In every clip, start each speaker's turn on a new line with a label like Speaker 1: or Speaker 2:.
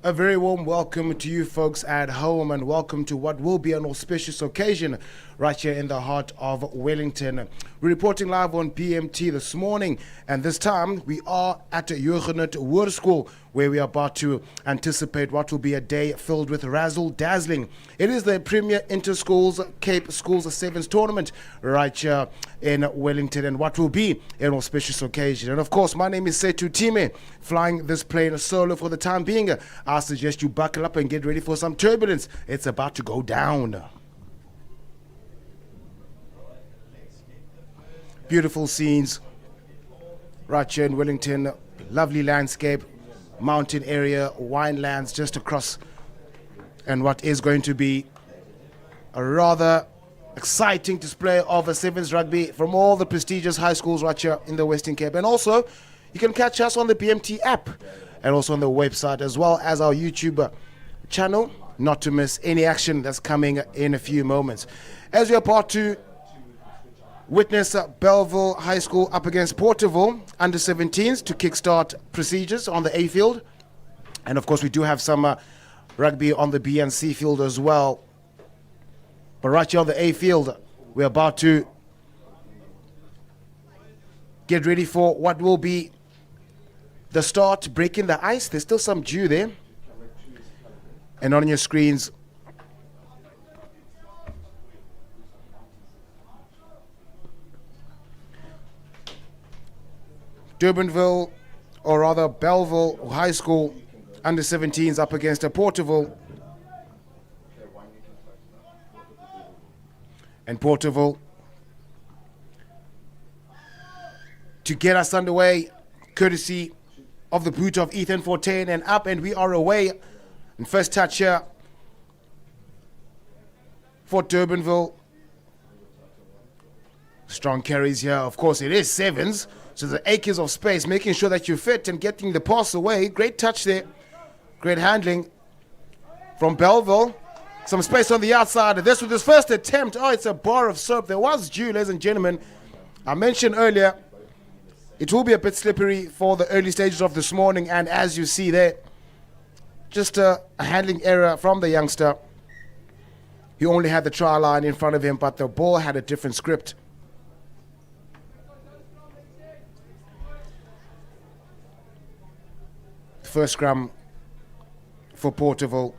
Speaker 1: A very warm welcome to you folks at home and welcome to what will be an auspicious occasion right here in the heart of Wellington. We're reporting live on BMT this morning, and this time we are at Huguenot Hoërskool, where we are about to anticipate what will be a day filled with razzle-dazzling. It is the Premier Inter-Schools Cape Schools Sevens tournament right here in Wellington, and what will be an auspicious occasion. And of course, my name is Setu Time, flying this plane solo for the time being. I suggest you buckle up and get ready for some turbulence. It's about to go down. Beautiful scenes right here in Wellington. Lovely landscape, mountain area, winelands just across, and what is going to be a rather exciting display of a sevens rugby from all the prestigious high schools right here in the Western Cape. And also, you can catch us on the BMT app and also on the website, as well as our YouTube channel, not to miss any action that's coming in a few moments. As we are about to witness Bellville High School up against Porterville under 17s to kickstart procedures on the A field. And of course, we do have some rugby on the B and C field as well. But right here on the A field, we're about to get ready for what will be the start, breaking the ice. There's still some dew there. And on your screens, Durbanville, or rather Bellville High School under 17s up against a Porterville. And Porterville to get us underway, courtesy of the boot of Ethan Fortain, and up and we are away. And first touch here for Durbanville. Strong carries here. Of course, it is sevens, so the acres of space, making sure that you fit and getting the pass away. Great touch there. Great handling from Bellville. Some space on the outside. This was his first attempt. Oh, it's a bar of soap. There was dew, ladies and gentlemen. I mentioned earlier, it will be a bit slippery for the early stages of this morning. And as you see there, just a handling error from the youngster. He only had the try line in front of him, but the ball had a different script. First scrum for Porterville.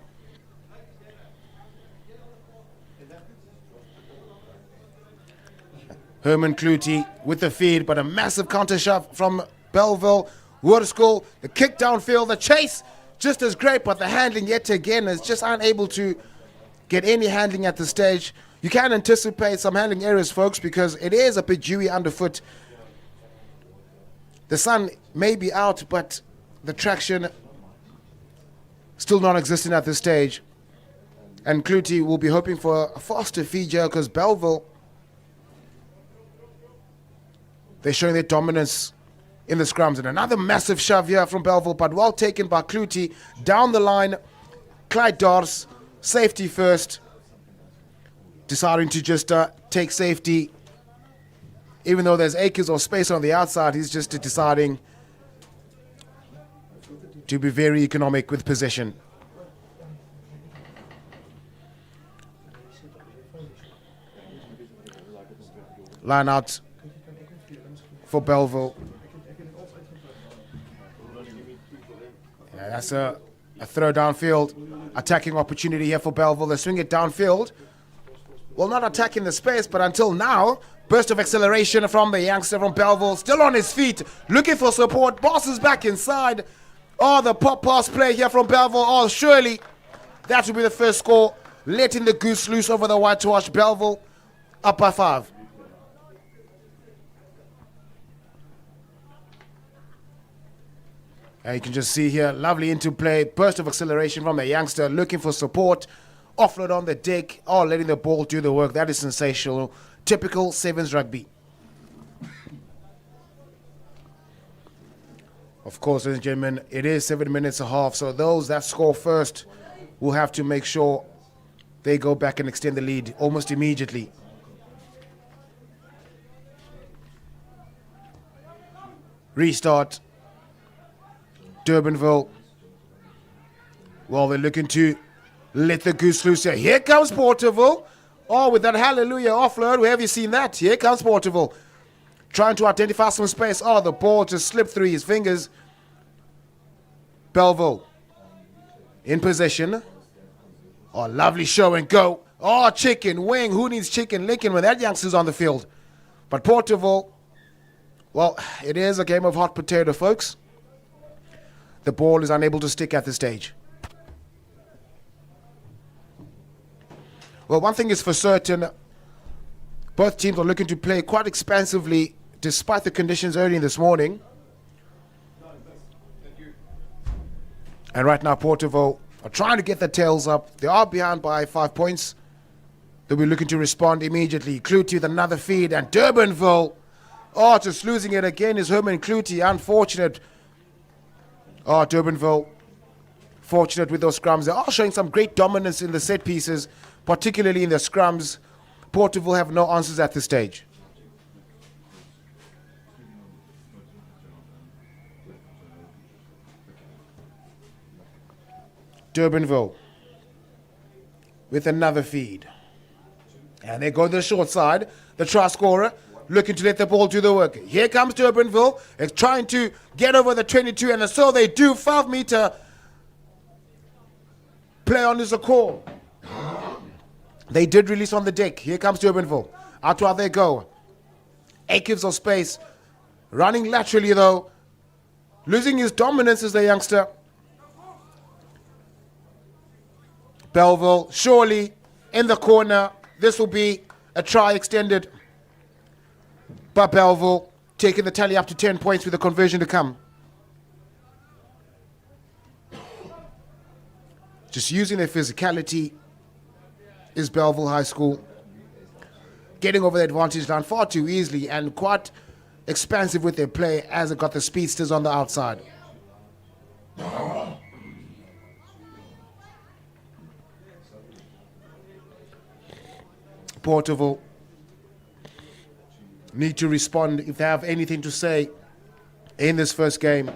Speaker 1: Herman Clutie with the feed, but a massive counter shove from Bellville Hoërskool. The kick downfield, the chase just as great, but the handling yet again is just unable to get any handling at the stage. You can anticipate some handling errors, folks, because it is a bit dewy underfoot. The sun may be out, but the traction still non-existent at this stage. And Clutie will be hoping for a faster feed here because Bellville, they're showing their dominance in the scrums. And another massive shove here from Bellville, but well taken by Clutie. Down the line, Clyde Dors, safety first. Deciding to just take safety. Even though there's acres of space on the outside, he's just deciding to be very economic with possession. Line out for Bellville. Yeah, that's a throw downfield. Attacking opportunity here for Bellville. They swing it downfield. Well, not attacking the space, but until now, burst of acceleration from the youngster from Bellville. Still on his feet, looking for support. Boss is back inside. Oh, the pop pass play here from Bellville. Oh, surely that will be the first score. Letting the goose loose over the whitewash. Bellville up by 5. And you can just see here, lovely interplay, burst of acceleration from the youngster, looking for support. Offload on the deck, oh, letting the ball do the work. That is sensational. Typical sevens rugby. Of course, ladies and gentlemen, it is 7 minutes and a half, so those that score first will have to make sure they go back and extend the lead almost immediately. Restart. Durbanville Well, they're looking to let the goose loose here. Here comes Porterville. Oh, with that hallelujah offload. Where have you seen that? Here comes Porterville. Trying to identify some space. Oh, the ball just slipped through his fingers. Belleville in possession. Oh, lovely show and go. Oh, chicken wing. Who needs chicken Lincoln when that youngster's on the field? But Porterville, well, it is a game of hot potato, folks. The ball is unable to stick at this stage. Well, one thing is for certain, both teams are looking to play quite expansively despite the conditions early in this morning. And right now, Porterville are trying to get their tails up. They are behind by 5 points. They'll be looking to respond immediately. Cloutey with another feed, and Durbanville, oh, just losing it again is Herman Cloutey. Unfortunate. Oh, Durbanville, fortunate with those scrums. They are showing some great dominance in the set pieces, particularly in the scrums. Porterville have no answers at this stage. Durbanville with another feed. And they go to the short side. The try scorer looking to let the ball do the work. Here comes Durbanville. It's trying to get over the 22, and so they do. 5-meter play on is a call. They did release on the deck. Here comes Durbanville. Out while they go. 8 gives of space. Running laterally, though. Losing his dominance as the youngster. Belleville, surely in the corner. This will be a try extended. But Belleville taking the tally up to 10 points with the conversion to come. Just using their physicality is Belleville High School. Getting over the advantage line far too easily and quite expansive with their play as it got the speedsters on the outside. Porterville need to respond if they have anything to say in this first game.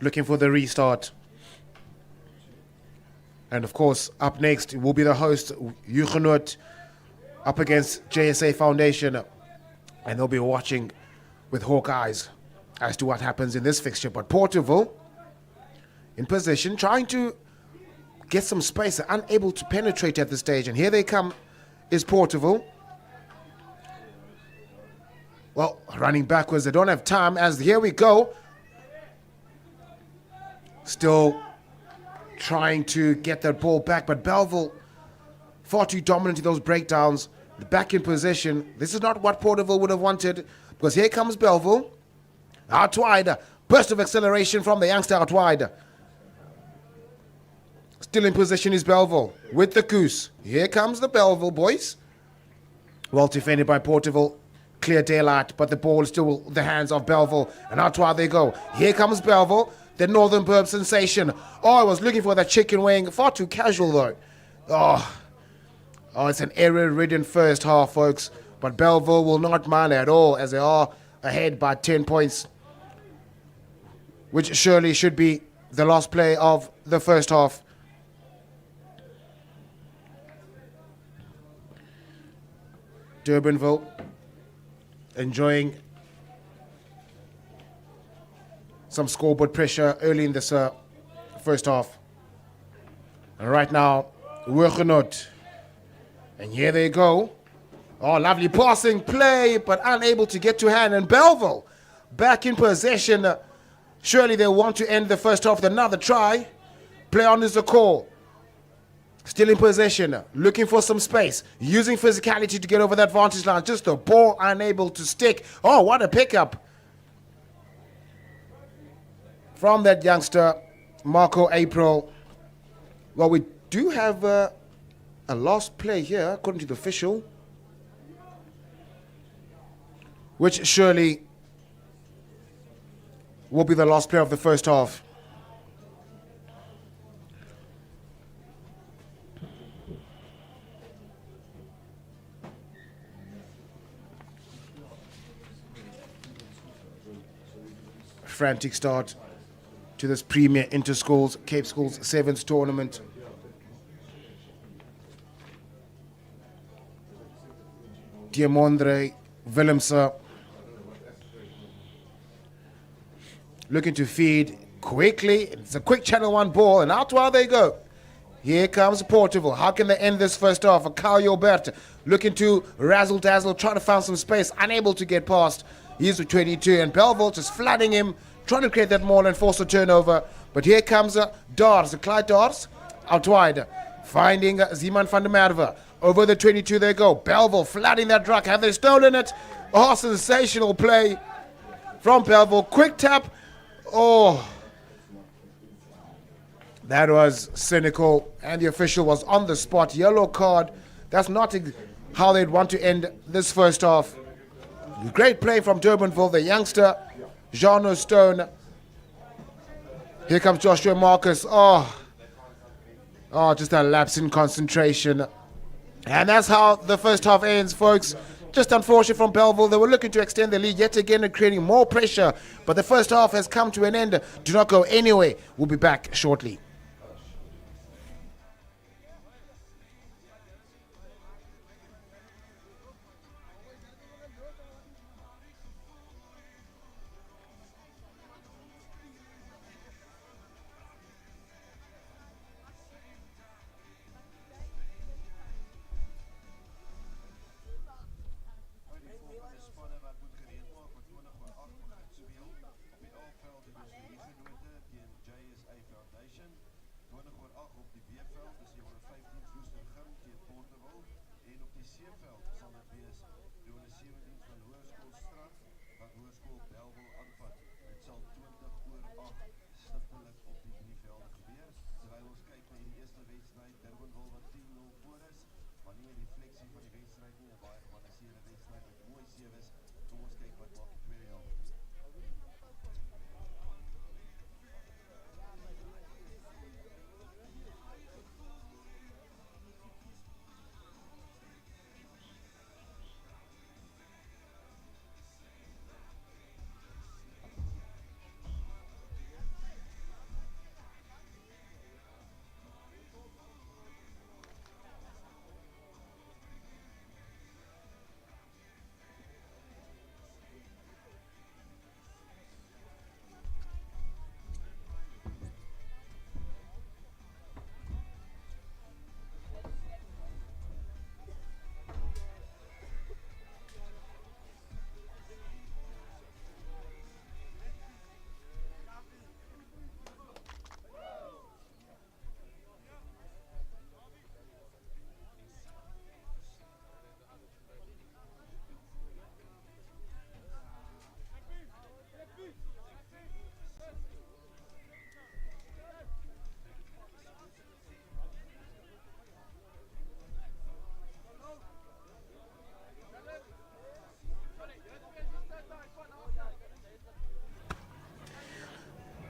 Speaker 1: Looking for the restart. And of course, up next will be the host, Huguenot, up against JSA Foundation. And they'll be watching with hawk eyes as to what happens in this fixture. But Porterville in position, trying to get some space, unable to penetrate at this stage. And here they come, is Porterville. Well, running backwards, they don't have time, as here we go. Still trying to get that ball back, but Belleville far too dominant in those breakdowns. Back in possession. This is not what Porterville would have wanted, because here comes Belleville. Out wide. Burst of acceleration from the youngster out wide. Still in possession is Belleville with the goose. Here comes the Belleville boys. Well defended by Porterville. Clear daylight, but the ball is still in the hands of Belleville. And out wide they go. Here comes Belleville, the Northern Burb sensation. Oh, I was looking for that chicken wing. Far too casual though. Oh, it's an error-ridden first half, folks. But Belleville will not mind at all as they are ahead by 10 points, which surely should be the last play of the first half. Durbanville enjoying some scoreboard pressure early in this first half. And right now, Huguenot. And here they go. Oh, lovely passing play, but unable to get to hand. And Belleville back in possession. Surely they want to end the first half with another try. Play on is the call. Still in possession, looking for some space, using physicality to get over that vantage line. Just the ball unable to stick. Oh, what a pickup from that youngster, Marco April. Well, we do have a last play here, according to the official, which surely will be the last play of the first half. frantic start to this Premier Inter-Schools Cape Schools Sevens tournament. Diamondre Willemse looking to feed quickly. It's a quick channel one ball, and out while they go. Here comes Portugal. How can they end this first half? Kyle Jobert looking to razzle-dazzle, trying to find some space, unable to get past. He's with 22, and Belleville just flooding him, trying to create that maul and force a turnover. But here comes Dars, Clyde Dars, out wide, finding Zeeman van der Merwe. Over the 22 they go. Belleville flooding that ruck. Have they stolen it? Oh, sensational play from Belleville. Quick tap. Oh, that was cynical, and the official was on the spot. Yellow card. That's not how they'd want to end this first half. Great play from Durbanville, the youngster, Jean Stone. Here comes Joshua Marcus. Oh, just a lapse in concentration. And that's how the first half ends, folks. Just unfortunate from Belleville. They were looking to extend the lead yet again and creating more pressure. But the first half has come to an end. Do not go anywhere. We'll be back shortly.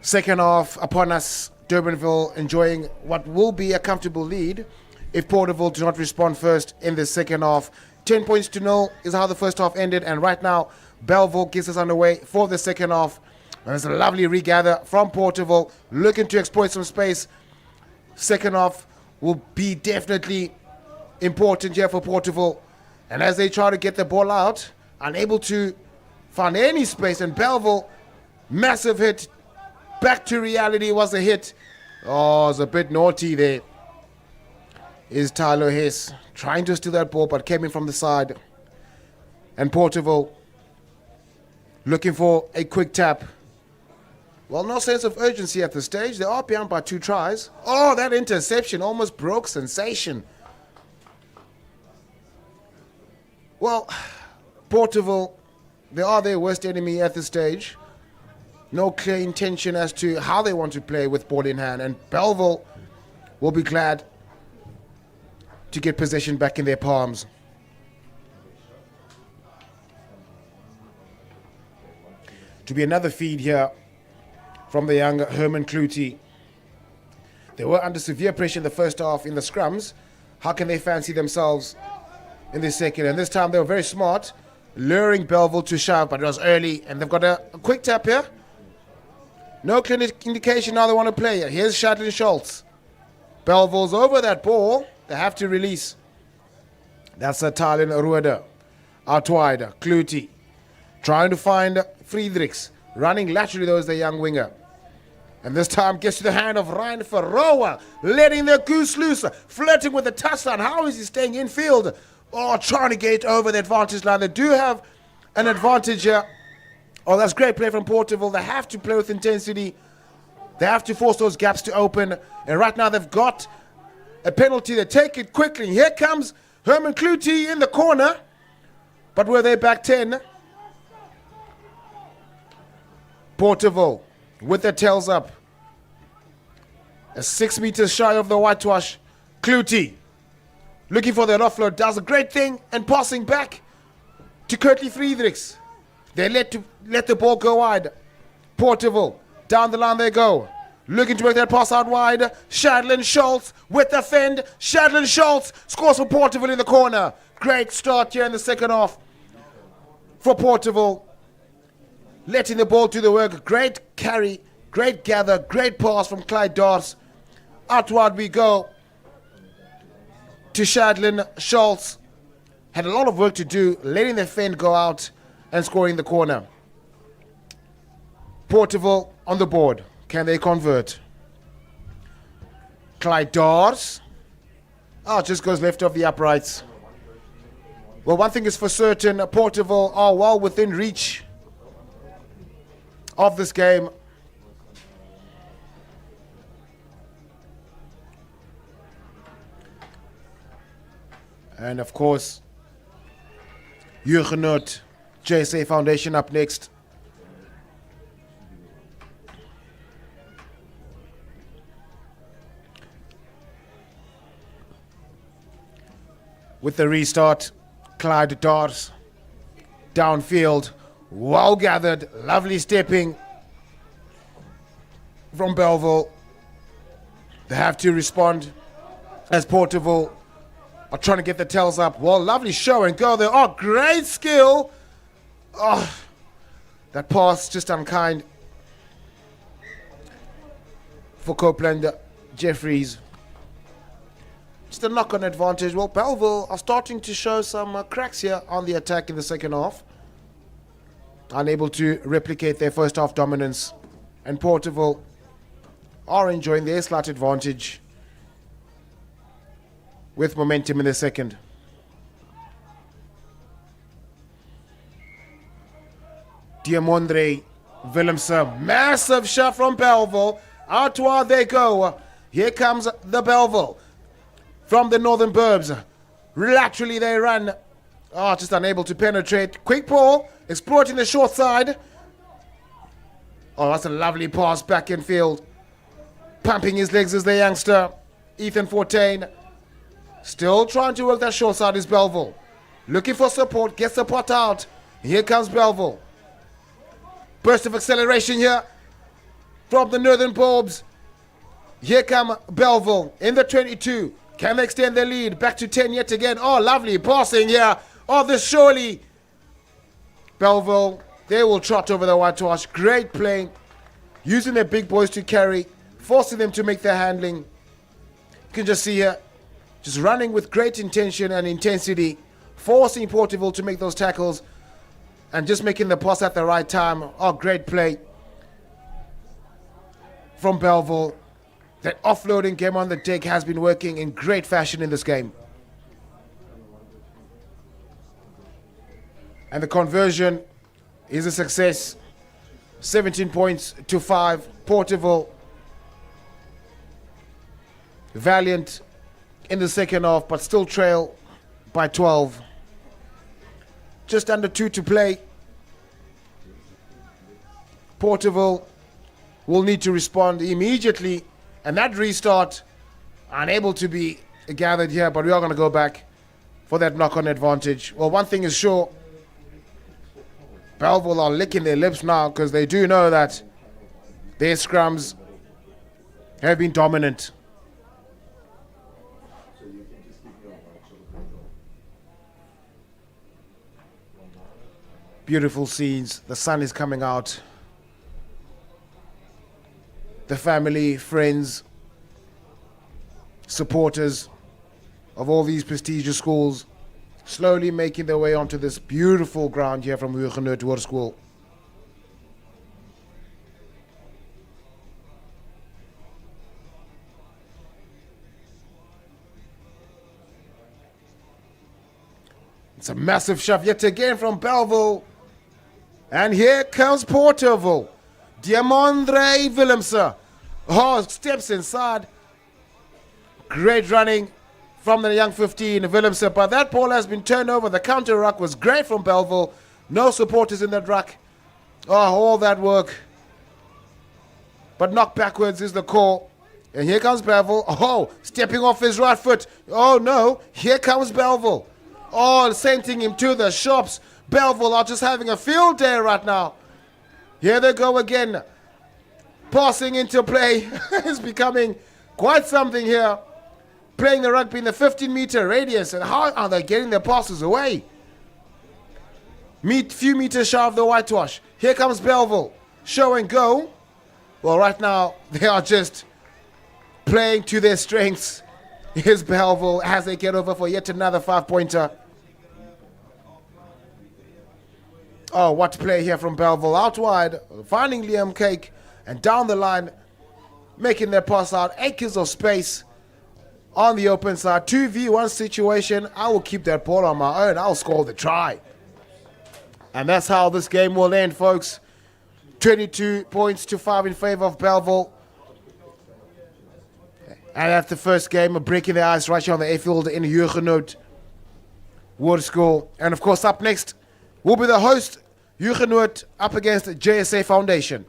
Speaker 1: Second half upon us, Durbanville enjoying what will be a comfortable lead if Porterville do not respond first in the second half. 10 points to 0 is how the first half ended, and right now Belleville gets us underway for the second half. And there's a lovely regather from Porterville, looking to exploit some space. Second half will be definitely important here for Porterville, and as they try to get the ball out, unable to find any space, and Belleville, massive hit. Back to reality was a hit. Oh, it's a bit naughty there. Is Tyler Hess trying to steal that ball, but came in from the side. And Porterville looking for a quick tap. Well, no sense of urgency at this stage. They are behind by 2 tries. Oh, that interception almost broke sensation. Well, Porterville, they are their worst enemy at this stage. No clear intention as to how they want to play with ball in hand, and Belleville will be glad to get possession back in their palms. To be another feed here from the young Herman Clutie. They were under severe pressure in the first half in the scrums. How can they fancy themselves in the second? And this time they were very smart, luring Belleville to shove, but it was early, and they've got a quick tap here. No clear indication how they want to play here. Here's Shadlin Schultz. Belleville's over that ball. They have to release. That's a Talin Rueda. Out wide, Clutie. Trying to find Friedrichs. Running laterally though is the young winger. And this time gets to the hand of Ryan Ferroa. Letting the goose loose. Flirting with the touchdown. How is he staying infield? Oh, trying to get over the advantage line. They do have an advantage here. Oh, that's great play from Porterville. They have to play with intensity. They have to force those gaps to open. And right now they've got a penalty. They take it quickly. Here comes Herman Clutie in the corner. But were they back 10? Porterville with their tails up. 6 meters shy of the whitewash. Clutie looking for that offload. Does a great thing and passing back to Kurtley Friedrichs. They let the ball go wide. Porterville, down the line they go. Looking to make that pass out wide. Shadlin Schultz with the fend. Shadlin Schultz scores for Porterville in the corner. Great start here in the second half for Porterville. Letting the ball do the work. Great carry, great gather, great pass from Clyde Dars. Out wide we go to Shadlin Schultz. Had a lot of work to do, letting the fend go out and scoring the corner. Porterville on the board. Can they convert? Clyde Dars. Oh, just goes left of the uprights. Well, one thing is for certain, Porterville are well within reach of this game. And of course, Huguenot JSA Foundation up next. With the restart, Clyde Dars downfield, well gathered, lovely stepping from Belleville. They have to respond as Porterville are trying to get the tails up. Well, lovely show and go there. Oh, great skill. Oh, that pass just unkind for Copeland Jeffries. Just a knock-on advantage. Well, Belleville are starting to show some cracks here on the attack in the second half. Unable to replicate their first half dominance. And Porterville are enjoying their slight advantage with momentum in the second. Diamondre Willemse, massive shot from Belleville. Out wide they go. Here comes the Belleville from the Northern Burbs. Laterally they run. Oh, just unable to penetrate. Quick ball, exploiting the short side. Oh, that's a lovely pass back in field. Pumping his legs as the youngster, Ethan Fortain. Still trying to work that short side is Belleville. Looking for support, gets the pot out. Here comes Belleville. Burst of acceleration here from the Northern Burbs. Here come Belleville in the 22. Can they extend their lead? Back to 10 yet again. Oh, lovely passing here. Oh, this surely. Belleville, they will trot over the whitewash. Great playing. Using their big boys to carry. Forcing them to make their handling. You can just see here. Just running with great intention and intensity. Forcing Porterville to make those tackles. And just making the pass at the right time. Oh, great play from Belleville. That offloading game on the deck has been working in great fashion in this game. And the conversion is a success. 17 points to 5. Porterville valiant in the second half, but still trail by 12. Just under 2 to play. Porterville will need to respond immediately. And that restart, unable to be gathered here, but we are going to go back for that knock-on advantage. Well, one thing is sure. Belleville are licking their lips now because they do know that their scrums have been dominant. Beautiful scenes. The sun is coming out. the family, friends, supporters of all these prestigious schools slowly making their way onto this beautiful ground here from Huguenot Hoërskool. It's a massive shove yet again from Bellville. And here comes Porterville. Diamondre Willemse. Oh, steps inside. Great running from the young 15, Willemse. But that ball has been turned over. The counter ruck was great from Bellville. No supporters in that ruck. Oh, all that work. But knocked backwards is the call. And here comes Bellville. Oh, stepping off his right foot. Oh, no. Here comes Bellville. Oh, sending him to the shops. Bellville are just having a field day right now. Here they go again. Passing into play is becoming quite something here. Playing the rugby in the 15-meter radius. And how are they getting their passes away? Few meters shy of the whitewash. Here comes Bellville. Show and go. Well, right now, they are just playing to their strengths. Here's Bellville as they get over for yet another 5-pointer. Oh, what play here from Bellville. Out wide, finding Liam Cake. And down the line, making their pass out. Acres of space on the open side. 2v1 situation. I will keep that ball on my own. I'll score the try. And that's how this game will end, folks. 22 points to 5 in favor of Bellville. And that's the first game of breaking the ice right here on the A-field in Huguenot Hoërskool. And of course, up next will be the host, Huguenot, up against JSA Foundation.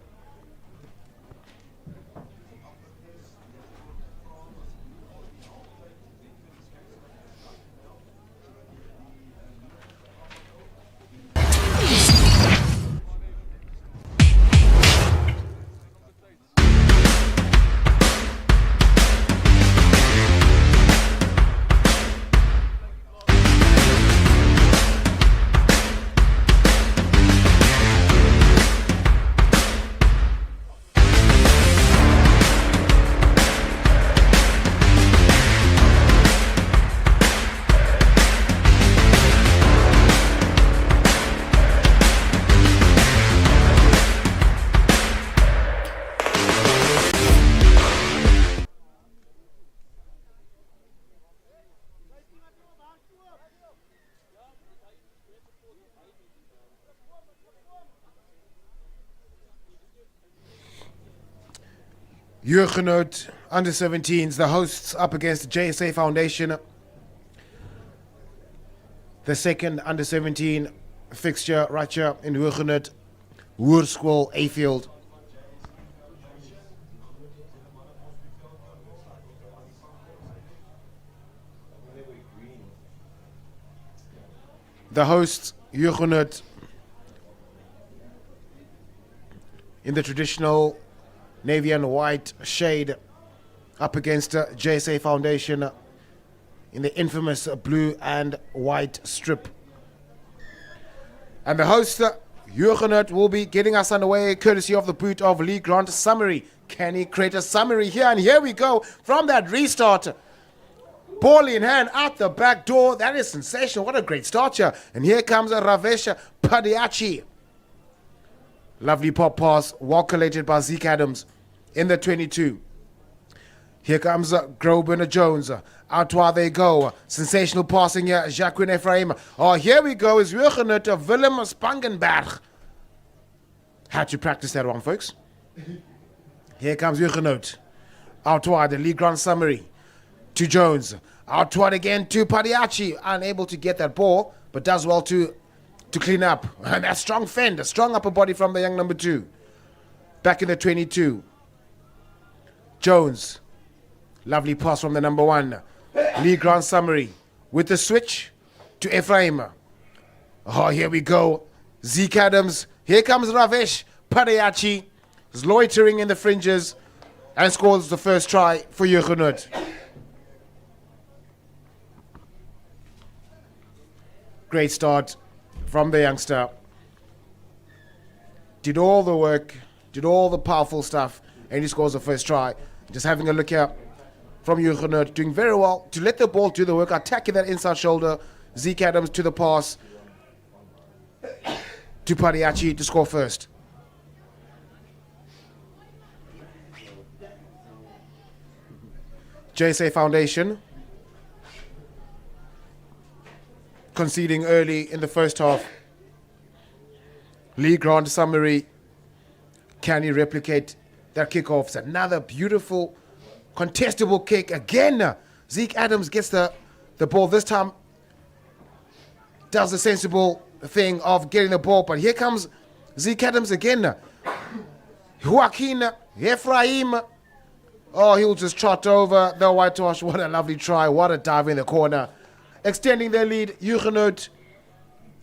Speaker 1: Huguenot under-17s, the hosts up against JSA Foundation. The second under-17 fixture right here in Huguenot Hoërskool A-field. The hosts, Huguenot, in the traditional navy and white shade, up against JSA Foundation in the infamous blue and white strip. And the host, Huguenot, will be getting us underway courtesy of the boot of Lee Grant Summary. Can he create a summary here? And here we go from that restart. Ball in hand out the back door. That is sensational. What a great start here. And here comes Ravesh Padiachi. Lovely pop pass, well collated by Zeke Adams in the 22. Here comes Groban Jones. Out while they go. Sensational passing here, Jacqueline Ephraim. Oh, here we go. Is Huguenot Willem Spangenberg. Had to practice that one, folks. Here comes Huguenot. Out wide, the Lee Grant Summary to Jones. Out wide again to Padiachi. Unable to get that ball, but does well to clean up. And that strong fend, a strong upper body from the young number 2. Back in the 22. Jones. Lovely pass from the number 1. Lee Grant Summary with the switch to Ephraim. Oh, here we go. Zeke Adams. Here comes Ravesh Padiachi. Is loitering in the fringes and scores the first try for Huguenot. Great start from the youngster. Did all the work, did all the powerful stuff, and he scores the first try. Just having a look here from Huguenot, doing very well to let the ball do the work, attacking that inside shoulder. Zeke Adams to the pass to Padiachi to score first. JSA Foundation conceding early in the first half. Lee Grant summary. Can he replicate that kickoff? It's another beautiful contestable kick again. Zeke Adams gets the ball this time. Does the sensible thing of getting the ball, but here comes Zeke Adams again. Joaquin Ephraim. Oh, he'll just trot over the whitewash. What a lovely try. What a dive in the corner. Extending their lead. Huguenot.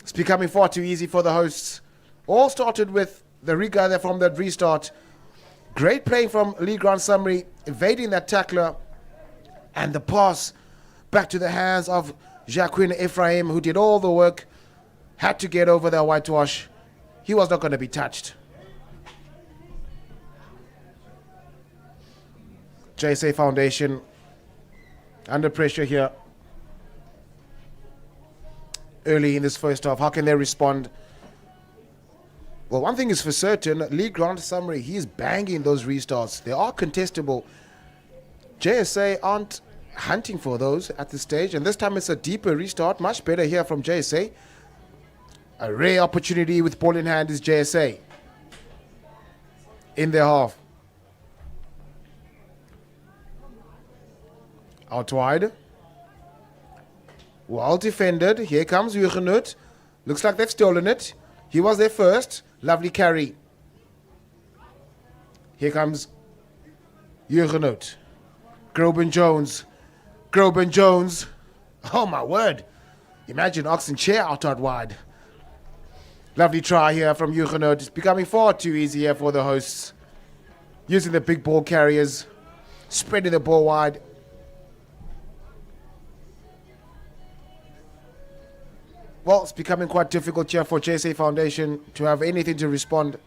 Speaker 1: It's becoming far too easy for the hosts. All started with the regather from that restart. Great play from Lee Grant Summary, evading that tackler. And the pass back to the hands of Joaquin Ephraim, who did all the work. Had to get over the whitewash. He was not going to be touched. JSA Foundation under pressure here early in this first half. How can they respond? Well, one thing is for certain, Lee Grant Summary, he's banging those restarts. They are contestable. JSA aren't hunting for those at this stage, and this time it's a deeper restart. Much better here from JSA. A rare opportunity with ball in hand is JSA in their half. Out wide. Well defended. Here comes Huguenot. Looks like they've stolen it. He was there first. Lovely carry. Here comes Huguenot. Groban Jones. Groban Jones. Oh my word. Imagine Oxen Chair out wide. Lovely try here from Huguenot. It's becoming far too easy here for the hosts. Using the big ball carriers. Spreading the ball wide. Well, it's becoming quite difficult here for JSA Foundation to have anything to respond.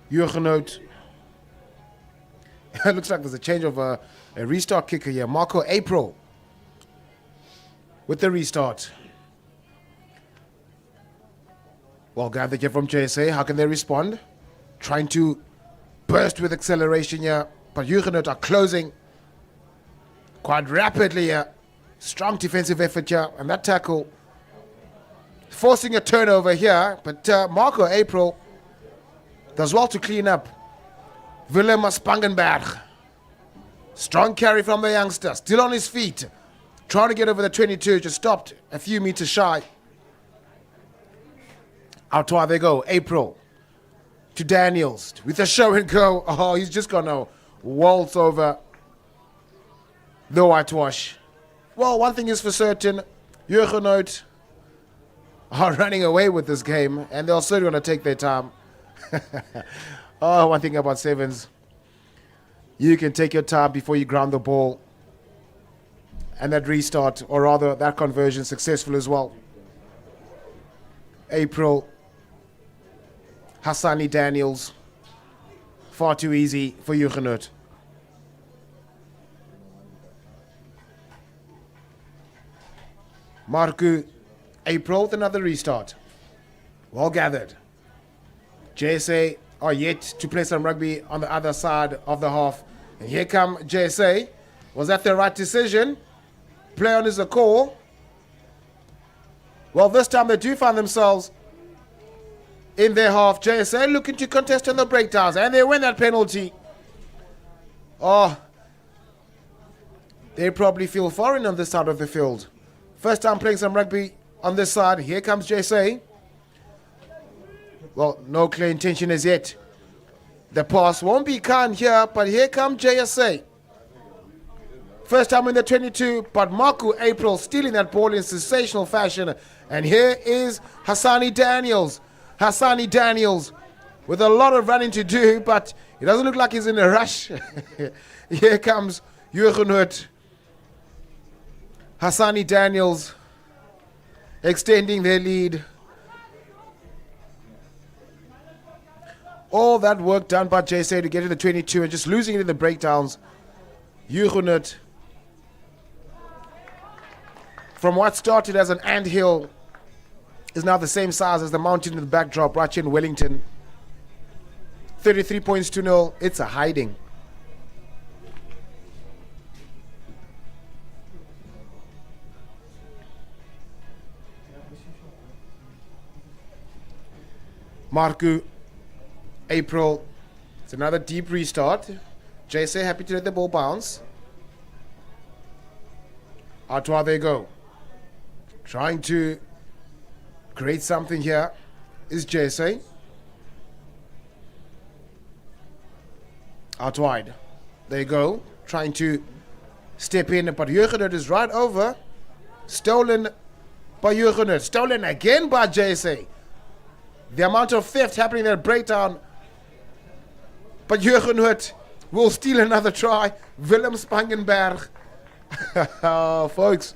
Speaker 1: Huguenot. It looks like there's a change of a restart kicker here. Marco April with the restart. Well gathered here from JSA. How can they respond? Trying to burst with acceleration here. But Huguenot are closing quite rapidly here. Strong defensive effort here. And that tackle forcing a turnover here. But Marco April does well to clean up. Willem Spangenberg. Strong carry from the youngster. Still on his feet. Trying to get over the 22. Just stopped a few meters shy. Out wide they go. April to Daniels with a show and go. Oh, he's just going to waltz over the whitewash. Well, one thing is for certain, Huguenot are running away with this game, and they're also going to take their time. Oh, one thing about sevens, you can take your time before you ground the ball, and that restart, or rather that conversion, successful as well. April, Hassani Daniels. Far too easy for Huguenot. Marco April with another restart. Well gathered. JSA are yet to play some rugby on the other side of the half. And here come JSA. Was that the right decision? Play on is a call. Well, this time they do find themselves in their half. JSA looking to contest on the breakdowns, and they win that penalty. Oh, they probably feel foreign on this side of the field. First time playing some rugby on this side. Here comes JSA. Well, no clear intention as yet. The pass won't be Khan here, but here comes JSA. First time in the 22, but Marco April stealing that ball in sensational fashion. And here is Hassani Daniels. Hassani Daniels with a lot of running to do, but it doesn't look like he's in a rush. Here comes Huguenot. Hassani Daniels extending their lead. All that work done by JSA to get to the 22 and just losing it in the breakdowns. Huguenot, from what started as an anthill, is now the same size as the mountain in the backdrop right here in Wellington. 33 points to 0. It's a hiding. Marku, April. It's another deep restart. JSA happy to let the ball bounce. Artois, they go. Trying to create something here is JSA. Out wide. There you go. Trying to step in, but Huguenot is right over. Stolen by Huguenot. Stolen again by JSA. The amount of theft happening there, breakdown. But Huguenot will steal another try. Willem Spangenberg. Oh, folks.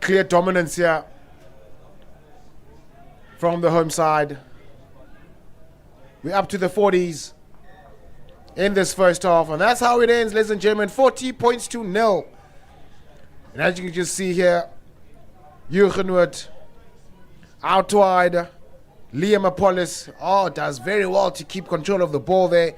Speaker 1: Clear dominance here from the home side. We're up to the 40s in this first half. And that's how it ends, ladies and gentlemen. 40 points to 0. And as you can just see here, Huguenot out wide. Liam Apollos does very well to keep control of the ball there,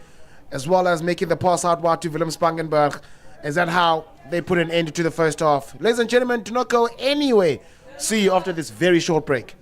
Speaker 1: as well as making the pass out wide to Willem Spangenberg. Is that how they put an end to the first half? Ladies and gentlemen, do not go anywhere. See you after this very short break.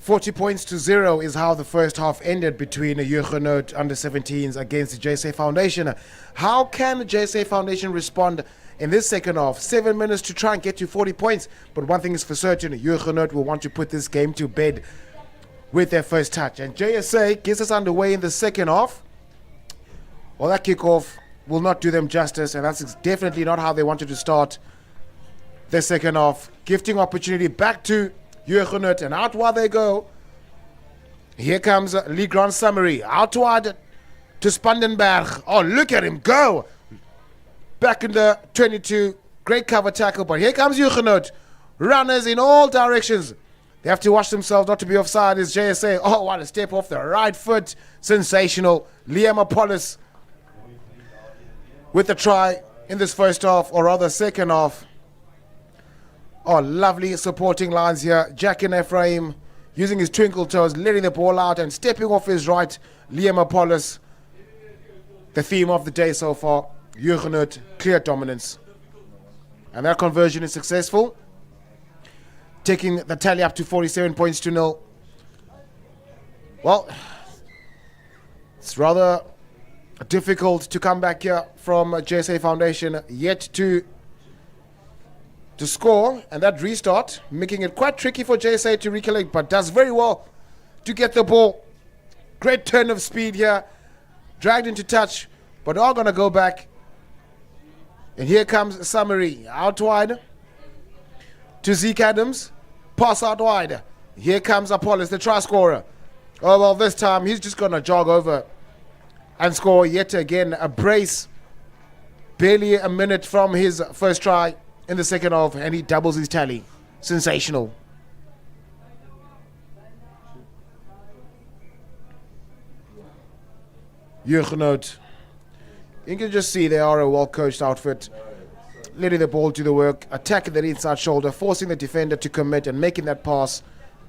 Speaker 1: $40 is how the first half ended between the Huguenot under-17s against the JSA Foundation. How can the JSA Foundation respond in this second half? 7 minutes to try and get to 40 points. But one thing is for certain, Huguenot will want to put this game to bed with their first touch. And JSA gets us underway in the second half. Well, that kickoff will not do them justice, and that's definitely not how they wanted to start the second half. Gifting opportunity back to Huguenot, and out wide they go. Here comes Lee Grant Summary. Out wide to Spangenberg. Oh, look at him go. Back in the 22. Great cover tackle, but here comes Huguenot. Runners in all directions. They have to watch themselves not to be offside. Is JSA. Oh, what a step off the right foot. Sensational. Liam Apollos with the try in this first half, or rather second half. Oh, lovely supporting lines here. Jack and Ephraim, using his twinkle toes, letting the ball out and stepping off his right. Liam Apollos, the theme of the day so far. Huguenot, clear dominance. And that conversion is successful, taking the tally up to 47 points to 0. Well, it's rather difficult to come back here from JSA Foundation, yet to score, and that restart making it quite tricky for JSA to recollect, but does very well to get the ball. Great turn of speed here, dragged into touch, but are going to go back. And here comes Summary out wide to Zeke Adams, pass out wide. Here comes Apollos, the try scorer. Oh well, this time he's just going to jog over and score yet again. A brace, barely a minute from his first try in the second half, and he doubles his tally. Sensational. Huguenot, you can just see they are a well-coached outfit, letting the ball do the work, attacking that inside shoulder, forcing the defender to commit and making that pass.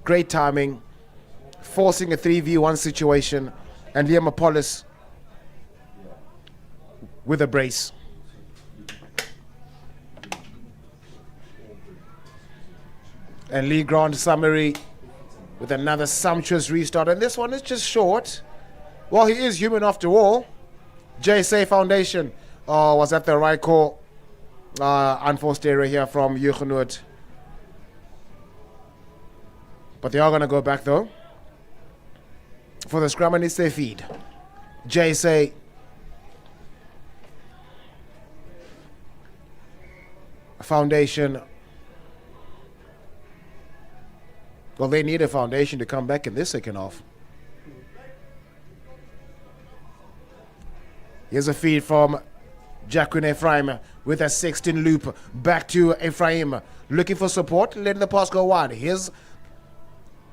Speaker 1: Great timing, forcing a 3v1 situation, and Liam Apollos with a brace. And Lee Grant Summary with another sumptuous restart, and this one is just short. Well, he is human after all. JSA Foundation was at the right call. Unforced error here from Huguenot. But they are going to go back though for the scrum, and it's their feed. JSA Foundation. Well, they need a foundation to come back in this second half. Here's a feed from Jacqueline Ephraim with a 16 loop back to Ephraim, looking for support, letting the pass go wide. Here's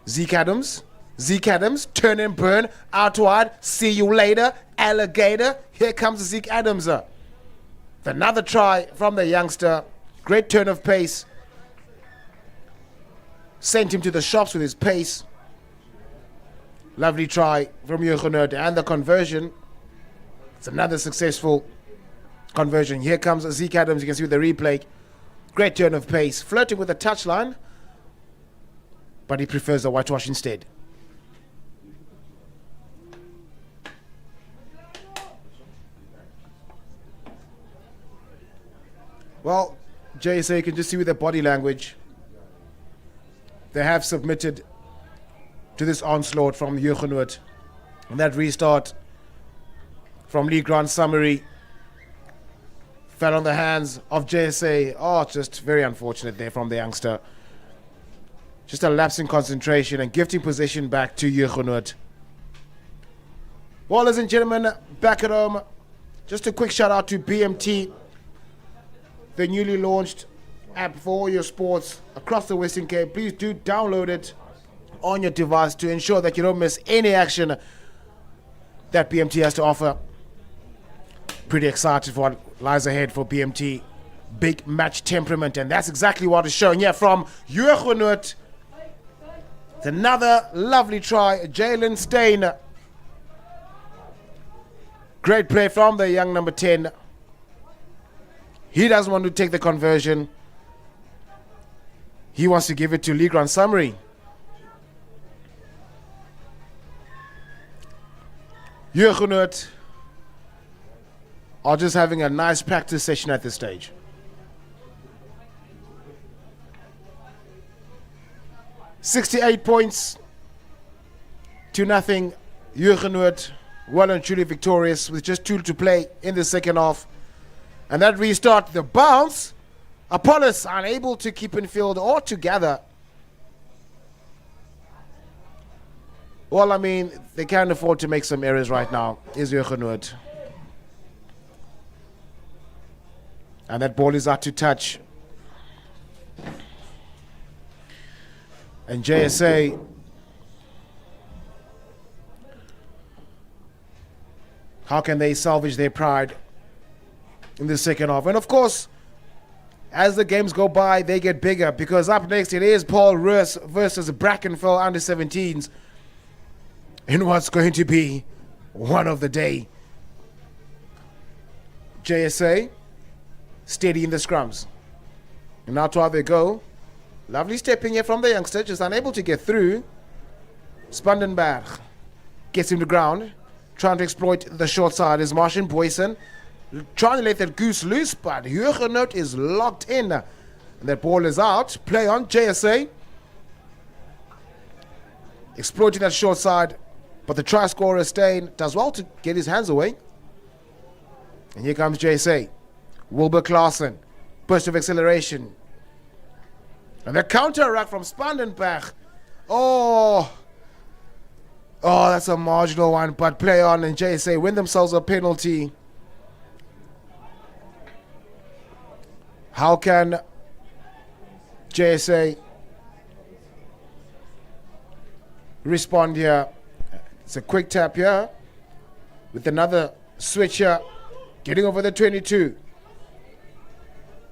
Speaker 1: Zeke Adams. Zeke Adams, turn and burn, out wide. See you later, alligator. Here comes Zeke Adams. Another try from the youngster. Great turn of pace. Sent him to the shops with his pace. Lovely try from Huguenot, and the conversion. It's another successful conversion. Here comes Zeke Adams. You can see with the replay. Great turn of pace. Flirting with the touchline, but he prefers the whitewash instead. Well, JSA, you can just see with their body language, they have submitted to this onslaught from Huguenot. And that restart from Lee Grant Summary fell on the hands of JSA. Oh, just very unfortunate there from the youngster. Just a lapse in concentration and gifting possession back to Huguenot. Well, ladies and gentlemen, back at home, just a quick shout out to BMT, the newly launched app for all your sports across the Western Cape. Please do download it on your device to ensure that you don't miss any action that BMT has to offer. Pretty excited for what lies ahead for BMT. Big match temperament, and that's exactly what is showing here from Huguenot. It's another lovely try, Jalen Steyn. Great play from the young number 10. He doesn't want to take the conversion. He wants to give it to Lee Grant Summary. Huguenot are just having a nice practice session at this stage. $68 points to nothing. Huguenot well and truly victorious with just 2 to play in the second half. And that restart, the bounce, Apollos unable to keep in field altogether. Well, I mean, they can't afford to make some errors right now, is Huguenot. And that ball is out to touch. And JSA how can they salvage their pride in the second half? And of course, as the games go by, they get bigger, because up next it is Paul Roos versus Brackenfell under-17s in what's going to be one of the day. JSA steady in the scrums. And now to how they go. Lovely stepping here from the youngster, just unable to get through. Spandenberg gets him to ground, trying to exploit the short side is Martian Boyson. Trying to let that goose loose, but Huguenot is locked in. And that ball is out. Play on JSA. Exploiting that short side, but the try scorer Steyn does well to get his hands away. And here comes JSA. Wilbur Klaassen. Burst of acceleration. And the counter-attack from Spandenberg. Oh, that's a marginal one, but play on, and JSA win themselves a penalty. How can JSA respond here? It's a quick tap here with another switcher getting over the 22.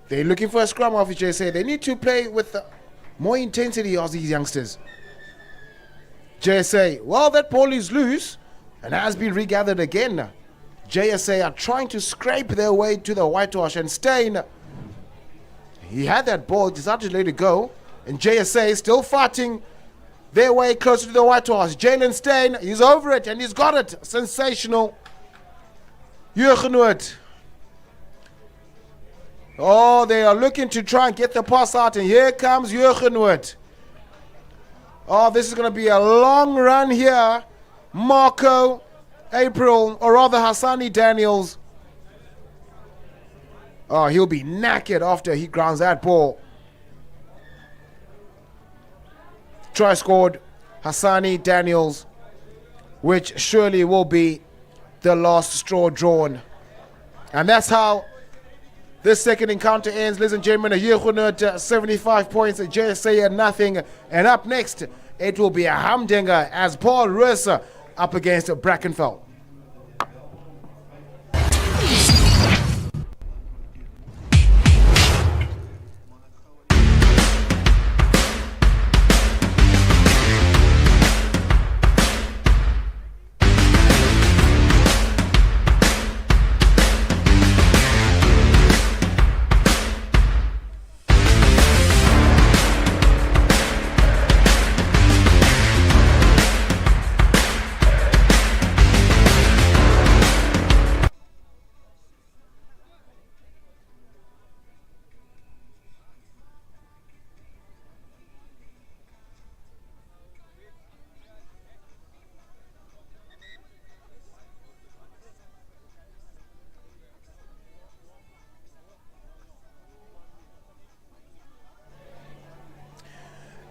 Speaker 1: They're looking for a scrum off JSA. They need to play with more intensity of these youngsters. JSA, well, that ball is loose and has been regathered again. JSA are trying to scrape their way to the whitewash, and Steyn, he had that ball, decided to let it go, and JSA is still fighting their way closer to the whitewash. Jalen Steyn, he's over it and he's got it. Sensational. Huguenot. Oh, they are looking to try and get the pass out, and here comes Huguenot. Oh, this is going to be a long run here. Marco, April, or rather Hassani Daniels. Oh, he'll be knackered after he grounds that ball. Try scored, Hassani Daniels, which surely will be the last straw drawn. And that's how this second encounter ends, ladies and gentlemen. Huguenot 75 points, JSA at nothing. And up next, it will be a humdinger as Paul Roos up against Brackenfell.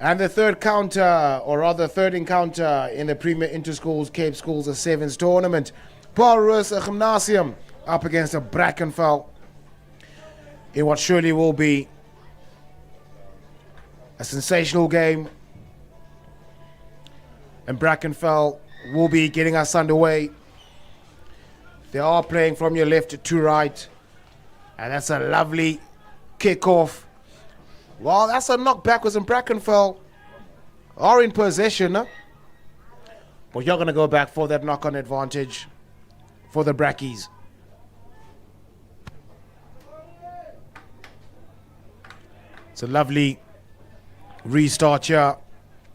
Speaker 1: And the third counter, or rather third encounter in the Premier Interschools Cape Schools of Sevens tournament. Paul Roos Gymnasium up against a Brackenfell in what surely will be a sensational game. And Brackenfell will be getting us underway. They are playing from your left to right. And that's a lovely kickoff. Well, that's a knock backwards, and Brackenfell are in possession. But you're going to go back for that knock-on advantage for the Brackies. It's a lovely restart here,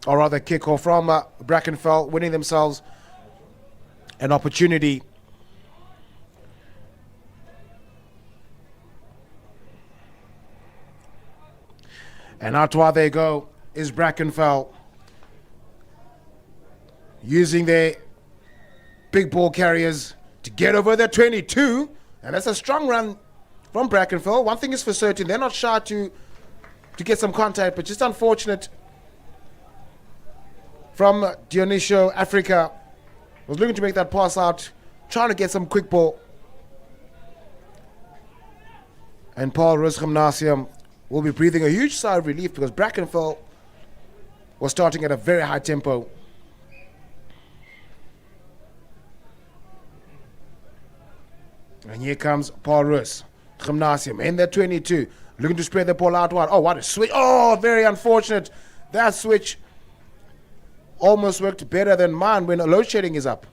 Speaker 1: or rather kickoff from Brackenfell, winning themselves an opportunity. And out while they go is Brackenfell, using their big ball carriers to get over the 22. And that's a strong run from Brackenfell. One thing is for certain, they're not shy to get some contact, but just unfortunate from Dionisio Africa. Was looking to make that pass out, trying to get some quick ball. And Paul Roos Gymnasium will be breathing a huge sigh of relief, because Brackenfell was starting at a very high tempo. And here comes Paul Roos. Gymnasium in the 22. Looking to spread the ball out wide. Oh, what a switch. Oh, very unfortunate. That switch almost worked better than mine when load shedding is up.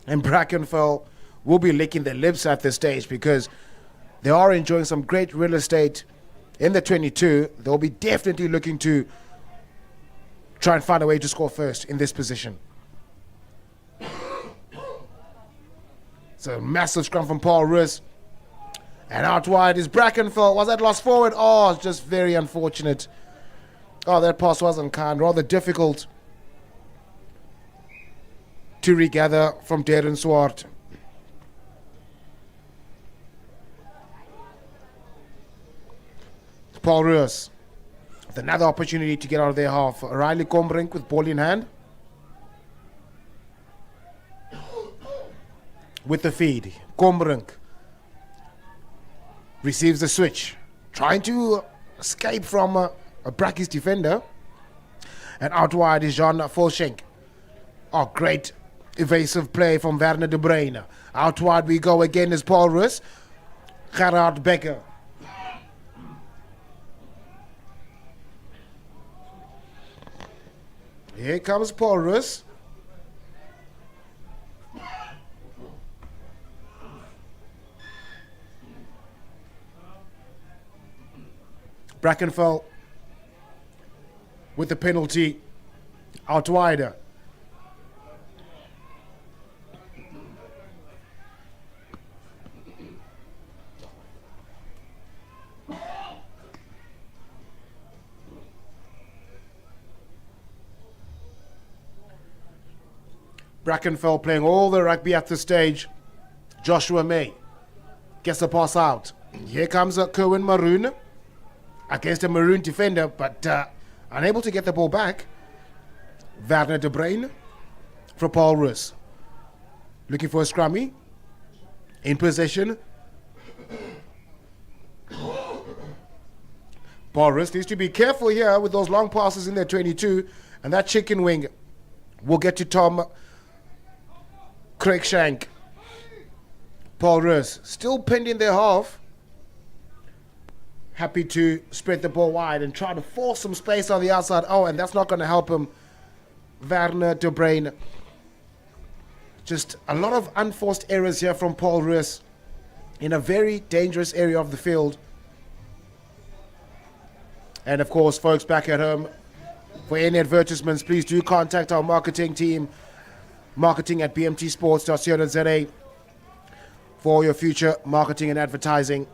Speaker 1: And Brackenfell will be licking their lips at this stage because they are enjoying some great real estate in the 22. They'll be definitely looking to try and find a way to score first in this position. It's a massive scrum from Paul Roos. And out wide is Brackenfell. Was that lost forward? Oh, it's just very unfortunate. Oh, that pass wasn't kind. Rather difficult to regather from Darren Swart. Paul Roos with another opportunity to get out of their half. Riley Combrink with ball in hand. With the feed. Combrink receives the switch. Trying to escape from a Brackies defender. And out wide is Jean Volschenk. Oh, great evasive play from Werner de Bruyne. Out wide we go again is Paul Roos. Gerard Becker. Here comes Paul Roos. Brackenfell with the penalty out wider. Brackenfell playing all the rugby at this stage. Joshua May gets the pass out. Here comes Kerwin Maroon against a Maroon defender, but unable to get the ball back. Werner de Bruyne for Paul Roos. Looking for a scrummy. In possession. Paul Roos needs to be careful here with those long passes in their 22. And that chicken wing will get to Tom Cruikshank. Paul Roos still pinned in their half. Happy to spread the ball wide and try to force some space on the outside. Oh, and that's not going to help him. Werner de Bruyne. Just a lot of unforced errors here from Paul Roos in a very dangerous area of the field. And of course, folks back at home, for any advertisements, please do contact our marketing team, marketing@bmtsports.co.za for your future marketing and advertising.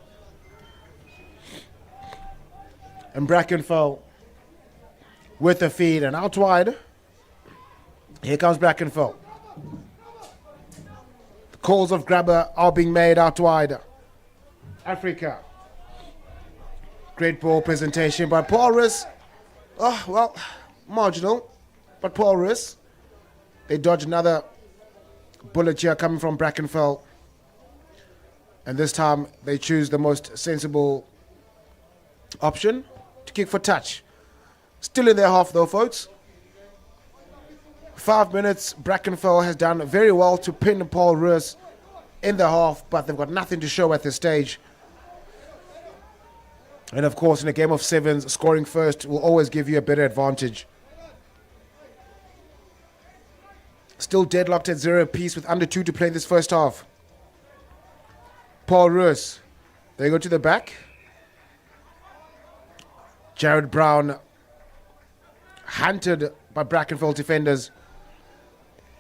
Speaker 1: And Brackenfell with the feed and out wide. Here comes Brackenfell. The calls of grabber are being made out wide. Africa. Great ball presentation by Paul Roos. Oh, well, marginal. But Paul Roos. They dodge another bullet here coming from Brackenfell. And this time they choose the most sensible option to kick for touch. Still in their half though, folks. 5 minutes. Brackenfell has done very well to pin Paul Roos in the half, but they've got nothing to show at this stage. And of course, in a game of sevens, scoring first will always give you a better advantage. Still deadlocked at 0 apiece with under 2 to play in this first half. Paul Roos. They go to the back. Jared Brown hunted by Brackenfell defenders.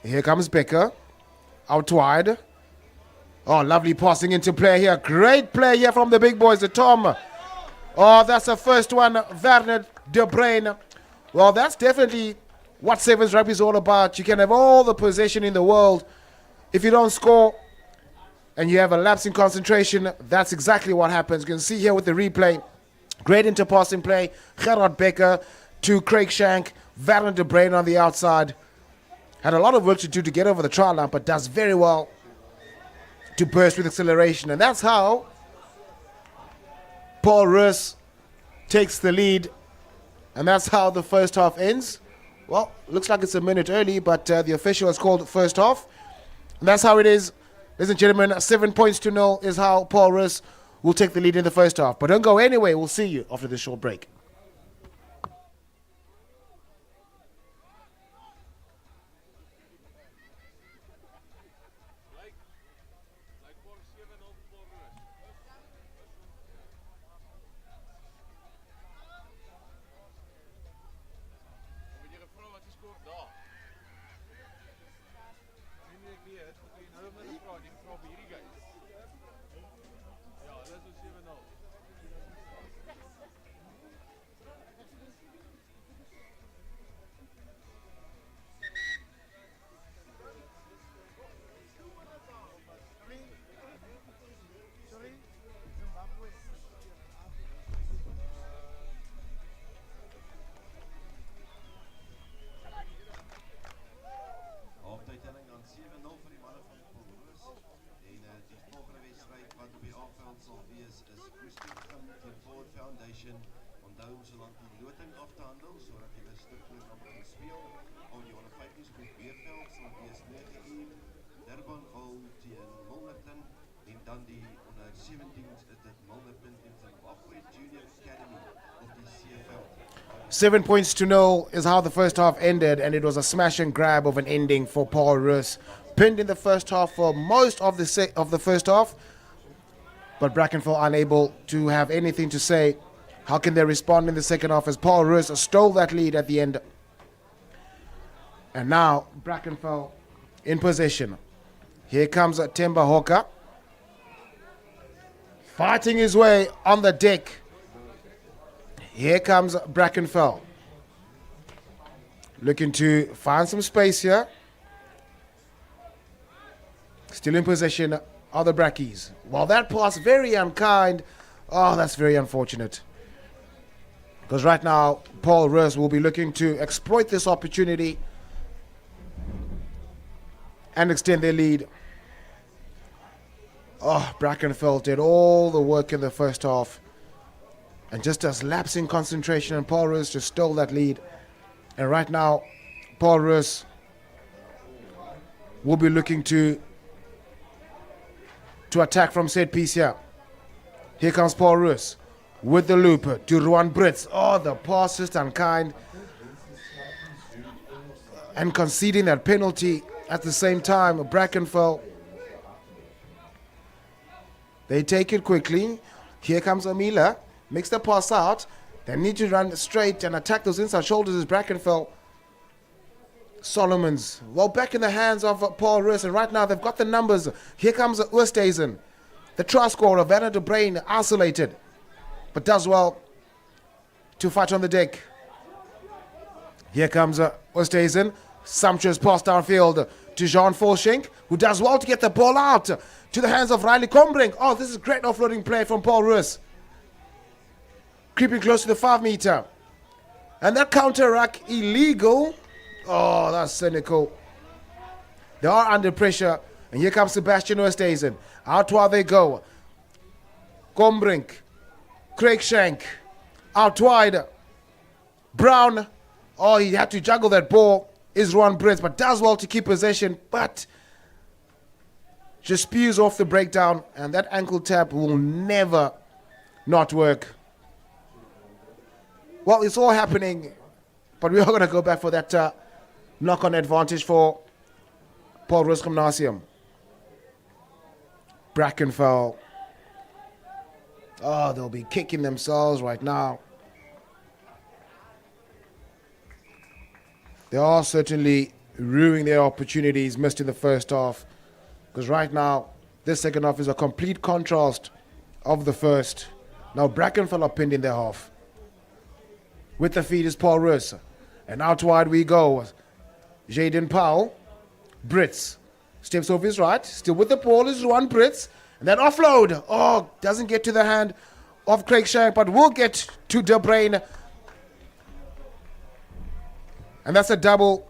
Speaker 1: Here comes Becker. Out wide. Oh, lovely passing into play here. Great play here from the big boys, the Tom. Oh, that's the first one. Werner de Bruyne. Well, that's definitely what sevens rugby is all about. You can have all the possession in the world. If you don't score and you have a lapse in concentration, that's exactly what happens. You can see here with the replay. Great interpassing play. Gerard Becker to Cruikshank. Werner de Bruyne on the outside. Had a lot of work to do to get over the try line, but does very well to burst with acceleration. And that's how Paul Roos takes the lead. And that's how the first half ends. Well, looks like it's a minute early, but the official has called first half. And that's how it is. Ladies and gentlemen, 7 points to 0 is how Paul Roos will take the lead in the first half. But don't go anywhere. We'll see you after this short break.
Speaker 2: Aftuittelling aan 7-0 vir die manne van Paul Roos. En die volgende wedstryd wat op die afveld sal wees is Christian teen Forward Foundation. Onthou om solank die loting af te handel sodat jy 'n stukkie kan begin speel. Al die 115 groep B-veld sal wees 9 uur. Durban Hall teen Milnerton en dan die onder 17s is dit Milnerton teen Zimbabwe Junior Academy op die C-veld.
Speaker 1: 7 points to 0 is how the first half ended, and it was a smash and grab of an ending for Paul Roos. Pinned in the first half for most of the first half, but Brackenfell unable to have anything to say. How can they respond in the second half as Paul Roos stole that lead at the end? And now Brackenfell in possession. Here comes Temba Hawker, fighting his way on the deck. Here comes Brackenfell, looking to find some space here. Still in possession of the Brackies. Well, that pass, very unkind. Oh, that's very unfortunate. Because right now, Paul Roos will be looking to exploit this opportunity and extend their lead. Oh, Brackenfell did all the work in the first half. And just as lapsing concentration, and Paul Roos just stole that lead. And right now, Paul Roos will be looking to attack from set piece here. Here comes Paul Roos with the loop to Ruan Brits. Oh, the pass just unkind. And conceding that penalty at the same time. Brackenfell, they take it quickly. Here comes Amila. Makes the pass out. They need to run straight and attack those inside shoulders as Brackenfell. Solomons, well, back in the hands of Paul Roos, and right now they've got the numbers. Here comes Oosthuizen, the try scorer, Werner de Bruin, isolated, but does well to fight on the deck. Here comes Oosthuizen, sumptuous pass downfield to Jean Volschenk, who does well to get the ball out to the hands of Riley Combrink. Oh, this is great offloading play from Paul Roos. Creeping close to the 5 meter. And that counter rack illegal. Oh, that's cynical. They are under pressure. And here comes Sebastian Oosthuizen. Out while they go. Combrink. Craig Shank. Out wide. Brown. Oh, he had to juggle that ball. Is Ruan Brits, but does well to keep possession. But just spews off the breakdown. And that ankle tap will never not work. Well, it's all happening, but we are going to go back for that knock-on advantage for Paul Roos Gymnasium. Brackenfell. Oh, they'll be kicking themselves right now. They are certainly ruining their opportunities missed in the first half. Because right now, this second half is a complete contrast of the first. Now Brackenfell are pinned in their half. With the feed is Paul Roos. And out wide we go. Jaden Powell. Brits. Steps off his right. Still with the ball is Ruan Brits. And that offload. Oh, doesn't get to the hand of Craig Shank, but will get to De Bruin. And that's a double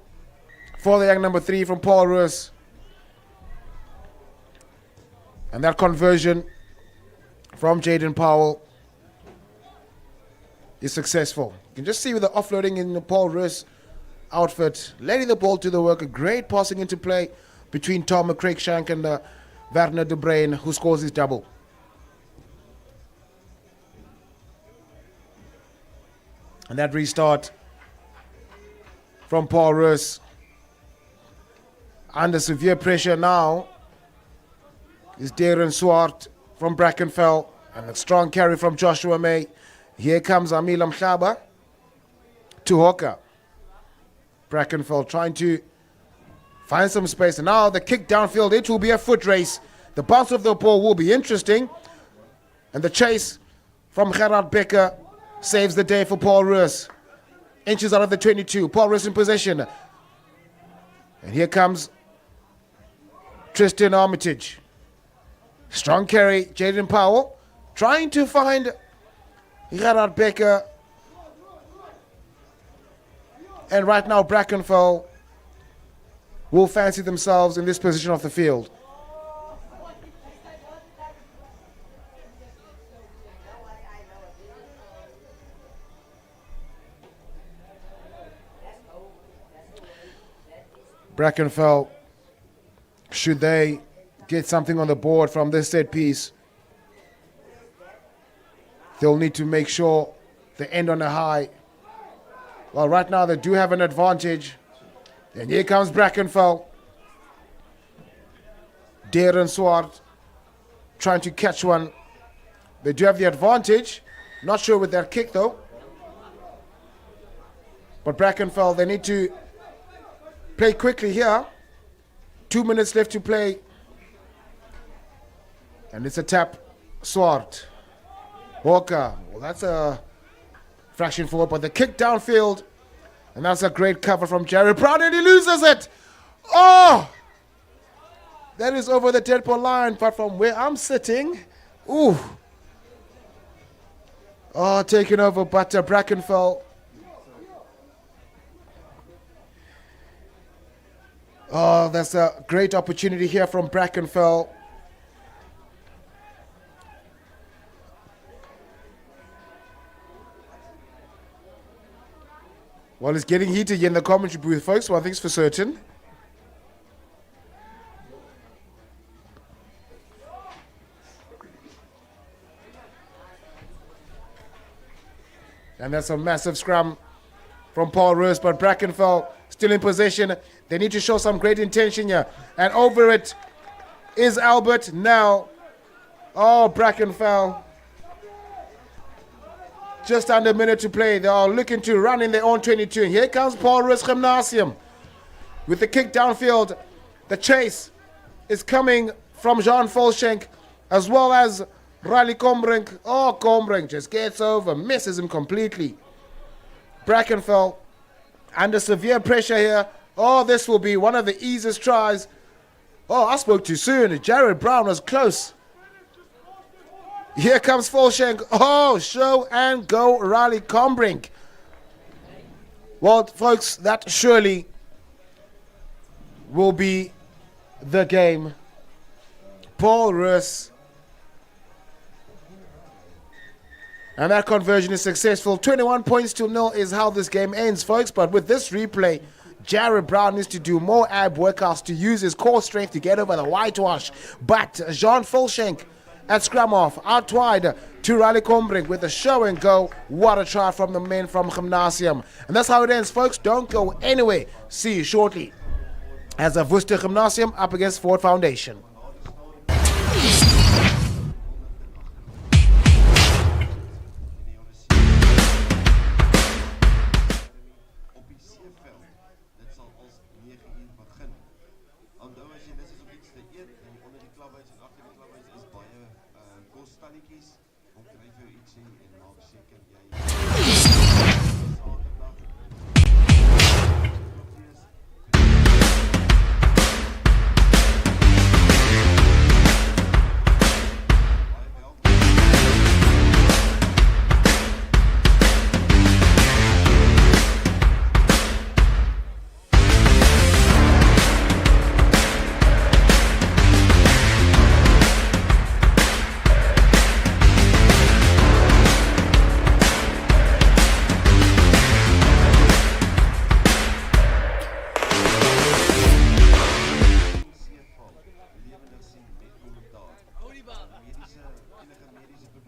Speaker 1: for the young number 3 from Paul Roos. And that conversion from Jaden Powell is successful. You can just see with the offloading in the Paul Roos outfit, letting the ball to the work, a great passing into play between Tom and Craig Shank and Werner de Bruin, who scores his double. And that restart from Paul Roos. Under severe pressure now is Darren Swart from Brackenfell. And a strong carry from Joshua May. Here comes Amila Mhlaba to Hawker. Brackenfell trying to find some space. And now the kick downfield. It will be a foot race. The bounce of the ball will be interesting. And the chase from Gerard Becker saves the day for Paul Roos. Inches out of the 22. Paul Roos in possession. And here comes Tristan Armitage. Strong carry. Jaden Powell trying to find Gerard Becker. And right now Brackenfell will fancy themselves in this position of the field. Brackenfell, should they get something on the board from this set piece, they'll need to make sure they end on a high. Well, right now they do have an advantage. And here comes Brackenfell. Darren Swart trying to catch one. They do have the advantage. Not sure with their kick though. But Brackenfell, they need to play quickly here. 2 minutes left to play. And it's a tap. Swart. Walker. Well, that's a fraction forward, but the kick downfield. And that's a great cover from Jared Brown, and he loses it. Oh! That is over the dead ball line, but from where I'm sitting, ooh. Oh, taken over, but Brackenfell. Oh, that's a great opportunity here from Brackenfell. Well, it's getting heated in the commentary booth, folks. One thing's for certain. And that's a massive scrum from Paul Roos, but Brackenfell still in possession. They need to show some great intention here. And over it is Albert now. Oh, Brackenfell. Just under a minute to play. They are looking to run in their own 22. And here comes Paul Roos Gymnasium with the kick downfield. The chase is coming from Jean Volschenk as well as Riley Combrink. Oh, Combrink just gets over, misses him completely. Brackenfell under severe pressure here. Oh, this will be one of the easiest tries. Oh, I spoke too soon. Jared Brown was close. Here comes Volschenk. Oh, show and go Riley Combrink. Well, folks, that surely will be the game. Paul Roos. And that conversion is successful. 21 points to 0 is how this game ends, folks. But with this replay, Jared Brown needs to do more ab workouts to use his core strength to get over the whitewash. But Jean Volschenk at scrum off, out wide to Riley Combrink with a show and go. What a try from the men from Gymnasium. And that's how it ends, folks. Don't go anywhere. See you shortly as a Worcester Gymnasium up against Ford Foundation.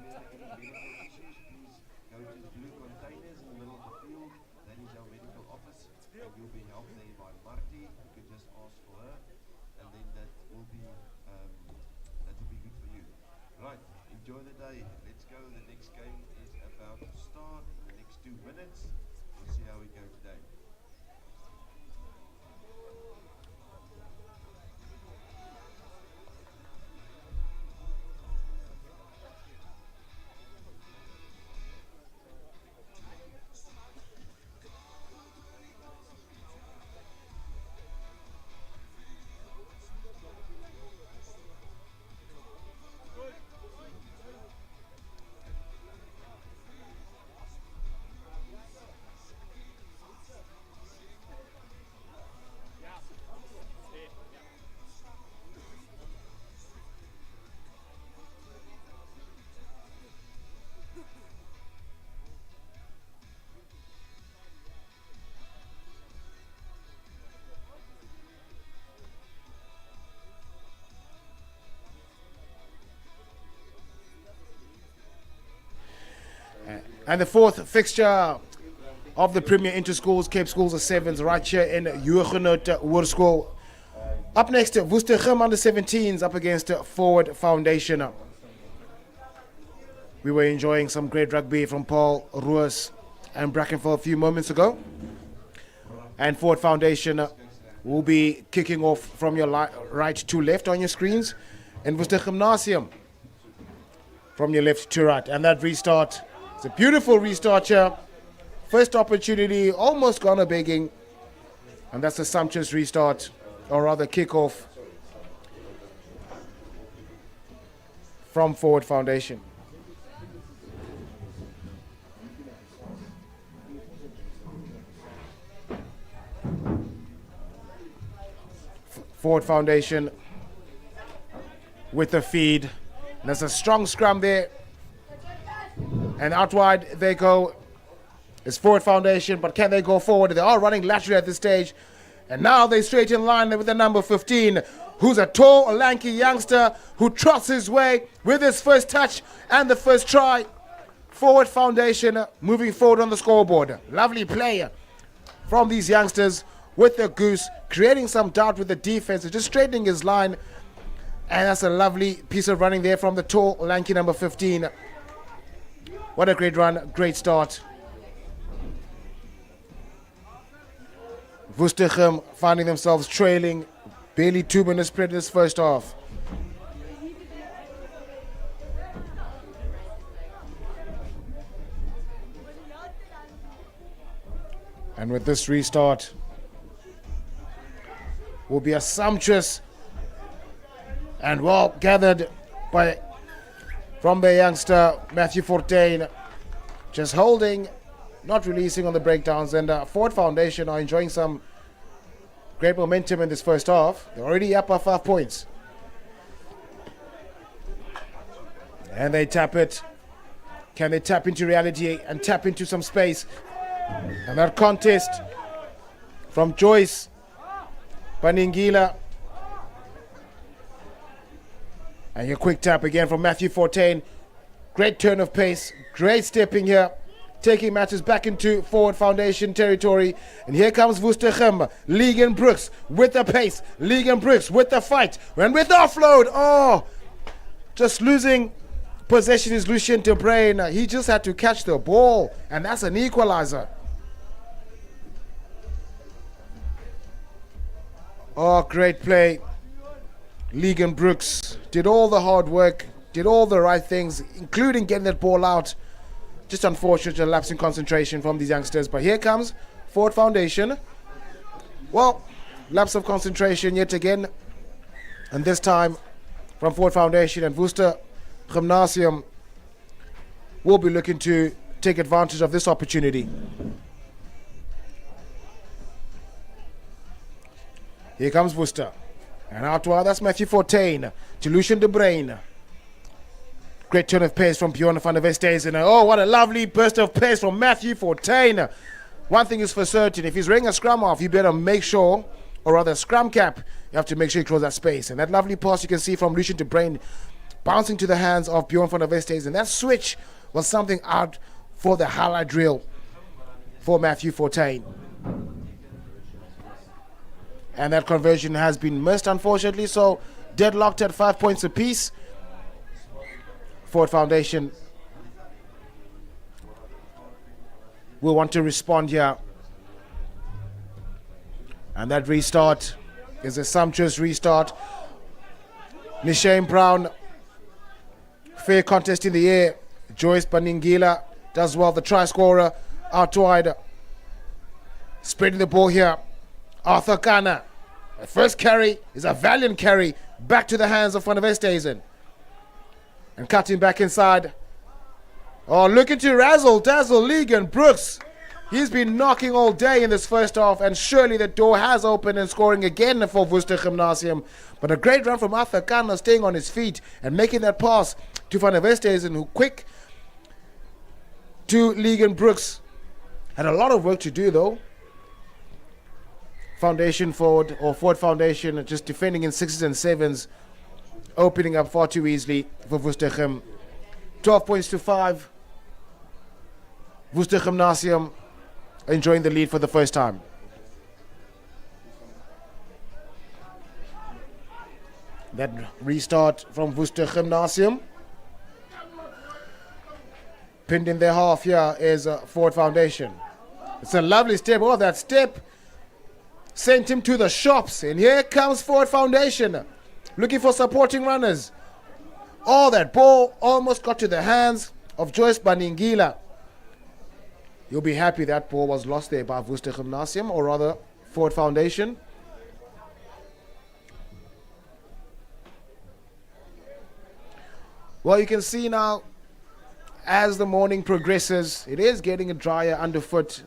Speaker 2: medical issues, please go to the blue containers in the middle of the field. That is our medical office, and you'll be helped there by Marty. You could just ask for her, and then that will be good for you. Right, enjoy the day. Let's go. The next game is about to start in the next 2 minutes. We'll see how we go today.
Speaker 1: And the fourth fixture of the Premier Inter-Schools, Cape Schools of Sevens, right here in Huguenot Hoërskool. Up next, Woestergem under 17s up against Forward Foundation. We were enjoying some great rugby from Paul Roos and Brackenfell a few moments ago. And Forward Foundation will be kicking off from your right to left on your screens. And Worcester Gymnasium from your left to right. And that restart, it's a beautiful restart here. First opportunity, almost gone a begging. And that's a sumptuous restart, or rather kickoff from Forward Foundation. Forward Foundation with the feed. There's a strong scrum there. And out wide they go. It's Forward Foundation, but can they go forward? They are running laterally at this stage. And now they're straight in line with the number 15, who's a tall, lanky youngster who trots his way with his first touch and the first try. Forward Foundation moving forward on the scoreboard. Lovely player from these youngsters with the goose, creating some doubt with the defense, just straightening his line. And that's a lovely piece of running there from the tall, lanky number 15. What a great run, great start. Woestergem finding themselves trailing, barely 2 minutes played in this first half. And with this restart, will be a sumptuous and well gathered from the youngster Matthew Fortain, just holding, not releasing on the breakdowns. And Forward Foundation are enjoying some great momentum in this first half. They're already up by 5 points. And they tap it. Can they tap into reality and tap into some space? And that contest from Joyce Paningila. And a quick tap again from Matthew Fortain. Great turn of pace, great stepping here, taking matters back into Forward Foundation territory. And here comes Woestergem. Legan Brooks with the pace. Legan Brooks with the fight. And with the offload. Oh, just losing possession is Lucien de Bruin. He just had to catch the ball. And that's an equalizer. Oh, great play. Legan Brooks did all the hard work, did all the right things, including getting that ball out. Just unfortunate, a lapse in concentration from these youngsters. But here comes Forward Foundation. Well, lapse of concentration yet again. And this time from Forward Foundation, and Worcester Gymnasium will be looking to take advantage of this opportunity. Here comes Worcester. And out wide, that's Matthew Fortain to Lucien de Bruin. Great turn of pace from Bjorn van der Westhuizen. Oh, what a lovely burst of pace from Matthew Fortain. One thing is for certain, if he's wearing a scrum off, you better make sure, or rather scrum cap, you have to make sure you close that space. And that lovely pass you can see from Lucien de Bruin bouncing to the hands of Bjorn van der Westhuizen. That switch was something out for the highlight reel for Matthew Fortuin. And that conversion has been missed, unfortunately, so deadlocked at 5 points apiece. Ford Foundation will want to respond here. And that restart is a sumptuous restart. Nishane Brown, fair contest in the air. Joyce Baningila does well, the try scorer out wide. Spreading the ball here. Arthur Kana. The first carry is a valiant carry back to the hands of Van der Westhuizen. And cutting back inside. Oh, looking to razzle dazzle Legan Brooks. He's been knocking all day in this first half, and surely the door has opened and scoring again for Worcester Gymnasium. But a great run from Arthur Kana, staying on his feet and making that pass to Van der Westhuizen, who quick to Legan Brooks. Had a lot of work to do though. Foundation forward, or Ford Foundation, just defending in 6s and 7s, opening up far too easily for Worcester Gym. 12 points to 5. Worcester Gymnasium enjoying the lead for the first time. That restart from Worcester Gymnasium. Pinned in their half here is Ford Foundation. It's a lovely step. Oh, that step sent him to the shops. And here comes Ford Foundation, looking for supporting runners. Oh, that ball almost got to the hands of Joyce Baningila. You'll be happy that ball was lost there by Worcester Gymnasium, or rather Ford Foundation. Well, you can see now, as the morning progresses, it is getting drier underfoot.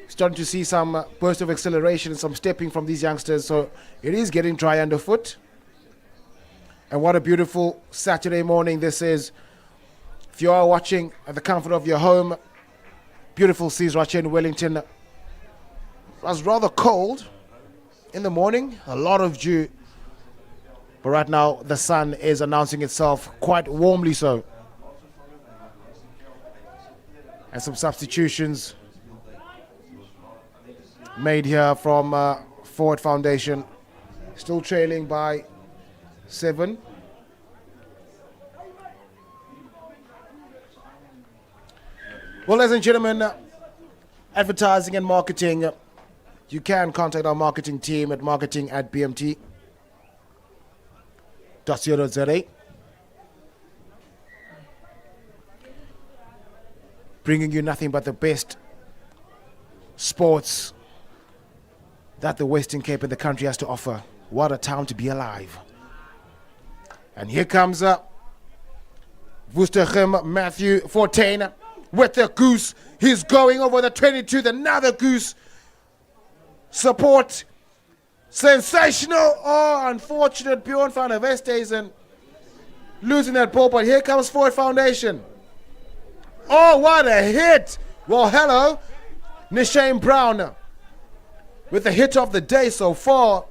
Speaker 1: Starting to see some burst of acceleration and some stepping from these youngsters, so it is getting dry underfoot. And what a beautiful Saturday morning this is. If you are watching at the comfort of your home, beautiful seas right here in Wellington. It was rather cold in the morning, a lot of dew. But right now the sun is announcing itself quite warmly so. And some substitutions made here from Ford Foundation. Still trailing by 7. Well, ladies and gentlemen, advertising and marketing, you can contact our marketing team at marketing@bmt.co.za. Bringing you nothing but the best sports that the Western Cape and the country has to offer. What a time to be alive. And here comes Worcester Gym Matthew Fortuin with the goose. He's going over the 22, another goose. Support. Sensational. Oh, unfortunate. Bjorn van der Westhuizen losing that ball, but here comes Ford Foundation. Oh, what a hit. Well, hello. Nishane Brown with the hit of the day so far.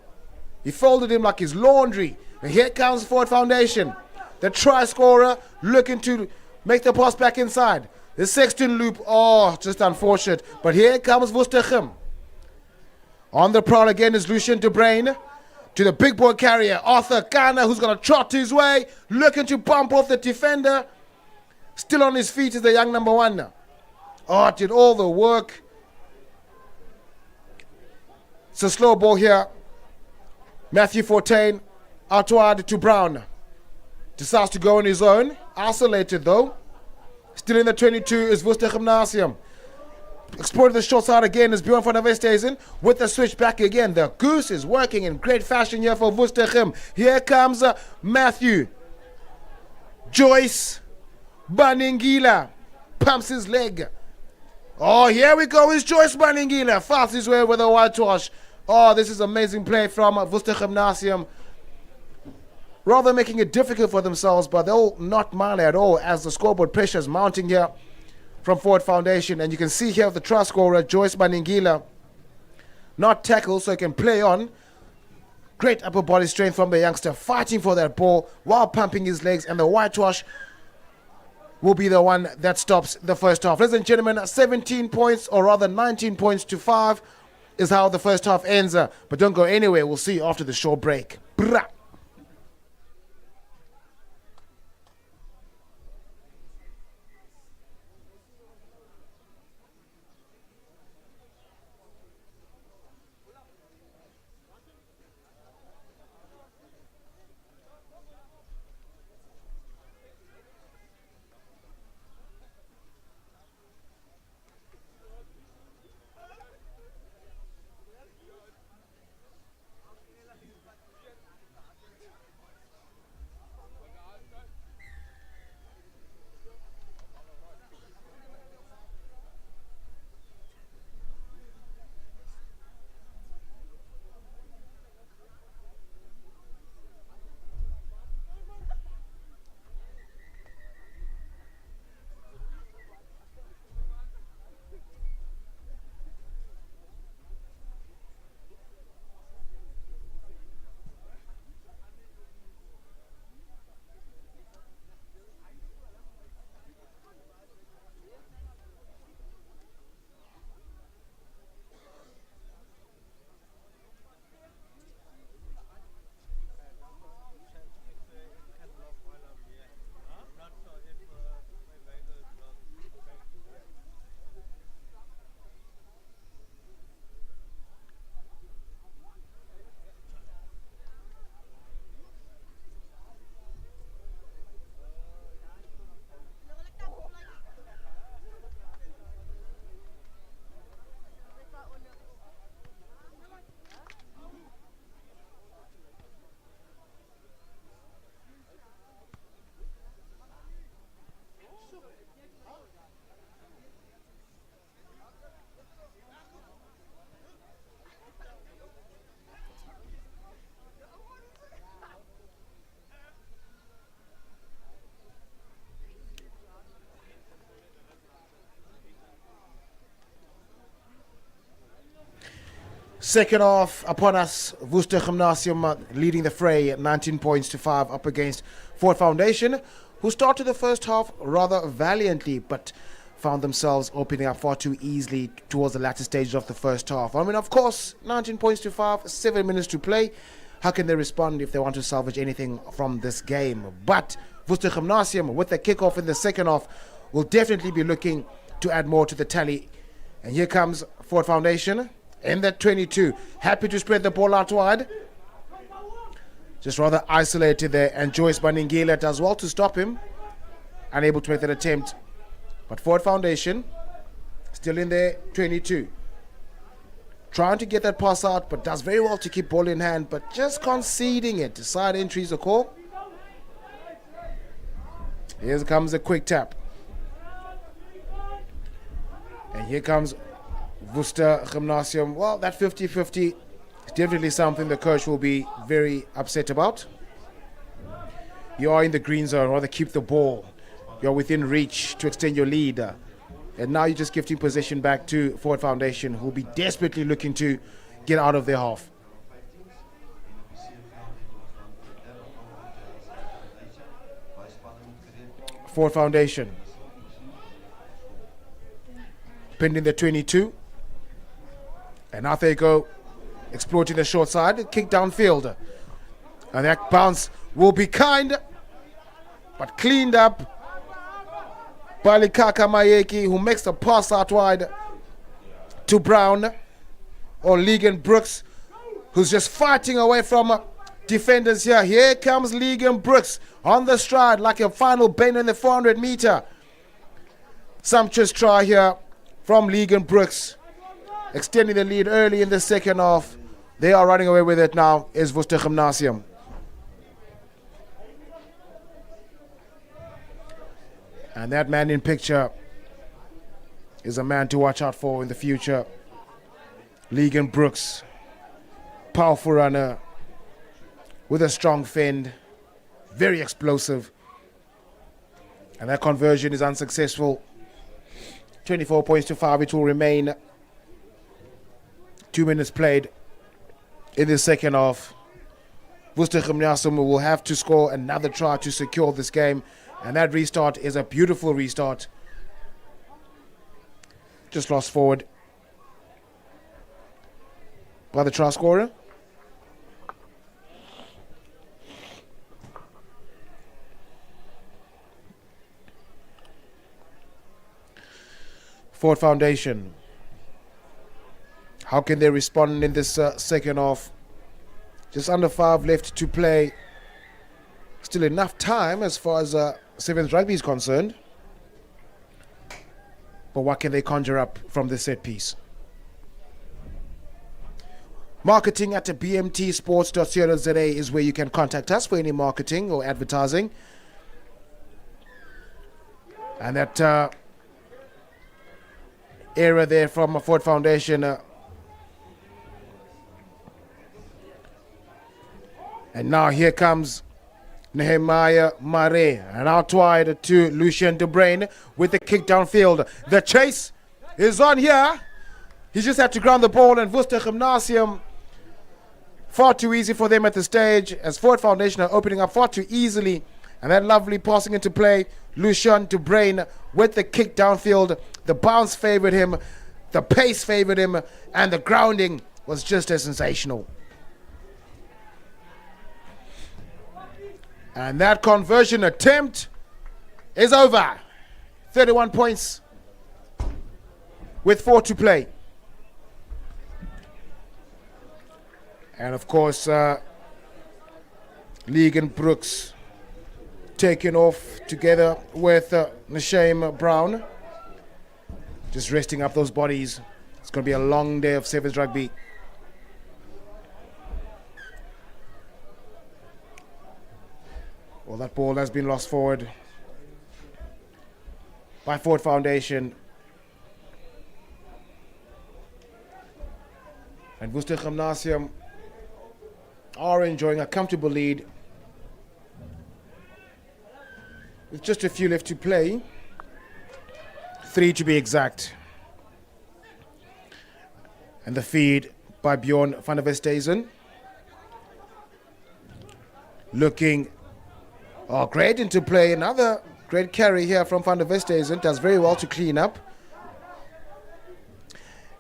Speaker 1: He folded him like his laundry. And here comes Ford Foundation. The try scorer looking to make the pass back inside. The Sexton loop, oh, just unfortunate. But here comes Worcester Gym. On the prowl again is Lucien de Bruin. To the big boy carrier, Arthur Kana, who's going to trot his way. Looking to bump off the defender. Still on his feet is the young number 1. Oh, did all the work. It's a slow ball here. Matthew Fortuin out wide to Brown. Decides to go on his own. Isolated though. Still in the 22 is Worcester Gymnasium. Exploited the short side again is Bjorn van der Westhuizen with the switch back again. The goose is working in great fashion here for Worcester Gym. Here comes Matthew. Joyce Baningila pumps his leg. Oh, here we go. It's Joyce Baningila. Fast his way with a whitewash. Oh, this is amazing play from Worcester Gymnasium. Rather making it difficult for themselves, but they'll not mind at all as the scoreboard pressure is mounting here from Ford Foundation. And you can see here the try scorer, Joyce Baningila, not tackled so he can play on. Great upper body strength from the youngster, fighting for that ball while pumping his legs, and the whitewash will be the one that stops the first half. Ladies and gentlemen, 17 points, or rather 19 points to 5 is how the first half ends. But don't go anywhere. We'll see you after the short break. Brah. Second half upon us, Worcester Gymnasium leading the fray at 19 points to 5 up against Ford Foundation, who started the first half rather valiantly but found themselves opening up far too easily towards the latter stages of the first half. I mean, of course, 19 points to 5, 7 minutes to play. How can they respond if they want to salvage anything from this game? But Worcester Gymnasium, with the kickoff in the second half, will definitely be looking to add more to the tally. And here comes Ford Foundation in that 22. Happy to spread the ball out wide. Just rather isolated there. And Joyce Baningila does well to stop him. Unable to make that attempt. But Ford Foundation still in there, 22. Trying to get that pass out, but does very well to keep ball in hand, but just conceding it. Side entry is a call. Here comes a quick tap. And here comes Worcester Gymnasium. Well, that 50-50 is definitely something the coach will be very upset about. You are in the green zone, rather keep the ball. You're within reach to extend your lead. And now you're just gifting possession back to Ford Foundation, who will be desperately looking to get out of their half. Ford Foundation pinned in the 22. And now they go exploiting the short side, kick downfield. And that bounce will be kind, but cleaned up by Likaka Mayeki, who makes the pass out wide to Brown, or Legan Brooks, who's just fighting away from defenders here. Here comes Legan Brooks on the stride like a final bend in the 400 meter. Sumptuous try here from Legan Brooks, extending the lead early in the second half. They are running away with it now, is Worcester Gymnasium. And that man in picture is a man to watch out for in the future. Legan Brooks, powerful runner with a strong fend, very explosive. And that conversion is unsuccessful. 24 points to 5, it will remain. 2 minutes played in the second half. Worcester Gymnasium will have to score another try to secure this game. And that restart is a beautiful restart. Just lost forward by the try scorer. Ford Foundation. How can they respond in this second half? Just under 5 left to play. Still enough time as far as Sevens Rugby is concerned. But what can they conjure up from this set piece? Marketing at bmtsports.co.za is where you can contact us for any marketing or advertising. And that era there from Ford Foundation. And now here comes Nehemiah Mare, and out wide to Lucien De Bruin with the kick downfield. The chase is on here. He just had to ground the ball, and Worcester Gymnasium, far too easy for them at the stage, as Ford Foundation are opening up far too easily. And that lovely passing into play, Lucien De Bruin with the kick downfield. The bounce favored him, the pace favored him, and the grounding was just as sensational. And that conversion attempt is over. 31 points with 4 to play. And of course, Legan Brooks taken off together with Nashame Brown. Just resting up those bodies. It's going to be a long day of Sevens Rugby. Well, that ball has been lost forward by Ford Foundation. And Worcester Gymnasium are enjoying a comfortable lead with just a few left to play. 3 to be exact. And the feed by Bjorn van der Westhuizen. Looking great into play. Another great carry here from Van der Westhuizen. Does very well to clean up.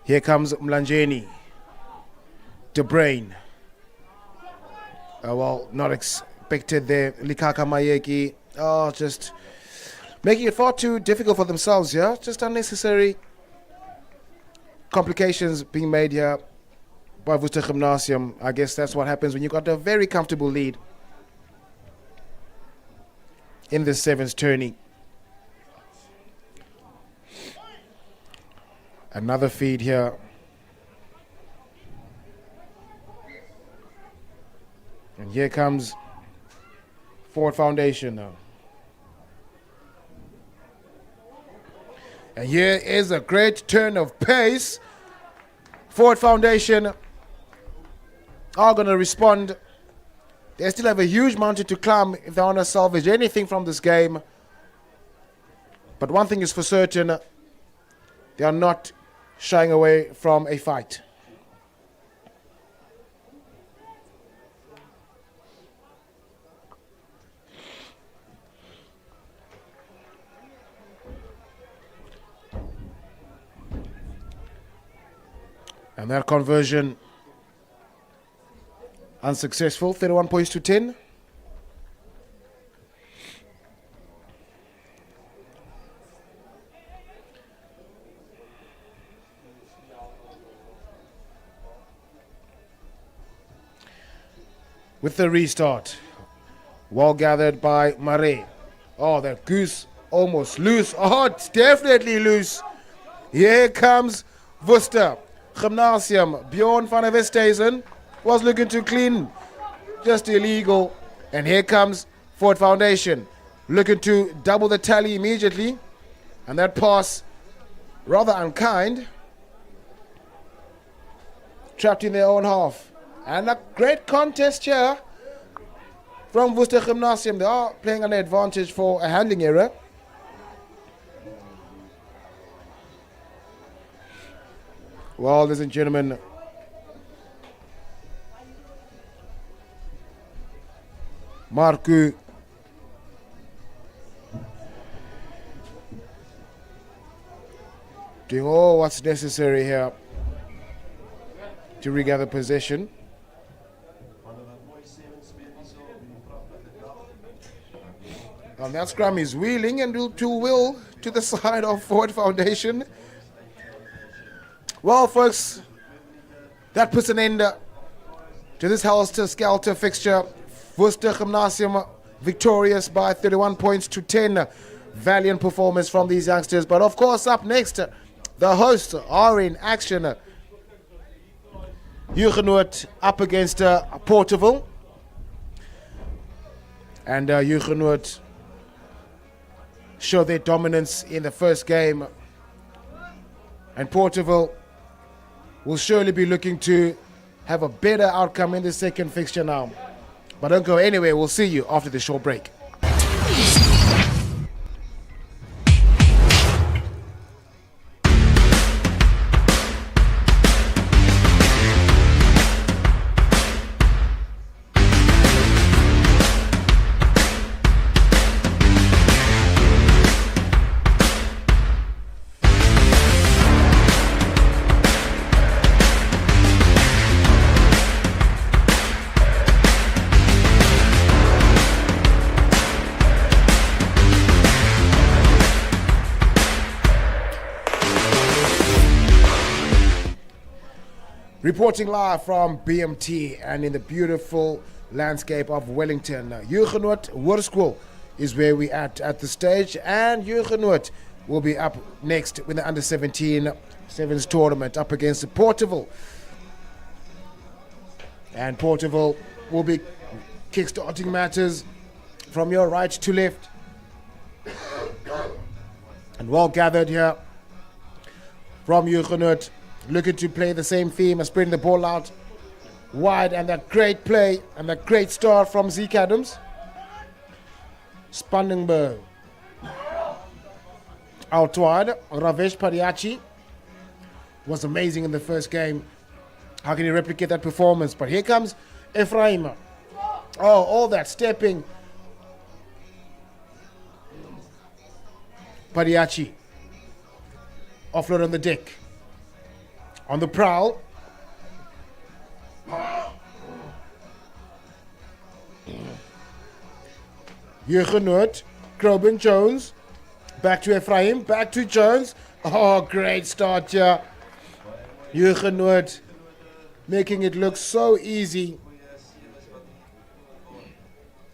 Speaker 1: Here comes Mlanjeni. De Bruin. Well, not expected there. Likaka Mayeki. Just making it far too difficult for themselves here. Just unnecessary complications being made here by Worcester Gymnasium. I guess that's what happens when you've got a very comfortable lead in the sevens tourney. Another feed here. And here comes Ford Foundation now. And here is a great turn of pace. Ford Foundation are going to respond. They still have a huge mountain to climb if they want to salvage anything from this game. But one thing is for certain, they are not shying away from a fight. And that conversion unsuccessful, 31 points to 10. With the restart, well gathered by Mare. Oh, that goose almost loose. Oh, it's definitely loose. Here comes Worcester Gymnasium. Bjorn van der Westhuizen was looking to clean, just illegal. And here comes Ford Foundation, looking to double the tally immediately. And that pass, rather unkind, trapped in their own half. And a great contest here from Worcester Gymnasium. They are playing an advantage for a handling error. Well, ladies and gentlemen, Marku doing all what's necessary here to regather possession. And that scrum is wheeling and will to the side of Ford Foundation. Well, folks, that puts an end to this helter-skelter fixture. Worcester Gymnasium victorious by 31 points to 10. Valiant performance from these youngsters. But of course, up next, the hosts are in action. Huguenot up against Porterville. And Huguenot show their dominance in the first game. And Porterville will surely be looking to have a better outcome in the second fixture now. But don't go anywhere. We'll see you after the short break. Reporting live from BMT and in the beautiful landscape of Wellington. Huguenot Hoërskool is where we at the stage, and Huguenot will be up next with the under-17 sevens tournament up against Porterville. And Porterville will be kick-starting matters from your right to left. And well gathered here from Huguenot, looking to play the same theme and spreading the ball out wide, and that great play and that great start from Zeke Adams. Spangenberg out wide. Ravesh Padiachi was amazing in the first game. How can he replicate that performance? But here comes Ephraim. Oh, all that stepping. Padiachi offload on the deck. On the prowl. Huguenot, Crobin Jones. Back to Ephraim, back to Jones. Oh, great start here. Huguenot making it look so easy.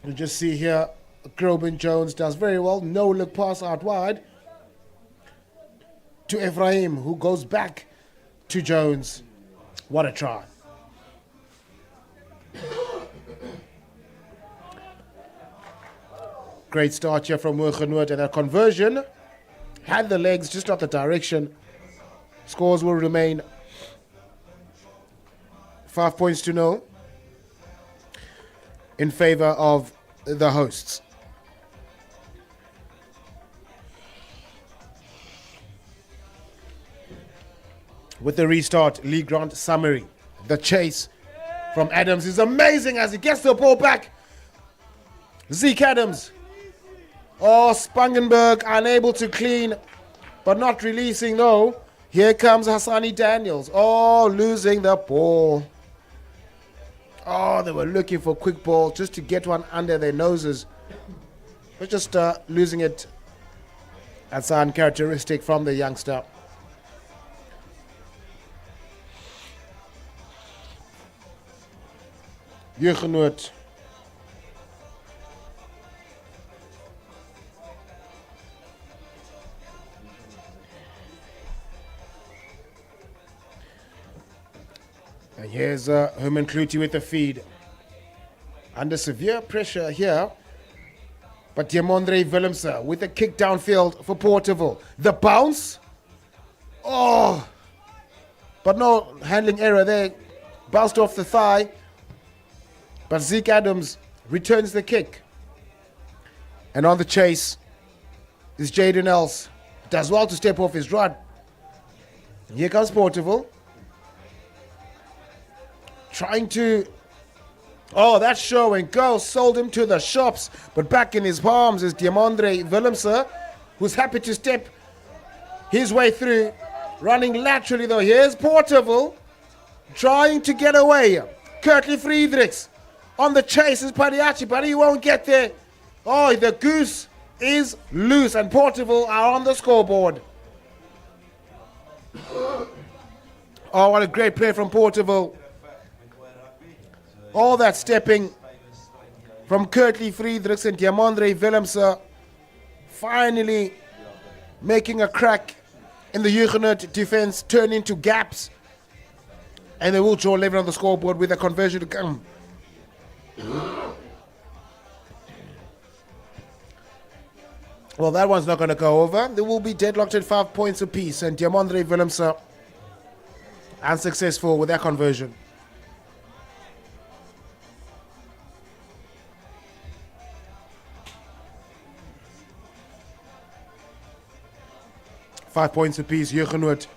Speaker 1: You just see here, Crobin Jones does very well. No look pass out wide to Ephraim, who goes back to Jones. What a try. Great start here from Huguenot, and a conversion had the legs, just not the direction. Scores will remain 5 points to 0 in favor of the hosts. With the restart, Lee Grant summary. The chase from Adams is amazing as he gets the ball back. Zeke Adams. Oh, Spangenberg unable to clean, but not releasing though. Here comes Hassani Daniels. Oh, losing the ball. Oh, they were looking for quick ball just to get one under their noses. But just losing it. That's uncharacteristic from the youngster. Huguenot. And here's Herman Kluti with the feed. Under severe pressure here. But Diamondre Willemse with a kick downfield for Porterville. The bounce. Oh. But no handling error there. Bounced off the thigh. But Zeke Adams returns the kick. And on the chase is Jaden Els. Does well to step off his run. Here comes Porterville. Trying to Oh, that's showing. Go sold him to the shops. But back in his palms is Diamondre Willemse, who's happy to step his way through. Running laterally though. Here's Porterville trying to get away. Kurtley Friedrichs on the chase is Padiachi, but he won't get there. Oh, the goose is loose and Porterville are on the scoreboard. Oh, what a great play from Porterville. All that stepping from Kurtley Friedrichs and Diamondre Willemse finally making a crack in the Huguenot defense, turn into gaps, and they will draw 11 on the scoreboard with a conversion to come. Well, that one's not going to go over. They will be deadlocked at 5 points apiece, and Diamondre Willemse unsuccessful with that conversion. Five points apiece. Huguenot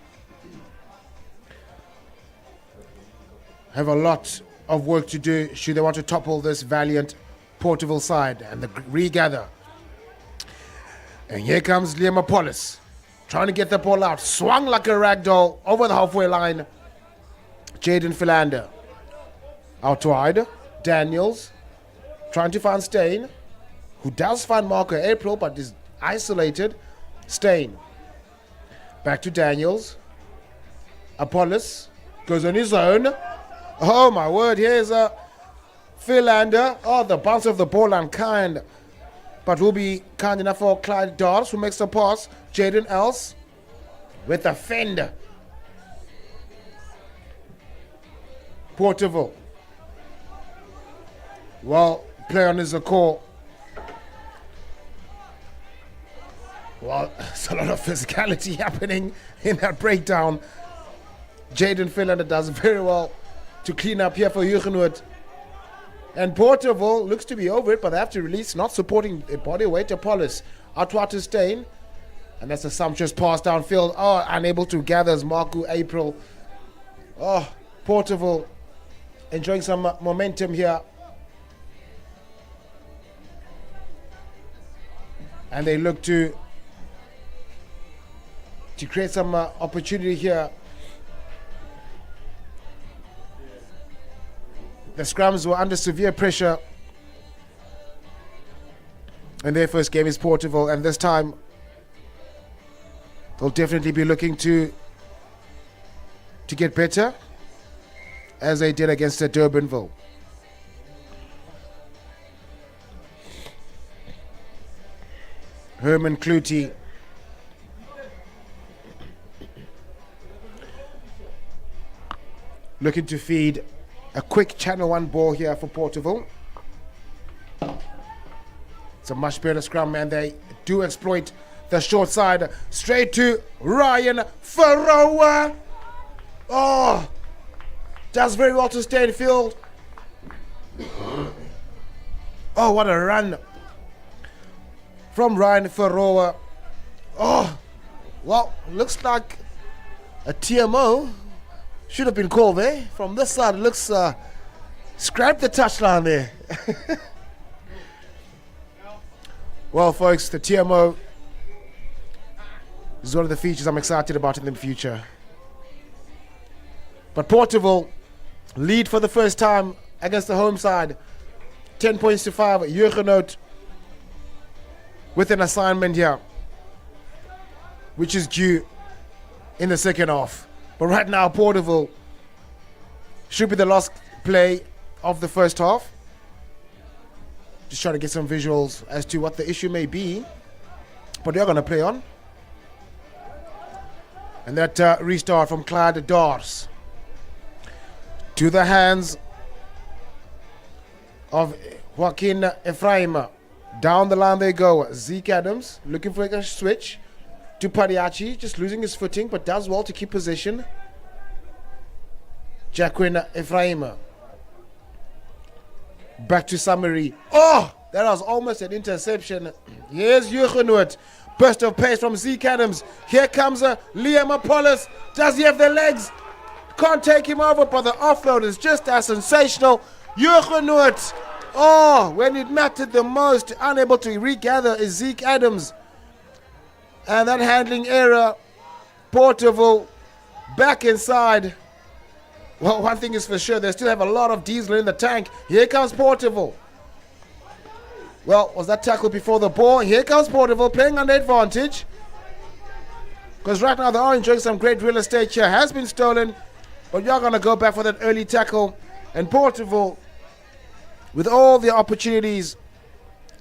Speaker 1: have a lot of work to do should they want to topple this valiant Porterville side and the regather. And here comes Liam Apollos trying to get the ball out. Swung like a rag doll over the halfway line. Jaden Philander out wide. Daniels trying to find Steyn, who does find Marco April but is isolated. Steyn back to Daniels. Apollos goes on his own. Oh my word, here's a Philander. Oh, the bounce of the ball unkind, but will be kind enough for Clyde Dawes, who makes the pass. Jaden Els with a fender. Porterville. Well, play on his call. Well, there's a lot of physicality happening in that breakdown. Jaden Philander does very well to clean up here for Huguenot. And Porterville looks to be over it, but they have to release, not supporting a body weight. Apollos out to Steyn. And that's a sumptuous pass downfield. Oh, unable to gather as Marco April. Oh, Porterville enjoying some momentum here. And they look to create some opportunity here. The scrums were under severe pressure in their first game is Porterville, and this time they'll definitely be looking to get better as they did against Durbanville. Herman Clutie looking to feed a quick channel one ball here for Porterville. It's a much better scrum, and they do exploit the short side. Straight to Ryan Faroa. Oh, does very well to stay in field. Oh, what a run from Ryan Faroa. Oh, well, looks like a TMO should have been called there. From this side, it looks scrapped the touchline there. Well, folks, the TMO is one of the features I'm excited about in the future. But Porterville lead for the first time against the home side. 10 points to 5. Huguenot with an assignment here, which is due in the second half. But right now, Porterville should be the last play of the first half. Just trying to get some visuals as to what the issue may be. But they're going to play on. And that restart from Clyde Dawes to the hands of Joaquin Ephraim. Down the line they go. Zeke Adams looking for a switch to Padiachi, just losing his footing, but does well to keep position. Joaquin Ephraim. Back to Summary. Oh, that was almost an interception. Here's Huguenot. Burst of pace from Zeke Adams. Here comes Liam Apollos. Does he have the legs? Can't take him over, but the offload is just as sensational. Huguenot. Oh, when it mattered the most, unable to regather is Zeke Adams. And that handling error, Porterville back inside. Well, one thing is for sure, they still have a lot of diesel in the tank. Here comes Porterville. Well, was that tackle before the ball? Here comes Porterville playing under advantage. Because right now they are enjoying some great real estate here. Has been stolen, but you're going to go back for that early tackle. And Porterville, with all the opportunities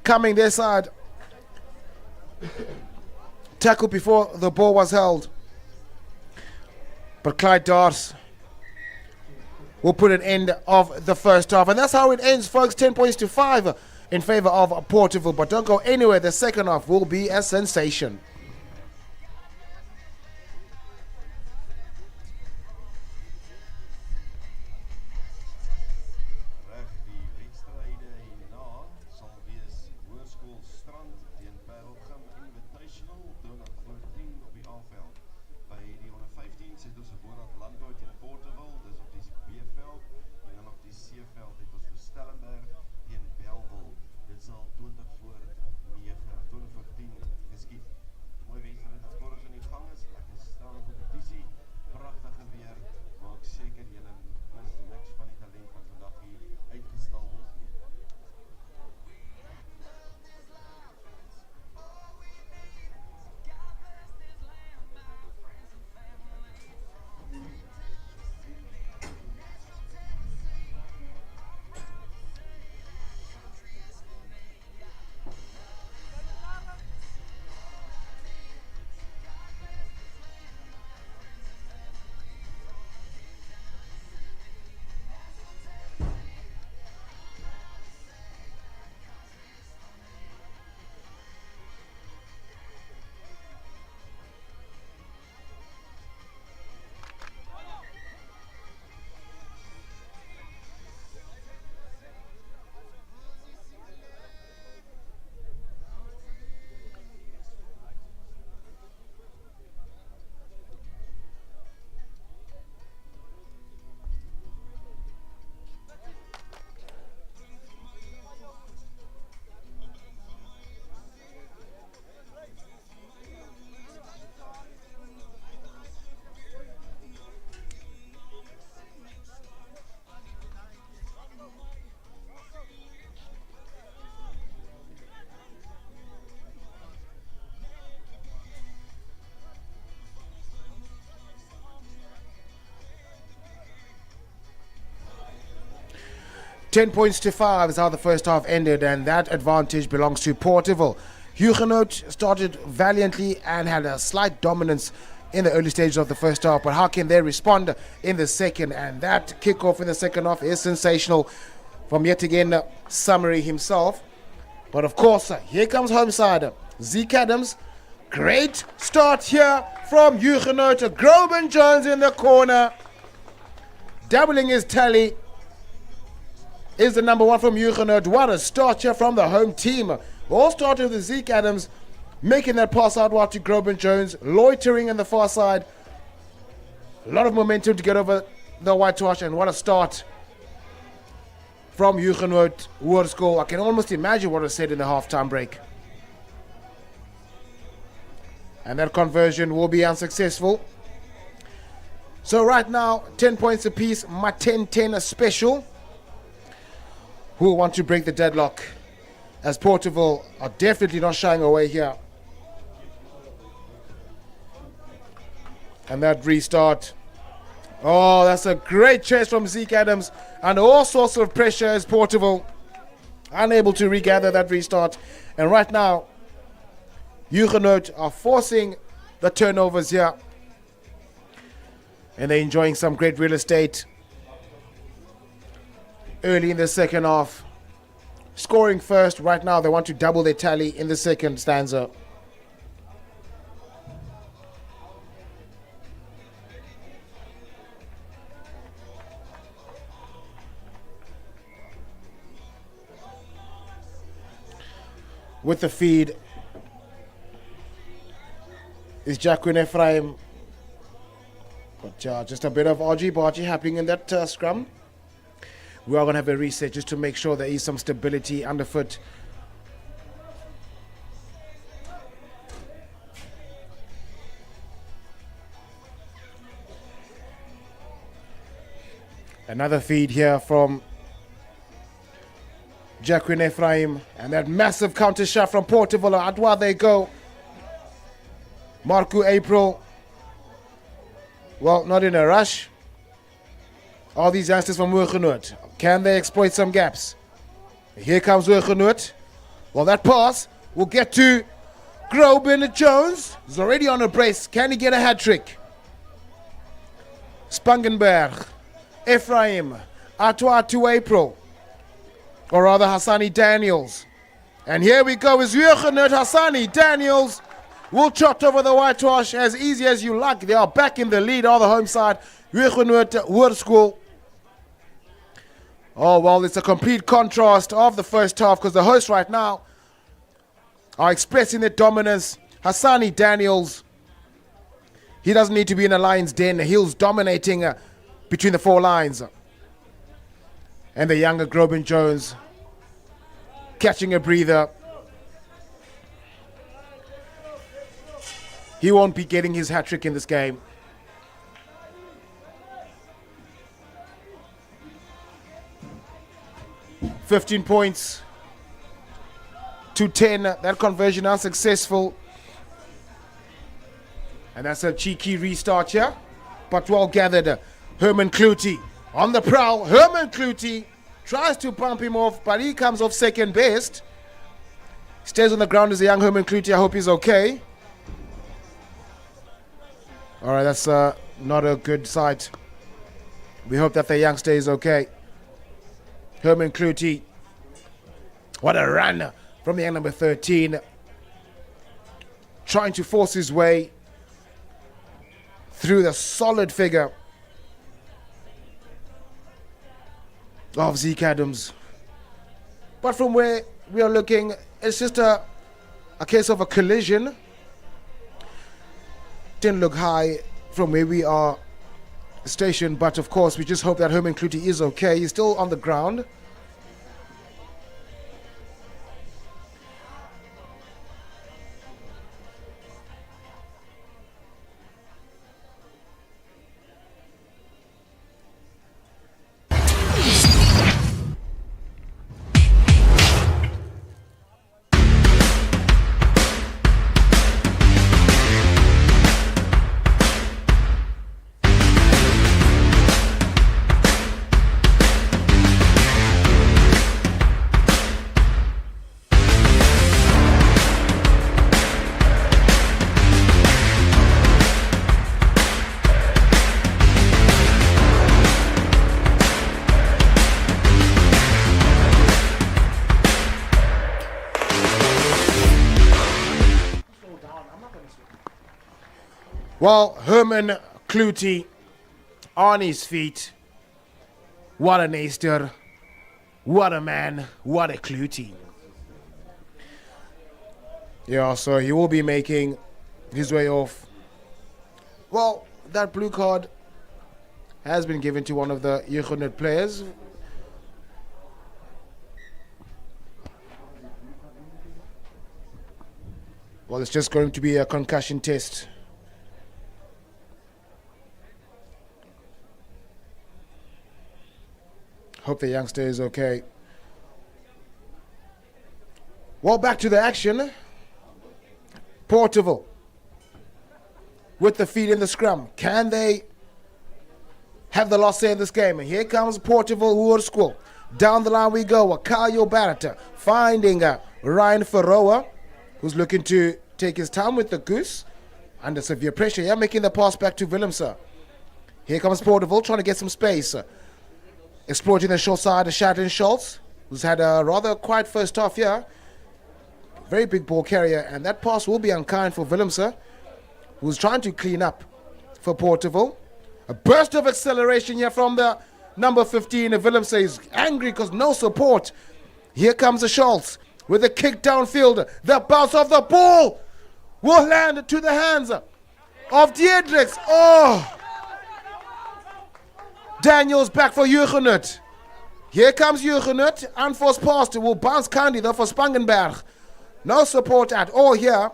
Speaker 1: coming their side, tackle before the ball was held. But Clyde Dars will put an end of the first half. And that's how it ends, folks. 10 points to 5 in favor of Porterville. But don't go anywhere. The second half will be a sensation.
Speaker 2: Reg, die wedstryde hierna sal wees Hoërskool Strand teen Parelgem Invitational 2014 op die A-veld. By die onder 15s het ons Voordat Landbou teen Porterville, dis op die B-veld, en dan op die C-veld het ons vir Stellenberg teen Bellville. Dit sal 20 voor 10 geskied. Mooi wedstryd dat vorig in die gang is, lekker staande kompetisie, pragtige weer, maar ek seker julle mis niks van die talent wat vandag hier uitgestal word nie.
Speaker 1: Ten points to 5 is how the first half ended, and that advantage belongs to Porterville. Huguenot started valiantly and had a slight dominance in the early stages of the first half, but how can they respond in the second? And that kickoff in the second half is sensational from yet again Summary himself. But of course, here comes homeside. Zeke Adams, great start here from Huguenot. Groban Jones in the corner, doubling his tally. Is the number 1 from Huguenot. What a start here from the home team. All started with Zeke Adams making that pass out wide to Groban Jones, loitering in the far side. A lot of momentum to get over the whitewash, and what a start from Huguenot Hoërskool. I can almost imagine what was said in the halftime break. And that conversion will be unsuccessful. So right now, 10 points apiece, my 10-10 special. Who will want to break the deadlock, as Porterville are definitely not shying away here. And that restart. Oh, that's a great chase from Zeke Adams, and all sorts of pressure as Porterville unable to regather that restart. And right now, Huguenot are forcing the turnovers here, and they're enjoying some great real estate early in the second half. Scoring first. Right now they want to double their tally in the second stanza. With the feed is Jacqueline Ephraim. But just a bit of argy-bargy happening in that scrum. We are going to have a reset just to make sure there is some stability underfoot. Another feed here from Jacqueline Ephraim, and that massive counter shot from Porterville. Adwa they go. Marco April, well, not in a rush. All these youngsters from Hoogenoord, can they exploit some gaps? Here comes Hoogenoord. Well, that pass will get to Groben Jones. He's already on a brace. Can he get a hat trick? Spangenberg, Ephraim, Atwa to April, or rather Hassani Daniels. And here we go, is Hoogenoord. Hassani Daniels will trot over the whitewash as easy as you like. They are back in the lead on the home side. Hoogenoord Hoërskool. Oh, well, it's a complete contrast of the first half because the hosts right now are expressing their dominance. Hassani Daniels, he doesn't need to be in a lion's den. He's dominating between the four lines. And the younger Groben Jones catching a breather. He won't be getting his hat trick in this game. $15 points to 10. That conversion unsuccessful. And that's a cheeky restart here. But well gathered. Herman Clutie on the prowl. Herman Clutie tries to bump him off, but he comes off second best. Stays on the ground as a young Herman Clutie. I hope he's okay. All right, that's not a good sight. We hope that the youngster is okay. Herman Clutie. What a run from the young number 13. Trying to force his way through the solid figure of Zeke Adams. But from where we are looking, it's just a case of a collision. Didn't look high from where we are stationed, but of course we just hope that Herman Clutie is okay. He's still on the ground. Well, Herman Clutie on his feet. What an Easter. What a man. What a Clutie. Yeah, so he will be making his way off. Well, that blue card has been given to one of the Hoogenoord players. Well, it's just going to be a concussion test. Hope the youngster is okay. Well, back to the action. Porterville with the feet in the scrum. Can they have the last say in this game? And here comes Porterville Hoërskool. Down the line we go. Akayo Barrett finding Ryan Ferroa, who's looking to take his time with the goose. Under severe pressure. Yeah, making the pass back to Willemse. Here comes Porterville trying to get some space. Exploiting the short side of Shadlin Schultz, who's had a rather quiet first half here. Very big ball carrier, and that pass will be unkind for Willemse, who's trying to clean up for Porterville. A burst of acceleration here from the number 15. Willemse is angry because no support. Here comes the Schultz with a kick downfield. The bounce of the ball will land to the hands of Diedrichs. Oh! Daniels back for Hoogenoord. Here comes Huguenot. Unforced pass. It will bounce kindly though for Spangenberg. No support at all here.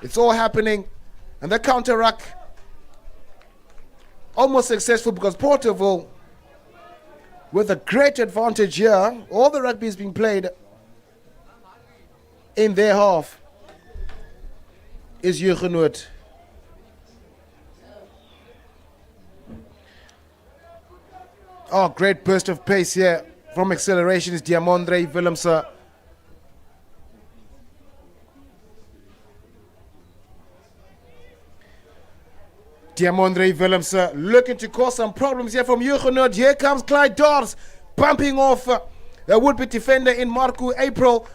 Speaker 1: It's all happening. And the counter ruck almost successful because Porterville with a great advantage here. All the rugby is being played in their half is Huguenot. Oh, great burst of pace here from acceleration is Diamondre Willemse. Diamondre Willemse looking to cause some problems here from Huguenot. Here comes Clyde Dors bumping off the would-be defender in Marco April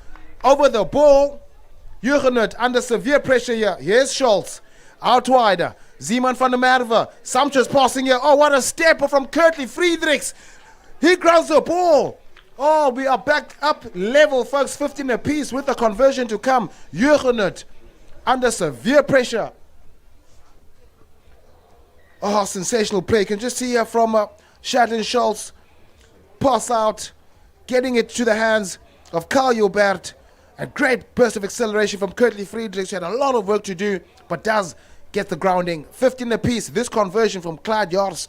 Speaker 1: over the ball. Huguenot under severe pressure here. Here's Schultz out wide. Zeeman van der Merwe. Sumptuous passing here. Oh, what a step from Kurtley Friedrichs. He grounds the ball. Oh, we are back up level, folks. 15 apiece with the conversion to come. Huguenot under severe pressure. Oh, sensational play. You can just see here from Shadlin Schultz. Pass out. Getting it to the hands of Carl Joubert. A great burst of acceleration from Kurtley Friedrichs. He had a lot of work to do, but does get the grounding. 15 apiece. This conversion from Clyde Dors.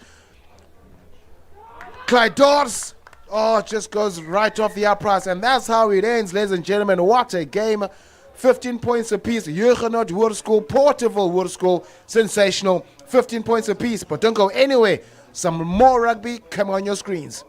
Speaker 1: Clyde Dors. Oh, it just goes right off the uprights. And that's how it ends, ladies and gentlemen. What a game. 15 points apiece. Huguenot Hoërskool, Porterville Hoërskool. Sensational. 15 points apiece. But don't go anywhere. Some more rugby coming on your screens.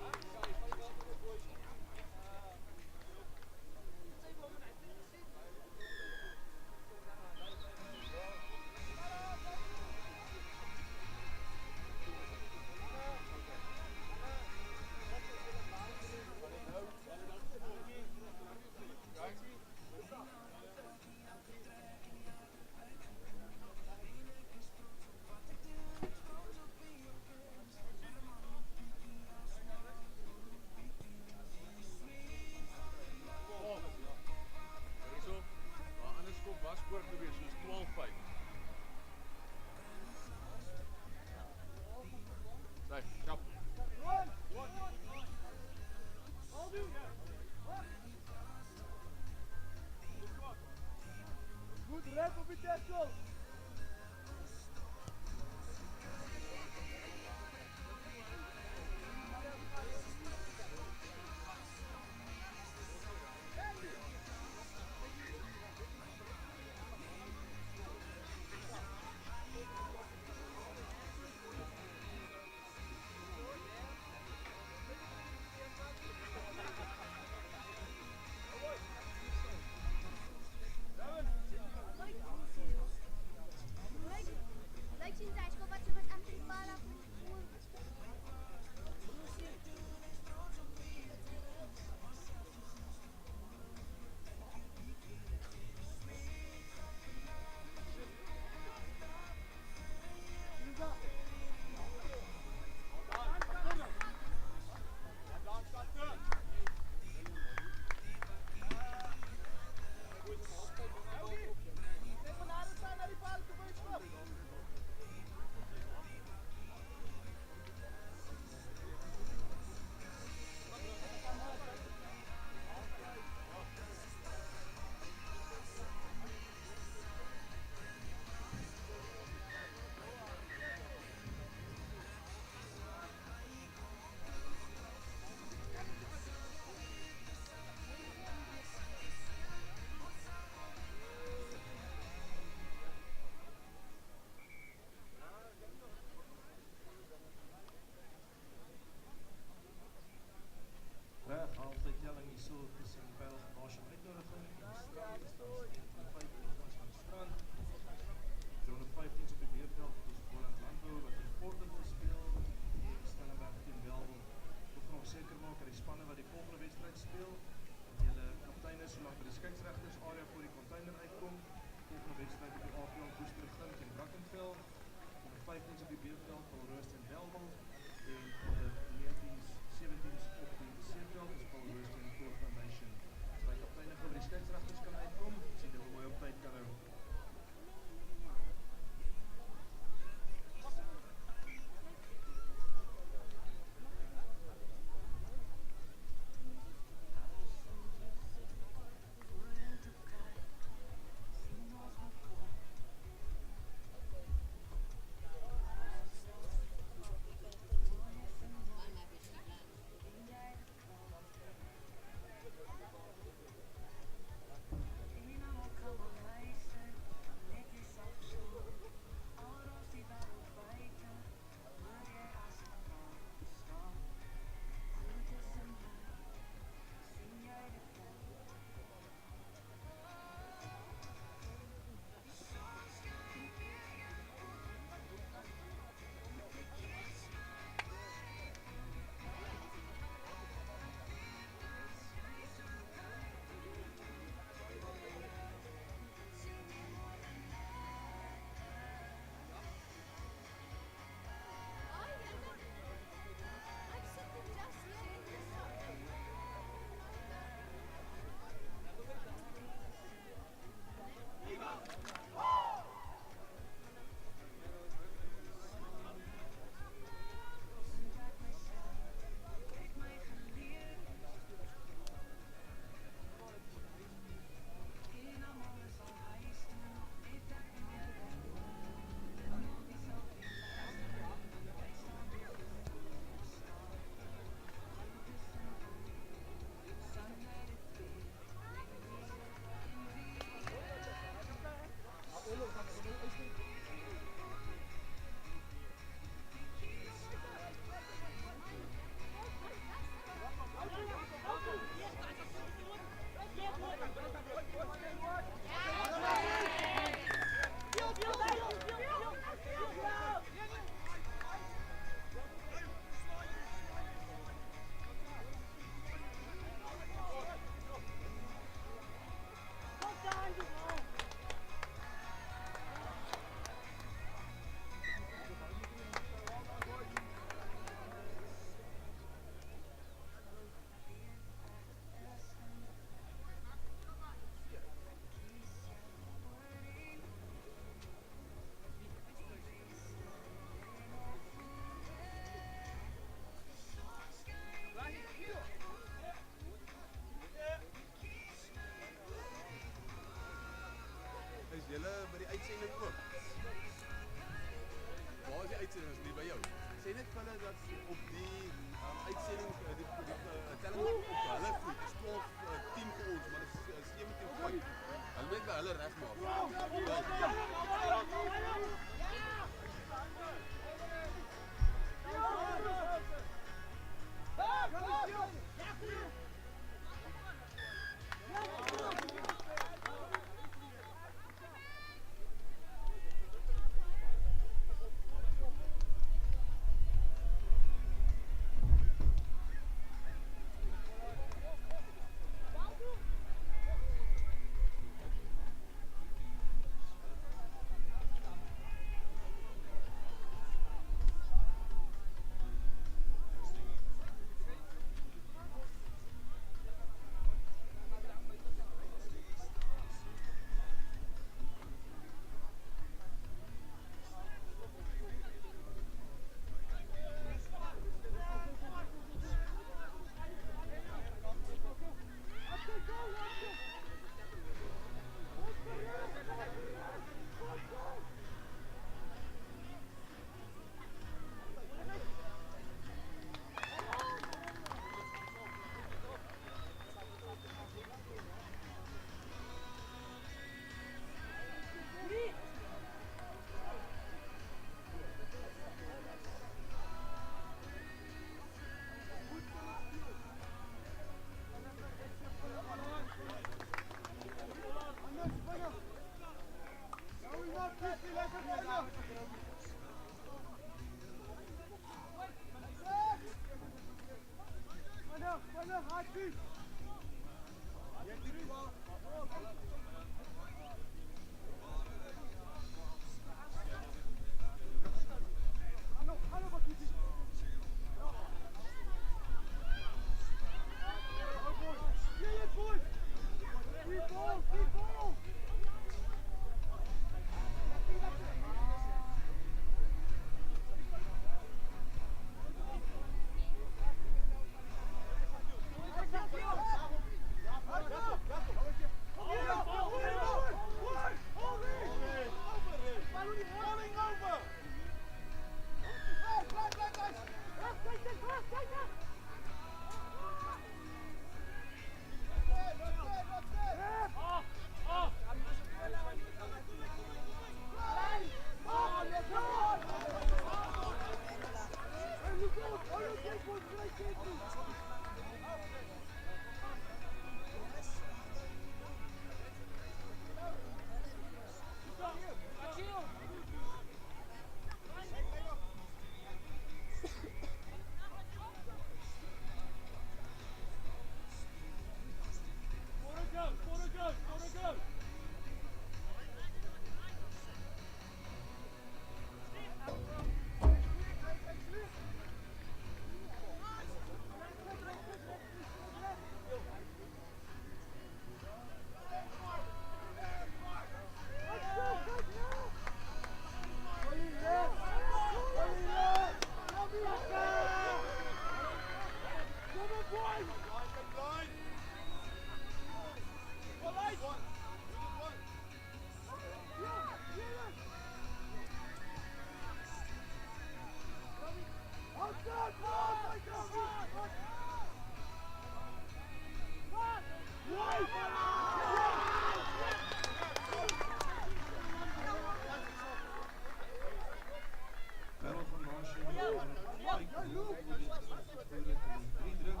Speaker 2: Battle van Nation kyk hoe die vooruit in 3 druk.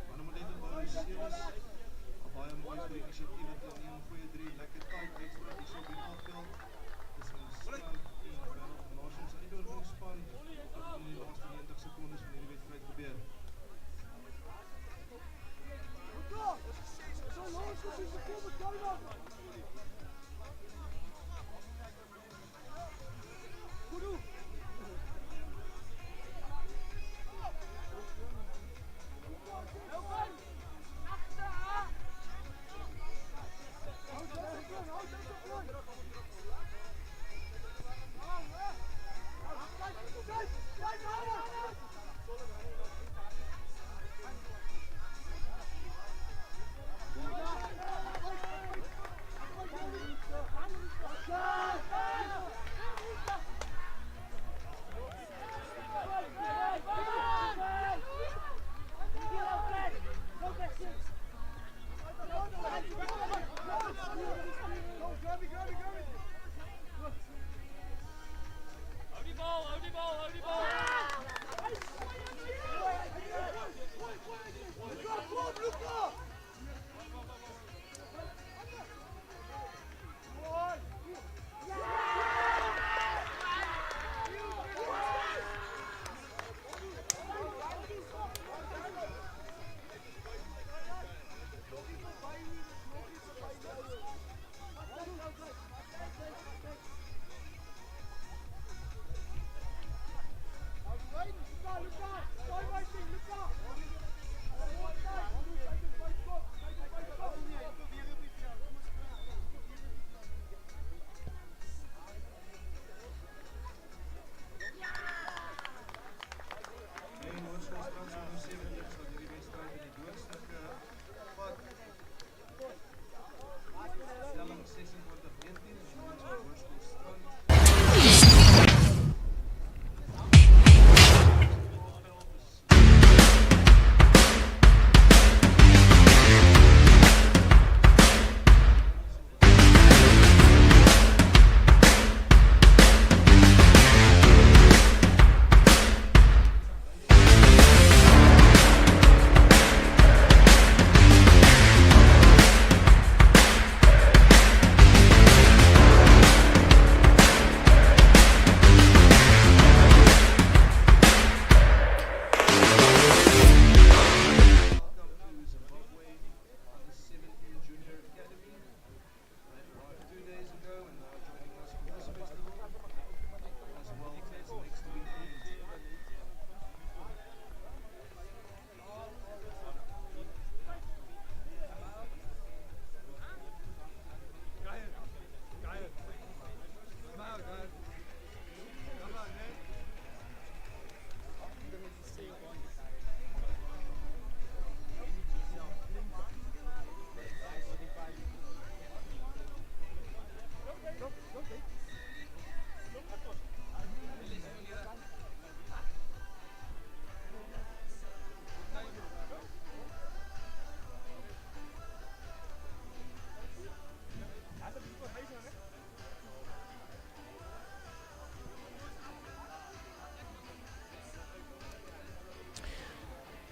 Speaker 2: Maar nou moet net onthou die series. Baie mooi vir die inisiatief wat hulle neem, goeie 3 lekker tyd ekstra hier op die afveld. Dis 'n stryd en Battle van Nations uitdagingsspan wat in die laaste 90 sekondes van hierdie wedstryd gebeur.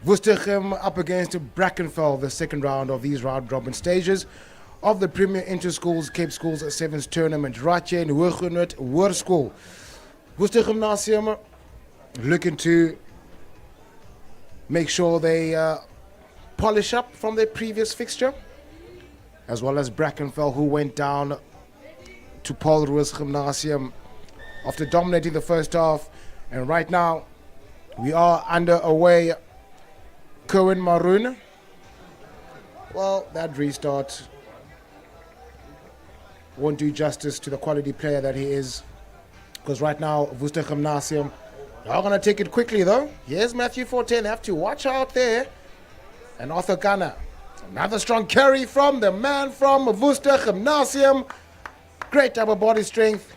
Speaker 1: Woestergem up against Brackenfell, the second round of these round-robin stages of the Premier Inter-Schools Cape Schools Sevens Tournament. Right here in Hooggenut Hoërskool. Worcester Gymnasium looking to make sure they polish up from their previous fixture, as well as Brackenfell, who went down to Paul Roos Gymnasium after dominating the first half. And right now we are under away. Cohen Maroon. Well, that restart won't do justice to the quality player that he is, because right now Worcester Gymnasium are going to take it quickly though. Here's Matthew Forte. They have to watch out there. And Arthur Ghana. Another strong carry from the man from Worcester Gymnasium. Great upper body strength.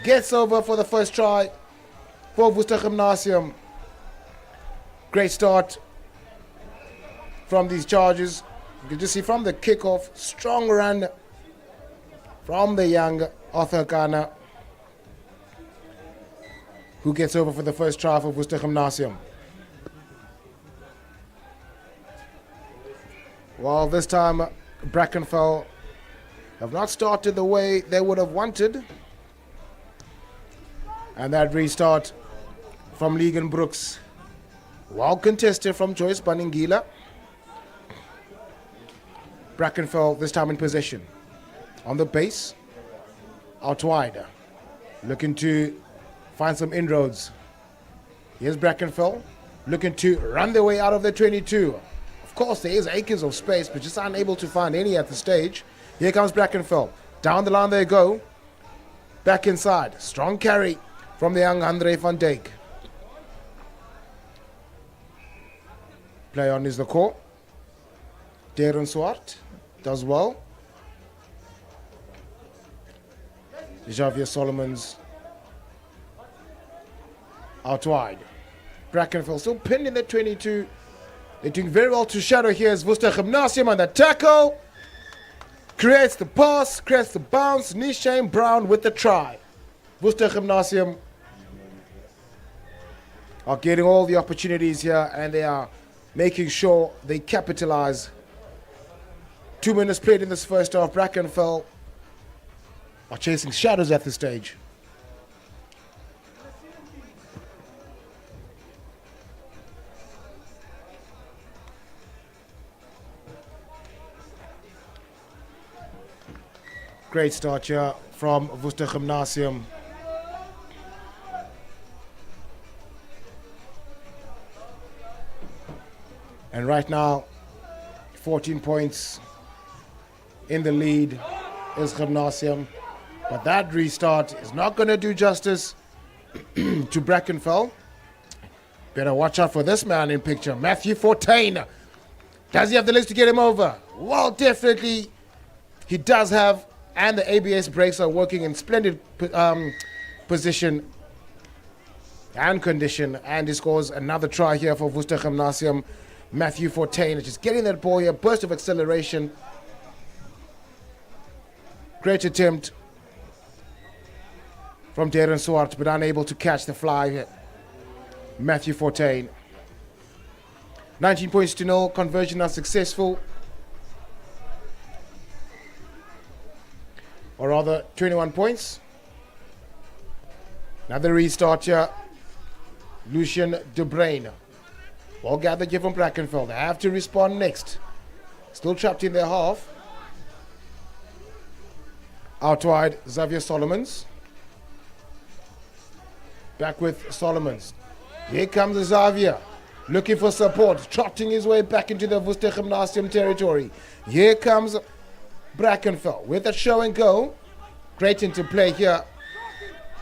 Speaker 1: Gets over for the first try for Worcester Gymnasium. Great start from these charges. You can just see from the kickoff, strong run from the young Arthur Ghana, who gets over for the first try for Worcester Gymnasium. Well, this time Brackenfell have not started the way they would have wanted. And that restart from Legan Brooks, well contested from Joyce Baningila. Brackenfell this time in possession. On the base, out wide, looking to find some inroads. Here's Brackenfell, looking to run their way out of the 22. Of course, there is acres of space, but just unable to find any at the stage. Here comes Brackenfell. Down the line they go. Back inside. Strong carry from the young Andre van Dijk. Play on is the core. Darren Swart does well. Xavier Solomons out wide. Brackenfell still pinned in the 22. They're doing very well to shadow here as Worcester Gymnasium on the tackle. Creates the pass, creates the bounce. Nishane Brown with the try. Worcester Gymnasium are getting all the opportunities here, and they are making sure they capitalize. 2 minutes played in this first half. Brackenfell are chasing shadows at this stage. Great start here from Worcester Gymnasium. And right now, 14 points in the lead is Gymnasium. But that restart is not going to do justice to Brackenfell. Better watch out for this man in picture, Matthew Fortain. Does he have the legs to get him over? Well, definitely he does have. And the ABS brakes are working in splendid position and condition. And he scores another try here for Worcester Gymnasium. Matthew Fortain just getting that ball here. Burst of acceleration. Great attempt from Darren Swart, but unable to catch the fly here. Matthew Fortain. 19 points to 0. Conversion unsuccessful. Or rather, 21 points. Another restart here. Lucian De Bruin. Ball gathered here from Brackenfell. They have to respond next. Still trapped in their half. Out wide, Xavier Solomons. Back with Solomons. Here comes Xavier. Looking for support. Trotting his way back into the Worcester Gymnasium territory. Here comes Brackenfell with a show and go. Great into play here.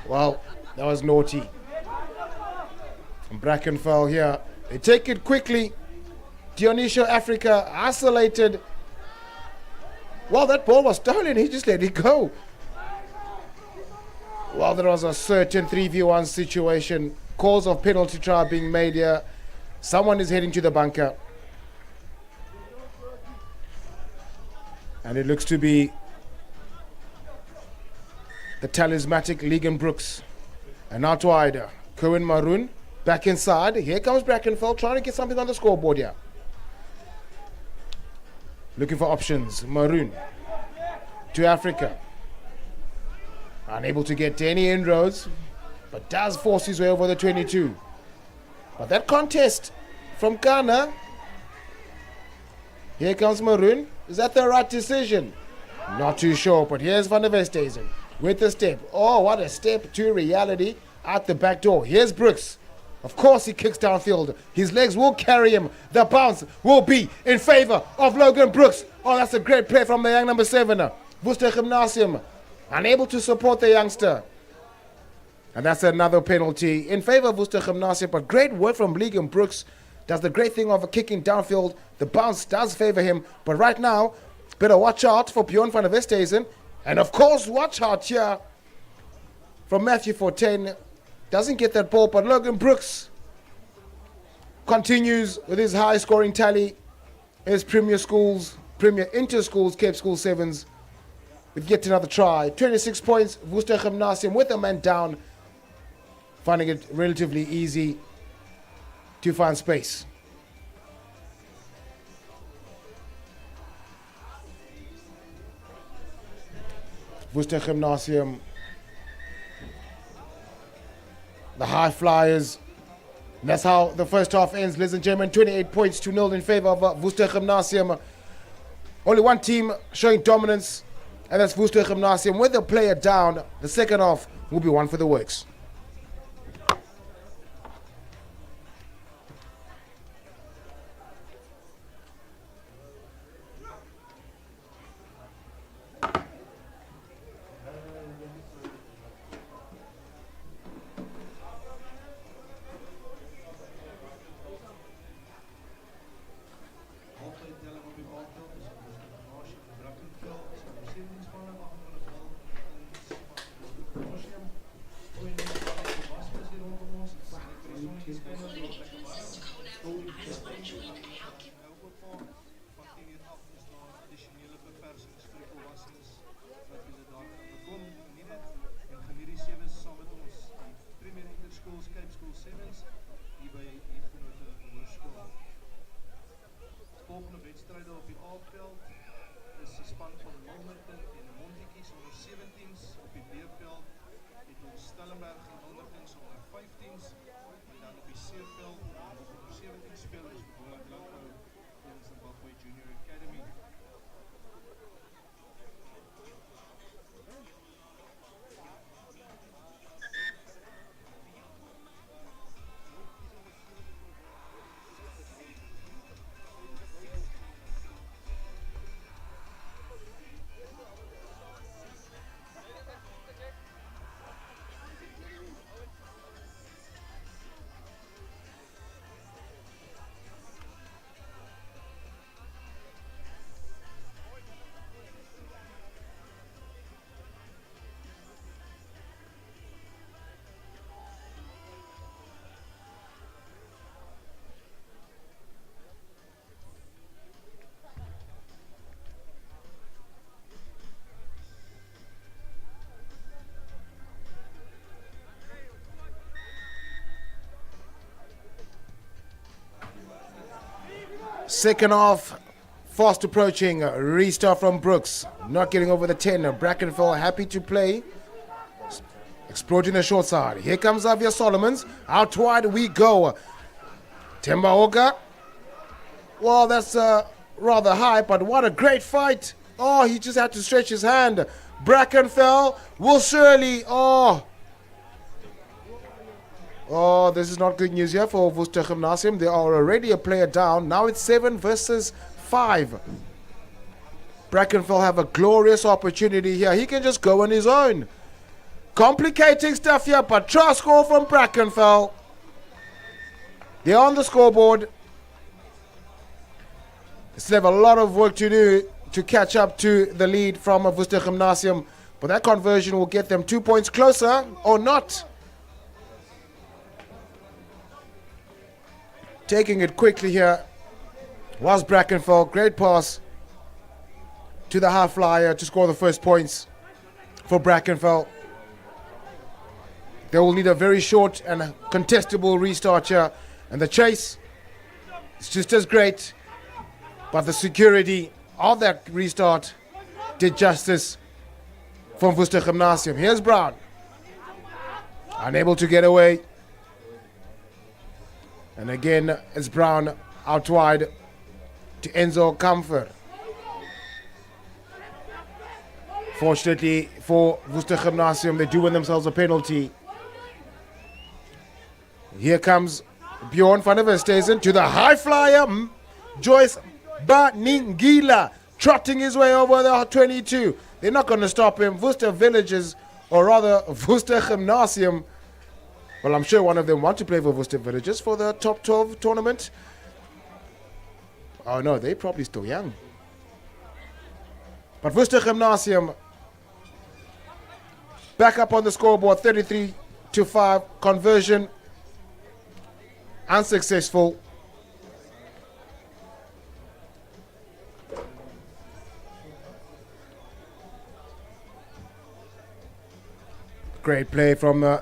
Speaker 1: Well, that was naughty. And Brackenfell here. They take it quickly. Dionisio Africa isolated. Well, that ball was stolen. He just let it go. Well, there was a certain 3v1 situation. Cause of penalty try being made here. Someone is heading to the bunker. And it looks to be the talismanic Legan Brooks. And out wide, Cohen Maroon Back inside. Here comes Brackenfell trying to get something on the scoreboard here. Looking for options. Maroon to Africa. Unable to get any inroads, but does force his way over the 22. But that contest from Ghana. Here comes Maroon. Is that the right decision? Not too sure, but here's Van der Westhuizen with the step. Oh, what a step to reality out the back door. Here's Brooks. Of course he kicks downfield. His legs will carry him. The bounce will be in favor of Logan Brooks. Oh, that's a great play from the young number 7. Worcester Gymnasium unable to support the youngster. And that's another penalty in favor of Worcester Gymnasium. But great work from Logan Brooks. Does the great thing of kicking downfield. The bounce does favor him. But right now, better watch out for Bjorn van der Westhuizen. And of course, watch out here from Matthew Fortin. Doesn't get that ball, but Logan Brooks continues with his high scoring tally. His Premier Inter-Schools, Cape School 7s with yet another try. 26 points, Worcester Gymnasium with a man down. Finding it relatively easy to find space. Worcester Gymnasium, the high flyers. And that's how the first half ends, ladies and gentlemen. 28 points to 0 in favor of Worcester Gymnasium. Only one team showing dominance, and that's Worcester Gymnasium. With a player down, the second half will be one for the works. Second half, fast approaching. Restart from Brooks. Not getting over the 10. Brackenfell happy to play. Exploiting the short side. Here comes Xavier Solomons. Out wide we go. Temba Oka. Well, that's rather high, but what a great fight. Oh, he just had to stretch his hand. Brackenfell will surely. Oh, this is not good news here for Worcester Gymnasium. They are already a player down. Now it's 7 versus 5. Brackenfell have a glorious opportunity here. He can just go on his own. Complicating stuff here, but try score from Brackenfell. They're on the scoreboard. They still have a lot of work to do to catch up to the lead from Worcester Gymnasium. But that conversion will get them 2 points closer or not. Taking it quickly here was Brackenfell. Great pass to the high flyer to score the first points for Brackenfell. They will need a very short and contestable restart here. And the chase is just as great. But the security of that restart did justice from Worcester Gymnasium. Here's Brown. Unable to get away. And again, it's Brown out wide to Enzo Comfort. Fortunately for Worcester Gymnasium, they do win themselves a penalty. Here comes Bjorn van der Westhuizen to the high flyer, Joyce Baningila, trotting his way over the 22. They're not going to stop him. Worcester Villages, or rather Worcester Gymnasium, well, I'm sure one of them want to play for Worcester Villages for the top 12 tournament. Oh no, they're probably still young. But Worcester Gymnasium back up on the scoreboard, 33-5, conversion unsuccessful. Great play from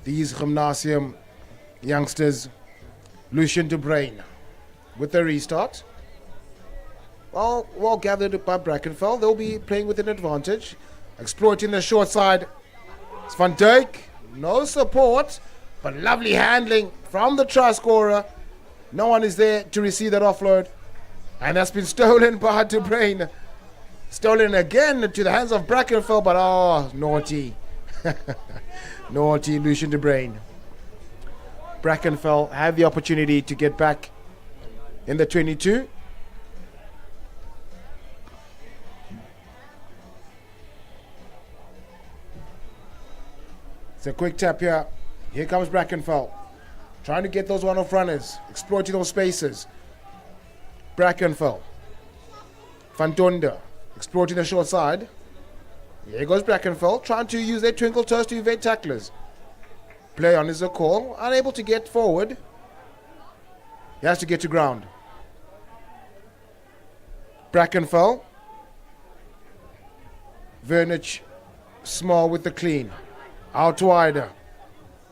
Speaker 1: these Gymnasium youngsters. Lucien de Bruin with the restart. Well gathered by Brackenfell. They'll be playing with an advantage. Exploiting the short side. It's Van Dijk. No support, but lovely handling from the try scorer. No one is there to receive that offload. And that's been stolen by De Bruin. Stolen again to the hands of Brackenfell, but naughty. Naughty Lucien de Bruin. Brackenfell had the opportunity to get back in the 22. It's a quick tap here. Here comes Brackenfell. Trying to get those one-off runners. Exploiting those spaces. Brackenfell. Van Donde. Exploiting the short side. Here goes Brackenfell. Trying to use their twinkle toes to evade tacklers. Play on is a call. Unable to get forward. He has to get to ground. Brackenfell. Vernich Small with the clean. Out wider.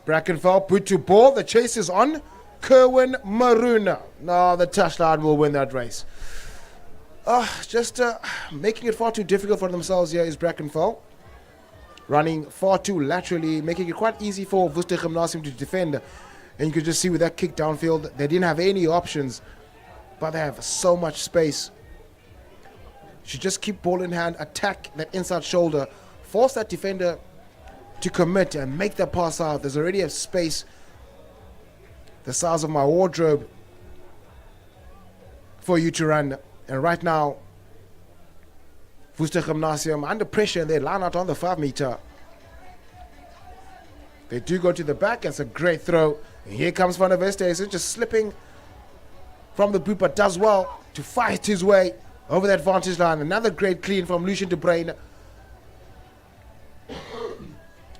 Speaker 1: Brackenfell put to ball. The chase is on. Kerwin Maruna. No, the touchline will win that race. Just making it far too difficult for themselves here is Brackenfell. Running far too laterally, making it quite easy for Worcester Gymnasium to defend. And you could just see with that kick downfield, they didn't have any options, but they have so much space. Should just keep ball in hand, attack that inside shoulder, force that defender to commit and make that pass out. There's already a space the size of my wardrobe for you to run. And right now, Worcester Gymnasium under pressure, and they line out on the 5 meter. They do go to the back. It's a great throw. And here comes Van der Westhuizen, just slipping from the boot, but does well to fight his way over the advantage line. Another great clean from Lucien de Bruin.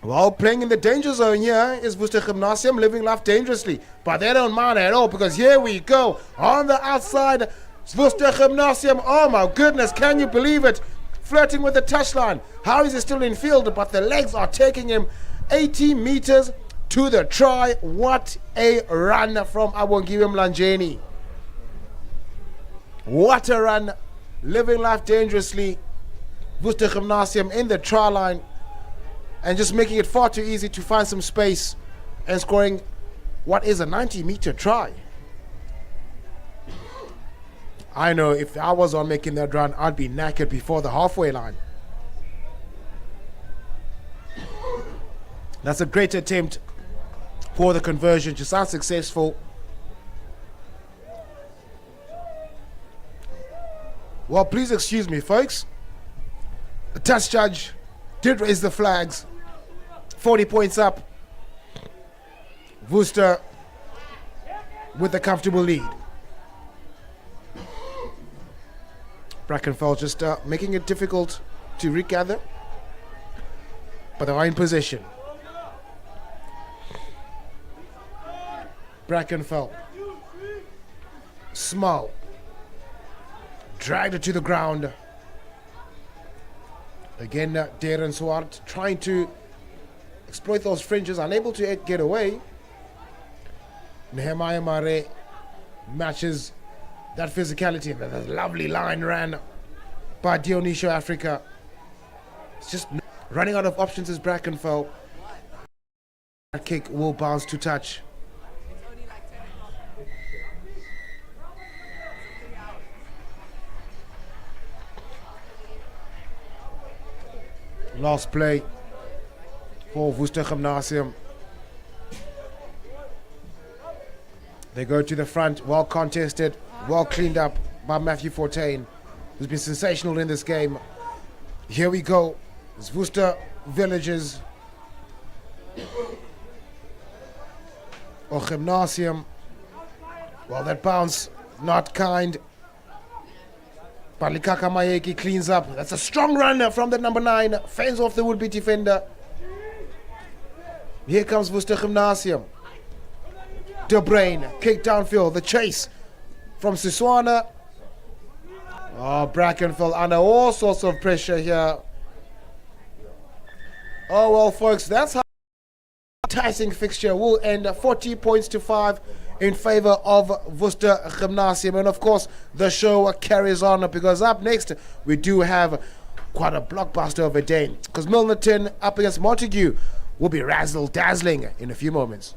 Speaker 1: Well, playing in the danger zone here is Worcester Gymnasium, living life dangerously. But they don't mind at all, because here we go. On the outside, Worcester Gymnasium. Oh my goodness, can you believe it? Flirting with the touchline. How is he still in field? But the legs are taking him 80 meters to the try. What a run from Abongiwe Mlanjeni. What a run. Living life dangerously. Worcester Gymnasium in the try line. And just making it far too easy to find some space and scoring what is a 90-meter try. I know if I was on making that run, I'd be knackered before the halfway line. That's a great attempt for the conversion, just unsuccessful. Well, please excuse me, folks. The touch judge did raise the flags. 40 points up. Worcester with a comfortable lead. Brackenfell just making it difficult to regather, but they are in possession. Brackenfell. Small. Dragged it to the ground. Again, Darren Swart trying to exploit those fringes, unable to get away. Nehemiah Mare matches that physicality. And there's a lovely line ran by Dionisio Africa. It's just running out of options as Brackenfell. That kick will bounce to touch. Last play for Worcester Gymnasium. They go to the front, well contested, well cleaned up by Matthew Fortain, who's been sensational in this game. Here we go. It's Worcester Villagers or Gymnasium. Well, that bounce, not kind. But Likaka Mayeki cleans up. That's a strong runner from the number 9. Fends off the would-be defender. Here comes Worcester Gymnasium. De Bruin, kick downfield. The chase from Siswana. Oh, Brackenfell under all sorts of pressure here. Oh, well, folks, that's how the enticing fixture will end. 40 points to 5 in favor of Worcester Gymnasium. And of course, the show carries on because up next, we do have quite a blockbuster of a day. Because Milnerton up against Montague will be razzle-dazzling in a few moments.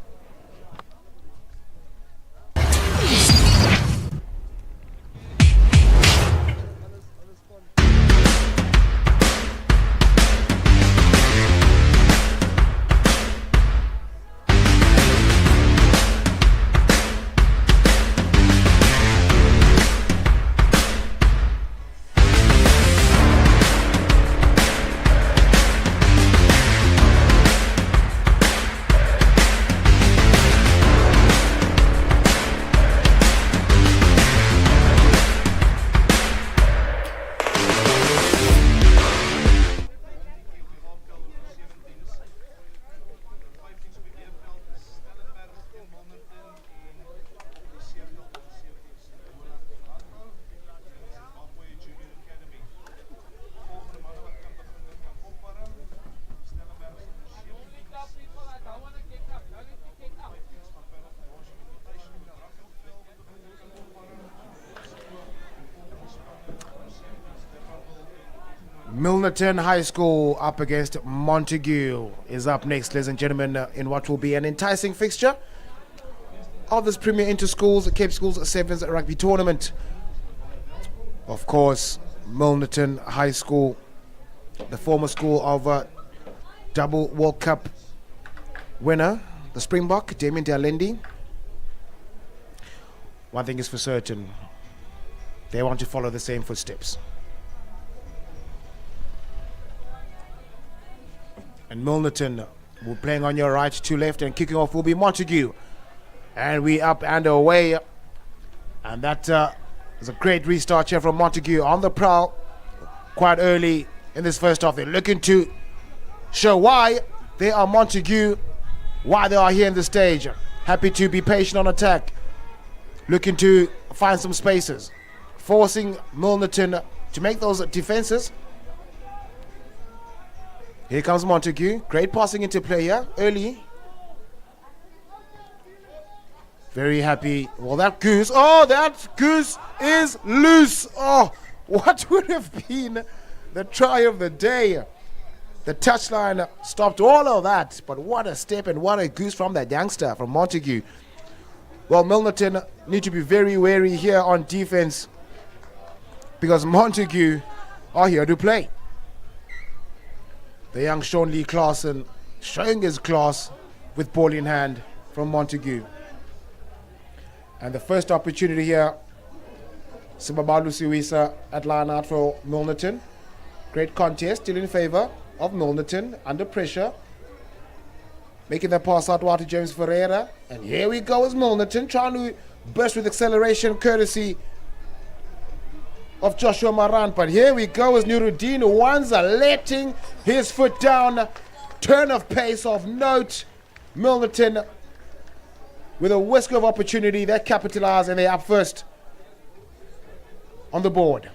Speaker 1: Milnerton High School up against Montague is up next, ladies and gentlemen, in what will be an enticing fixture of this Premier Inter-Schools Cape Schools Sevens Rugby Tournament. Of course, Milnerton High School, the former school of double World Cup winner, the Springbok, Damien Dialendi. One thing is for certain, they want to follow the same footsteps. And Milnerton will playing on your right to left, and kicking off will be Montague. And we up and away. And that is a great restart here from Montague on the prowl quite early in this first half. They're looking to show why they are Montague, why they are here in the stage. Happy to be patient on attack. Looking to find some spaces. Forcing Milnerton to make those defenses. Here comes Montague. Great passing into play here early. Very happy. Well, that goose is loose. Oh, what would have been the try of the day? The touchline stopped all of that. But what a step and what a goose from that youngster, from Montague. Well, Milnerton need to be very wary here on defense because Montague are here to play. The young Sean Lee Claassen showing his class with ball in hand from Montague. And the first opportunity here, Sibabalu Siwisa at line out for Milnerton. Great contest, still in favor of Milnerton, under pressure. Making the pass out to James Ferreira. And here we go as Milnerton trying to burst with acceleration courtesy of Joshua Maran. But here we go as Nuruddin Wanza letting his foot down. Turn of pace of note. Milnerton with a whisker of opportunity. They capitalize and they're up first on the board.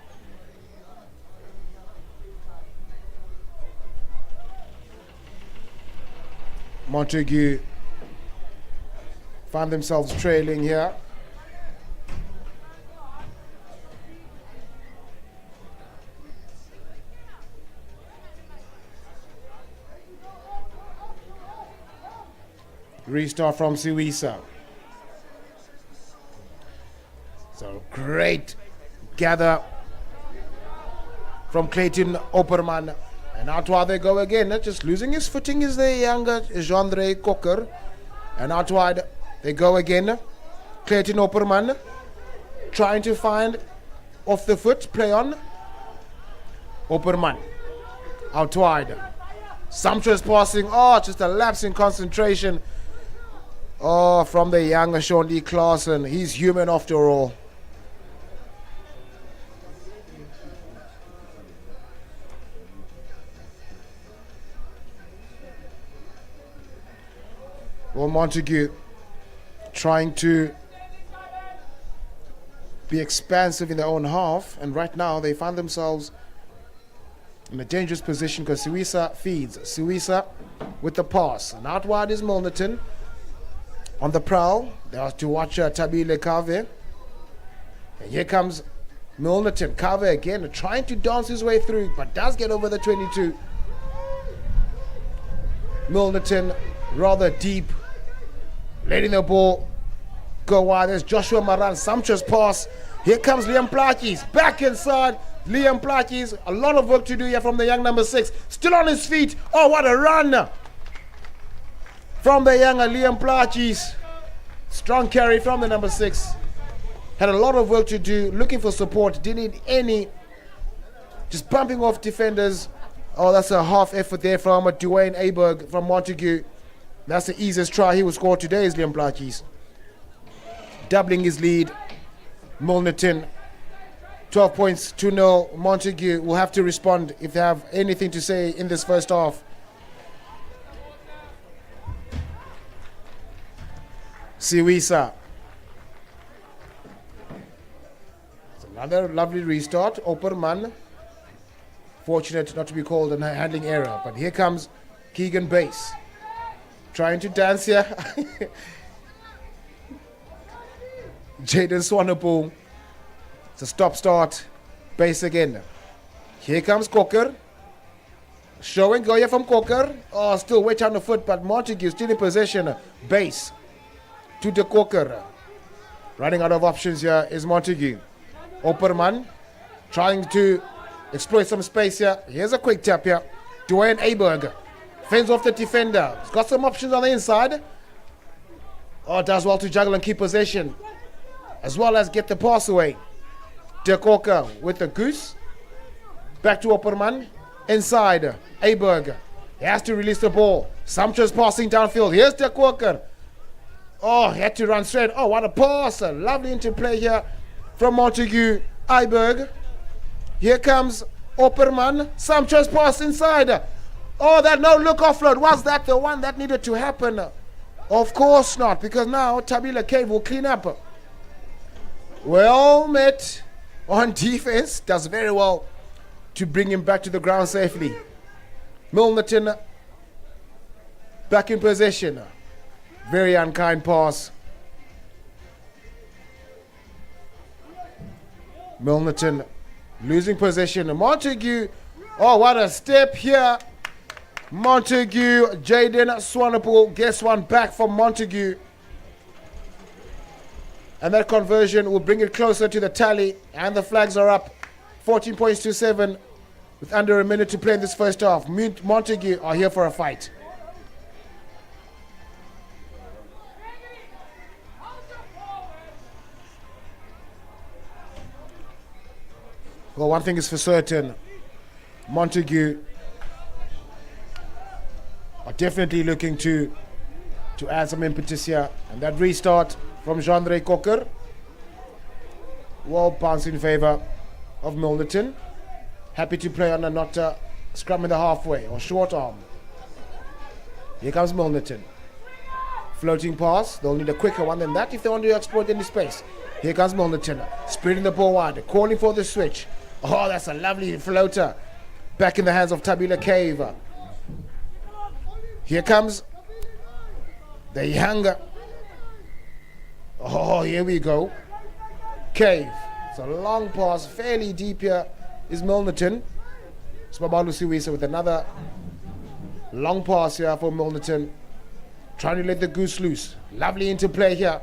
Speaker 1: Montague find themselves trailing here. Restart from Siwisa. So great gather from Clayton Opperman. And out wide they go again. Just losing his footing is the younger Jean-André Cocker. And out wide they go again. Clayton Opperman trying to find off the foot, play on. Opperman out wide. Sumptuous passing. Oh, just a lapse in concentration. Oh, from the younger Sean D. Claassen. He's human after all. Well, Montague trying to be expansive in their own half, and right now they find themselves in a dangerous position because Siwisa feeds. Siwisa with the pass, and out wide is Milnerton on the prowl. They are to watch Tabile Kave, and here comes Milnerton. Kave again trying to dance his way through, but does get over the 22. Milnerton rather deep, letting the ball go wide. There's Joshua Maran, sumptuous pass. Here comes Liam Plakis, back inside. Liam Plakis, a lot of work to do here from the young number 6. Still on his feet. Oh, what a run from the younger Liam Plakis. Strong carry from the number 6. Had a lot of work to do, looking for support. Didn't need any. Just bumping off defenders. Oh, that's a half effort there from Dwayne Aberg from Montague. That's the easiest try he will score today is Liam Plakis. Doubling his lead. Milnerton, 12 points, 2-0. Montague will have to respond if they have anything to say in this first half. Siwisa. It's another lovely restart. Opperman. Fortunate not to be called a handling error. But here comes Keegan Bass. Trying to dance here. Jaden Swanepoel. It's a stop-start. Bass again. Here comes Cocker. Showing go here from Cocker. Oh, still wet on the foot, but Montague still in possession. Bass to the Cocker. Running out of options here is Montague. Opperman trying to exploit some space here. Here's a quick tap here. Dwayne Aberg fends off the defender. He's got some options on the inside. Oh, does well to juggle and keep possession, as well as get the pass away. De Cocker with the goose. Back to Opperman. Inside. Aberg. He has to release the ball. Sumptuous passing downfield. Here's De Cocker. Oh, he had to run straight. Oh, what a pass. A lovely interplay here from Montague. Aberg. Here comes Opperman. Sumptuous pass inside. Oh, that no-look offload. Was that the one that needed to happen? Of course not, because now Tabila Cave will clean up. Well met on defense. Does very well to bring him back to the ground safely. Milnerton back in possession. Very unkind pass. Milnerton losing possession. Montague. Oh, what a step here. Montague, Jaden Swanepoel gets one back from Montague. And that conversion will bring it closer to the tally. And the flags are up. 14 points to 7 with under a minute to play in this first half. Montague are here for a fight. Well, one thing is for certain. Montague are definitely looking to add some impetus here. And that restart from Jean-André Cocker will bounce in favor of Milnerton. Happy to play on a not scrum in the halfway or short arm. Here comes Milnerton. Floating pass. They'll need a quicker one than that if they want to exploit any space. Here comes Milnerton. Spreading the ball wide. Calling for the switch. Oh, that's a lovely floater. Back in the hands of Tabila Cave. Here comes The younger. Oh, here we go. Cave. It's a long pass, fairly deep here is Milnerton. Smabalu Siwisa with another long pass here for Milnerton. Trying to let the goose loose. Lovely interplay here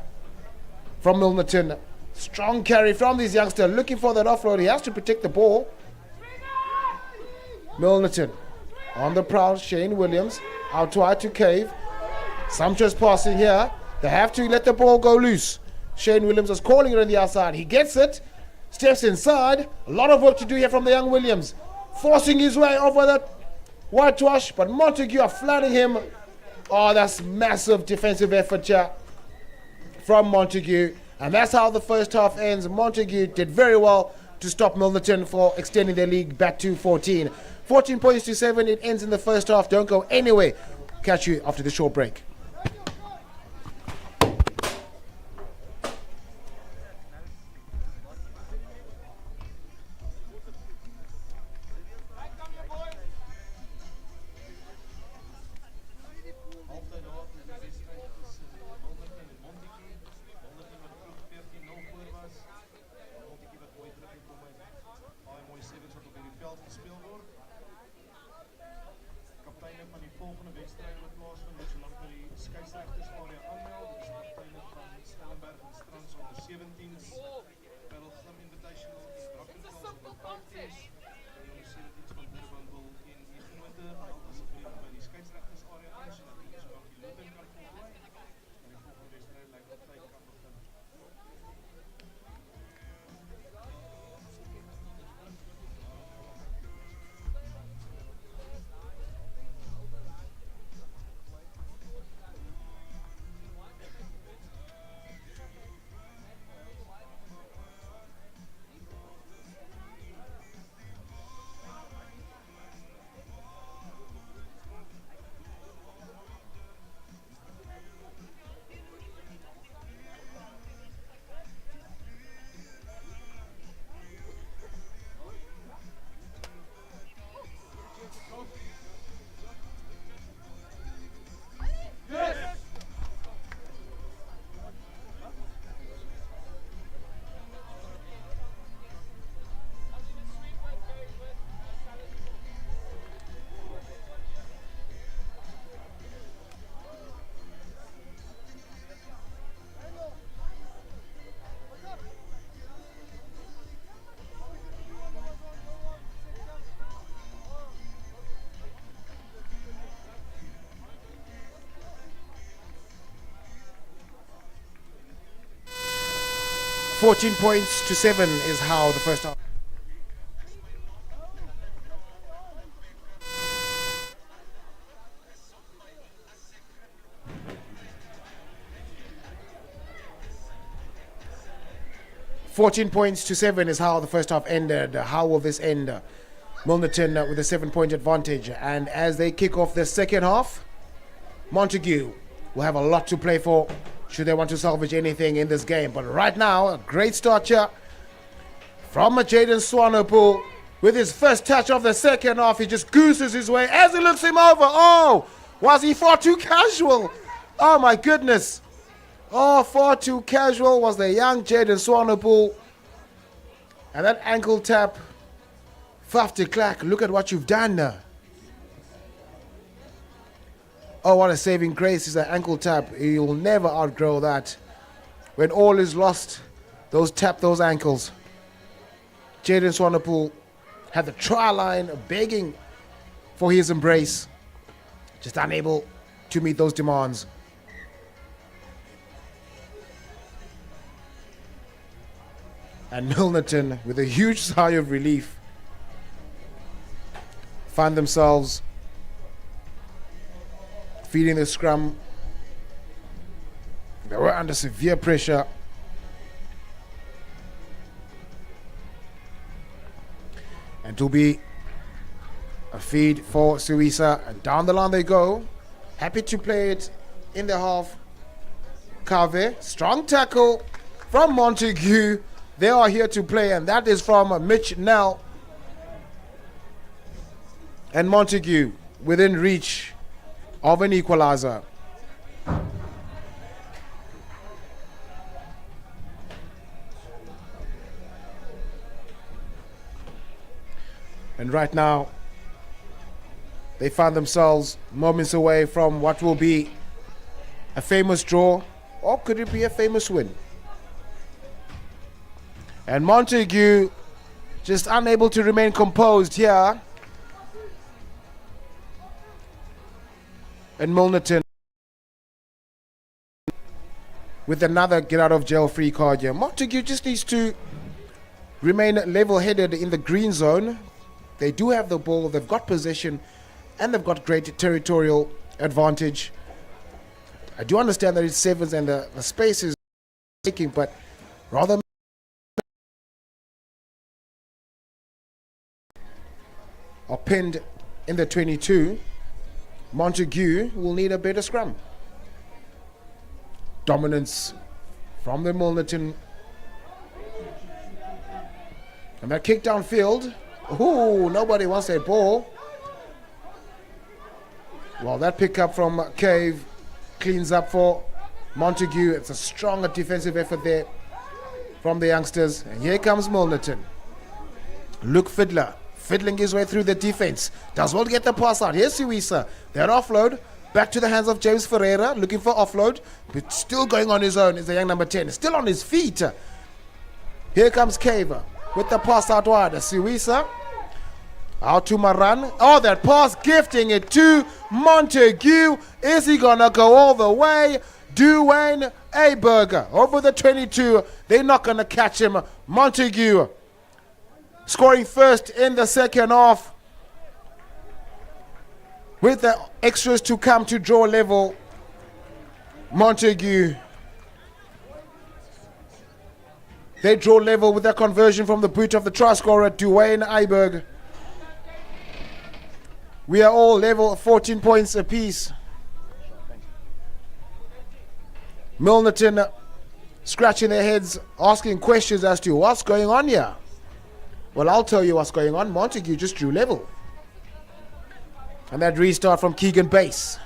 Speaker 1: from Milnerton. Strong carry from this youngster. Looking for that offload. He has to protect the ball. Milnerton on the prowl. Shane Williams out wide to Cave. Sumptuous passing here. They have to let the ball go loose. Shane Williams is calling it on the outside. He gets it. Steps inside. A lot of work to do here from the young Williams. Forcing his way over that whitewash. But Montague are flattening him. Oh, that's massive defensive effort here from Montague. And that's how the first half ends. Montague did very well to stop Milnerton for extending their league back to 14. 14 points to 7. It ends in the first half. Don't go anywhere. Catch you after the short break. $14 points to 7 is how the first half. $14 is how the first half ended. How will this end? Milnerton with a 7-point advantage. And as they kick off the second half, Montague will have a lot to play for should they want to salvage anything in this game. But right now, a great start here from Jaden Swanepoel with his first touch of the second half. He just gooses his way as he looks him over. Oh, was he far too casual? Oh my goodness. Oh, far too casual was the young Jaden Swanepoel. And that ankle tap. Faf de Klerk, look at what you've done now. Oh, what a saving grace is that ankle tap. He'll never outgrow that. When all is lost, tap those ankles. Jaden Swanepoel had the try line begging for his embrace. Just unable to meet those demands. And Milnerton, with a huge sigh of relief, find themselves feeding the scrum. They were under severe pressure. And to be a feed for Siwisa. And down the line they go. Happy to play it in the half. Kave, strong tackle from Montague. They are here to play, and that is from Mitch Nell. And Montague within reach of an equalizer. And right now, they find themselves moments away from what will be a famous draw, or could it be a famous win? And Montague just unable to remain composed here. And Milnerton with another get out of jail free card here. Montague just needs to remain level-headed in the green zone. They do have the ball, they've got possession, and they've got great territorial advantage. I do understand that it's sevens and the space is taking, but rather are pinned in the 22. Montague will need a better scrum. Dominance from the Milnerton. And that kick downfield. Ooh, nobody wants a ball. Well, that pickup from Cave cleans up for Montague. It's a strong defensive effort there from the youngsters. And here comes Milnerton. Luke Fiddler fiddling his way through the defense. Does well get the pass out. Here's Suisa. That offload back to the hands of James Ferreira, looking for offload, but still going on his own is the young number 10. Still on his feet. Here comes Caver with the pass out wide. Suisa out to Maran. Oh, that pass gifting it to Montague. Is he gonna go all the way? Dwayne Aberger over the 22. They're not gonna catch him. Montague scoring first in the second half, with the extras to come to draw level. Montague, they draw level with their conversion from the boot of the try scorer, Dwayne Eiberg. We are all level, 14 points apiece. Milnerton scratching their heads, asking questions as to what's going on here. Well, I'll tell you what's going on. Montague just drew level. And that restart from Keegan Bass.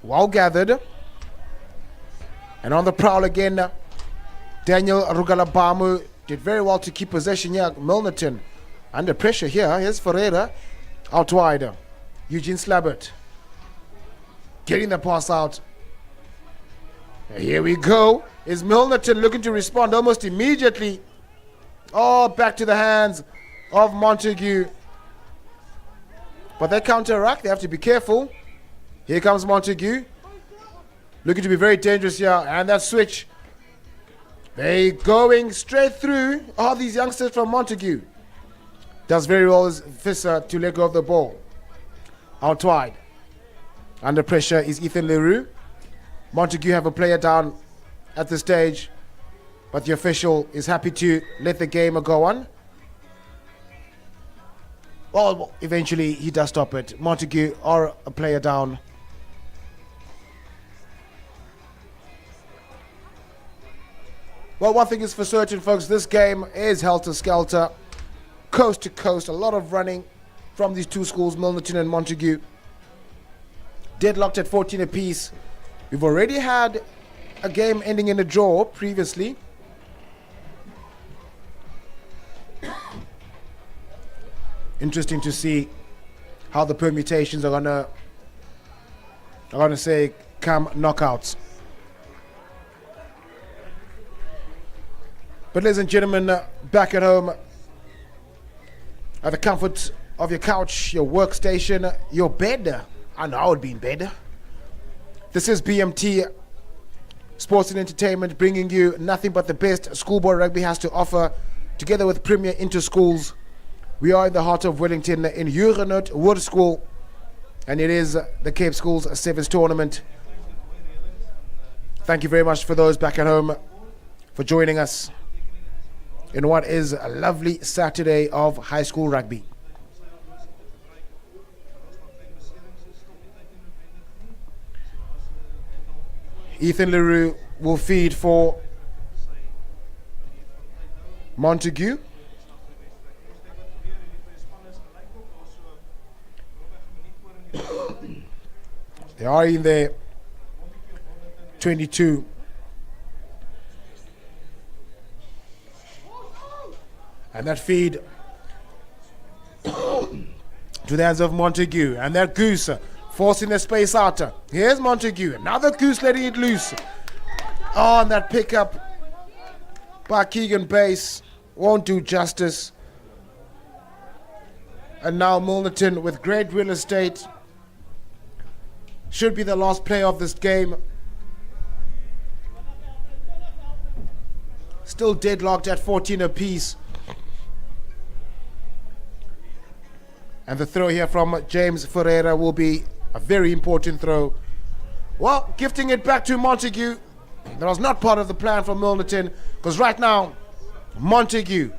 Speaker 1: Well gathered. And on the prowl again, Daniel Rugalabamu did very well to keep possession here. Milnerton under pressure here. Here's Ferreira out wide. Eugene Slabbert getting the pass out. And here we go. Is Milnerton looking to respond almost immediately? Oh, back to the hands of Montague. But they counteract. They have to be careful. Here comes Montague. Looking to be very dangerous here. And that switch. They going straight through. Oh, these youngsters from Montague. Does very well as Visser to let go of the ball. Out wide. Under pressure is Ethan Leroux. Montague have a player down at this stage, but the official is happy to let the game go on. Well, eventually he does stop it. Montague are a player down. Well, one thing is for certain, folks, this game is helter-skelter, coast to coast, a lot of running from these two schools, Milnerton and Montague. Deadlocked at 14 apiece. We've already had a game ending in a draw previously. Interesting to see how the permutations are gonna say come knockouts. But ladies and gentlemen, back at home, at the comfort of your couch, your workstation, your bed. I know I would be in bed. This is BMT Sports and Entertainment, bringing you nothing but the best schoolboy rugby has to offer, together with Premier Inter-Schools. We are in the heart of Wellington in Huguenot Wood School, and it is the Cape Schools Sevens Tournament. Thank you very much for those back at home for joining us in what is a lovely Saturday of high school rugby. Ethan Leroux will feed for Montague. They are in their 22. And that feed to the hands of Montague. And that Goose forcing the space out. Here's Montague. Another Goose letting it loose. Oh, and that pickup by Keegan Bass won't do justice. And now Milnerton with great real estate. Should be the last play of this game. Still deadlocked at 14 apiece. And the throw here from James Ferreira will be a very important throw. Well, gifting it back to Montague. That was not part of the plan from Milnerton, because right now, Montague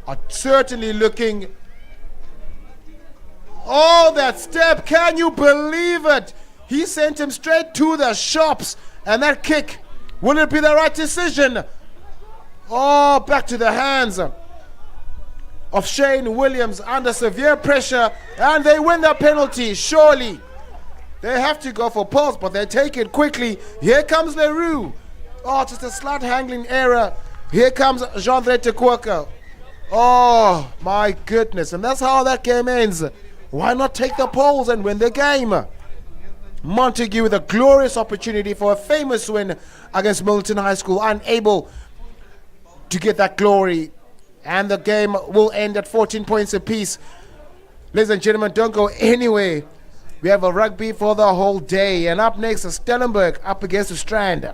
Speaker 1: are certainly looking. Oh, that step, can you believe it? He sent him straight to the shops. And that kick, will it be the right decision? Oh, back to the hands of Shane Williams under severe pressure, and they win the penalty. Surely they have to go for pulse, but they take it quickly. Here comes Leroux. Oh, just a slight handling error. Here comes Jean-André Tekwaka. Oh my goodness, and that's how that game ends. Why not take the poles and win the game? Montague with a glorious opportunity for a famous win against Milton High School, unable to get that glory. And the game will end at 14 points apiece. Ladies and gentlemen, don't go anywhere. We have a rugby for the whole day. And up next is Stellenberg up against the Strand.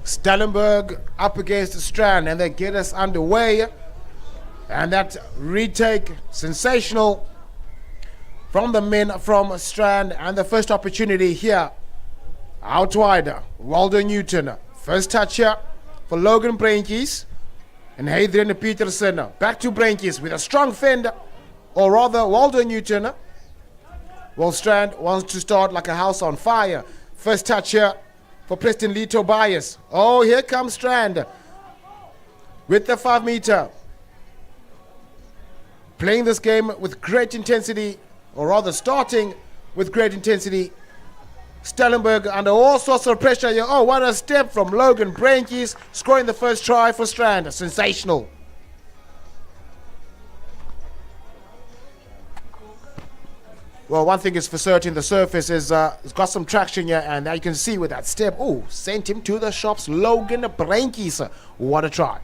Speaker 1: Stellenberg up against the Strand, and they get us underway. And that retake, sensational from the men from Strand. And the first opportunity here, out wide, Waldo Newton. First touch here for Logan Breintjes. And Hadrian Peterson back to Breintjes with a strong fend, or rather Waldo Newton. Well, Strand wants to start like a house on fire. First touch here for Preston Lee Tobias. Oh, here comes Strand with the 5 meter. Playing this game with great intensity, or rather starting with great intensity. Stellenberg under all sorts of pressure here. Oh, what a step from Logan Breintjes, scoring the first try for Strand. Sensational. Well, one thing is for certain, the surface is it's got some traction here, and now you can see with that step. Oh, sent him to the shops. Logan Breintjes. What a try.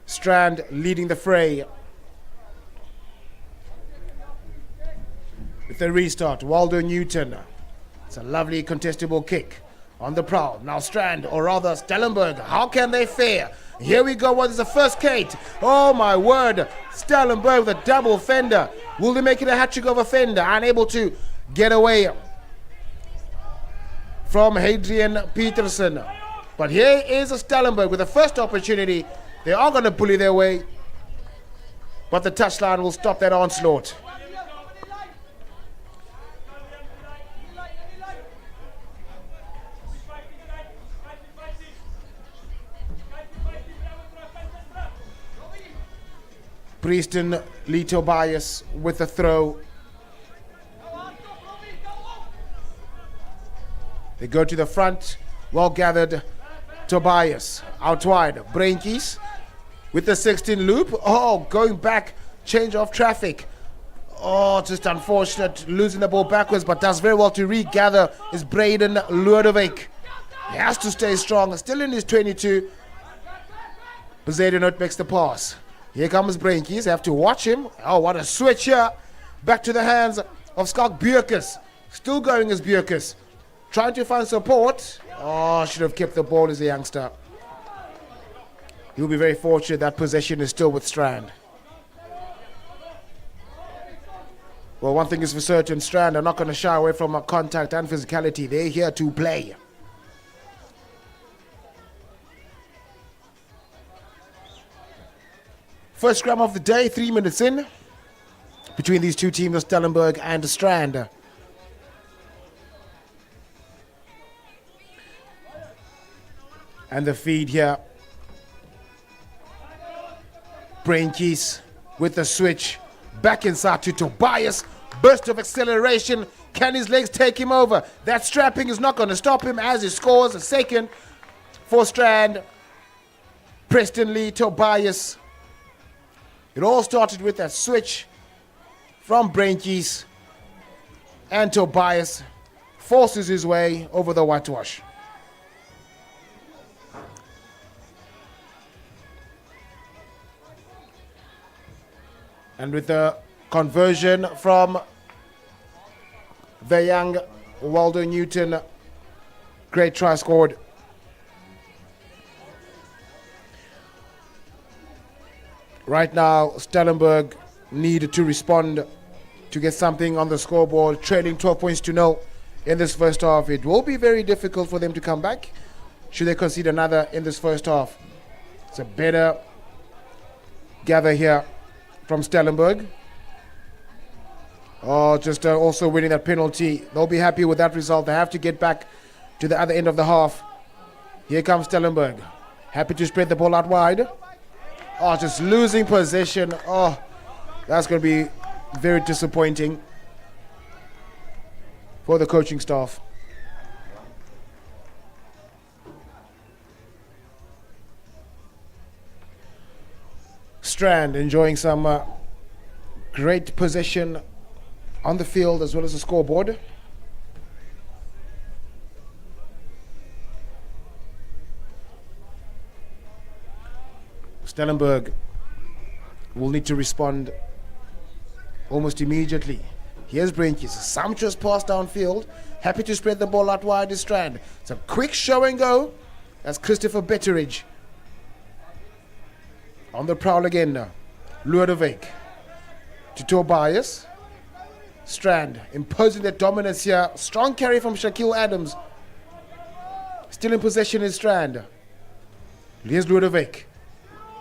Speaker 1: Strand leading the fray. With the restart, Waldo Newton. It's a lovely contestable kick on the prowl. Now Strand, or rather Stellenberg, how can they fare? Here we go, what is the first Kate? Oh my word, Stellenberg with a double fender. Will they make it a hat-trick of a fender? Unable to get away from Hadrian Peterson. But here is a Stellenberg with the first opportunity. They are going to bully their way, but the touchline will stop that onslaught. Preston Lee Tobias with the throw. They go to the front, well gathered. Tobias out wide. Breintjes with the 16 loop. Oh, going back, change of traffic. Oh, just unfortunate, losing the ball backwards, but does very well to regather is Braden Ludovic. He has to stay strong, still in his 22. Bezuidenhout makes the pass. Here comes Brainkies. Have to watch him. Oh, what a switch here. Back to the hands of Skalk Bjerkes. Still going as Bjerkes. Trying to find support. Oh, should have kept the ball as a youngster. He'll be very fortunate that possession is still with Strand. Well, one thing is for certain, Strand are not going to shy away from contact and physicality. They're here to play. First scrum of the day, 3 minutes in, between these two teams of Stellenberg and Strand. And the feed here. Brainkies with the switch. Back inside to Tobias. Burst of acceleration. Can his legs take him over? That strapping is not going to stop him as he scores a second for Strand. Preston Lee, Tobias. It all started with that switch from Brainkies. And Tobias forces his way over the whitewash. And with the conversion from the young Waldo Newton, great try scored. Right now, Stellenberg need to respond to get something on the scoreboard, trailing 12 points to 0 in this first half. It will be very difficult for them to come back should they concede another in this first half. It's a better gather here from Stellenberg. Oh, just also winning that penalty. They'll be happy with that result. They have to get back to the other end of the half. Here comes Stellenberg. Happy to spread the ball out wide. Oh, just losing possession. Oh, that's going to be very disappointing for the coaching staff. Strand enjoying some great possession on the field as well as the scoreboard. Stellenberg will need to respond almost immediately. Here's Brainkies, a sumptuous pass downfield. Happy to spread the ball out wide to Strand. It's a quick show and go. That's Christopher Betteridge. On the prowl again now. Ludovic to Tobias. Strand imposing their dominance here. Strong carry from Shaquille Adams. Still in possession is Strand. Here's Ludovic.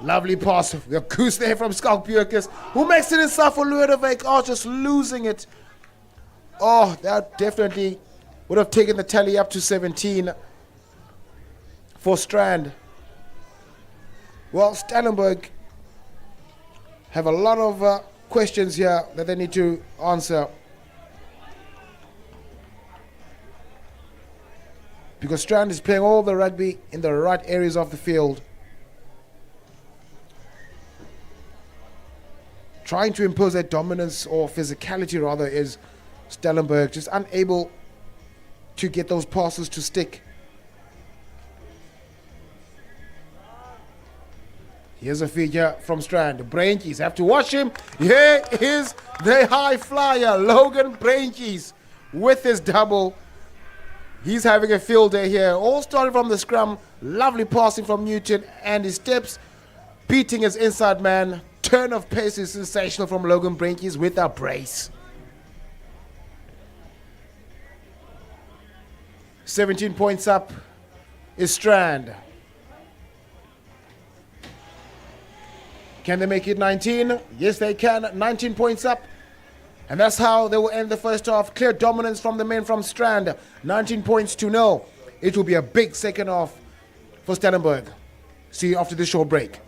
Speaker 1: Lovely pass. The goose there from Skalk Bjerkes, who makes it inside for Ludovic. Oh, just losing it. Oh, that definitely would have taken the tally up to 17 for Strand. Well, Stellenberg have a lot of questions here that they need to answer. Because Strand is playing all the rugby in the right areas of the field. Trying to impose their dominance or physicality rather is Stellenberg, just unable to get those passes to stick. Here's a figure from Strand. Brainkies, have to watch him. Here is the high flyer, Logan Brainkies, with his double. He's having a field day here. All started from the scrum. Lovely passing from Newton and his steps, beating his inside man. Turn of pace is sensational from Logan Brainkies with a brace. 17 points up is Strand. Can they make it 19? Yes, they can. 19 points up. And that's how they will end the first half. Clear dominance from the men from Strand. 19 points to 0. It will be a big second half for Stellenberg. See you after this short break.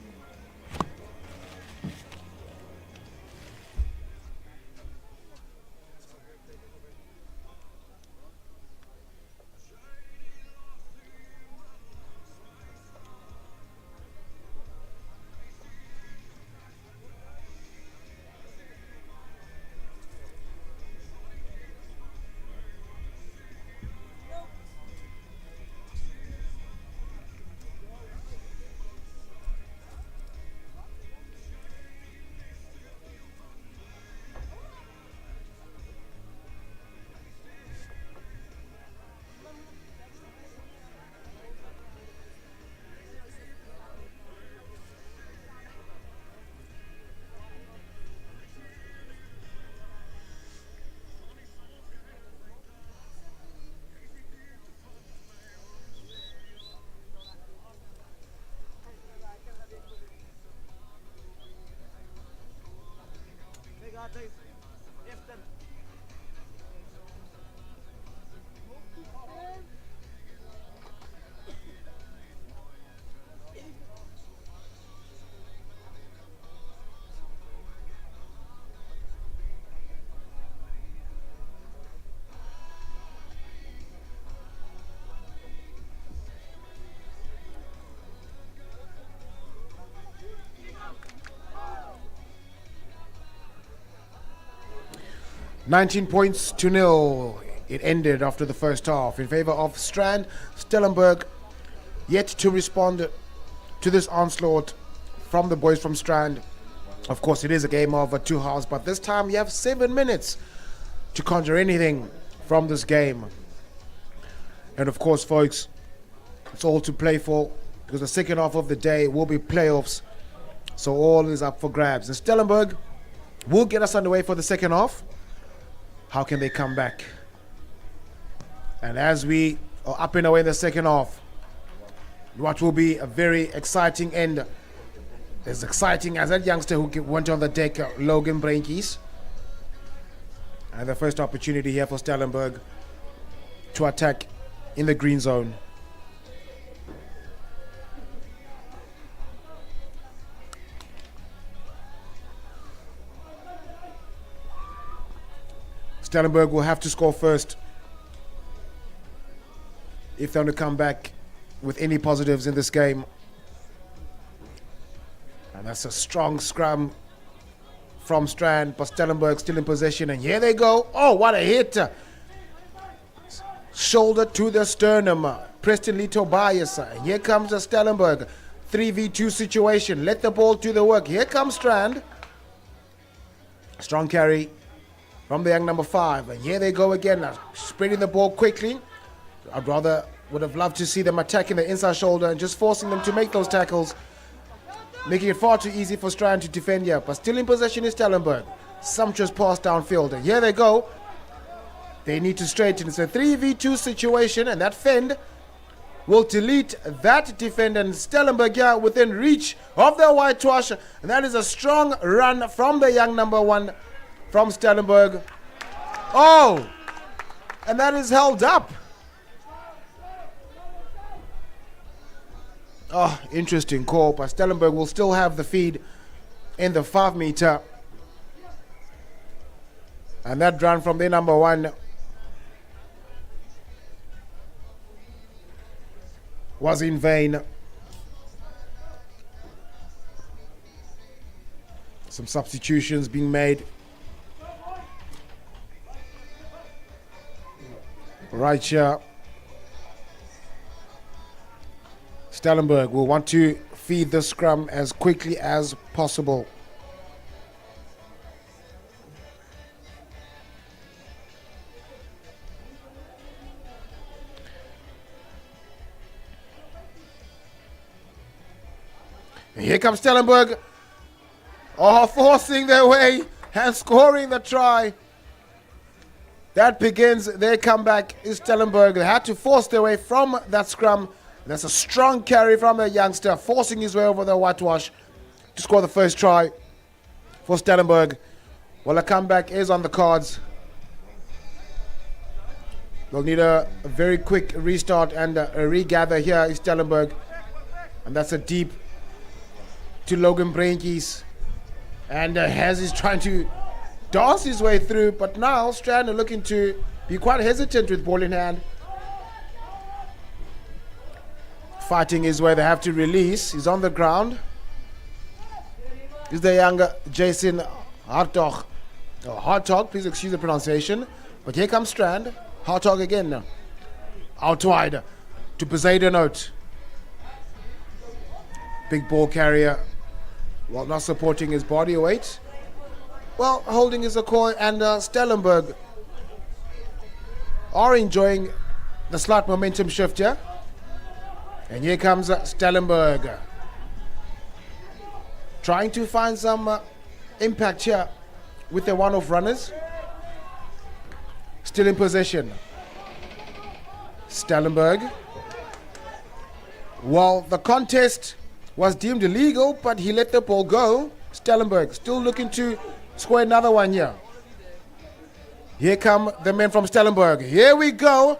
Speaker 1: 19 points to nil. It ended after the first half in favor of Strand. Stellenberg yet to respond to this onslaught from the boys from Strand. Of course, it is a game of two halves, but this time you have 7 minutes to conjure anything from this game. And of course, folks, it's all to play for, because the second half of the day will be playoffs. So all is up for grabs. And Stellenberg will get us underway for the second half. How can they come back? And as we are up and away in the second half, what will be a very exciting end. As exciting as that youngster who went on the deck, Logan Brainkies. And the first opportunity here for Stellenberg to attack in the green zone. Stellenberg will have to score first if they want to come back with any positives in this game. And that's a strong scrum from Strand, but Stellenberg still in possession. And here they go. Oh, what a hit. Shoulder to the sternum. Preston Lee Tobias. Here comes the Stellenberg. 3v2 situation. Let the ball do the work. Here comes Strand. Strong carry from the young number 5. And here they go again. Spreading the ball quickly. Would have loved to see them attacking the inside shoulder and just forcing them to make those tackles, making it far too easy for Strand to defend here. But still in possession is Stellenberg. Sumptuous pass downfield. And here they go. They need to straighten. It's a 3v2 situation, and that fend will delete that defender. And Stellenberg here within reach of the whitewash. And that is a strong run from the young number 1 from Stellenberg. Oh! And that is held up. Oh, interesting call, but Stellenberg will still have the feed in the 5 meter. And that run from the number 1 was in vain. Some substitutions being made. Right here. Stellenberg will want to feed the scrum as quickly as possible. And here comes Stellenberg. Oh, forcing their way and scoring the try. That begins their comeback. Is Stellenberg. They had to force their way from that scrum. That's a strong carry from a youngster, forcing his way over the whitewash to score the first try for Stellenberg. Well, a comeback is on the cards. They'll need a very quick restart and a regather here is Stellenberg. And that's a deep to Logan Brainkies. And Hez is trying to dance his way through, but now Strand are looking to be quite hesitant with ball in hand. Fighting his way, they have to release. He's on the ground. Is the younger Jason Hartog. Oh, Hartog, please excuse the pronunciation. But here comes Strand. Hartog again. Out wide to Poseidon. Big ball carrier. Well, not supporting his body weight. Well, holding his accord, and Stellenberg are enjoying the slight momentum shift here. And here comes Stellenberg. Trying to find some impact here with the one-off runners. Still in possession. Stellenberg. Well, the contest was deemed illegal, but he let the ball go. Stellenberg still looking to score another one here. Here come the men from Stellenberg. Here we go.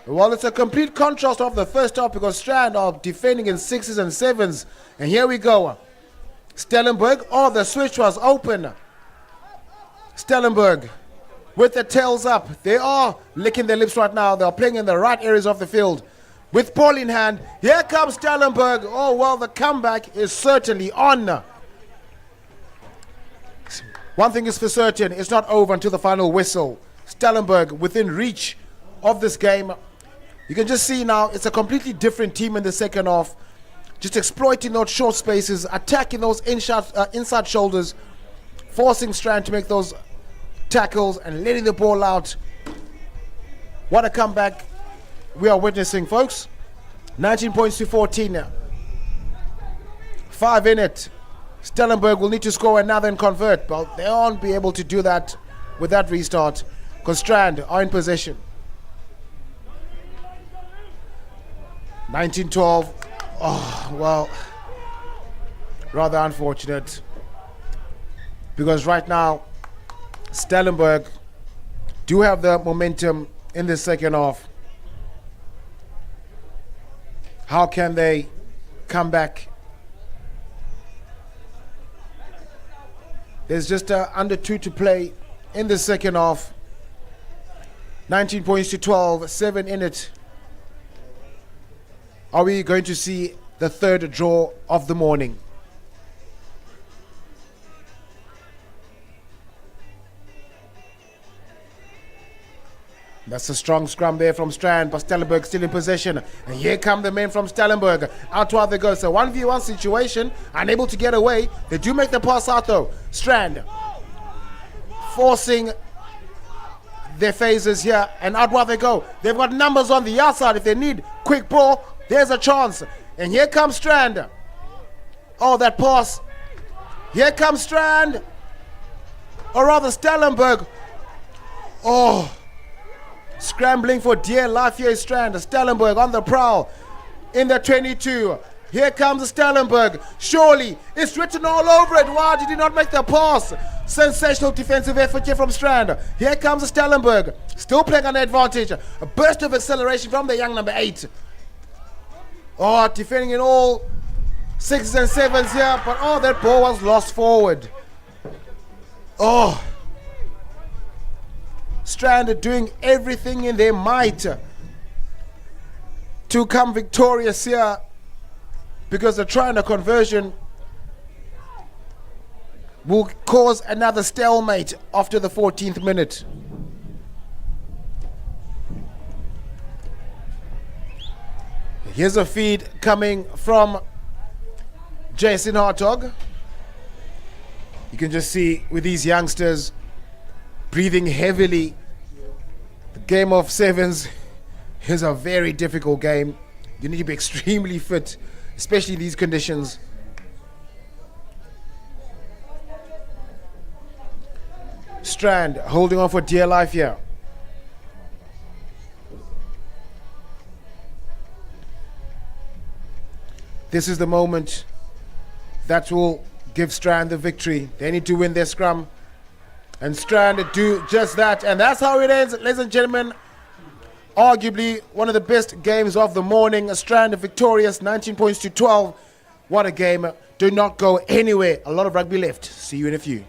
Speaker 1: Well, it's a complete contrast of the first half because Strand are defending in 6s and 7s. And here we go. Stellenberg. Oh, the switch was open. Stellenberg with the tails up. They are licking their lips right now. They are playing in the right areas of the field. With ball in hand. Here comes Stellenberg. Oh, well, the comeback is certainly on. One thing is for certain, it's not over until the final whistle. Stellenberg within reach of this game. You can just see now it's a completely different team in the second half. Just exploiting those short spaces, attacking those inside shoulders, forcing Strand to make those tackles and letting the ball out. What a comeback we are witnessing, folks. 19 points to 14 now. 5 in it. Stellenberg will need to score another and convert, but they won't be able to do that with that restart because Strand are in possession. 19-12. Oh, well, rather unfortunate because right now Stellenberg do have the momentum in the second half. How can they come back? There's just under 2 to play in the second half. 19 points to 12, 7 in it. Are we going to see the third draw of the morning? That's a strong scrum there from Strand, but Stellenberg still in possession. And here come the men from Stellenberg. Out while they go. So 1v1 situation, unable to get away. They do make the pass out though. Strand forcing their phases here, and out while they go. They've got numbers on the outside if they need quick ball. There's a chance. And here comes Strand. Oh, that pass. Here comes Strand. Or rather Stellenberg. Oh. Scrambling for dear life here is Strand. Stellenberg on the prowl in the 22. Here comes Stellenberg. Surely it's written all over it. Why did he not make the pass? Sensational defensive effort here from Strand. Here comes Stellenberg. Still playing on the advantage. A burst of acceleration from the young number 8. Oh, defending in all 6s and 7s here. But oh, that ball was lost forward. Oh. Strand are doing everything in their might to come victorious here because they're trying a conversion will cause another stalemate after the 14th minute. Here's a feed coming from Jason Hartog. You can just see with these youngsters breathing heavily. The game of sevens is a very difficult game. You need to be extremely fit, especially in these conditions. Strand holding on for dear life here. This is the moment that will give Strand the victory. They need to win their scrum. And Strand do just that. And that's how it ends, ladies and gentlemen. Arguably one of the best games of the morning. Strand victorious, 19 points to 12. What a game. Do not go anywhere. A lot of rugby left. See you in a few.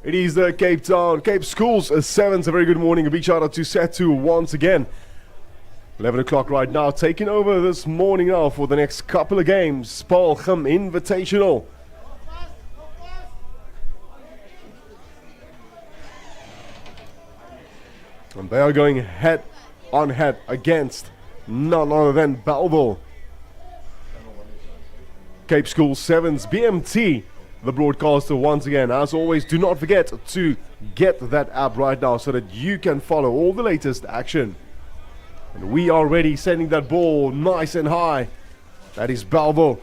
Speaker 3: It is the Cape Schools 7s. A very good morning. A big shout out to Setu once again. 11 o'clock right now, taking over this morning now for the next couple of games. Paarlgem Invitational. And they are going head on head against none other than Bellville. Cape School 7's BMT, the broadcaster once again. As always, do not forget to get that app right now so that you can follow all the latest action. And we are ready, sending that ball nice and high. That is Bellville.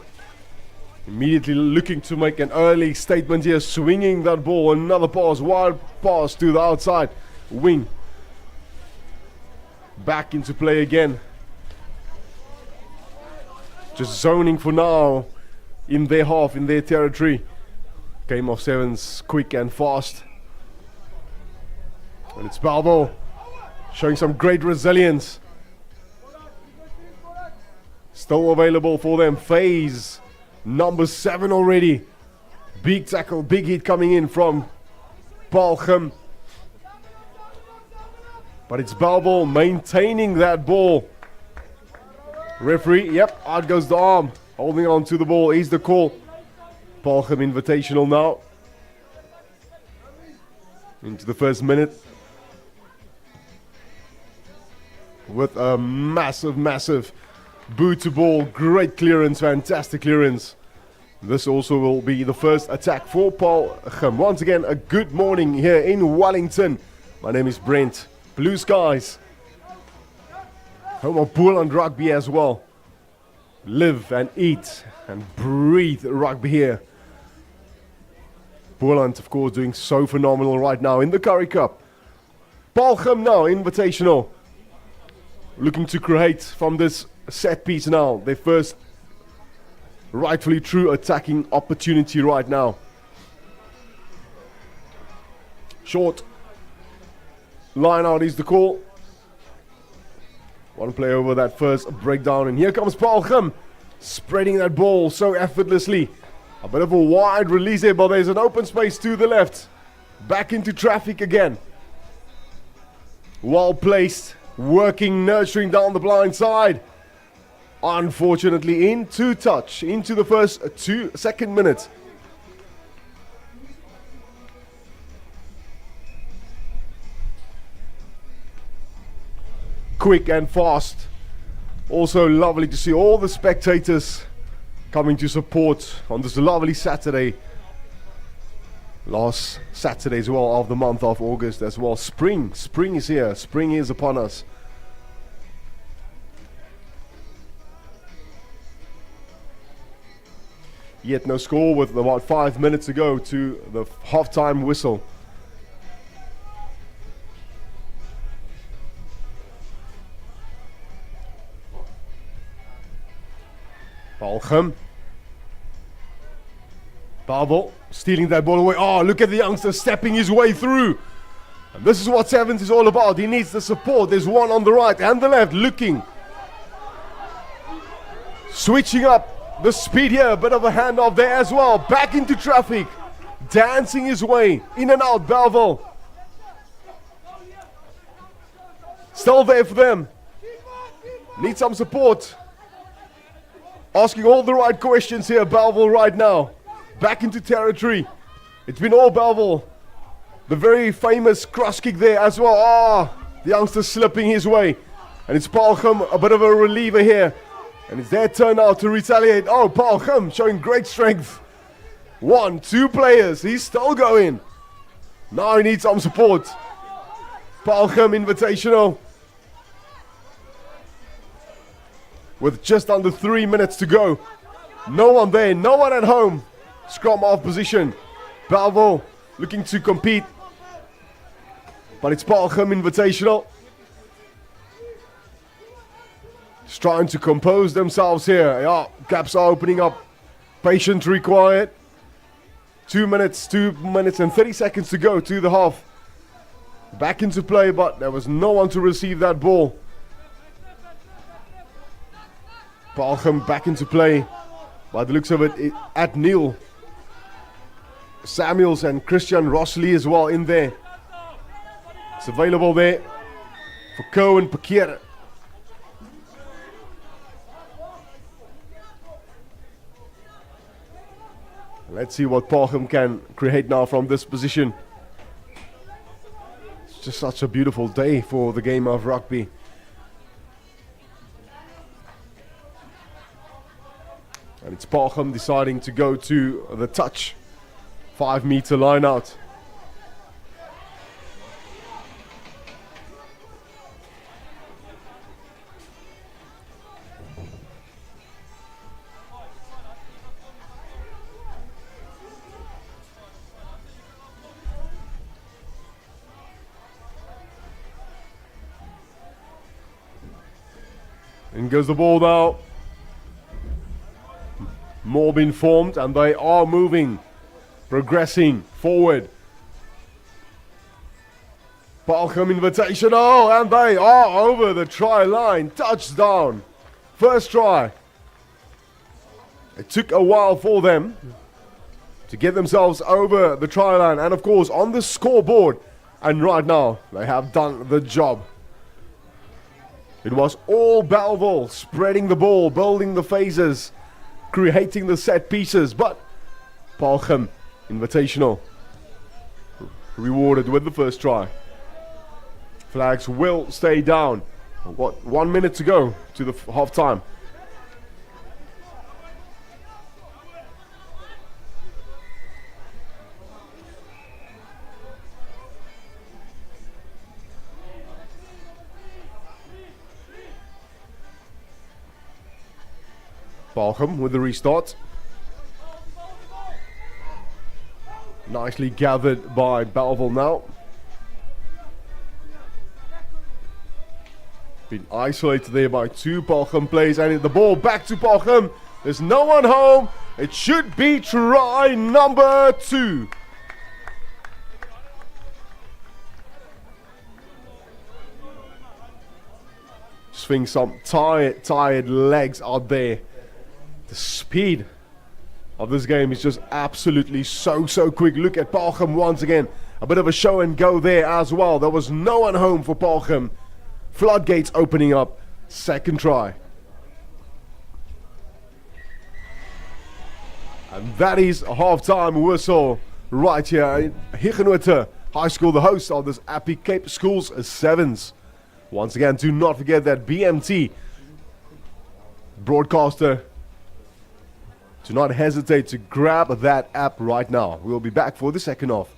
Speaker 3: Immediately looking to make an early statement here, swinging that ball. Another pass, wild pass to the outside wing. Back into play again. Just zoning for now in their half, in their territory. Game of 7s, quick and fast. And it's Bellville showing some great resilience. Still available for them. Phase number 7 already. Big tackle, big hit coming in from Paarlgem. But it's Bellville maintaining that ball. Referee, yep, out goes the arm. Holding on to the ball is the call. Paarlgem Invitational now. Into the first minute. With a massive boot to ball. Great clearance, fantastic clearance. This also will be the first attack for Paarlgem. Once again, a good morning here in Wellington. My name is Brent. Blue Skies. Home of Boland Rugby as well. Live and eat and breathe rugby here. Boland, of course, doing so phenomenal right now in the Currie Cup. Paarlgem now, Invitational. Looking to create from this set piece now. Their first rightfully true attacking opportunity right now. Short. Line out is the call. One play over that first breakdown. And here comes Paarlgem. Spreading that ball so effortlessly. A bit of a wide release here, but there's an open space to the left. Back into traffic again. Well placed. Working, nurturing down the blind side. Unfortunately, into touch. Into the first second minute. Quick and fast. Also lovely to see all the spectators coming to support on this lovely Saturday. Last Saturday as well of the month of August as well. Spring is here. Spring is upon us. Yet no score with about 5 minutes to go to the halftime whistle. Paarlgem. Bellville stealing that ball away. Oh, look at the youngster stepping his way through. And this is what Sevens is all about. He needs the support. There's one on the right and the left looking. Switching up the speed here. A bit of a handoff there as well. Back into traffic. Dancing his way in and out. Bellville. Still there for them. Need some support. Asking all the right questions here, Bellville right now. Back into territory. It's been all Bellville. The very famous cross kick there as well. Ah, the youngster slipping his way. And it's Paarlgem, a bit of a reliever here. And it's their turn now to retaliate. Oh, Paarlgem showing great strength. 1, 2 players. He's still going. Now he needs some support. Paarlgem Invitational. With just under 3 minutes to go. No one there, no one at home. Scrum half position. Bellville looking to compete. But it's Paarlgem Invitational. Just trying to compose themselves here. Yeah, gaps are opening up. Patience required. 2 minutes and 30 seconds to go to the half. Back into play, but there was no one to receive that ball. Paarlgem back into play. By the looks of it, at Neil. Samuels and Christian Rossley as well in there. It's available there for Cohen Pakir. Let's see what Paarl can create now from this position. It's just such a beautiful day for the game of rugby. And it's Paarl deciding to go to the touch. 5-meter line out. In goes the ball now. More been formed and they are moving, progressing forward. Paarl Invitational and they are over the try line. Touchdown. First try. It took a while for them to get themselves over the try line and of course on the scoreboard. And right now they have done the job. It was all Bellville spreading the ball, building the phases, creating the set pieces, but Paarl Invitational rewarded with the first try. Flags will stay down. What, 1 minute to go to the half time. Paarl with the restart. Nicely gathered by Bellville now. Been isolated there by two Paarl plays and the ball back to Paarl. There's no one home. It should be try number 2. Swing some tired legs out there. The speed of this game is just absolutely so quick. Look at Paarl once again. A bit of a show and go there as well. There was no one home for Paarl. Floodgates opening up. Second try. And that is a half-time whistle right here in Huguenot High School, the host of this Appy Cape Schools 7s. Once again, do not forget that BMT broadcaster. Do not hesitate to grab that app right now. We'll be back for the second half.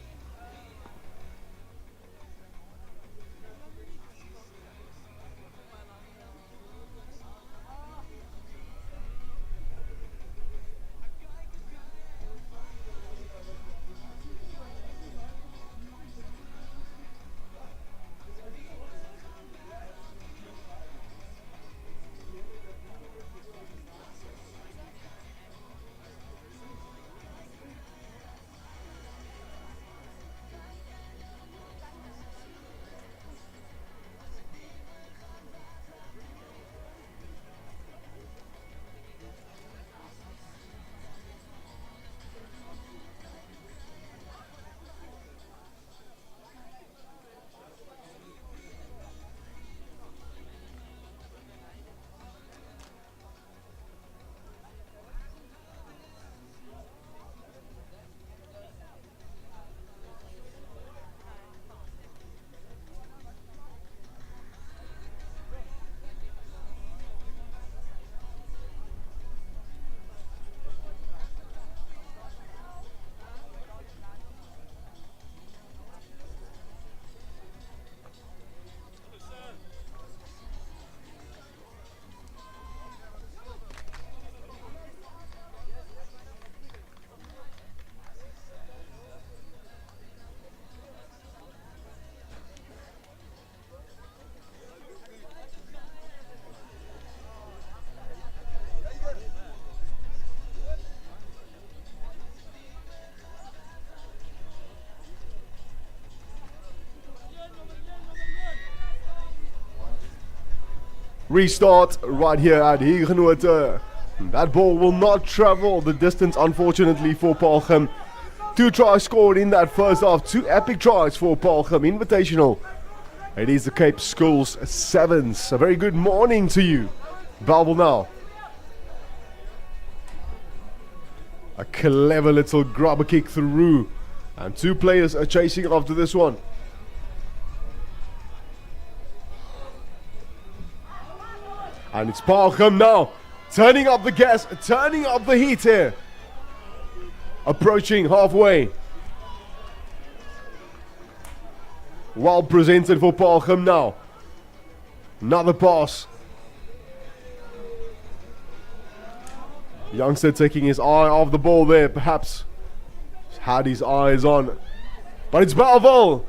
Speaker 3: Restart right here at Huguenot. That ball will not travel the distance, unfortunately, for Paarl. 2 tries scored in that first half. 2 epic tries for Paarlgem Invitational. It is the Cape Schools 7s. A very good morning to you. Bellville now. A clever little grubber kick through. And 2 players are chasing after this one. And it's Paarlgem now. Turning up the gas, turning up the heat here. Approaching halfway. Well presented for Paarlgem now. Another pass. Youngster taking his eye off the ball there, perhaps. Had his eyes on. But it's Bellville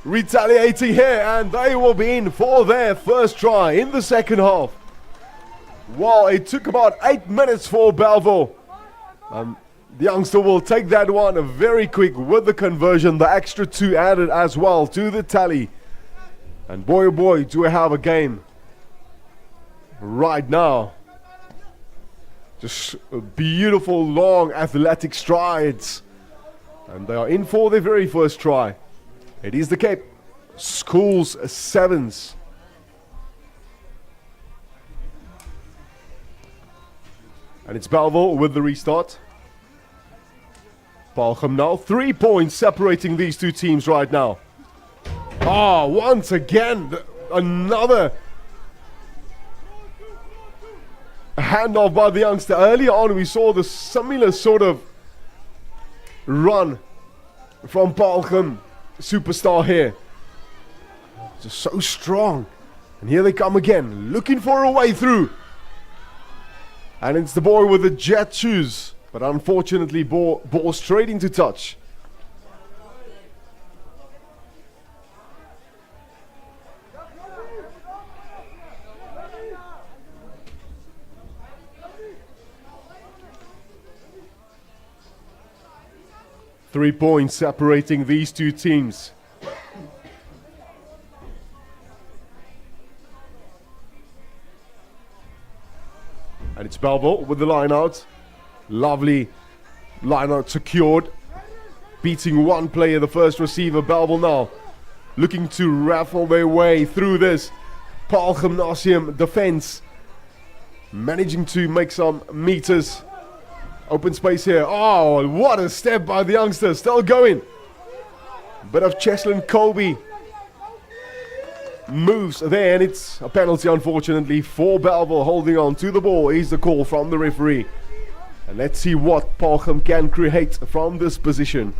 Speaker 3: retaliating here, and they will be in for their first try in the second half. Well, it took about 8 minutes for Bellville. The youngster will take that one very quick with the conversion. The extra 2 added as well to the tally. And boy oh boy, do we have a game right now. Just beautiful, long, athletic strides. And they are in for their very first try. It is the Cape Schools 7s. And it's Bellville with the restart. Paarlgem now. 3 points separating these 2 teams right now. Once again, another handoff by the youngster. Earlier on, we saw the similar sort of run from Paarlgem superstar here. Just so strong. And here they come again, looking for a way through. And it's the boy with the jet shoes. But unfortunately, ball straight into touch. Three points separating these 2 teams. And it's Bellville with the line out. Lovely line out secured. Beating 1 player, the first receiver. Bellville now looking to raffle their way through this Paarl Gymnasium defense. Managing to make some meters. Open space here. Oh, what a step by the youngster. Still going. Bit of Cheslin Colby moves there, and it's a penalty, unfortunately, for Bellville. Holding on to the ball is the call from the referee. And let's see what Paarlgem can create from this position.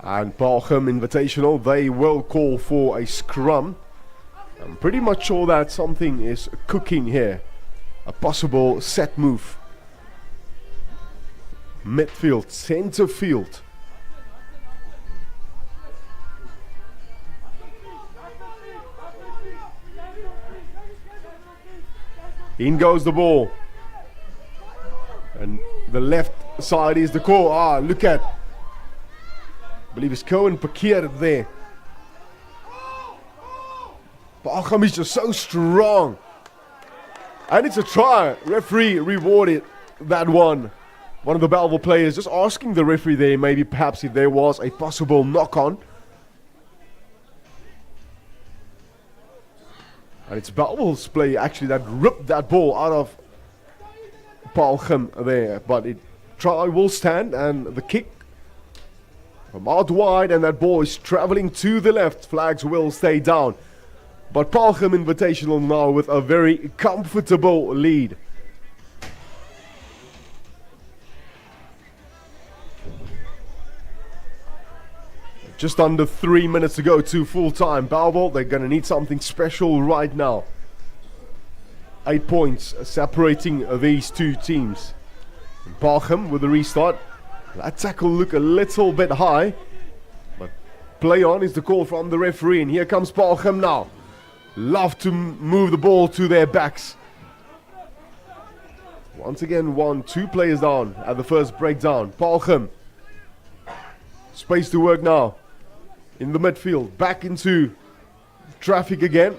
Speaker 3: And Paarlgem Invitational, they will call for a scrum. I'm pretty much sure that something is cooking here. A possible set move. Midfield, center field. In goes the ball. And the left side is the call. Look at. I believe it's Cohen Pakeer there. Paarlgem is just so strong. And it's a try. Referee rewarded that one. One of the Bellville players just asking the referee there, maybe perhaps if there was a possible knock-on. And it's Bellville's play actually that ripped that ball out of Paarlgem there. But it try will stand, and the kick from out wide, and that ball is traveling to the left. Flags will stay down. But Paarlgem Invitational now with a very comfortable lead. Just under 3 minutes to go to full time. Bellville, they're going to need something special right now. 8 points separating these 2 teams. And Paarlgem with the restart. That tackle look a little bit high. But play on is the call from the referee. And here comes Paarlgem now. Love to move the ball to their backs. Once again, 2 players down at the first breakdown. Paarlgem. Space to work now. in the midfield. Back into traffic again.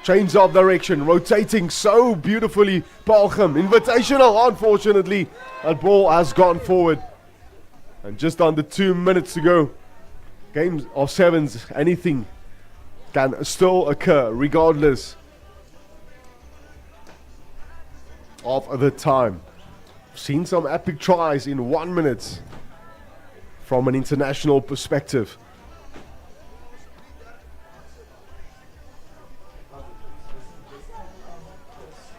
Speaker 3: Change of direction, rotating so beautifully. Palchem, invitational, unfortunately. That ball has gone forward. And just under 2 minutes to go. Games of sevens, anything can still occur regardless of the time. Seen some epic tries in 1 minute from an international perspective.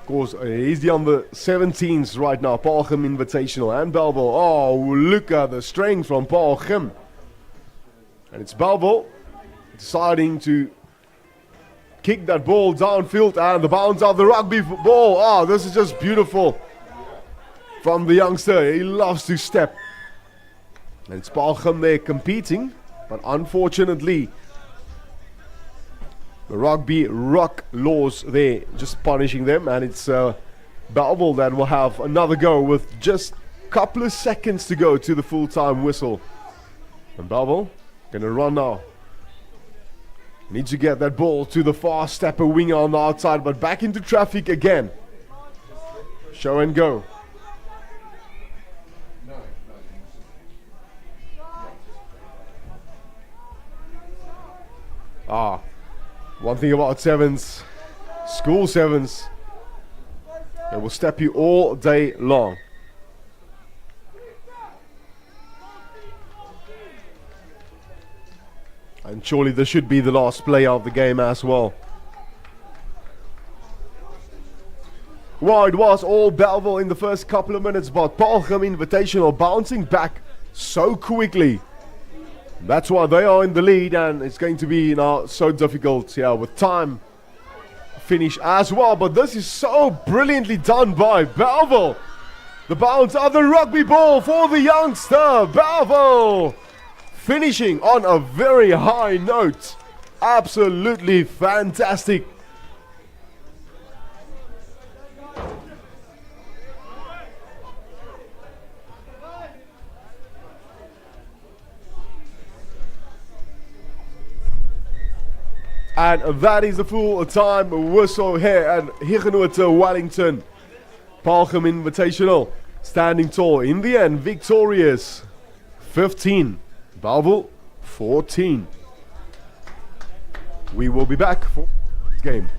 Speaker 3: Of course, he's the under 17s right now. Palchem Invitational and Bellville. Oh, look at the strength from Palchem. And it's Bellville deciding to kick that ball downfield, and the bounce of the rugby ball. Oh, this is just beautiful from the youngster. He loves to step. And it's Palchem there competing, but unfortunately the rugby ruck laws there just punishing them, and it's Bellville that will have another go with just a couple of seconds to go to the full-time whistle. And Bellville gonna run now. Needs to get that ball to the far stepper winger on the outside, but back into traffic again. Show and go. One thing about sevens, school sevens, they will step you all day long. And surely this should be the last play of the game as well. Well, it was all Bellville in the first couple of minutes, but Palchem Invitational bouncing back so quickly. That's why they are in the lead, and it's going to be now so difficult here with time finish as well. But this is so brilliantly done by Bellville. The bounce of the rugby ball for the youngster. Bellville finishing on a very high note. Absolutely fantastic. And that is the full-time whistle here at Huguenot Wellington. Palchem Invitational standing tall. In the end, victorious. 15. Bellville 14. We will be back for this game.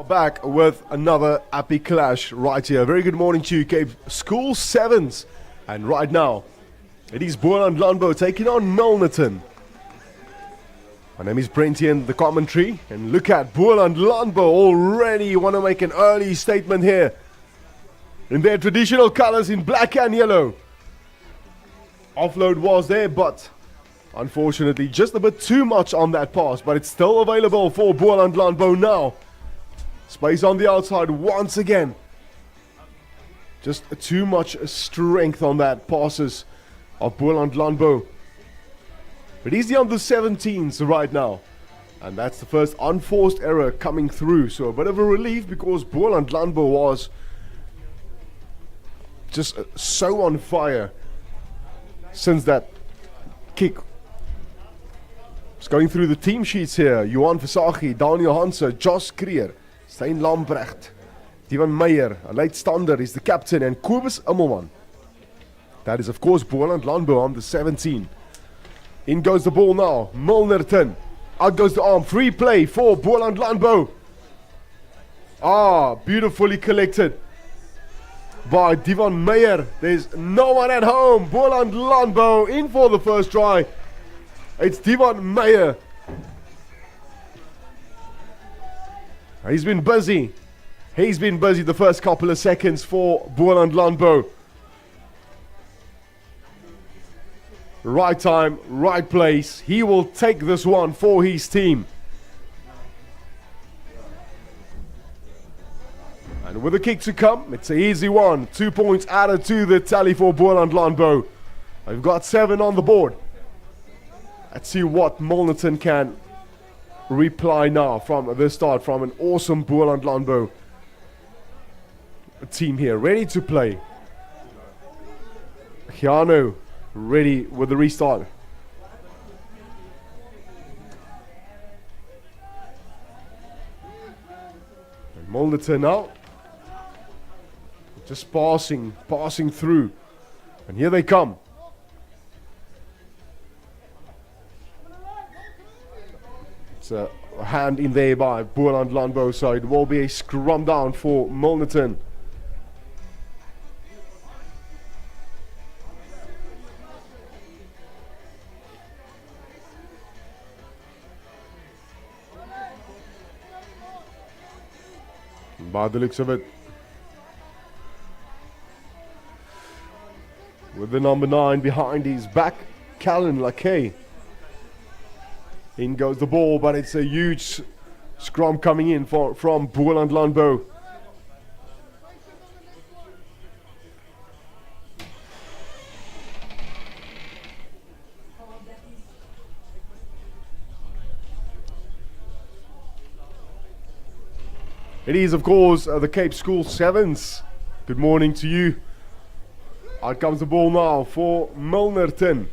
Speaker 3: Back with another happy clash right here. Very good morning to you, Cape School Sevens. And right now, it is Boland Landbou taking on Milnerton. My name is Brenty in the commentary. And look at Boland Landbou already want to make an early statement here. In their traditional colors in black and yellow. Offload was there, but unfortunately just a bit too much on that pass. But it's still available for Boland Landbou now. Space on the outside once again. Just too much strength on that passes of Boland Landbou. But he's the under 17s right now. And that's the first unforced error coming through. So a bit of a relief because Boland Landbou was just so on fire since that kick. Just going through the team sheets here. Johan Versaghi, Daniel Hansen, Josh Creer, Stein Lambrecht, Divan Meyer, Aleid Stander is the captain, and Kobus Immelman. That is of course Boland Landbou on the 17. In goes the ball now, Milnerton. Out goes the arm, free play for Boland Landbou. Beautifully collected by Divan Meyer. There's no one at home. Boland Landbou in for the first try. It's Divan Meyer. He's been busy. He's been busy the first couple of seconds for Boland Landbou. Right time, right place. He will take this one for his team. And with a kick to come, it's an easy one. 2 points added to the tally for Boland Landbou. I've got 7 on the board. Let's see what Milnerton can reply now from the start from an awesome Boland Landbou team here, ready to play. Giano ready with the restart. And Milnerton now just passing through, and here they come. It's a hand in there by Boland Landbou, so it will be a scrum down for Milnerton. By the looks of it, with the number 9 behind his back, Callan Lakay. In goes the ball, but it's a huge scrum coming in from Boland Landbou. It is, of course, the Cape School Sevens. Good morning to you. Out comes the ball now for Milnerton.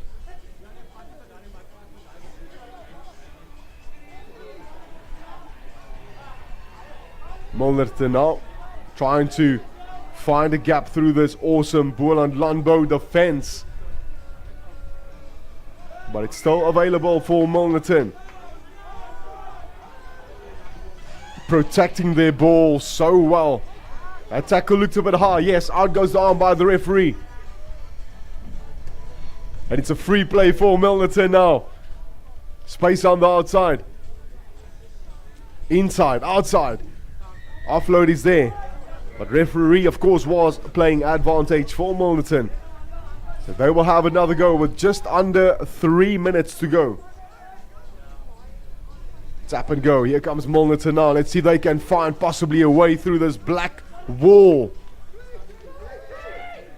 Speaker 3: Milnerton now trying to find a gap through this awesome Boland Landbou defense. But it's still available for Milnerton. Protecting their ball so well. That tackle looked a bit high. Yes, out goes the arm by the referee. And it's a free play for Milnerton now. Space on the outside. Inside, outside. Offload is there. But referee, of course, was playing advantage for Milnerton. So they will have another go with just under 3 minutes to go. Tap and go. Here comes Milnerton now. Let's see if they can find possibly a way through this black wall.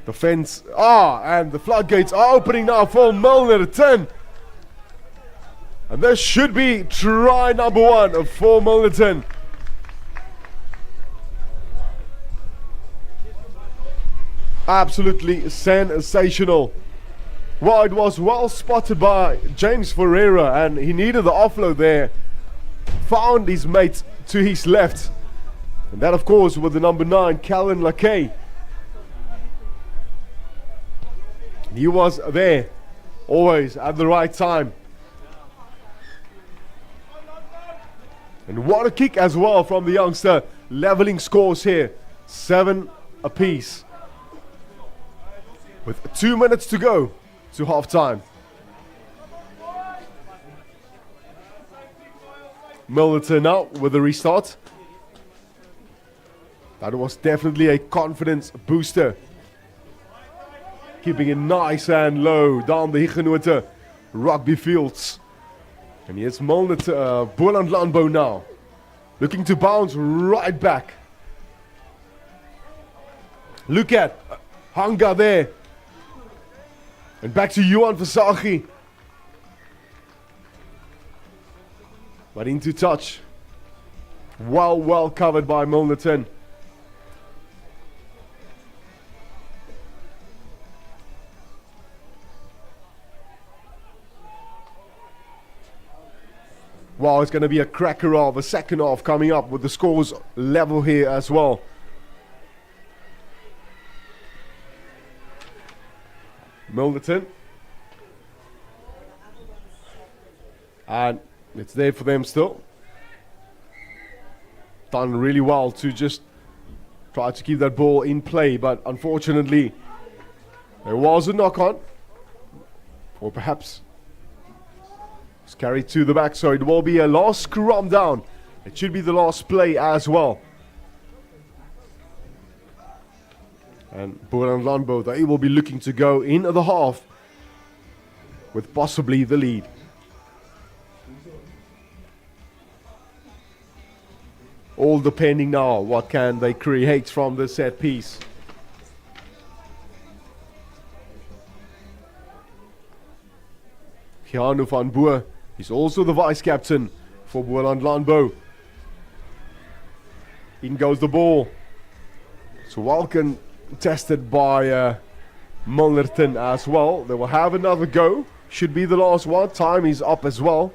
Speaker 3: The fence. And the floodgates are opening now for Milnerton. And this should be try number 1 for Milnerton. Absolutely sensational. Well, it was well spotted by James Ferreira, and he needed the offload there. Found his mate to his left. And that, of course, with the number 9, Callan Lakay. He was there, always at the right time. And what a kick as well from the youngster, leveling scores here, 7 apiece. With 2 minutes to go to half time. Milnerton now with the restart. That was definitely a confidence booster. Keeping it nice and low down the Huguenot rugby fields. And here's Milnerton, Boland Landbou now. Looking to bounce right back. Look at Hanga there. And back to Johan Versaghi. But into touch. Well covered by Milnerton. Wow, it's going to be a cracker of a second half coming up with the scores level here as well. Milnerton. And it's there for them still. Done really well to just try to keep that ball in play, but unfortunately there was a knock on. Or perhaps it's carried to the back, so it will be a last scrum down. It should be the last play as well. And Boland Landbou, they will be looking to go in the half with possibly the lead. All depending now, what can they create from the set piece. Keanu van Boer, he's also the vice captain for Boland Landbou. In goes the ball. So well contested by Milnerton as well. They will have another go. Should be the last one. Time is up as well.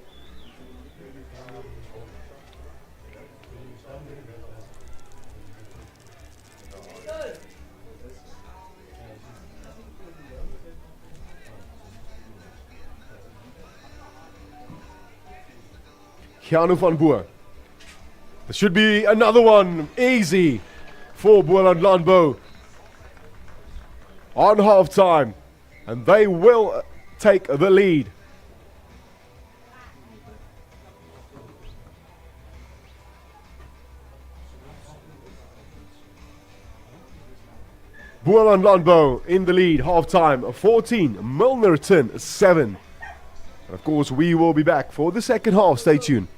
Speaker 3: Keanu van Boer. There should be another one. Easy for Boland Landbou. On half time. And they will take the lead. Boland Landbou in the lead. Half time 14. Milnerton 7. And of course we will be back for the second half. Stay tuned.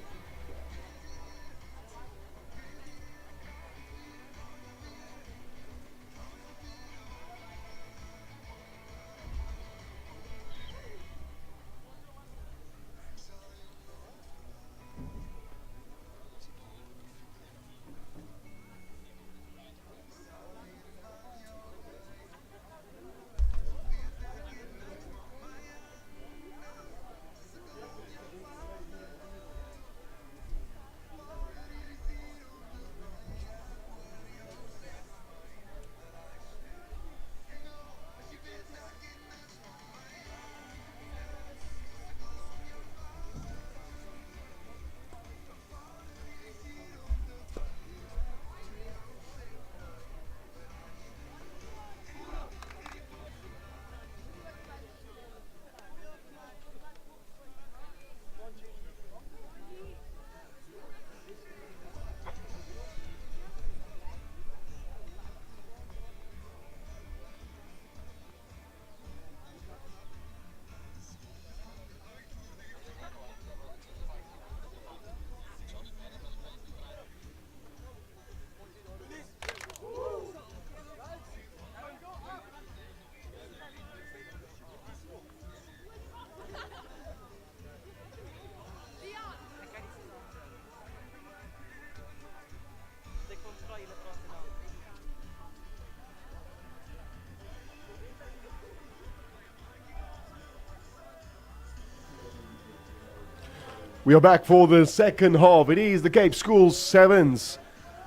Speaker 3: We are back for the second half. It is the Cape Schools Sevens.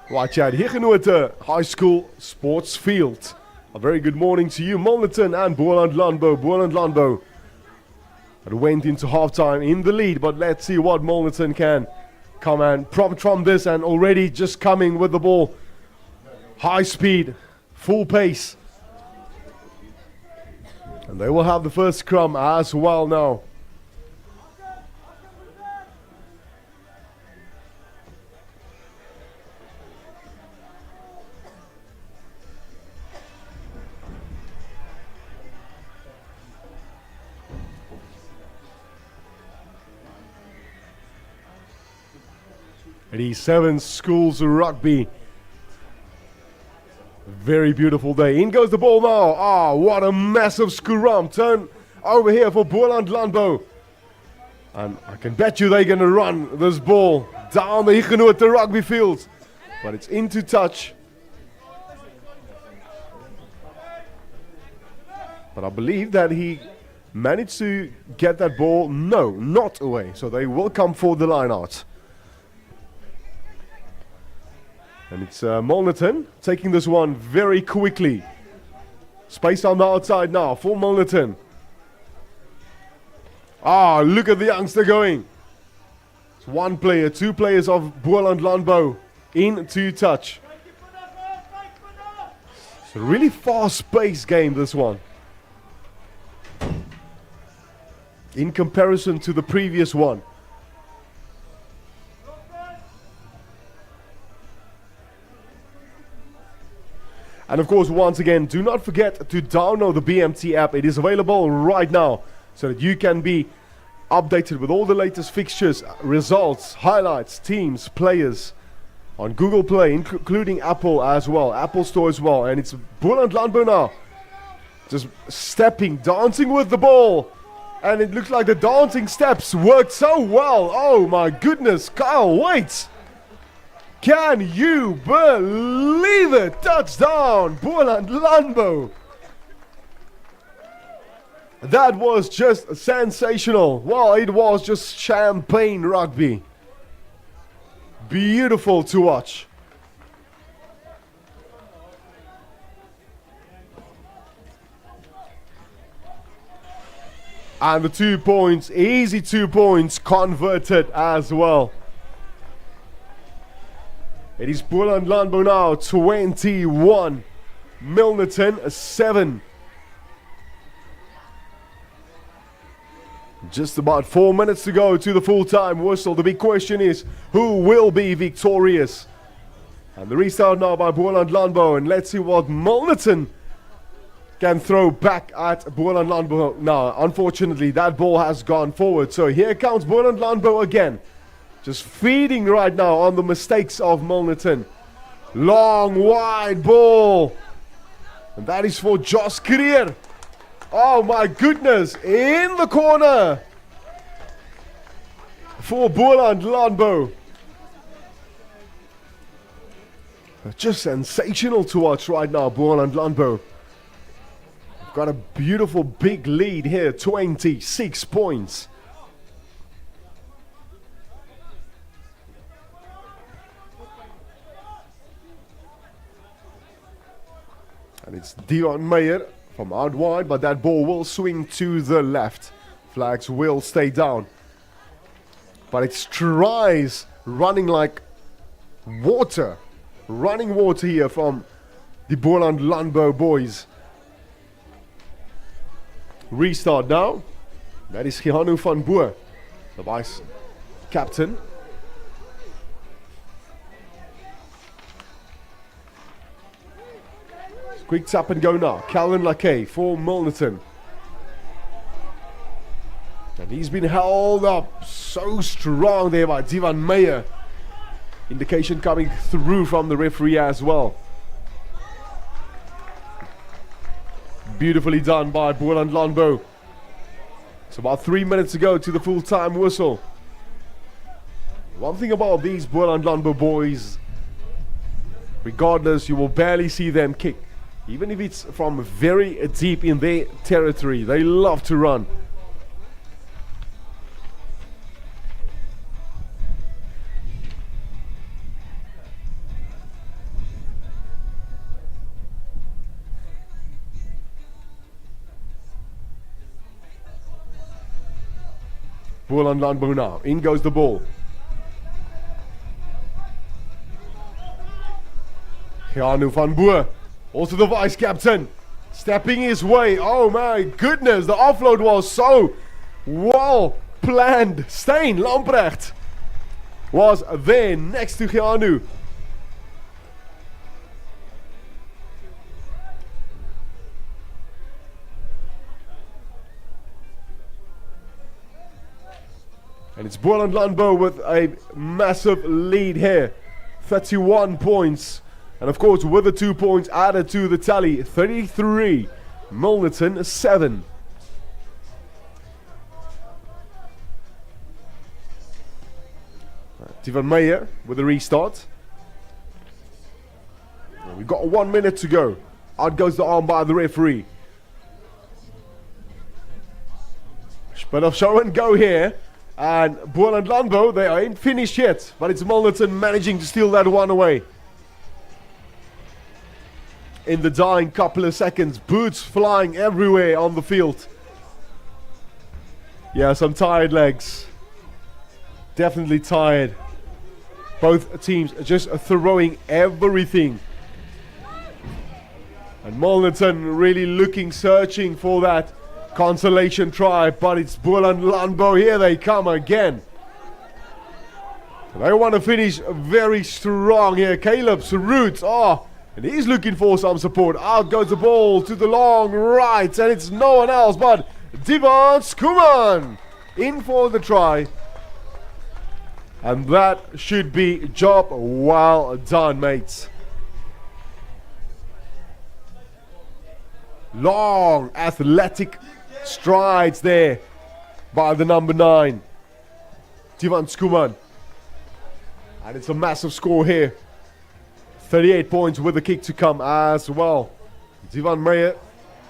Speaker 3: Right here at Huguenot High School Sports Field. A very good morning to you, Molnerton and Boland Landbou. Boland Landbou that went into halftime in the lead, but let's see what Molnerton can come and prompt from this, and already just coming with the ball. High speed, full pace. And they will have the first scrum as well now. It is Sevens Schools Rugby. Very beautiful day. In goes the ball now. Ah, what a massive scrum. Turn over here for Boland Landbou. And I can bet you they're going to run this ball down the Huguenot rugby field. But it's into touch. But I believe that he managed to get that ball. No, not away. So they will come for the line out. And it's Molnerton taking this one very quickly. Space on the outside now for Molnerton. Ah, look at the youngster going. It's one player, two players of Boland Landbou into touch. It's a really fast-paced game, this one. In comparison to the previous one. And of course, once again, do not forget to download the BMT app. It is available right now so that you can be updated with all the latest fixtures, results, highlights, teams, players on Google Play, including Apple as well, Apple Store as well. And it's Boland Landbou now, just stepping, dancing with the ball. And it looks like the dancing steps worked so well. Oh my goodness, Kyle Waits. Can you believe it? Touchdown, Boland Landbou. That was just sensational. Well, it was just champagne rugby. Beautiful to watch. And the 2 points, easy 2 points, converted as well. It is Boland Landbou now, 21. Milnerton, 7. Just about 4 minutes to go to the full-time whistle. The big question is, who will be victorious? And the restart now by Boland Landbou. And let's see what Milnerton can throw back at Boland Landbou. Now, unfortunately, that ball has gone forward. So here comes Boland Landbou again. Just feeding right now on the mistakes of Milnerton. Long, wide ball. And that is for Josh Creer. Oh my goodness. In the corner. For Boland Landbou. Just sensational to watch right now, Boland Landbou. Got a beautiful big lead here. 26 points. And it's Dion Meyer from out wide, but that ball will swing to the left. Flags will stay down. But it's tries running like water. Running water here from the Boland Landbou boys. Restart now. That is Gihanu van Boer, the vice captain. Quick tap and go now. Calvin Lakay for Milnerton. And he's been held up so strong there by Divan Meyer. Indication coming through from the referee as well. Beautifully done by Boland Landbou. It's about 3 minutes to go to the full-time whistle. One thing about these Boland Landbou boys, regardless, you will barely see them kick. Even if it's from very deep in their territory, they love to run. Boland Landbou now. In goes the ball. Keanu van Boer, also the vice captain, stepping his way. Oh my goodness, the offload was so well planned. Steyn Lamprecht was there next to Keanu. And it's Boland Landbou with a massive lead here. 31 points. And of course, with the 2 points added to the tally, 33. Milnerton 7. Tivan Meyer with a restart. We've got 1 minute to go. Out goes the arm by the referee. Bit of show and go here. And Boland Landbou, they ain't finished yet. But it's Milnerton managing to steal that one away. In the dying couple of seconds, boots flying everywhere on the field. Yeah, some tired legs. Definitely tired. Both teams just throwing everything. And Milnerton really looking, searching for that consolation try, but it's Boland Landbou. Here they come again. They want to finish very strong here. Caleb Saroot, and he's looking for some support. Out goes the ball to the long right, and it's no one else but Divan Skuman in for the try. And that should be job well done, mates. Long athletic strides there by the number 9, Divan Skuman. And it's a massive score here. 38 points with the kick to come as well. Divan Meyer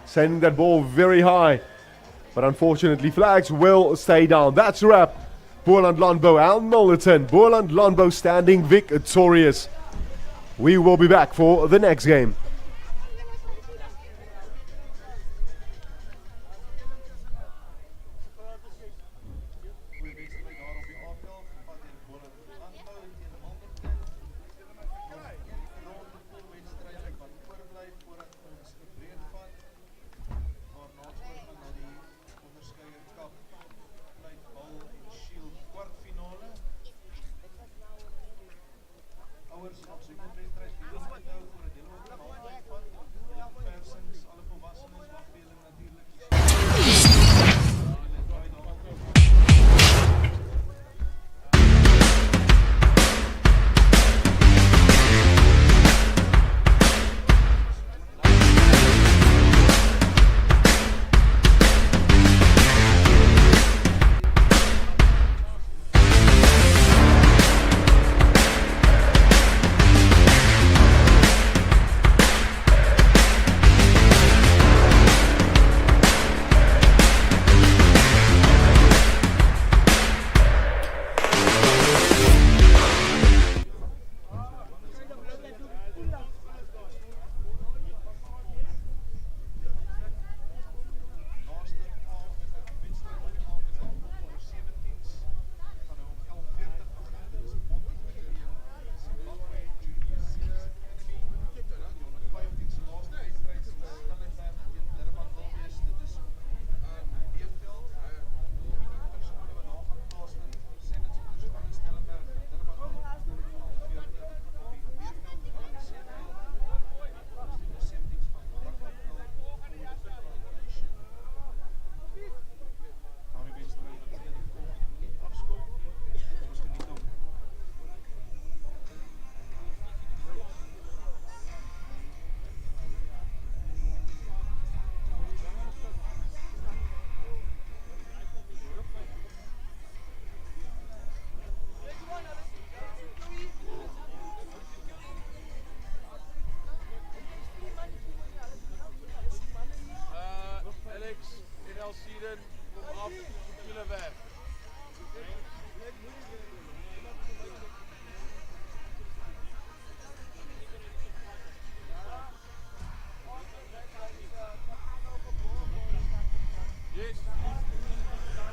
Speaker 3: sending that ball very high. But unfortunately, flags will stay down. That's a wrap. Boland Landbou and Milnerton. Boland Landbou standing victorious. We will be back for the next game.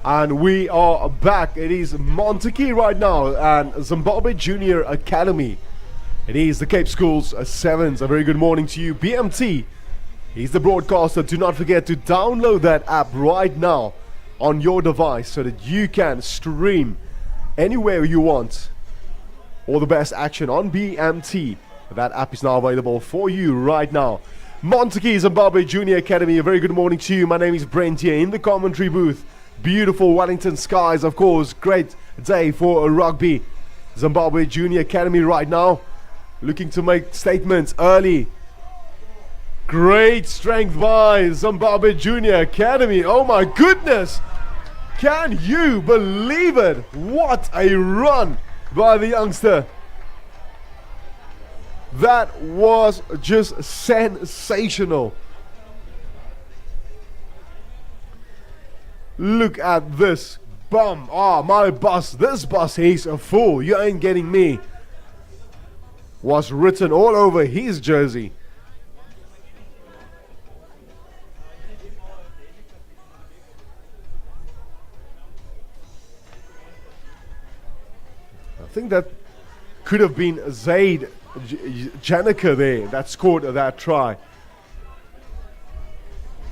Speaker 3: And we are back. It is Montague right now and Zimbabwe Junior Academy. It is the Cape Schools Sevens. A very good morning to you. BMT, he's the broadcaster. Do not forget to download that app right now on your device so that you can stream anywhere you want all the best action on BMT. That app is now available for you right now. Montague Zimbabwe Junior Academy, a very good morning to you. My name is Brent here in the commentary booth. Beautiful Wellington skies, of course. Great day for rugby. Zimbabwe Junior Academy right now looking to make statements early. Great strength by Zimbabwe Junior Academy. Oh my goodness! Can you believe it? What a run by the youngster. That was just sensational. Look at this bum. Ah, my bus. This bus, he's a fool. You ain't getting me. Was written all over his jersey. I think that could have been Zaid Janica there that scored that try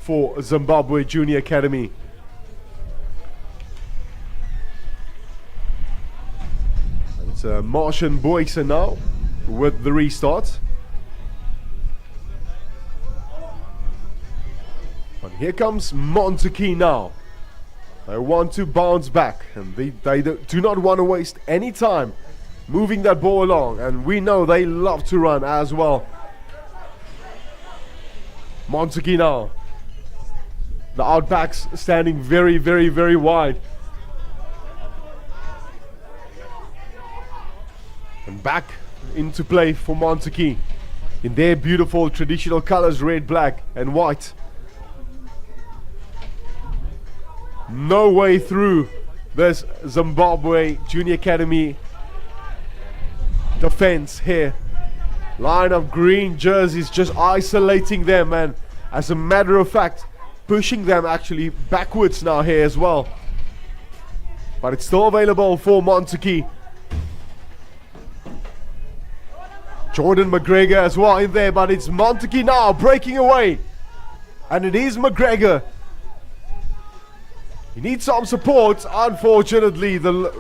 Speaker 3: for Zimbabwe Junior Academy. It's Martian Boyson now with the restart. But here comes Montague now. They want to bounce back and they do not want to waste any time moving that ball along, and we know they love to run as well. Montague now. The outbacks standing very, very, very wide. And back into play for Montague in their beautiful traditional colors, red, black and white. No way through this Zimbabwe Junior Academy defense here. Line of green jerseys just isolating them, and as a matter of fact pushing them actually backwards now here as well. But it's still available for Montague. Jordan McGregor as well in there, but it's Montague now breaking away. And it is McGregor. He needs some support. Unfortunately, the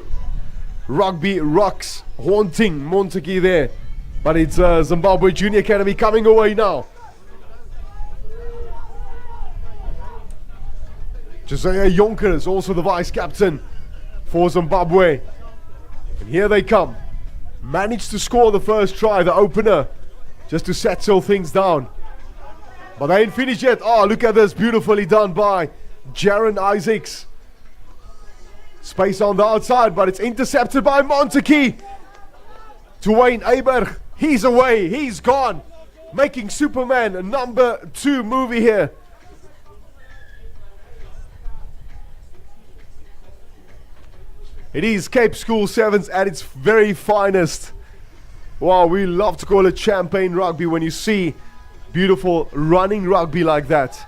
Speaker 3: rugby rocks haunting Montague there. But it's Zimbabwe Junior Academy coming away now. Josiah Yonkers, also the vice captain for Zimbabwe. And here they come. Managed to score the first try, the opener, just to settle things down. But they ain't finished yet. Oh, look at this, beautifully done by Jaron Isaacs. Space on the outside, but it's intercepted by Montague. To Wayne Aberg. He's away, he's gone. Making Superman a number 2 movie here. It is Cape School Sevens at its very finest. Wow, we love to call it champagne rugby when you see beautiful running rugby like that.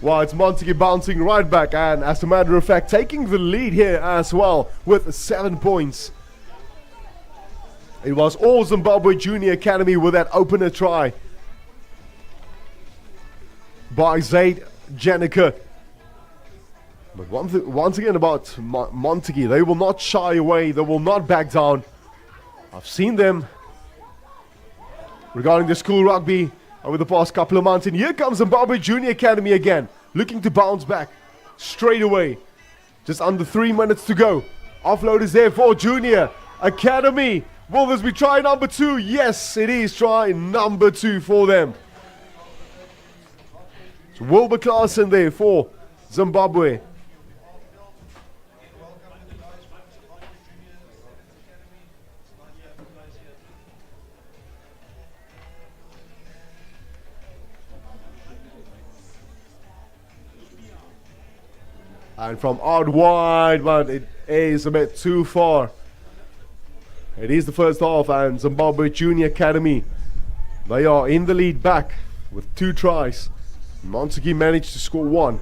Speaker 3: Wow, it's Montague bouncing right back, and as a matter of fact taking the lead here as well with 7 points. It was all Zimbabwe Junior Academy with that opener try by Zaid Janica. But once again about Montague, they will not shy away, they will not back down. I've seen them regarding the school rugby over the past couple of months. And here comes Zimbabwe Junior Academy again, looking to bounce back straight away. Just under 3 minutes to go. Offload is there for Junior Academy. Will this be try number 2? Yes, it is try number 2 for them. So Wilbur Claassen there for Zimbabwe. And from out wide, but it is a bit too far. It is the first half, and Zimbabwe Junior Academy, they are in the lead back with 2 tries. Montague managed to score 1.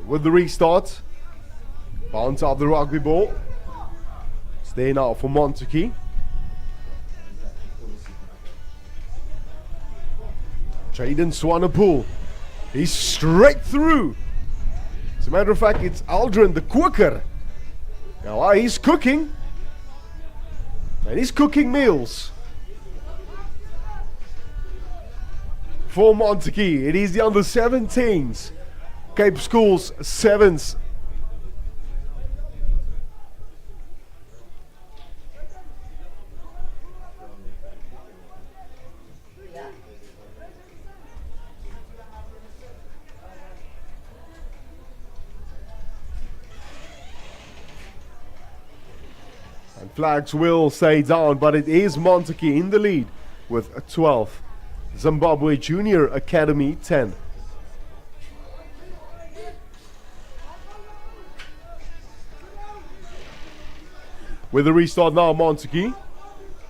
Speaker 3: With the restart, bounce out the rugby ball. It's there now for Montague. Jaden Swanepoel, he's straight through. As a matter of fact, it's Aldrin the quicker. Now he's cooking. And he's cooking meals. For Montague, it is the under 17s. Cape Schools 7s. And flags will stay down, but it is Montague in the lead with 12. Zimbabwe Junior Academy 10. With the restart now, Montague.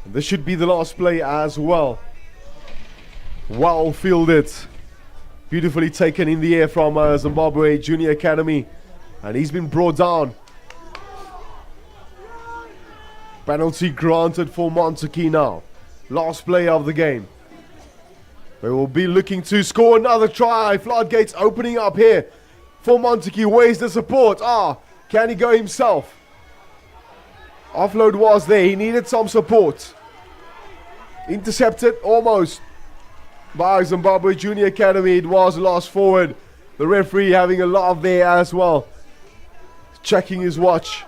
Speaker 3: And this should be the last play as well. Well fielded. Beautifully taken in the air from Zimbabwe Junior Academy. And he's been brought down. Penalty granted for Montague now. Last play of the game. They will be looking to score another try. Floodgates opening up here for Montague. Where's the support? Can he go himself? Offload was there. He needed some support. Intercepted almost by Zimbabwe Junior Academy. It was lost forward. The referee having a laugh there as well. Checking his watch.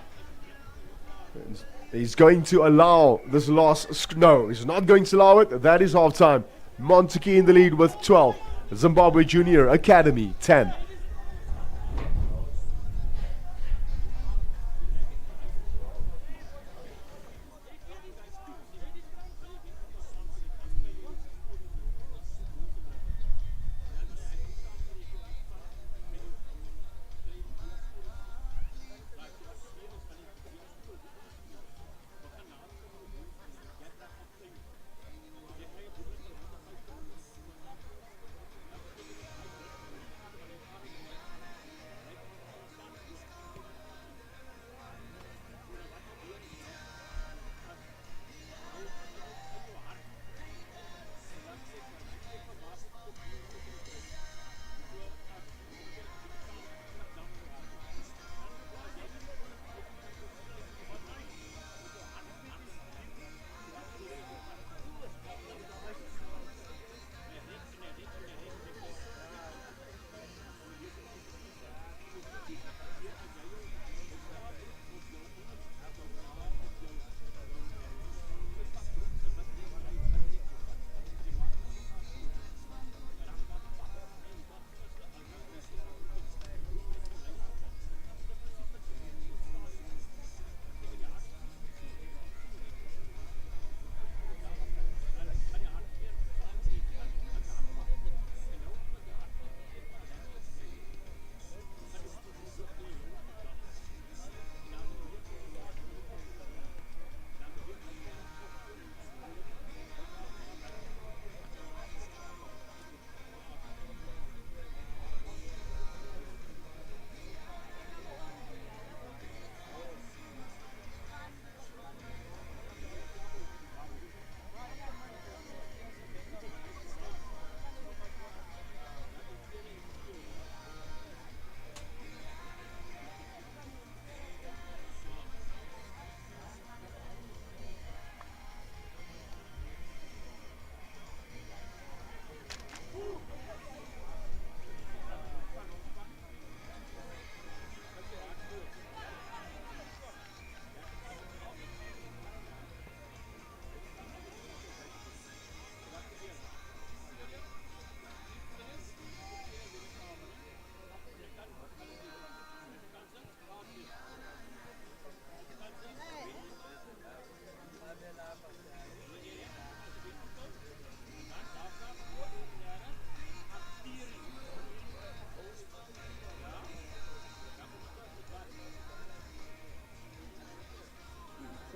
Speaker 3: He's going to allow this loss. No, he's not going to allow it. That is half time. Montague in the lead with 12. Zimbabwe Junior Academy 10.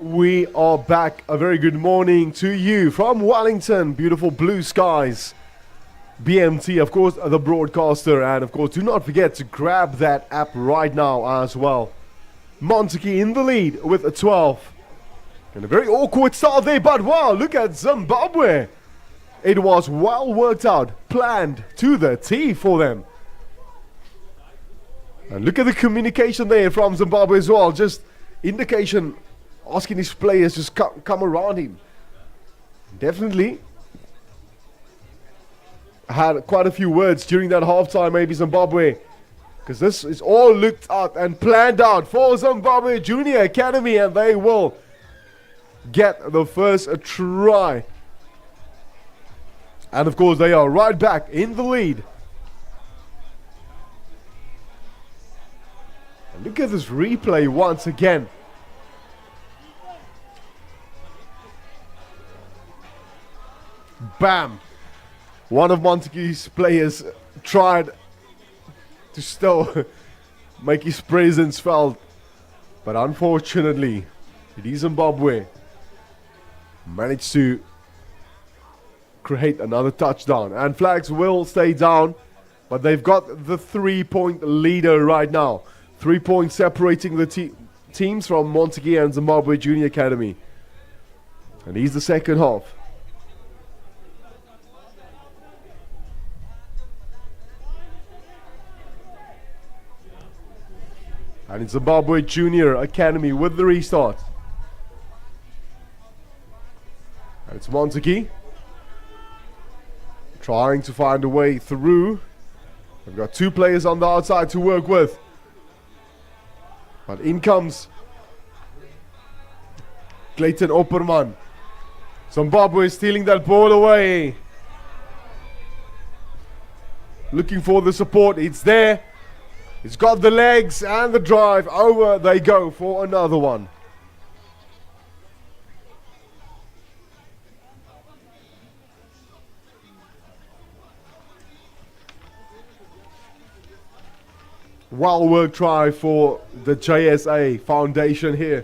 Speaker 3: we are back. A very good morning to you from Wellington. Beautiful blue skies. BMT, of course, the broadcaster. And of course, do not forget to grab that app right now as well. Montague in the lead with a 12. And a very awkward start there, but wow, look at Zimbabwe. It was well worked out, planned to the T for them. And look at the communication there from Zimbabwe as well. Just indication, asking his players just come around him. Definitely had quite a few words during that halftime, maybe Zimbabwe. Because this is all looked at and planned out for Zimbabwe Junior Academy, and they will get the first try. And of course, they are right back in the lead. And look at this replay once again. Bam! One of Montague's players tried to still make his presence felt, but unfortunately, it is Zimbabwe managed to create another touchdown, and flags will stay down, but they've got the 3-point leader right now. 3 points separating the teams from Montague and Zimbabwe Junior Academy, and he's the second half. And it's Zimbabwe Junior Academy with the restart. And it's Montague trying to find a way through. They've got 2 players on the outside to work with. But in comes Clayton Opperman. Zimbabwe stealing that ball away. Looking for the support. It's there. It's got the legs and the drive. Over they go for another one. Well worked try for the JSA Foundation here.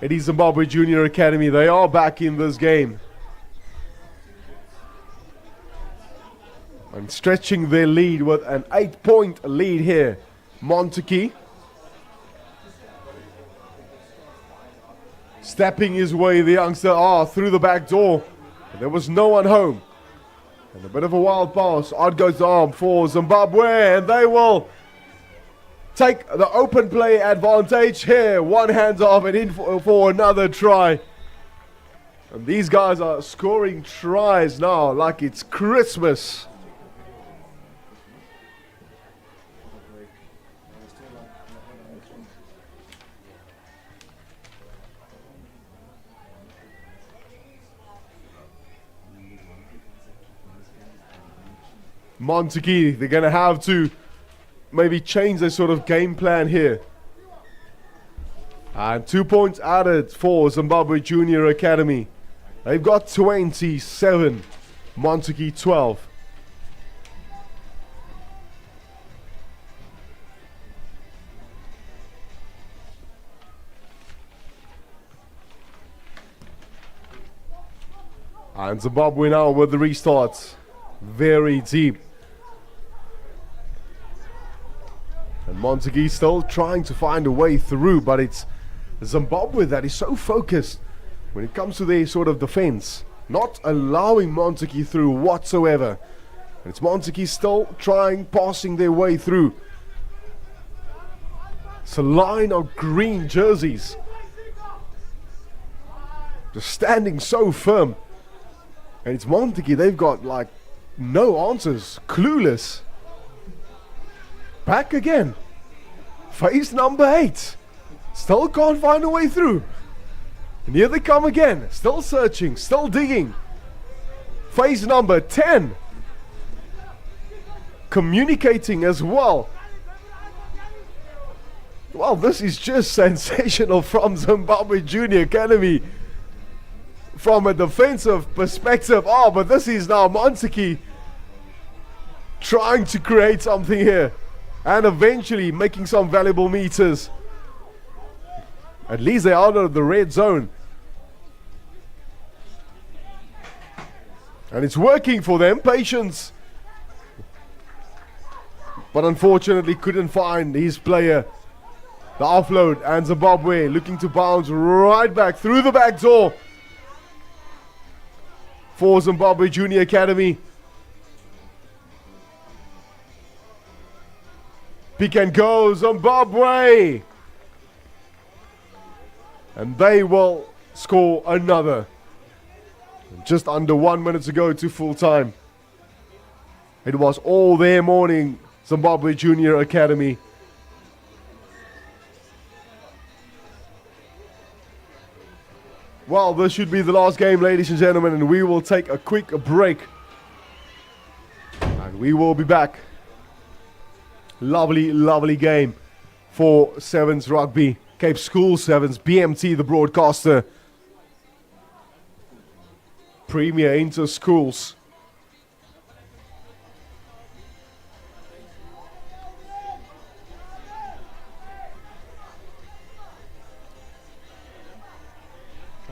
Speaker 3: It is Zimbabwe Junior Academy. They are back in this game. And stretching their lead with an 8-point lead here. Montague stepping his way, the youngster, through the back door. But there was no one home. And a bit of a wild pass. Out goes the arm for Zimbabwe, and they will take the open play advantage here. One hands off and in for another try. And these guys are scoring tries now like it's Christmas. Montague, they're going to have to maybe change their sort of game plan here. And 2 points added for Zimbabwe Junior Academy. They've got 27, Montague 12. And Zimbabwe now with the restarts. Very deep. And Montague still trying to find a way through, but it's Zimbabwe that is so focused when it comes to their sort of defense, not allowing Montague through whatsoever. And it's Montague still passing their way through. It's a line of green jerseys, just standing so firm. And it's Montague, they've got like no answers, clueless. Back again. Phase number 8. Still can't find a way through. And here they come again. Still searching, still digging. Phase number 10. Communicating as well. Well, this is just sensational from Zimbabwe Junior Academy. From a defensive perspective. Oh, but this is now Montiki trying to create something here. And eventually making some valuable meters. At least they're out of the red zone. And it's working for them. Patience. But unfortunately couldn't find his player. The offload, and Zimbabwe looking to bounce right back through the back door for Zimbabwe Junior Academy. Pick and go, Zimbabwe! And they will score another. Just under 1 minute to go to full time. It was all their morning, Zimbabwe Junior Academy. Well, this should be the last game, ladies and gentlemen, and we will take a quick break. And we will be back. Lovely, lovely game for Sevens Rugby. Cape School Sevens, BMT, the broadcaster. Premier Inter Schools.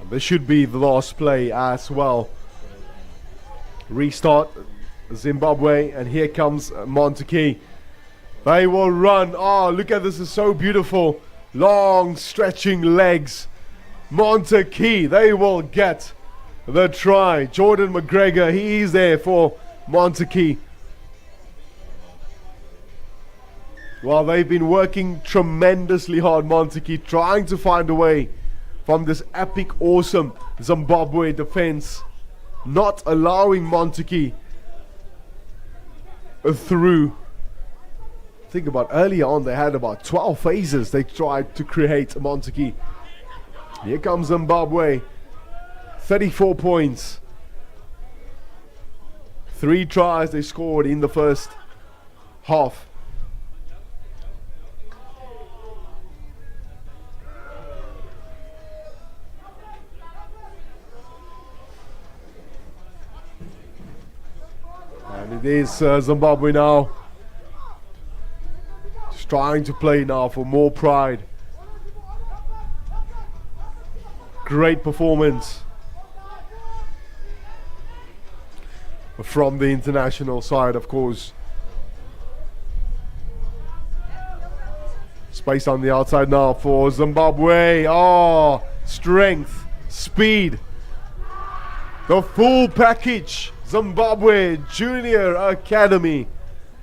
Speaker 3: This should be the last play as well. Restart Zimbabwe, and here comes Montiki. They will run. Oh, look at this, is so beautiful. Long stretching legs. Montiki, they will get the try. Jordan McGregor, he is there for Montiki. Well, they've been working tremendously hard, Montiki, trying to find a way from this epic, awesome Zimbabwe defense, not allowing Montiki through. Think about earlier on, they had about 12 phases they tried to create Montiki. Here comes Zimbabwe, 34 points. 3 tries they scored in the first half. And it is Zimbabwe now. Just trying to play now for more pride. Great performance from the international side, of course. Space on the outside now for Zimbabwe. Oh, strength, speed, the full package. Zimbabwe Junior Academy,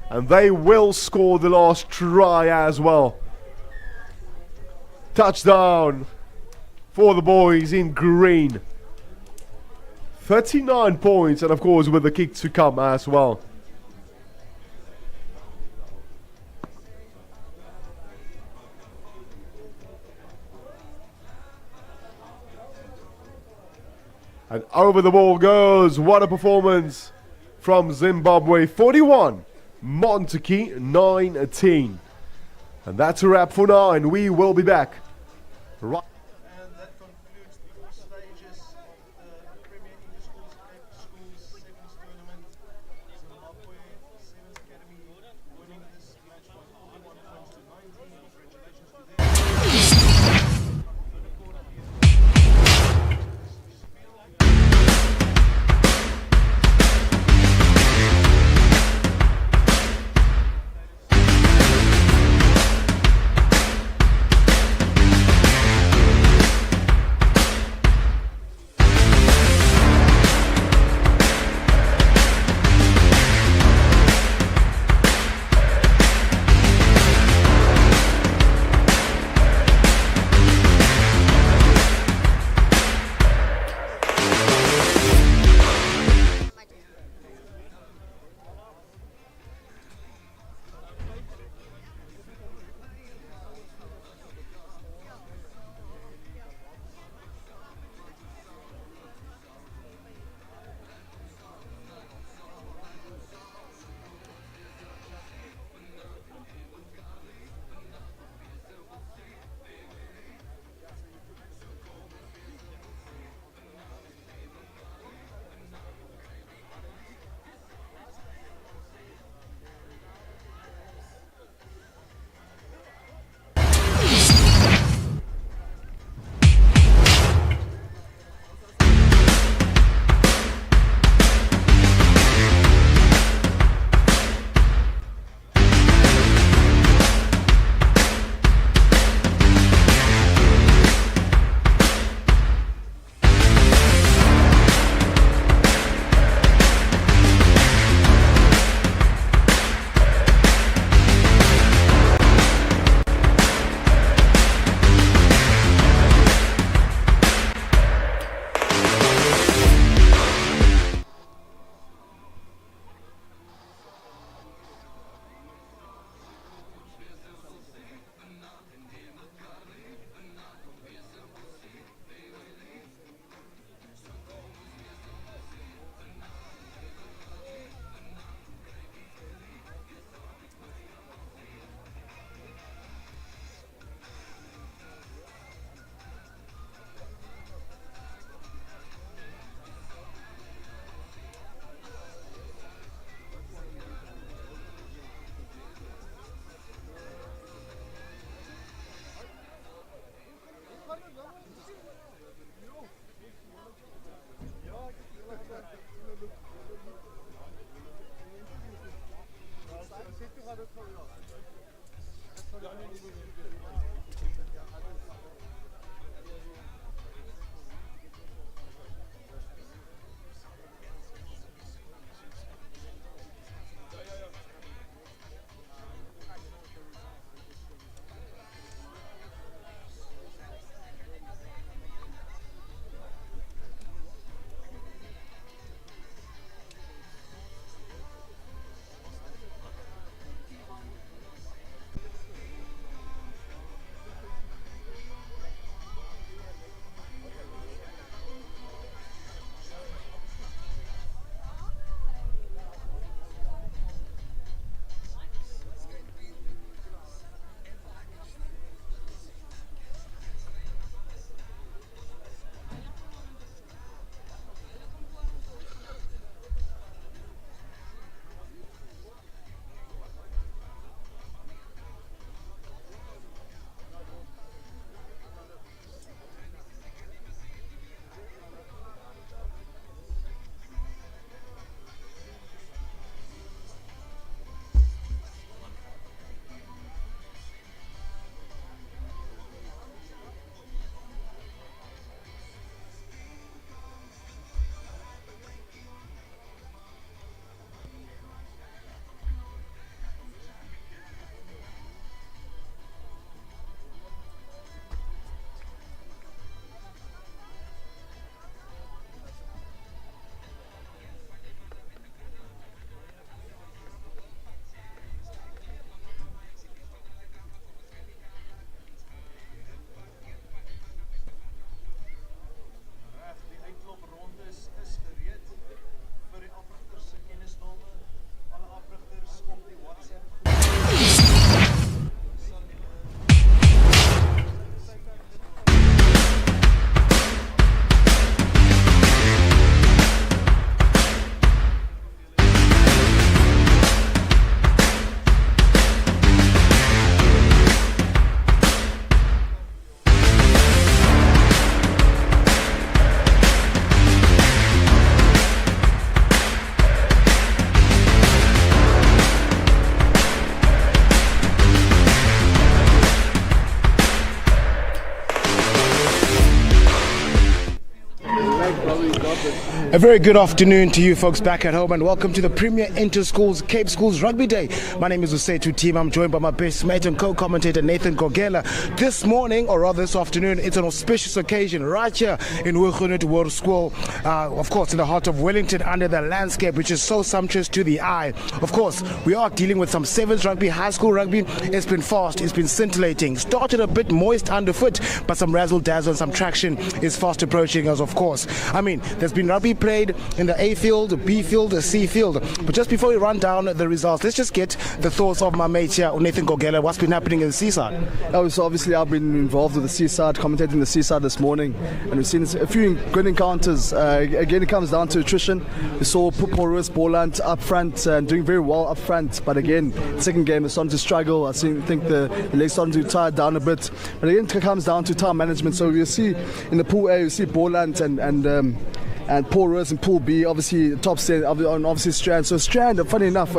Speaker 3: and they will score the last try as well. Touchdown for the boys in green. 39 points, and of course with the kick to come as well. And over the ball goes. What a performance from Zimbabwe. 41, Montiki 19. And that's a wrap for now, and we will be back. Right.
Speaker 2: And that concludes the 4 stages of the Premier Inter-Schools Cape Schools Sevens Tournament. Zimbabwe Sevens Academy winning this match by 41 points to 19. Congratulations to them.
Speaker 1: A very good afternoon to you folks back at home, and welcome to the Premier Inter-Schools Cape Schools Rugby Day. My name is Usetu Team. I'm joined by my best mate and co-commentator Nathan Kogela. This morning, or rather this afternoon, it's an auspicious occasion right here in Huguenot World School, of course in the heart of Wellington, under the landscape which is so sumptuous to the eye. Of course, we are dealing with some sevens rugby, high school rugby. It's been fast, it's been scintillating, started a bit moist underfoot, but some razzle-dazzle and some traction is fast approaching us, of course. I mean, there's been rugby played in the A field, the B field, the C field. But just before we run down the results, let's just get the thoughts of my mate here, Nathan Kogela. What's been happening in the Seaside?
Speaker 4: So obviously I've been involved with the Seaside, commentating the Seaside this morning, and we've seen a few good encounters. Again, it comes down to attrition. We saw Paul Lewis, Borland up front and doing very well up front, but again, second game they're starting to struggle. I think the legs starting to tire down a bit, but again it comes down to time management. So we see in the Pool A, we see Borland and Paul Lewis in Pool B, obviously top set, obviously Strand. So Strand, funny enough,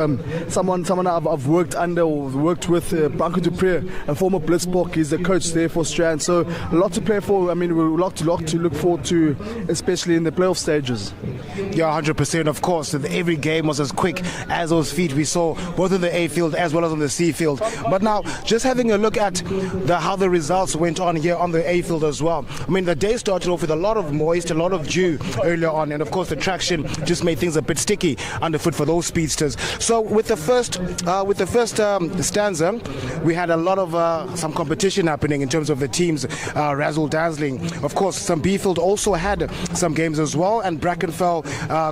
Speaker 4: someone I've worked under or worked with, Branko Dupré, a former Blitzbok. He's the coach there for Strand. So a lot to play for. I mean, we're a lot to look forward to, especially in the playoff stages.
Speaker 1: Yeah, 100%. Of course, every game was as quick as those feet we saw, both in the A field as well as on the C field. But now, just having a look at how the results went on here on the A field as well. I mean, the day started off with a lot of moist, a lot of dew earlier on, and of course the traction just made things a bit sticky underfoot for those speedsters. So with the first stanza, we had a lot of some competition happening in terms of the teams razzle-dazzling. Of course, some B field also had some games as well, and Brackenfell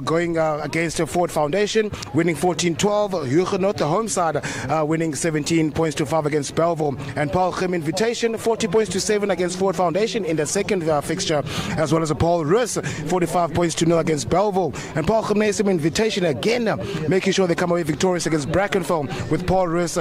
Speaker 1: going against Ford Foundation, winning 14-12. Huguenot, the home side, winning 17 points to 5 against Belleville, and Paul Gym Invitation 40 points to 7 against Ford Foundation in the second fixture, as well as a Paul Rus 45 points to 0 against Belleville, and Paul Gymnasium Invitation again making sure they come away victorious against Brackenfell, with Paul Rus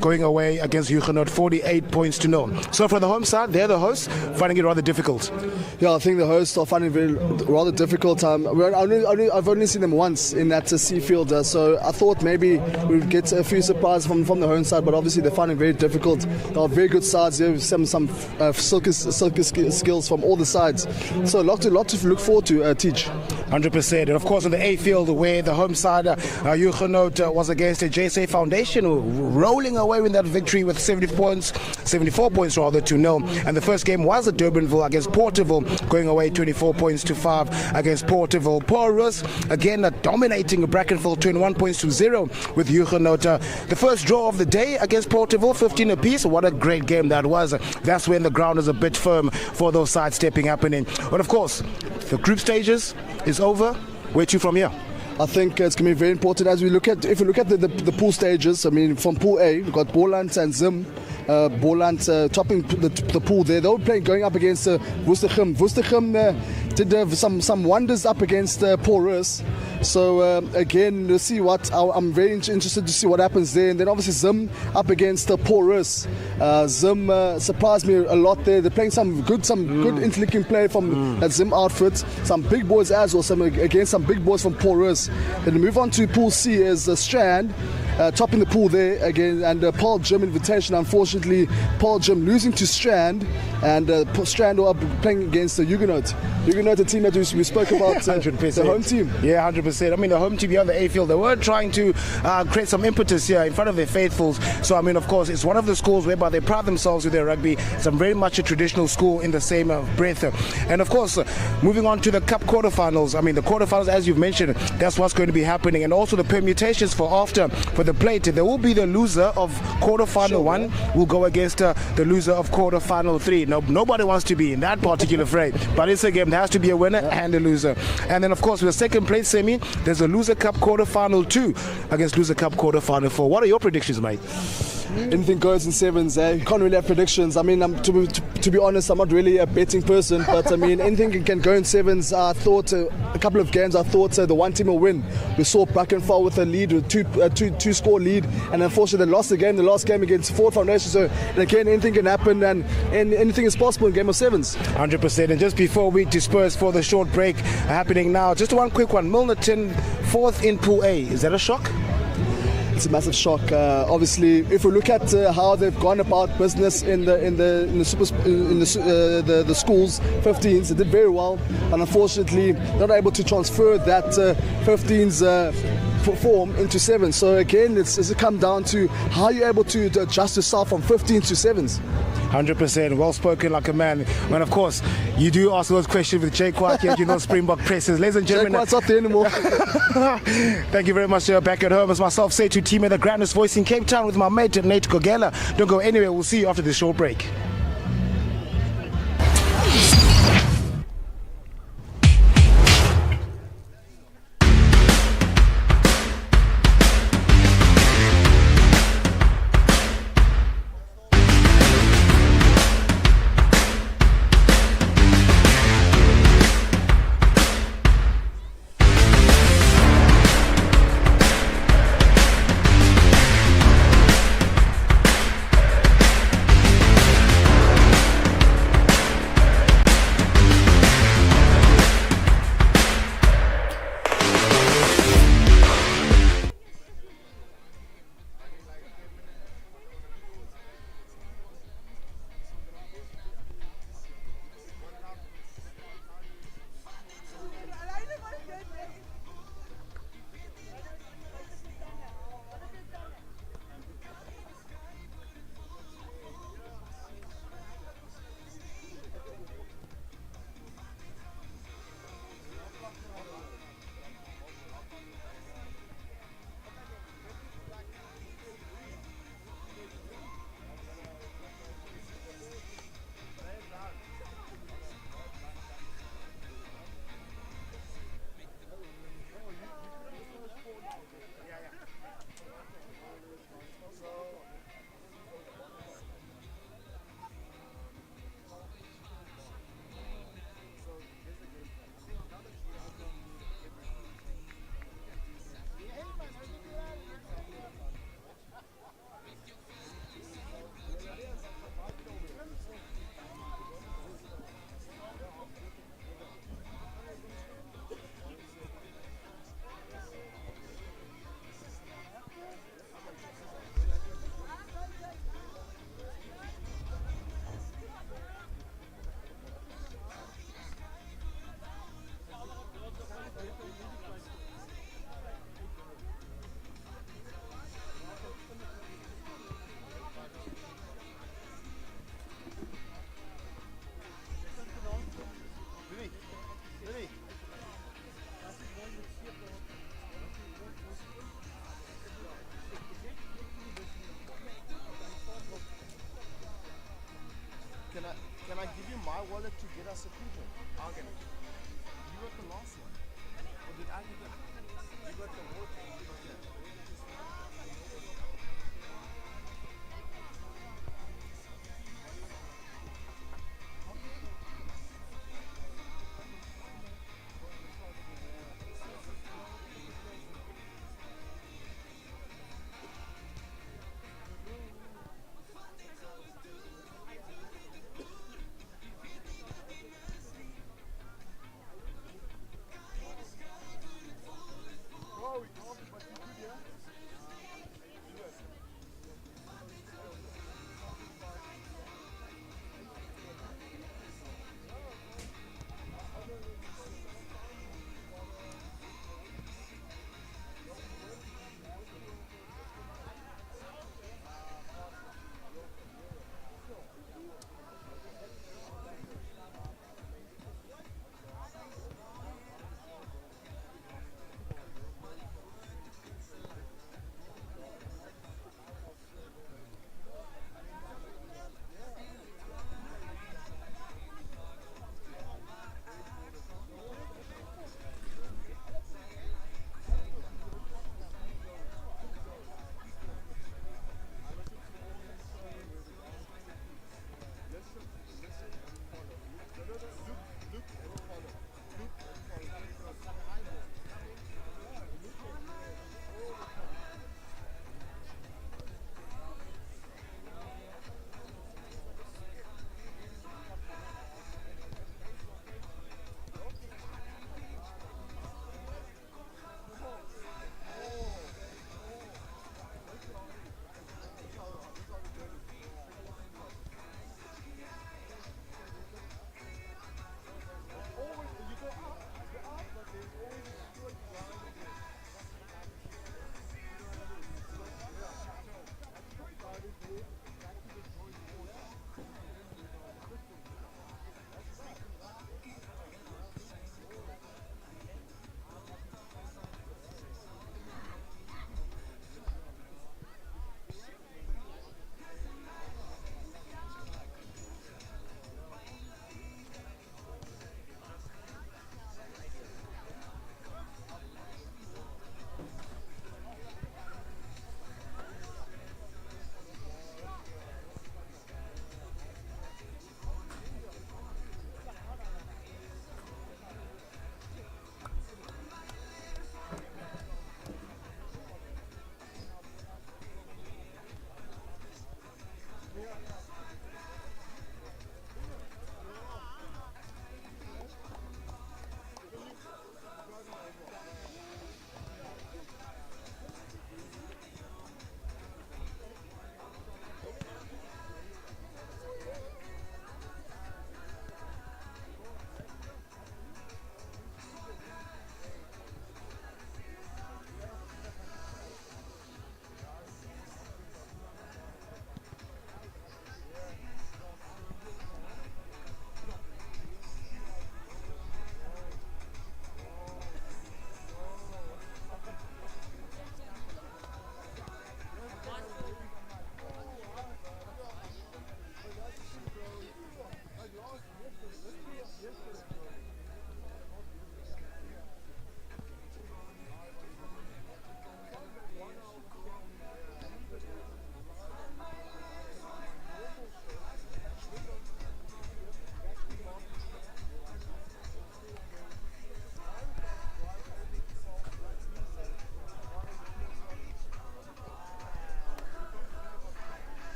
Speaker 1: going away against Huguenot 48 points to 0. So for the home side, they're the hosts, finding it rather difficult.
Speaker 4: Yeah, I think the hosts are finding it rather difficult. I've only seen them once in that C field, so I thought maybe we'd get a few surprises from the home side, but obviously they're finding it very difficult. There are very good sides there with some silky skills from all the sides. So a lot to look forward to, Teach.
Speaker 1: 100%. And of course on the A field, where the home side Huguenot was against a JSA Foundation, rolling away with that victory with 74 points rather to 0. And the first game was at Durbanville against Porterville, going away 24 points to 5 against Porterville. Paul Rus again dominating Brackenfell 21 points to 0 with Huguenot. The first draw of the day against Porterville, 15 apiece. What a great game that was. That's when the ground is a bit firm for those sides stepping up and in. But of course, the group stages is over. Where to from here?
Speaker 4: I think it's going to be very important if we look at the pool stages. I mean, from Pool A, we've got Borland and Zim. Borland topping the pool there. They were going up against Woestergem. Woestergem did some wonders up against Paul Rus. So again, we'll see what I'm very interested to see what happens there. And then obviously Zim up against Paul Rus. Zim surprised me a lot there. They're playing some good interlinking play from that Zim outfit. Some big boys as well. Against some big boys from Paul Rus. Then we move on to Pool C is Strand. Topping the pool there again, and Paul Gym Invitation. Unfortunately, Paul Gym losing to Strand, and Strand are playing against the Huguenot. Huguenot, a team that we spoke about, 100%. The home team.
Speaker 1: Yeah, 100%. I mean, the home team here on the A field, they were trying to create some impetus here in front of their faithfuls. So, I mean, of course, it's one of the schools whereby they pride themselves with their rugby. It's very much a traditional school in the same breath. And, of course, moving on to the Cup quarterfinals. I mean, the quarterfinals, as you've mentioned, that's what's going to be happening. And also the permutations for the plate. There will be the loser of quarterfinal 1 will go against the loser of quarterfinal 3. Nobody wants to be in that particular fray, but it's a game. There has to be a winner and a loser. And then, of course, with the second place semi, there's a loser cup quarterfinal 2 against loser cup quarterfinal 4. What are your predictions, mate?
Speaker 4: Anything goes in sevens. Can't really have predictions. I mean, to be honest, I'm not really a betting person, but I mean, anything can go in sevens. I thought a couple of games, I thought the one team will win. We saw Brackenfell with a lead, with two score lead, and unfortunately they lost the last game against Ford Foundation. So again, anything can happen, and anything is possible in game of sevens.
Speaker 1: 100%. And just before we disperse for the short break happening now, just one quick one. Milnerton 4th in Pool A. Is that a shock?
Speaker 4: It's a massive shock. Obviously, if we look at how they've gone about business in the schools, 15s, they did very well, and unfortunately, not able to transfer that 15s. Form into 7s. So again, it's come down to how you're able to adjust yourself from 15s to 7s.
Speaker 1: 100%, well spoken like a man. And of course, you do ask those questions with Jay Kwak, you know Springbok presses. Ladies and
Speaker 4: Jake
Speaker 1: gentlemen,
Speaker 4: White's not there anymore.
Speaker 1: thank you very much. Back at home as myself, say to team at the grandest voice in Cape Town with my mate Nate Kogela. Don't go anywhere. We'll see you after this short break.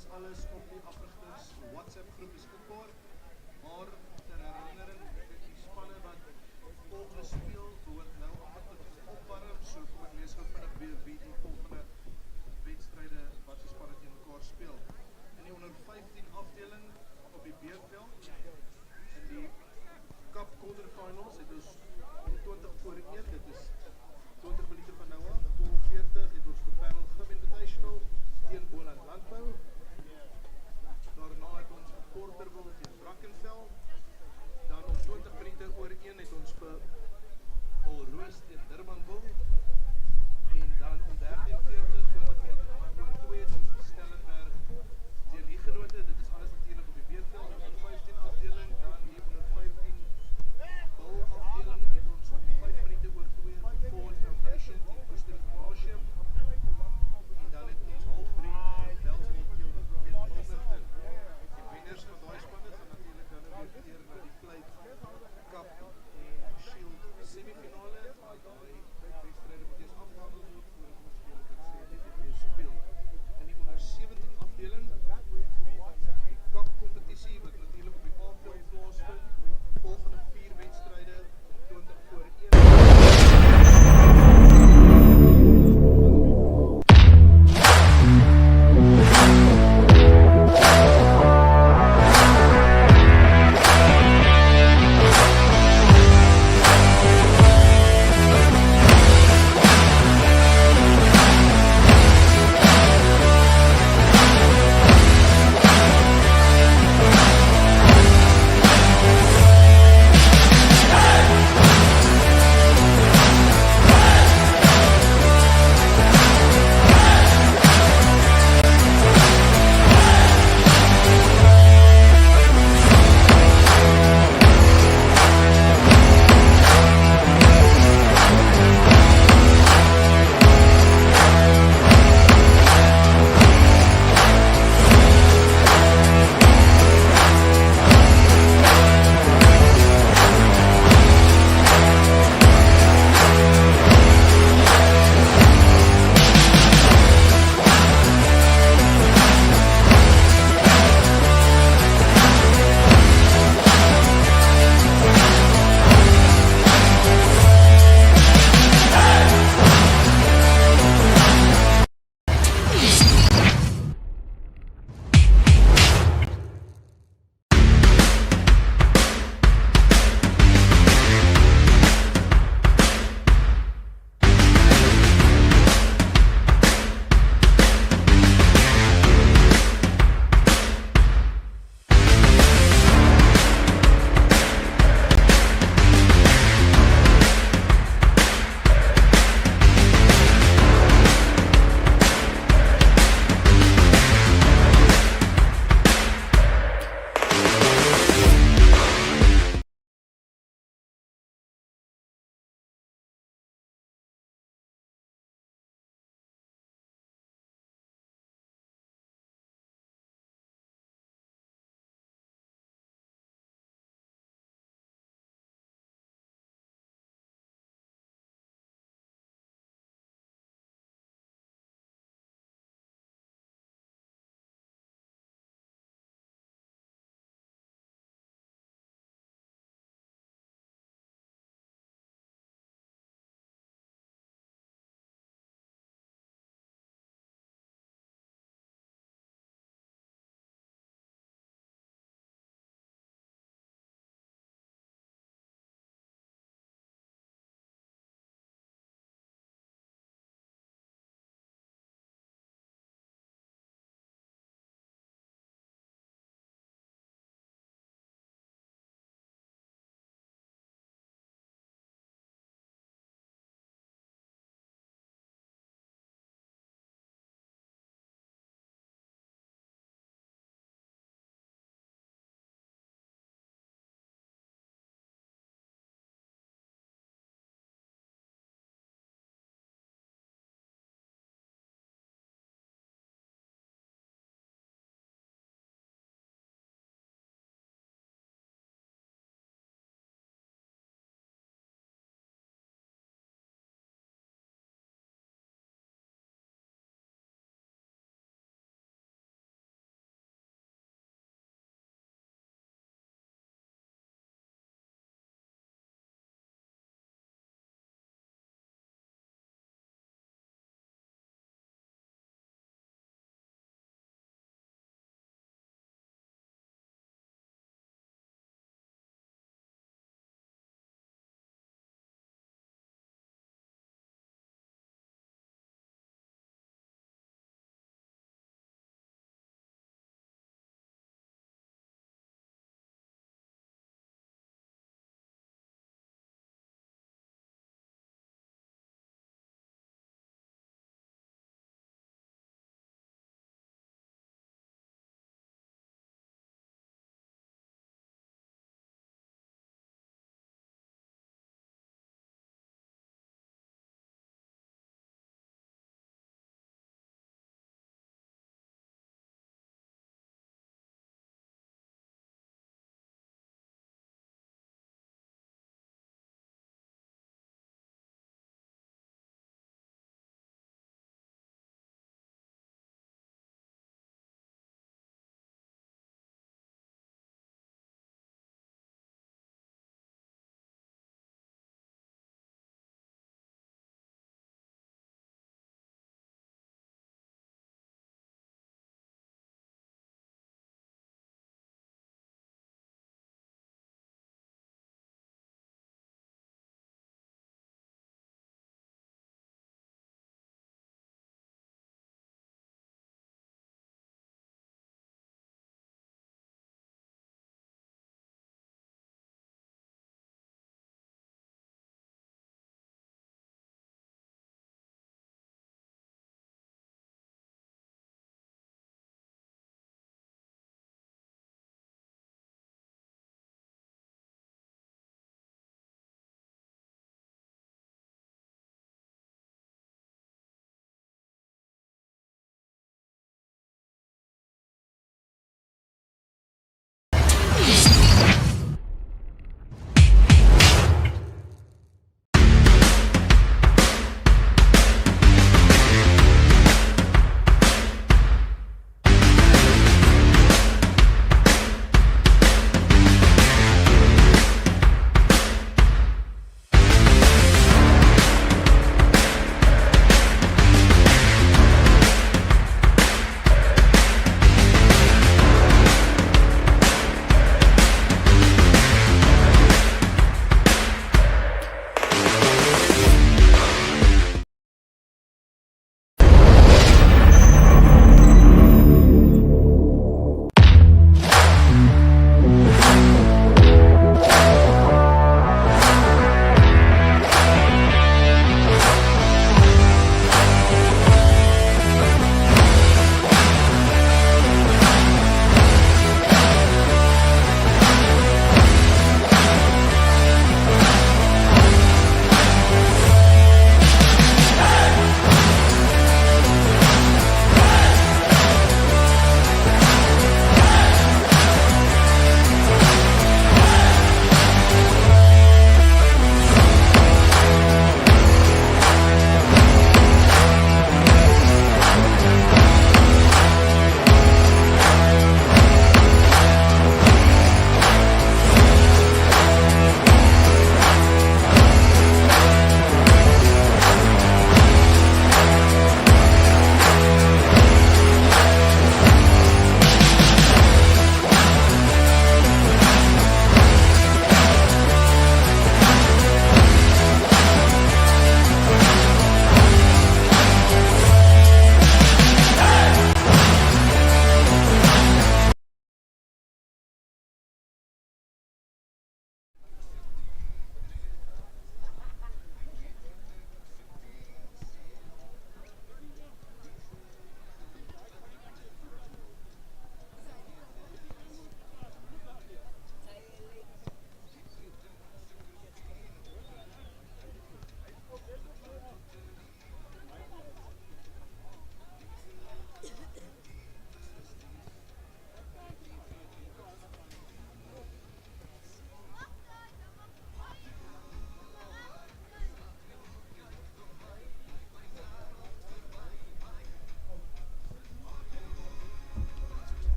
Speaker 5: is alles op die afrigters WhatsApp groep beskikbaar. Maar ter herinnering, die spanne wat volgende speel behoort nou amper tot opwarm, so kom ek lees gou vinnig weer wie die volgende wedstryde wat die spanne teen mekaar speel. In die onder 15 afdeling op die B-veld, in die Cup quarterfinals, het ons om 20 voor 1, dit is 20 minute van nou af, 12:40 het ons die Parel Gym Invitational teen Boland Landbou. Daarna het ons Porterville teen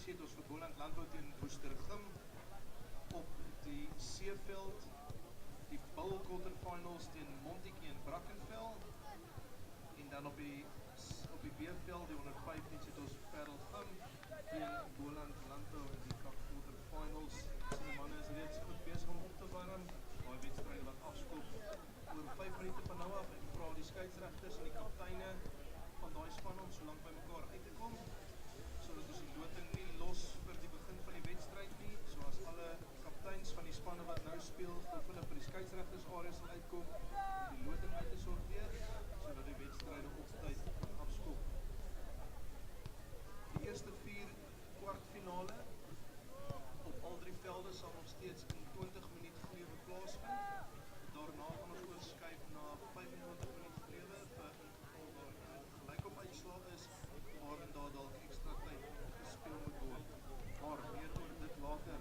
Speaker 5: Tuisday het ons vir Boland Landbou teen Woestergem op die Seeveld, die Bull quarterfinals teen Montetjie en Brackenfell, en dan op die B-veld, die 115 het ons Parelgem teen Boland Landbou in die Cup quarterfinals. So die manne is reeds goed besig om op te warm, daai wedstryde wat afskop oor 5 minute van nou af. Ek vra die skeieregters en die kapteine van daai span om so lank by mekaar uit te kom, sodat ons die loting nie los vir die begin van die wedstryd nie, so as alle kapteins van die spanne wat nou speel, of hulle vir die skeieregters area sal uitkom, om die loting uit te sorteer, sodat die wedstryde op tyd kan afskop. Die eerste 4 kwartfinale op al 3 velde sal nog steeds in 20 minuut vlewe plaasvind. Daarna gaan ons oorskuif na 25 minuut vlewe vir in geval daar 'n gelykop uitslag is, waarin daar dalk ekstra tyd gespeel moet word. Maar meer oor dit later.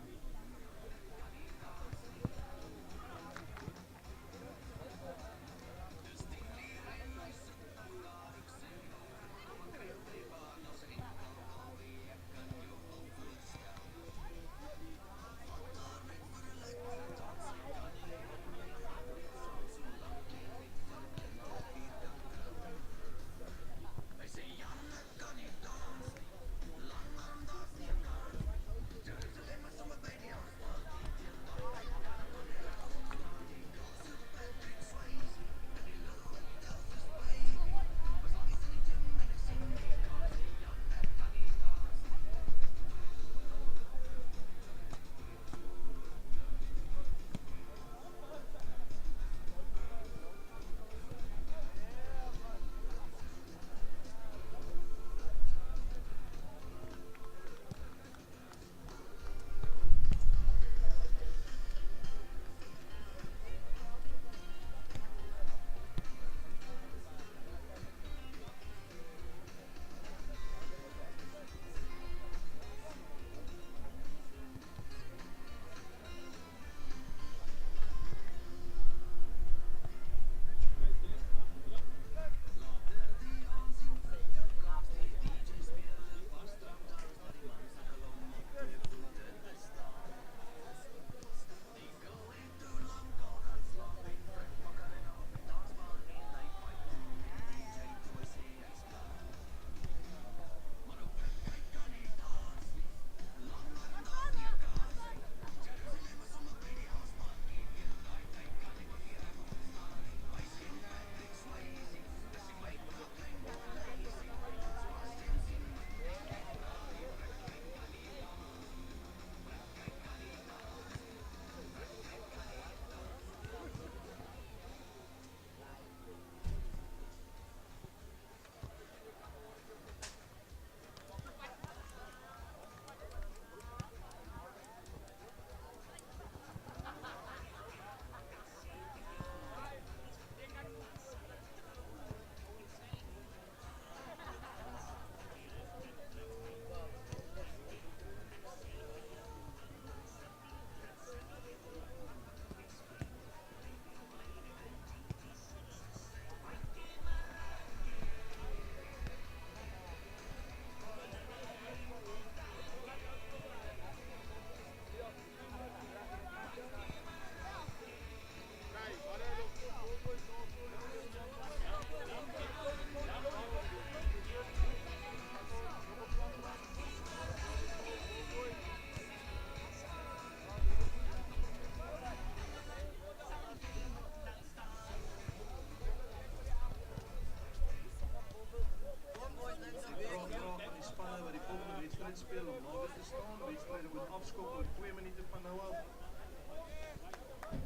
Speaker 5: speel om nader te staan. Wedstryde moet afskop oor 2 minute van nou af.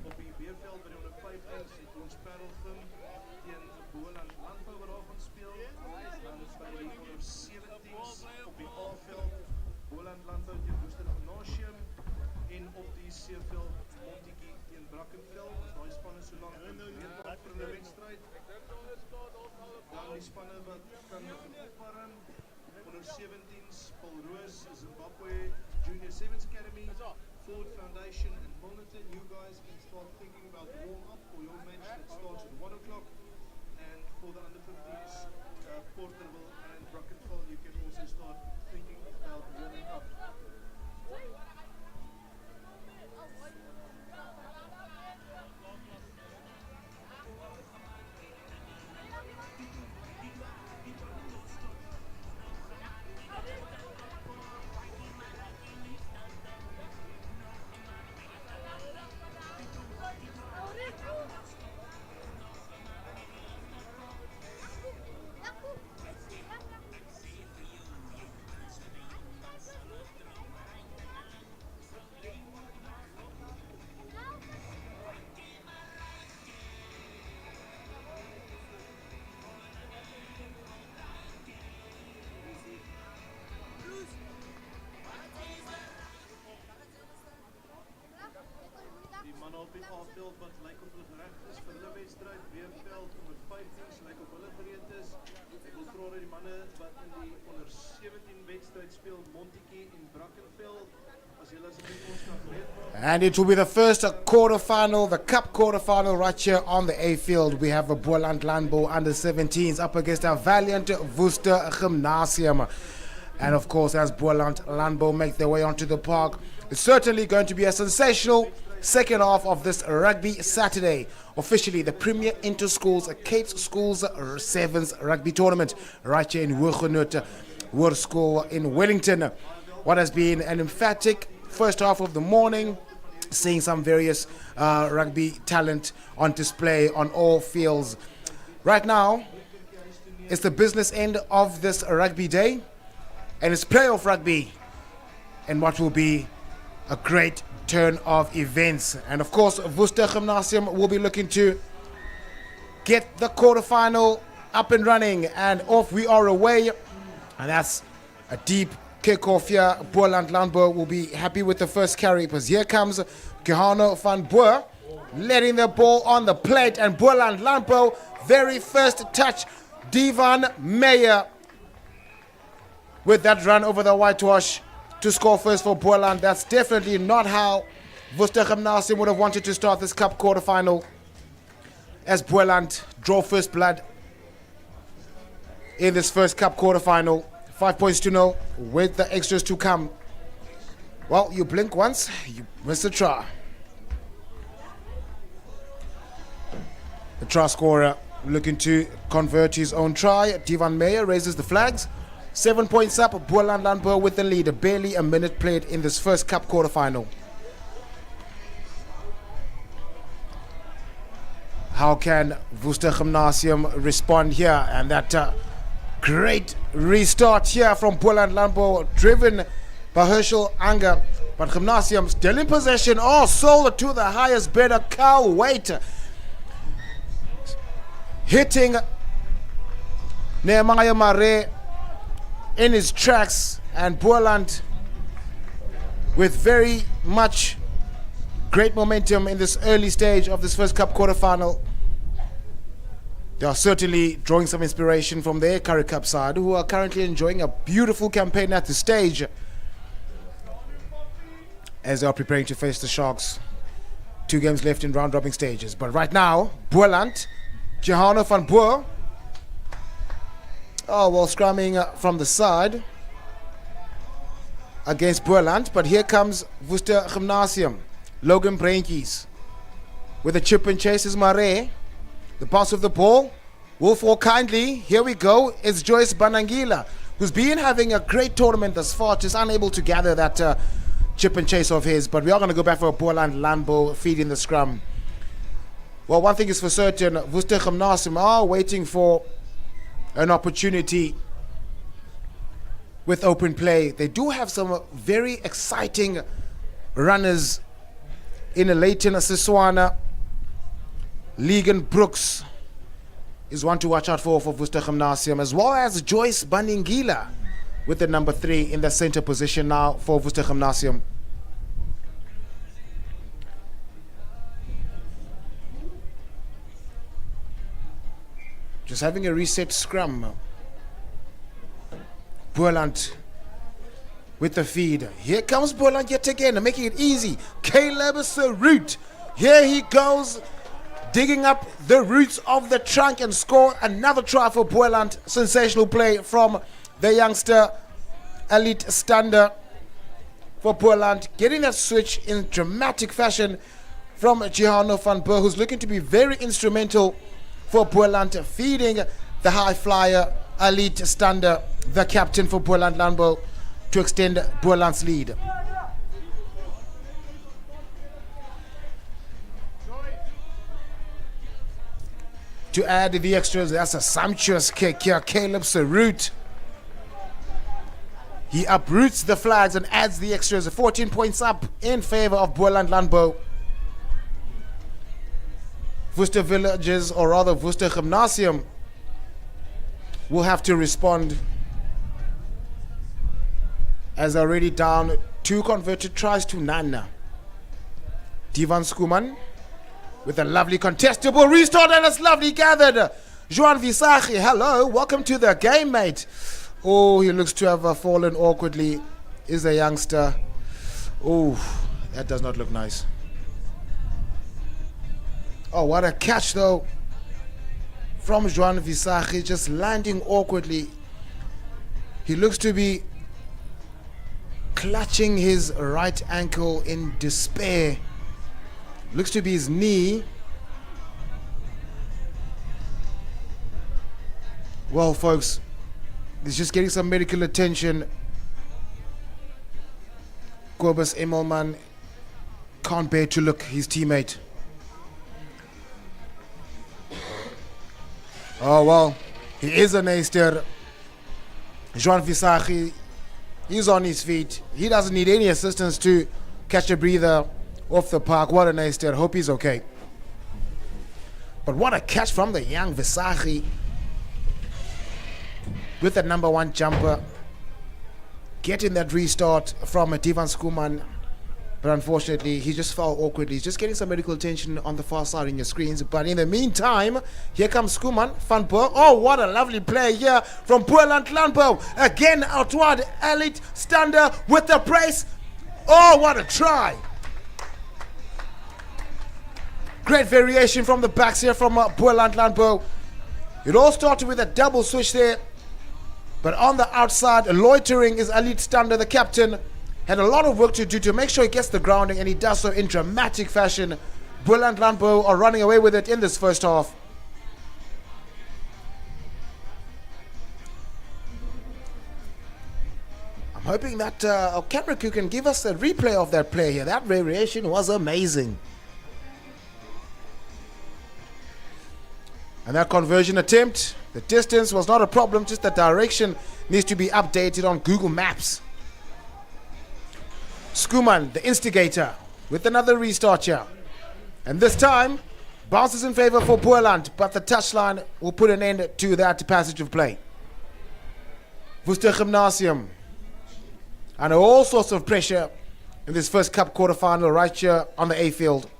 Speaker 5: Op die B-veld by die 115 het ons Parelgem teen Boland Landbou waar daar gaan speel. Dan is by die 117s op die A-veld Boland Landbou teen Woester Gymnasium en op die C-veld Montetjie teen Brackenfell. Daai spanne so lank meetbaar vir hulle wedstryd. Dan die spanne wat kan opwarm. Onder 17s, Paul Roos, Zimbabwe Junior Sevens Academy, Ford Foundation and Milnerton. You guys can start thinking about warm-up for your match that starts at 1 o'clock. And for the under 15s, Porterville and Brackenfell, you can also start thinking about warming up. op die A-veld wat lyk of hulle gereg is vir hulle wedstryd. B-veld onder 15 lyk of hulle gereed is. Ek wil vra dat die manne wat in die onder 17 wedstryd speel, Montetjie en Brackenfell, as julle asseblief ons kan gereed maak.
Speaker 1: And it will be the first quarterfinal, the cup quarterfinal right here on the A field. We have a Boland Landbou under 17s up against our valiant Worcester Gymnasium. And of course, as Boland Landbou make their way onto the park, it's certainly going to be a sensational second half of this Rugby Saturday. Officially, the Premier Inter-Schools Cape Schools Sevens Rugby Tournament right here in Wuchenut Wood School in Wellington. What has been an emphatic first half of the morning, seeing some various rugby talent on display on all fields. Right now, it's the business end of this rugby day, and it's playoff rugby, and what will be a great turn of events. And of course, Worcester Gymnasium will be looking to get the quarterfinal up and running, and off we are away. And that's a deep kickoff here. Boland Landbou will be happy with the first carry, because here comes Gehano van Boer letting the ball on the plate, and Boland Landbou, very first touch, Divan Meyer with that run over the whitewash to score first for Boland. That's definitely not how Worcester Gymnasium would have wanted to start this cup quarterfinal, as Boland draw first blood in this first cup quarterfinal. 5 points to 0 with the extras to come. Well, you blink once, you miss a try. The try scorer looking to convert his own try. Divan Meyer raises the flags. 7 points up, Boland Landbou with the lead. Barely a minute played in this first cup quarterfinal. How can Worcester Gymnasium respond here? And that great restart here from Boland Landbou, driven by Herschel Anger. But Gymnasium still in possession. Oh, sold to the highest bidder, Carl Waite. Hitting Nehemiah Mare in his tracks, and Boland with very much great momentum in this early stage of this first cup quarterfinal. They are certainly drawing some inspiration from their Currie Cup side, who are currently enjoying a beautiful campaign at the stage as they are preparing to face the Sharks. 2 games left in round-robin stages. But right now, Boland, Gehano van Boer, scrumming from the side against Boland. But here comes Worcester Gymnasium. Logan Breintjies with a chip and chases Mare. The pass of the ball will fall kindly. Here we go. It's Joyce Banangila, who's been having a great tournament thus far, just unable to gather that chip and chase of his. But we are going to go back for a Boland Landbou feed in the scrum. Well, one thing is for certain, Worcester Gymnasium are waiting for an opportunity with open play. They do have some very exciting runners in a Leighton Siswana. Legan Brooks is one to watch out for Worcester Gymnasium, as well as Joyce Baningila with the number 3 in the center position now for Worcester Gymnasium. Just having a reset scrum. Boland with the feed. Here comes Boland yet again, making it easy. Caleb Sarut. Here he goes, digging up the roots of the trunk and score another try for Boland. Sensational play from the youngster Elite Stander for Boland. Getting that switch in dramatic fashion from Gehano van Boer, who's looking to be very instrumental for Boland, feeding the high flyer Elite Stander, the captain for Boland Landbou, to extend Boland's lead. To add the extras, that's a sumptuous kick here. Caleb Sarut. He uproots the flags and adds the extras. 14 points up in favor of Boland Landbou. Worcester Villages, or rather Worcester Gymnasium, will have to respond, as already down 2 converted tries to none. Divan Skuman with a lovely contestable restart, and it's lovely gathered. Juan Visagie, hello, welcome to the game, mate. Oh, he looks to have fallen awkwardly. Is a youngster. Oh, that does not look nice. Oh, what a catch though from Juan Visagie, just landing awkwardly. He looks to be clutching his right ankle in despair. Looks to be his knee. Well, folks, he's just getting some medical attention. Kobus Immelman can't bear to look his teammate. Oh, well, he is a naster. Juan Visagie, he's on his feet. He doesn't need any assistance to catch a breather off the park. What a naster. Hope he's okay. But what a catch from the young Visagie with the number one jumper. Getting that restart from Divan Schoeman. But unfortunately, he just fell awkwardly. He's just getting some medical attention on the far side in your screens. But in the meantime, here comes Schoeman, Van Boer. Oh, what a lovely play here from Boland Landbou. Again, outward, Elite Stander with the brace. Oh, what a try. Great variation from the backs here from Boland Landbou. It all started with a double switch there. But on the outside, loitering is Elite Stander, the captain. Had a lot of work to do to make sure he gets the grounding, and he does so in dramatic fashion. Boland Landbou are running away with it in this first half. I'm hoping that our camera crew can give us a replay of that play here. That variation was amazing. And that conversion attempt, the distance was not a problem, just the direction needs to be updated on Google Maps. Schoeman, the instigator, with another restart here. And this time, bounces in favor for Boland, but the touchline will put an end to that passage of play. Worcester Gymnasium, under all sorts of pressure in this first cup quarterfinal right here on the A field.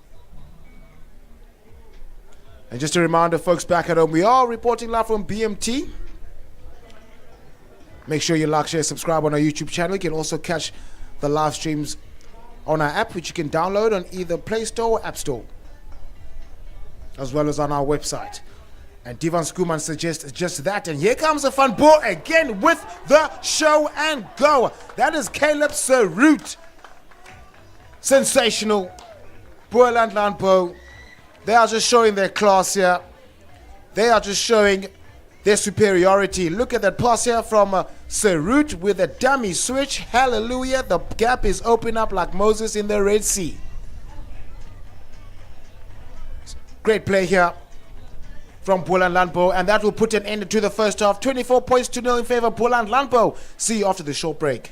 Speaker 1: And just a reminder, folks back at home, we are reporting live from BMT. Make sure you like, share, subscribe on our YouTube channel. You can also catch the live streams on our app, which you can download on either Play Store or App Store, as well as on our website. And Divan Schoeman suggests just that. And here comes a Van Boer again with the show and go. That is Caleb Serroot. Sensational. Boland Landbou. They are just showing their class here. They are just showing their superiority. Look at that pass here from Serroot with a dummy switch. Hallelujah. The gap is open up like Moses in the Red Sea. Great play here from Boland Landbou, and that will put an end to the first half. 24 points to 0 in favor of Boland Landbou. See you after the short break.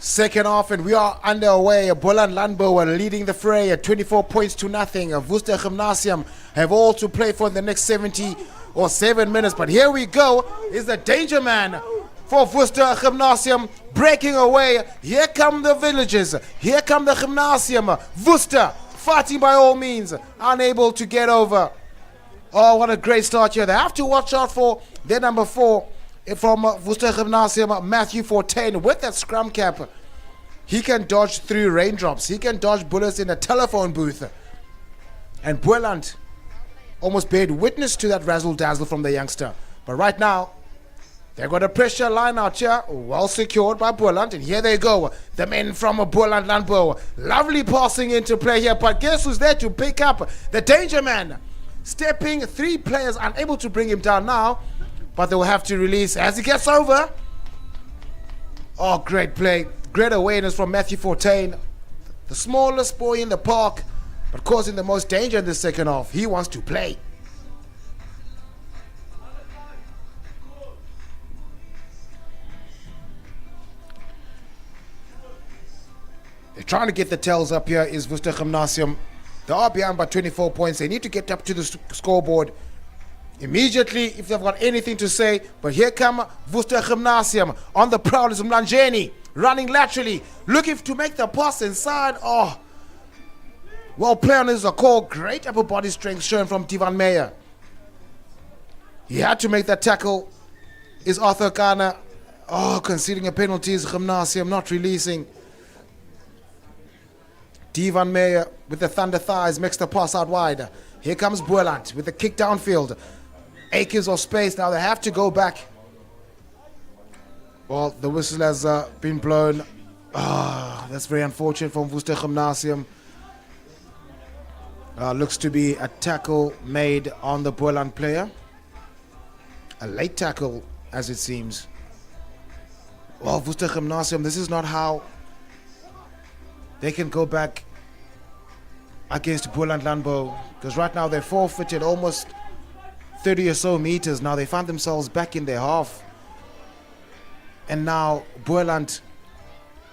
Speaker 1: Second half, and we are underway. Boland Landbou are leading the fray at 24 points to nothing. Worcester Gymnasium have all to play for in the next 70 or 7 minutes. But here we go, is the danger man for Worcester Gymnasium breaking away. Here come the villagers. Here come the Gymnasium. Worcester fighting by all means, unable to get over. Oh, what a great start here. They have to watch out for their number 4 from Worcester Gymnasium, Matthew Fortain, with that scrum cap. He can dodge through raindrops. He can dodge bullets in a telephone booth. And Boland almost bared witness to that razzle-dazzle from the youngster. But right now, they've got a pressure line out here, well secured by Boland. And here they go, the men from Boland Landbou. Lovely passing into play here, but guess who's there to pick up? The danger man. Stepping, 3 players unable to bring him down now, but they will have to release as he gets over. Oh, great play. Great awareness from Matthew Fortain. The smallest boy in the park, but causing the most danger in the second half. He wants to play. They're trying to get the tails up here, is Worcester Gymnasium. They are behind by 24 points. They need to get up to the scoreboard immediately if they've got anything to say. But here come Worcester Gymnasium on the prowl is Mlanjeni, running laterally, looking to make the pass inside. Oh, well played on his call. Great upper body strength shown from Divan Meyer. He had to make that tackle. Is Arthur Kana. Oh, conceding a penalty is Gymnasium not releasing. Divan Meyer with the thunder thighs makes the pass out wide. Here comes Boland with the kick downfield. Acres of space. Now they have to go back. Well, the whistle has been blown. That's very unfortunate from Worcester Gymnasium. Looks to be a tackle made on the Boland player. A late tackle, as it seems. Well, Worcester Gymnasium, this is not how they can go back against Boland Landbou, because right now they're forfeited almost 30 or so meters. Now they find themselves back in their half. And now Boland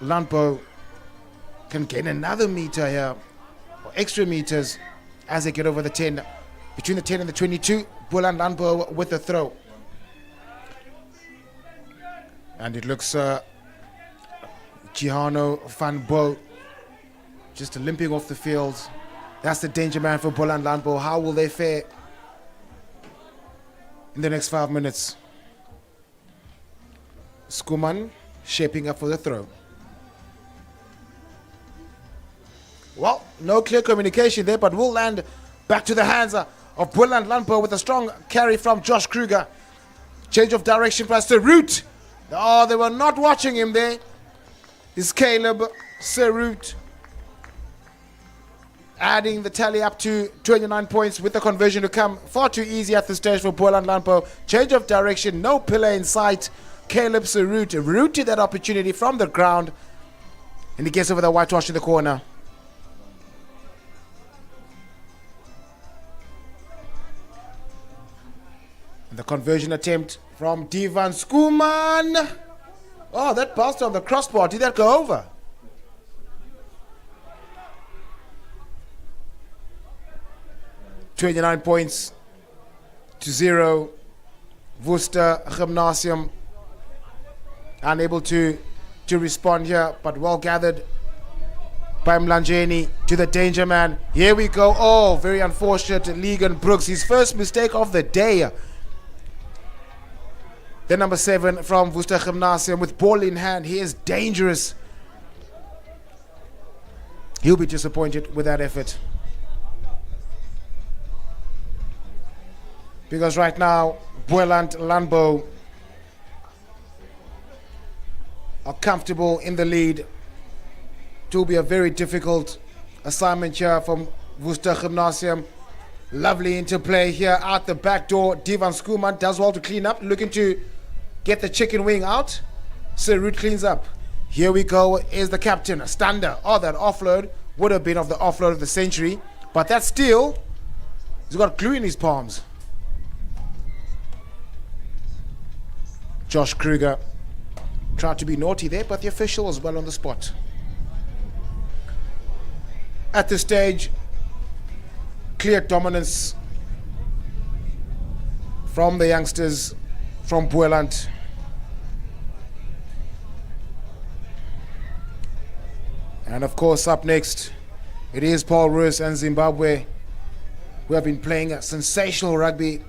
Speaker 1: Landbou can gain another meter here, or extra meters, as they get over the 10. Between the 10 and the 22, Boland Landbou with the throw. And it looks Gihano van Bo just limping off the field. That's the danger man for Boland Landbou. How will they fare in the next 5 minutes? Skuman shaping up for the throw. Well, no clear communication there, but will land back to the hands of Boland Landbou with a strong carry from Josh Kruger. Change of direction past the route. Oh, they were not watching him there. Is Caleb Serut adding the tally up to 29 points with the conversion to come. Far too easy at this stage for Boland Landbou. Change of direction, no pillar in sight. Caleb Serut rooted that opportunity from the ground, and he gets over the whitewash in the corner. And the conversion attempt from Divan Skuman. Oh, that bounced on the crossbar. Did that go over? $29 points to 0. Worcester Gymnasium unable to respond here, but well gathered by Mlanjeni to the danger man. Here we go. Oh, very unfortunate. Legan Brooks, his first mistake of the day. The number 7 from Worcester Gymnasium with ball in hand. He is dangerous. He'll be disappointed with that effort. Because right now, Boland Landbou are comfortable in the lead. It will be a very difficult assignment here from Worcester Gymnasium. Lovely interplay here out the back door. Divan Skuman does well to clean up, looking to get the chicken wing out. Serut cleans up. Here we go, is the captain, Stander. Oh, that offload would have been of the offload of the century, but that steal, he's got glue in his palms. Josh Kruger tried to be naughty there, but the official was well on the spot. At this stage, clear dominance from the youngsters from Boland. And of course, up next, it is Paul Roos and Zimbabwe, who have been playing a sensational rugby.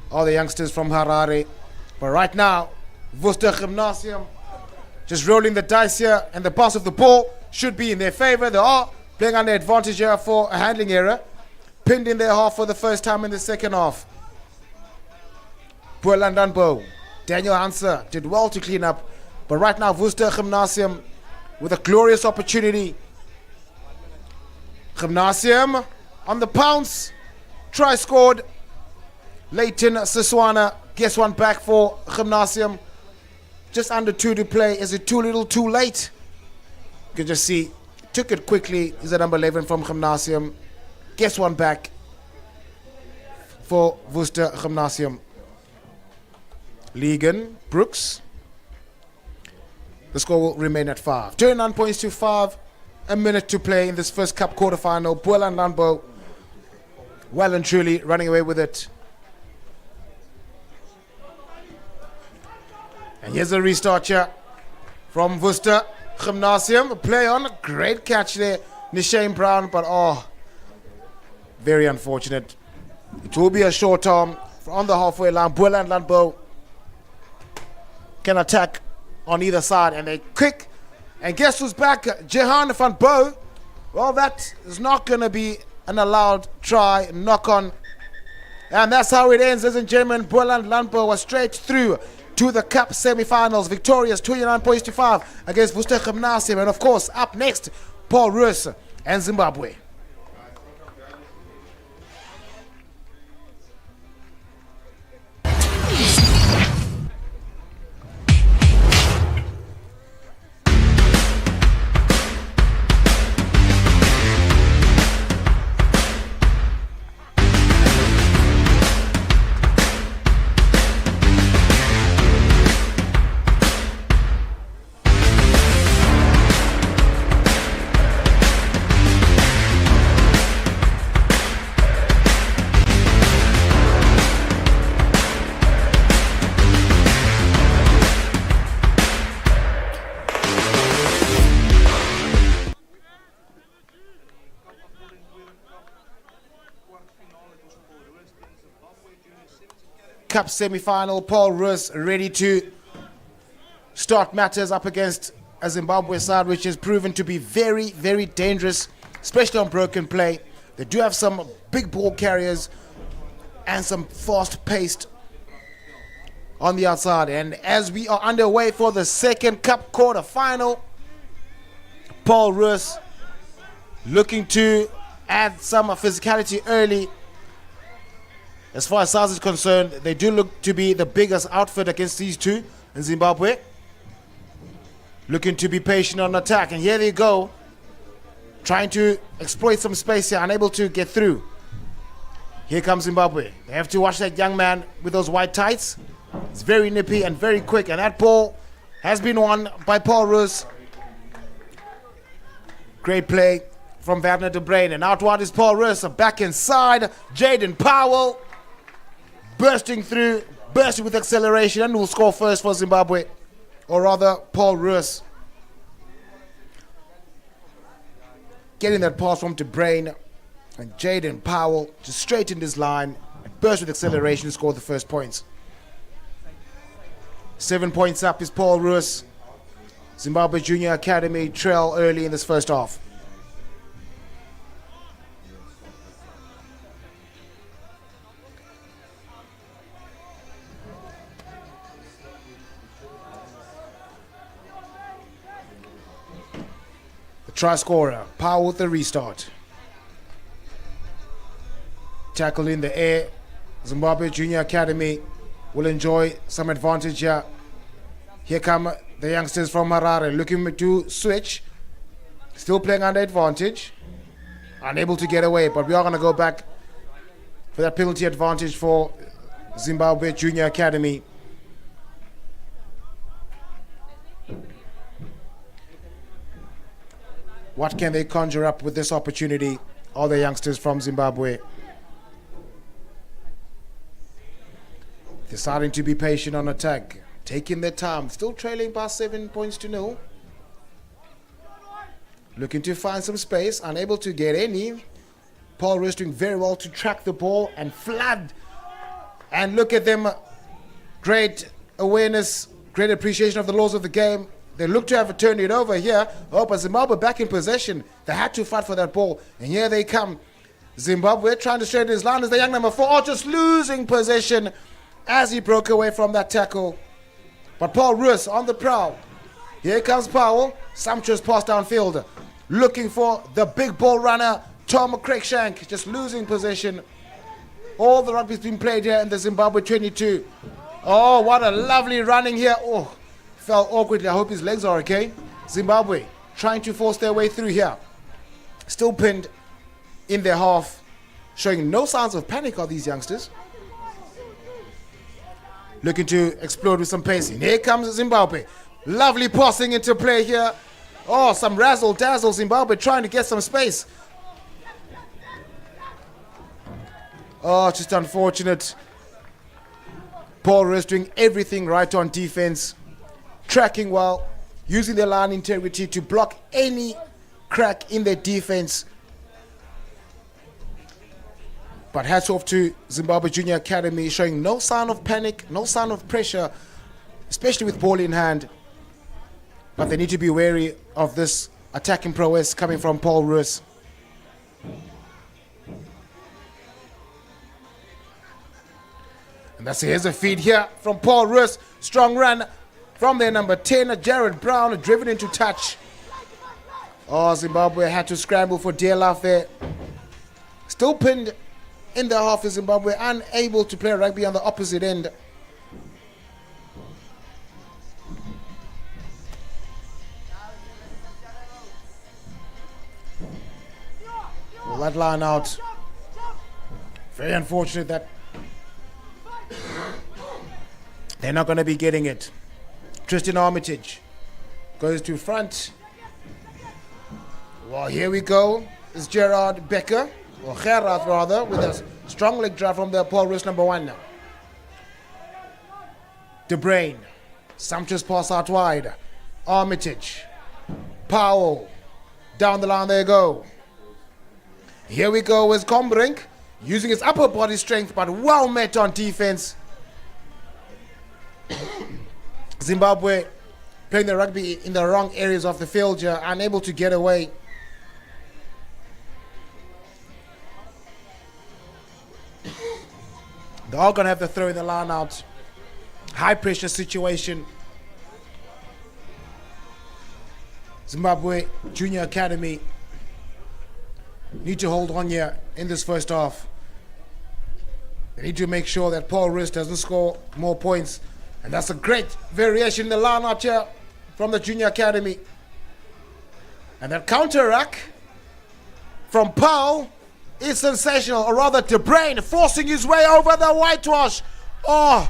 Speaker 1: All the youngsters from Harare. But right now, Worcester Gymnasium just rolling the dice here, and the pass of the ball should be in their favor. They are playing under advantage here for a handling error. Pinned in their half for the first time in the second half. Boland Landbou. Daniel Hanser did well to clean up. But right now, Worcester Gymnasium with a glorious opportunity. Gymnasium on the pounce. Try scored. Leighton Siswana gets one back for Gymnasium. Just under 2 to play. Is it too little, too late? You can just see. Took it quickly. Is it number 11 from Gymnasium. Gets one back for Worcester Gymnasium. Ligon Brooks. The score will remain at 5. 29 points to 5. A minute to play in this first cup quarterfinal. Boland Landbou well and truly running away with it. And here's a restart here from Worcester Gymnasium. Play on. Great catch there. Nishane Brown, but very unfortunate. It will be a short arm on the halfway line. Boland Landbou can attack on either side, and they quick. And guess who's back? Jehan van Bo. Well, that is not going to be an allowed try. Knock on. And that's how it ends, ladies and gentlemen. Boland Landbou was straight through to the cup semi-finals. Victorious 29 points to 5 against Worcester Gymnasium. And of course, up next, Paul Roos and Zimbabwe. Cup semi-final. Paul Roos ready to start matters up against a Zimbabwe side which has proven to be very, very dangerous, especially on broken play. They do have some big ball carriers and some fast-paced on the outside. And as we are underway for the second cup quarter final, Paul Roos looking to add some physicality early. As far as size is concerned, they do look to be the biggest outfit against these two in Zimbabwe. Looking to be patient on attack. And here they go. Trying to exploit some space here. Unable to get through. Here comes Zimbabwe. They have to watch that young man with those white tights. It's very nippy and very quick. And that ball has been won by Paul Roos. Great play from Werner de Bruin. And outward is Paul Roos. Back inside. Jaden Powell. Bursting through, bursting with acceleration, and will score first for Zimbabwe, or rather Paul Roos. Getting that pass from De Bruin, and Jaden Powell just straightened his line and burst with acceleration and scored the first points. 7 points up is Paul Roos. Zimbabwe Junior Academy trail early in this first half. Try scorer, Powell with the restart. Tackle in the air. Zimbabwe Junior Academy will enjoy some advantage here. Here come the youngsters from Harare looking to switch. Still playing under advantage. Unable to get away, but we are going to go back for that penalty advantage for Zimbabwe Junior Academy. What can they conjure up with this opportunity? All the youngsters from Zimbabwe. deciding to be patient on attack, taking their time, still trailing by 7 points to 0. Looking to find some space, unable to get any. Paul Roos doing very well to track the ball and flood. And look at them, great awareness, great appreciation of the laws of the game. They look to have turned it over here. Oh, but Zimbabwe back in possession. They had to fight for that ball. And here they come. Zimbabwe trying to straighten his line as the young number 4. Oh, just losing possession as he broke away from that tackle. But Paul Roos on the prowl. Here comes Powell. Sumptuous pass downfield. Looking for the big ball runner, Tom Cruikshank. Just losing possession. All the rugby's been played here in the Zimbabwe 22. Oh, what a lovely running here. Oh, fell awkwardly. I hope his legs are okay. Zimbabwe trying to force their way through here. Still pinned in their half. Showing no signs of panic are these youngsters. Looking to explode with some pace. And here comes Zimbabwe. Lovely passing into play here. Oh, some razzle-dazzle. Zimbabwe trying to get some space. Oh, just unfortunate. Paul Roos doing everything right on defense. Tracking well. Using their line integrity to block any crack in their defense. But hats off to Zimbabwe Junior Academy, showing no sign of panic, no sign of pressure, especially with ball in hand. But they need to be wary of this attacking prowess coming from Paul Roos. And here's a feed here from Paul Roos. Strong run from their number 10, Jared Brown, driven into touch. Oh, Zimbabwe had to scramble for dear life there. Still pinned in the half is Zimbabwe, unable to play rugby on the opposite end. Well, that line out. Very unfortunate that they're not going to be getting it. Tristan Armitage goes to front. Well, here we go. It's Gerard Becker, or Gerard rather, with a strong leg drive from the Paul Roos number 1 now. De Bruyn, sumptuous pass out wide. Armitage, Powell, down the line they go. Here we go with Combrink, using his upper body strength, but well met on defense. Zimbabwe playing the rugby in the wrong areas of the field here, unable to get away. They're all going to have to throw in the line out. High pressure situation. Zimbabwe Junior Academy need to hold on here in this first half. They need to make sure that Paul Roos doesn't score more points. And that's a great variation in the line out here from the Junior Academy. And that counter-rack from Powell is sensational, or rather De Bruyn forcing his way over the whitewash. Oh,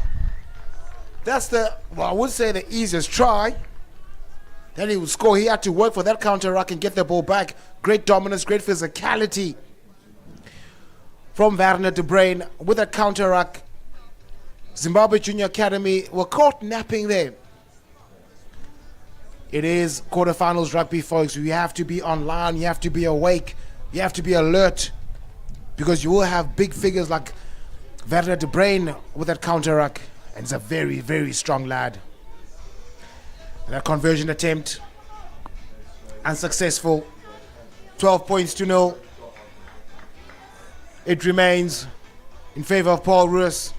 Speaker 1: that's I would say the easiest try. Then he would score. He had to work for that counter-rack and get the ball back. Great dominance, great physicality from Werner De Bruyn with a counter-rack. Zimbabwe Junior Academy were caught napping there. It is quarterfinals rugby, folks. You have to be online. You have to be awake. You have to be alert, because you will have big figures like Werner De Bruyn with that counter-rack. And he's a very, very strong lad. And that conversion attempt, unsuccessful. 12 points to 0. It remains in favor of Paul Roos,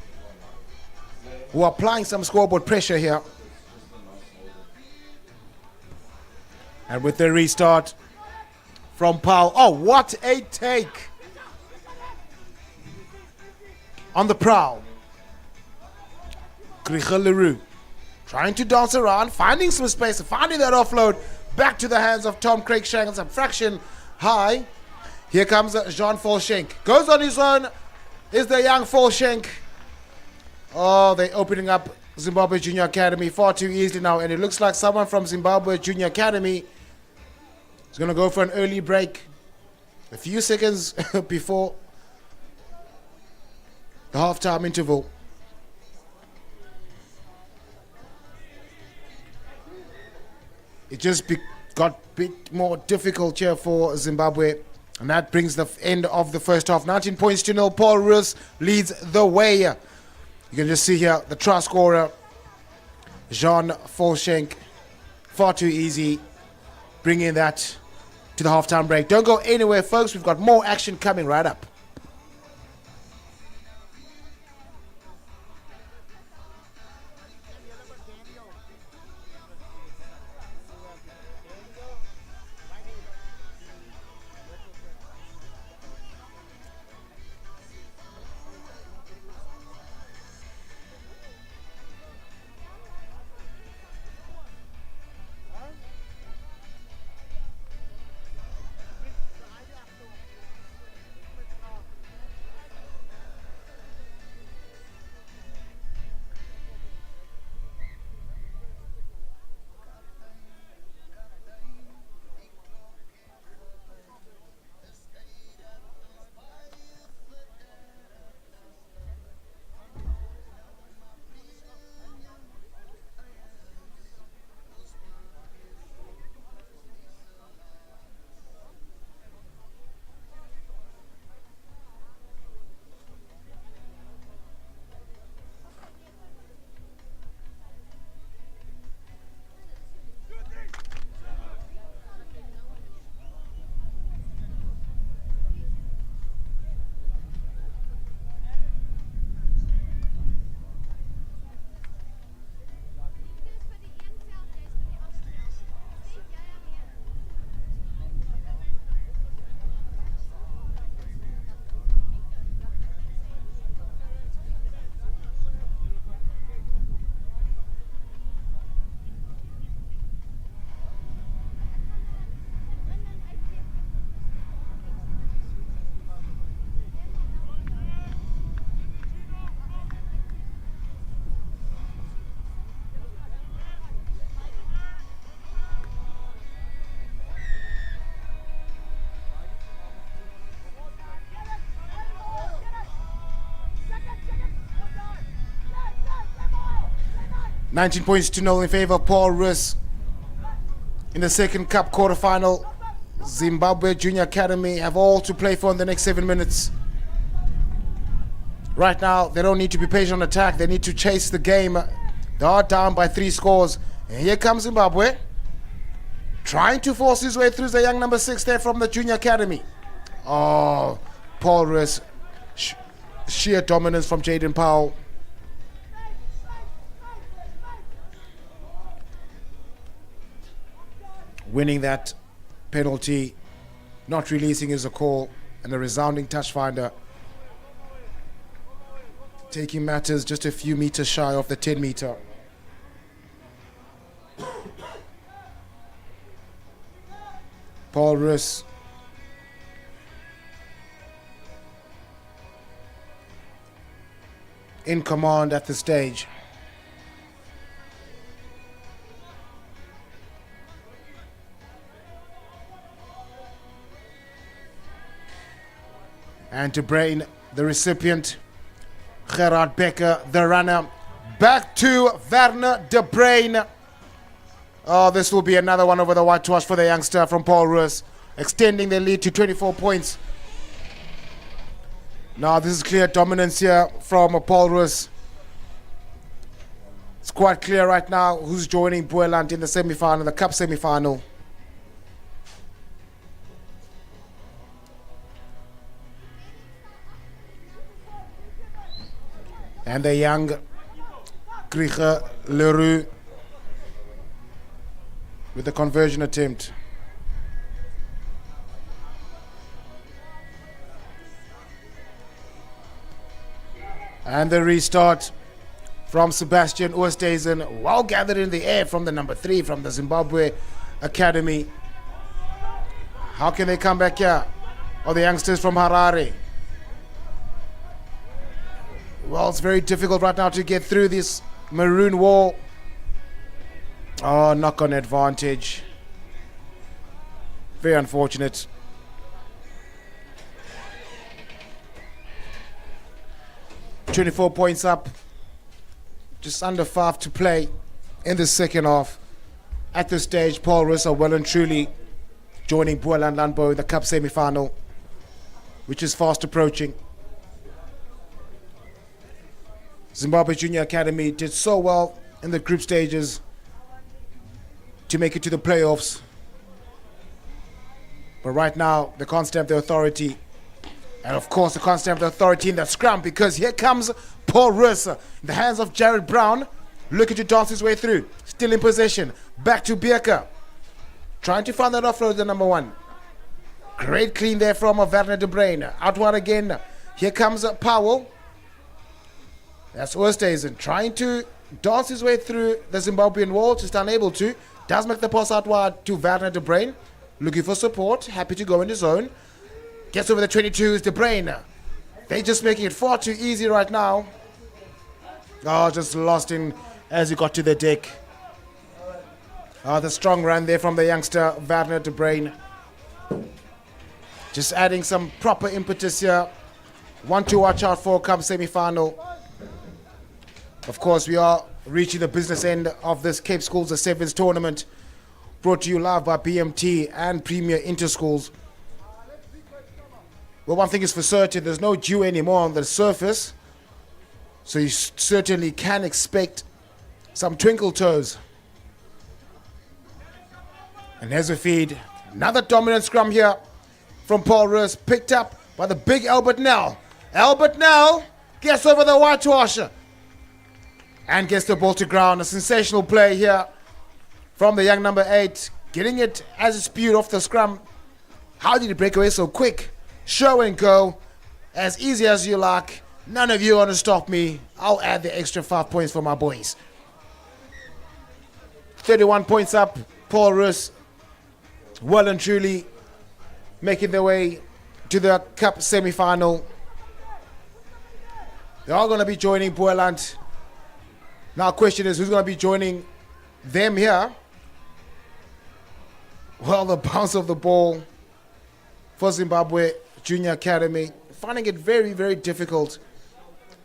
Speaker 1: who are applying some scoreboard pressure here. And with the restart from Powell. Oh, what a take! On the prowl. Grigel Leroux trying to dance around, finding some space, finding that offload. Back to the hands of Tom Cruikshank, some fraction high. Here comes Jean Volshenk. Goes on his own. Is the young Volshenk. Oh, they're opening up Zimbabwe Junior Academy far too easily now. And it looks like someone from Zimbabwe Junior Academy is going to go for an early break. A few seconds before the halftime interval. it just got a bit more difficult here for Zimbabwe. And that brings the end of the first half. 19 points to 0. Paul Roos leads the way. You can just see here the try scorer, Jean Folshenk. Far too easy. Bringing that to the halftime break. Don't go anywhere, folks. We've got more action coming right up. $19 points to 0 in favor of Paul Roos. In the second cup quarterfinal, Zimbabwe Junior Academy have all to play for in the next 7 minutes. Right now, they don't need to be patient on attack. They need to chase the game. They are down by 3 scores. And here comes Zimbabwe, trying to force his way through the young number 6 there from the Junior Academy. Oh, Paul Roos, sheer dominance from Jaden Powell. Winning that penalty, not releasing is a call, and a resounding touch finder. Taking matters just a few meters shy of the 10 meter. Paul Roos in command at the stage. And to brain the recipient, Gerard Becker, the runner. Back to Werner de Bruin. Oh, this will be another one over the whitewash for the youngster from Paul Roos, extending their lead to 24 points. Now, this is clear dominance here from Paul Roos. It's quite clear right now who's joining Boeland in the semi-final, the cup semi-final. And the young Krieger Leroux with the conversion attempt. And the restart from Sebastian Oosthuizen, well gathered in the air from the number 3 from the Zimbabwe Academy. How can they come back here? Or the youngsters from Harare? Well, it's very difficult right now to get through this maroon wall. Oh, knock-on advantage. Very unfortunate. $24 points up. Just under 5 to play in the second half. At this stage, Paul Roos are well and truly joining Boland Landbou in the Cup semi-final, which is fast approaching. Zimbabwe Junior Academy did so well in the group stages to make it to the playoffs. But right now, they can't stamp their authority. And of course, they can't stamp the authority in that scrum, because here comes Paul Roos in the hands of Jared Brown, looking to dance his way through. Still in possession. Back to Bierke. Trying to find that offload, the number one. Great clean there from Werner de Bruin. Outward again. Here comes Powell. That's Oosthuizen trying to dance his way through the Zimbabwean wall, just unable to. Does make the pass outward to Werner de Bruin. Looking for support. Happy to go in his zone. Gets over the 22 is de Bruin. They're just making it far too easy right now. Oh, just lost in as he got to the deck. The strong run there from the youngster Werner de Bruin. Just adding some proper impetus here. One to watch out for come semi-final. Of course, we are reaching the business end of this Cape Schools of Sevens tournament, brought to you live by BMT and Premier Interschools. Well, one thing is for certain, there's no dew anymore on the surface, so you certainly can expect some twinkle toes. And there's a feed. Another dominant scrum here from Paul Roos, picked up by the big Albert Nell. Albert Nell gets over the whitewash and gets the ball to ground. A sensational play here from the young number 8, getting it as it spewed off the scrum. How did he break away so quick? Show and go, as easy as you like. None of you want to stop me. I'll add the extra 5 points for my boys. 31 points up. Paul Roos well and truly making their way to the Cup semi-final. They are going to be joining Boland. Now question is, who's going to be joining them here? Well, the bounce of the ball for Zimbabwe Junior Academy, finding it very, very difficult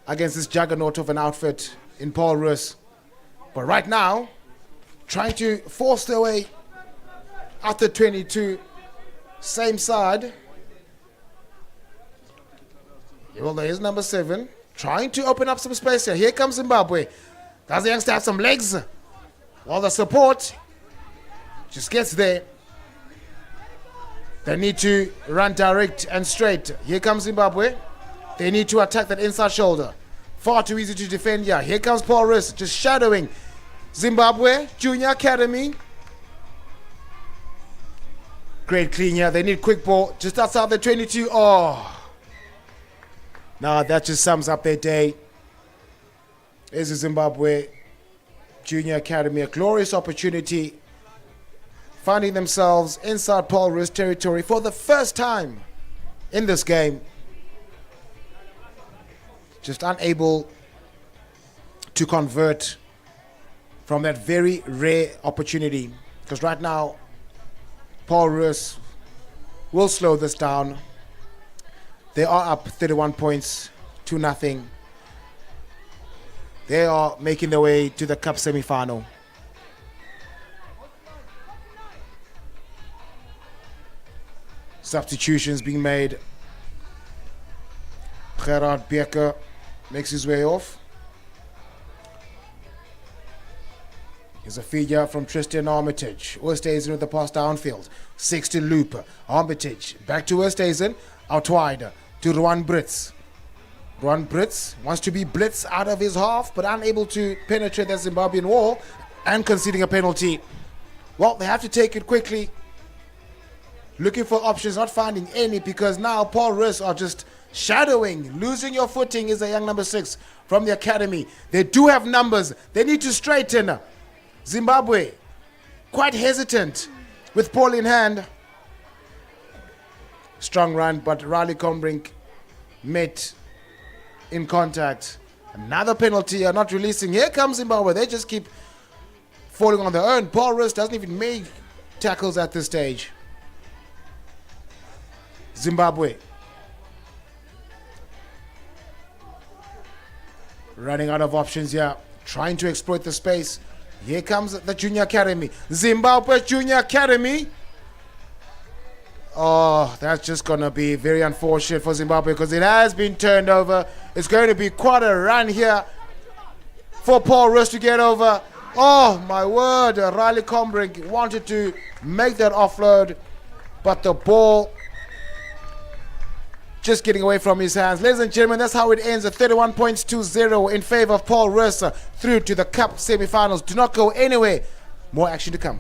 Speaker 1: against this juggernaut of an outfit in Paul Roos. But right now, trying to force their way out the 22, same side. Well, there is number 7, trying to open up some space here. Here comes Zimbabwe. Does the youngster have some legs? Well, the support just gets there. They need to run direct and straight. Here comes Zimbabwe. They need to attack that inside shoulder. Far too easy to defend here. Here comes Paul Roos, just shadowing Zimbabwe Junior Academy. Great clean here. They need quick ball just outside the 22. Oh. Now that just sums up their day. Is the Zimbabwe Junior Academy a glorious opportunity, finding themselves inside Paul Roos territory for the first time in this game. Just unable to convert from that very rare opportunity, because right now Paul Roos will slow this down. They are up 31 points to nothing. They are making their way to the Cup semi-final. Substitutions being made. Gerard Bierke makes his way off. Here's a feed from Tristan Armitage. Oosthuizen with the pass downfield. 6 to Loop. Armitage back to Oosthuizen. Out wide to Ruan Brits. Ruan Brits wants to be blitz out of his half, but unable to penetrate the Zimbabwean wall and conceding a penalty. Well, they have to take it quickly. Looking for options, not finding any, because now Paul Roos are just shadowing. Losing your footing is a young number 6 from the academy. They do have numbers. They need to straighten. Zimbabwe quite hesitant with ball in hand. Strong run, but Riley Combrink met in contact. Another penalty, not releasing. Here comes Zimbabwe. They just keep falling on their own. Paul Roos doesn't even make tackles at this stage. Zimbabwe running out of options here, trying to exploit the space. Here comes the Junior Academy. Zimbabwe Junior Academy. Oh, that's just going to be very unfortunate for Zimbabwe because it has been turned over. It's going to be quite a run here for Paul Rus to get over. Oh, my word. Riley Combrink wanted to make that offload, but the ball just getting away from his hands. Ladies and gentlemen, that's how it ends. 31 points to 0 in favor of Paul Rus through to the Cup semi-finals. Do not go anywhere. More action to come.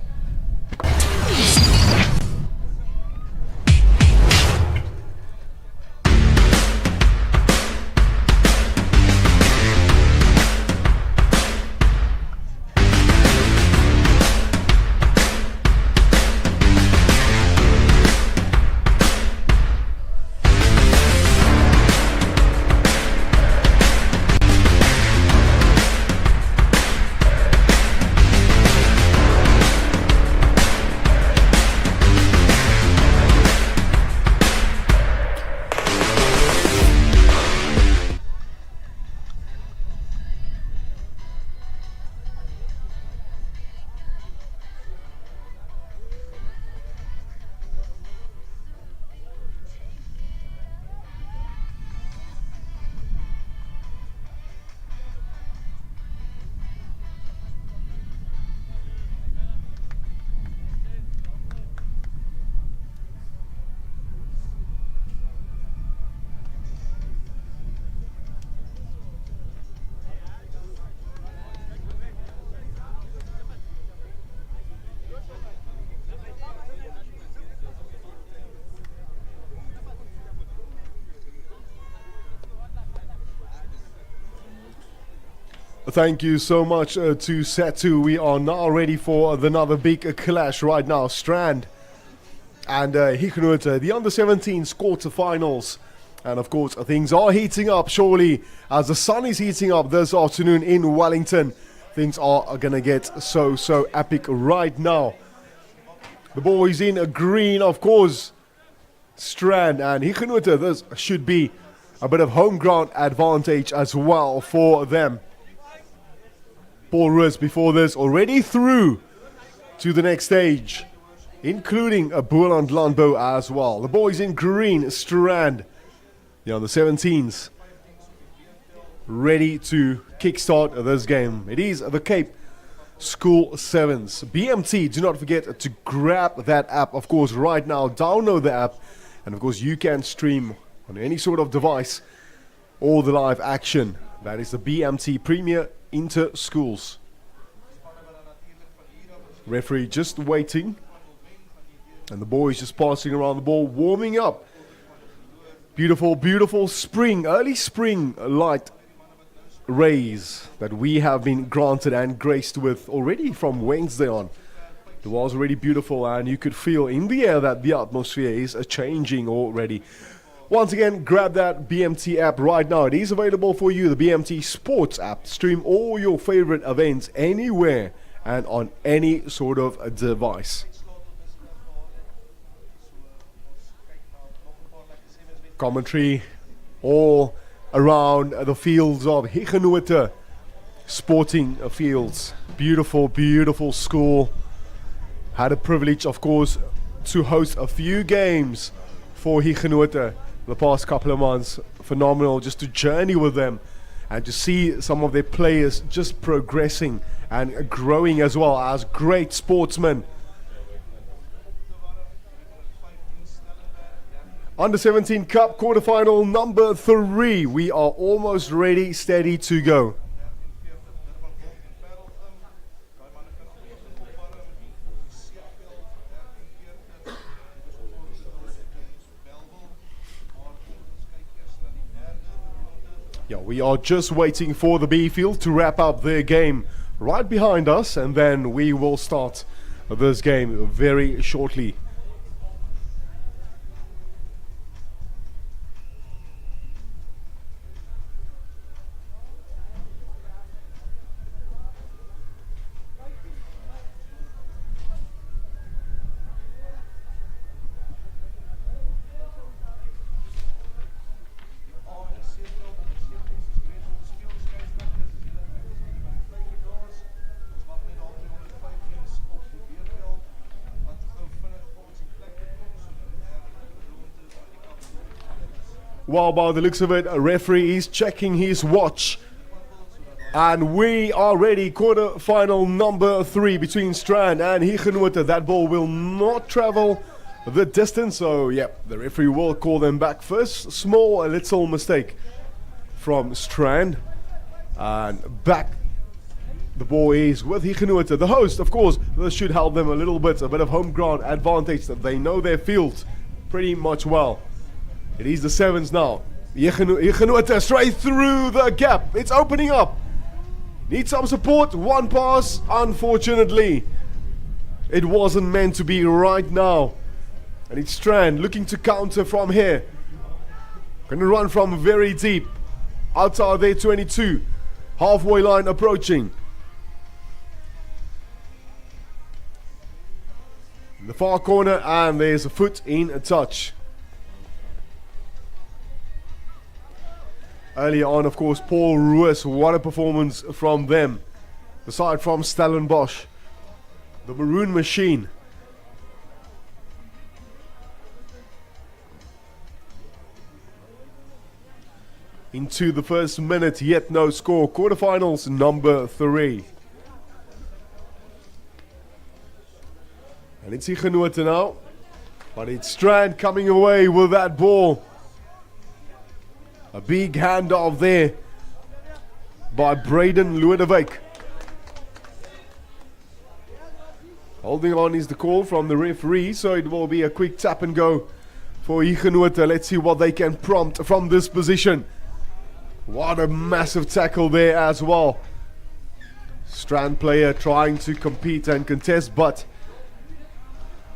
Speaker 3: Thank you so much to Setu. We are now ready for another big clash right now. Strand and Huguenot, the under-17s quarterfinals. And of course, things are heating up surely as the sun is heating up this afternoon in Wellington. Things are going to get so epic right now. The boys in green, of course. Strand and Huguenot, this should be a bit of home ground advantage as well for them. Paul Rus before this already through to the next stage, including a Boland Landbou as well. The boys in green, Strand, the under-17s, ready to kickstart this game. It is the Cape School Sevens. BMT, do not forget to grab that app, of course, right now. Download the app, and of course, you can stream on any sort of device all the live action. That is the BMT Premier Inter Schools. Referee just waiting, and the boys just passing around the ball, warming up. Beautiful spring, early spring light rays that we have been granted and graced with already from Wednesday on. It was already beautiful, and you could feel in the air that the atmosphere is changing already. Once again, grab that BMT app right now. It is available for you, the BMT Sports app. Stream all your favorite events anywhere and on any sort of device. Commentary all around the fields of Huguenot Sporting Fields. Beautiful school. Had a privilege, of course, to host a few games for Huguenot the past couple of months. Phenomenal just to journey with them and to see some of their players just progressing and growing as well as great sportsmen. Under-17 Cup quarterfinal number 3. We are almost ready, steady to go. Yeah, we are just waiting for the B field to wrap up their game right behind us, and then we will start this game very shortly. Well, by the looks of it, a referee is checking his watch. And we are ready. Quarter final number 3 between Strand and Huguenot. That ball will not travel the distance. So, the referee will call them back first. A little mistake from Strand. And back the ball is with Huguenot. The host, of course, this should help them a little bit. A bit of home ground advantage that they know their field pretty much well. It is the sevens now. Huguenot straight through the gap. It's opening up. Need some support. One pass. Unfortunately, it wasn't meant to be right now. And it's Strand looking to counter from here. Going to run from very deep. Outside their 22. Halfway line approaching. In the far corner, and there's a foot in a touch. Earlier on, of course, Paul Ruiz. What a performance from them. Aside from Stellenbosch, the Maroon Machine. Into the first minute, yet no score. Quarterfinals number 3. And it's Huguenot now. But it's Strand coming away with that ball. A big handoff there by Braden Lodewyk. Holding on is the call from the referee, so it will be a quick tap and go for Huguenot. Let's see what they can prompt from this position. What a massive tackle there as well. Strand player trying to compete and contest, but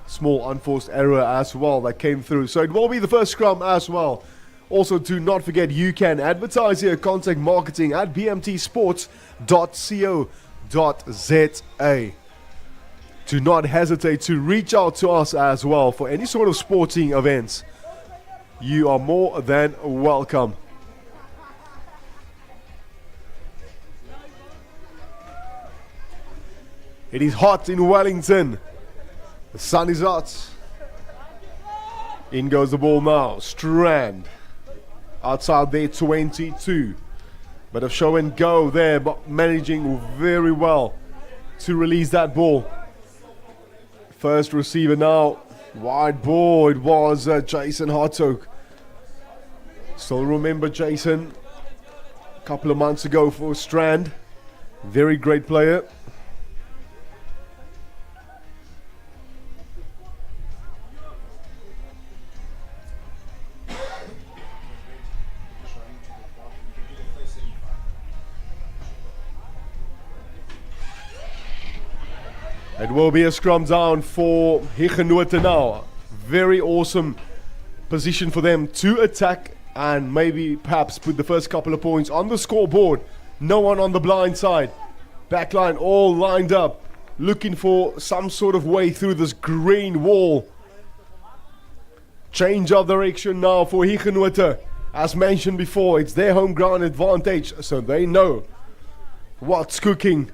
Speaker 3: small unforced error as well that came through. So it will be the first scrum as well. Also, do not forget you can advertise here. Contact marketing at bmtsports.co.za. Do not hesitate to reach out to us as well for any sort of sporting events. You are more than welcome. It is hot in Wellington. The sun is out. In goes the ball now. Strand. Outside there, 22. Bit of show and go there, but managing very well to release that ball. First receiver now. Wide ball. It was Jason Hartog. Still remember Jason a couple of months ago for Strand. Very great player. It will be a scrum down for Huguenot now. Very awesome position for them to attack and maybe perhaps put the first couple of points on the scoreboard. No one on the blind side. Backline all lined up, looking for some sort of way through this green wall. Change of direction now for Huguenot. As mentioned before, it's their home ground advantage, so they know what's cooking.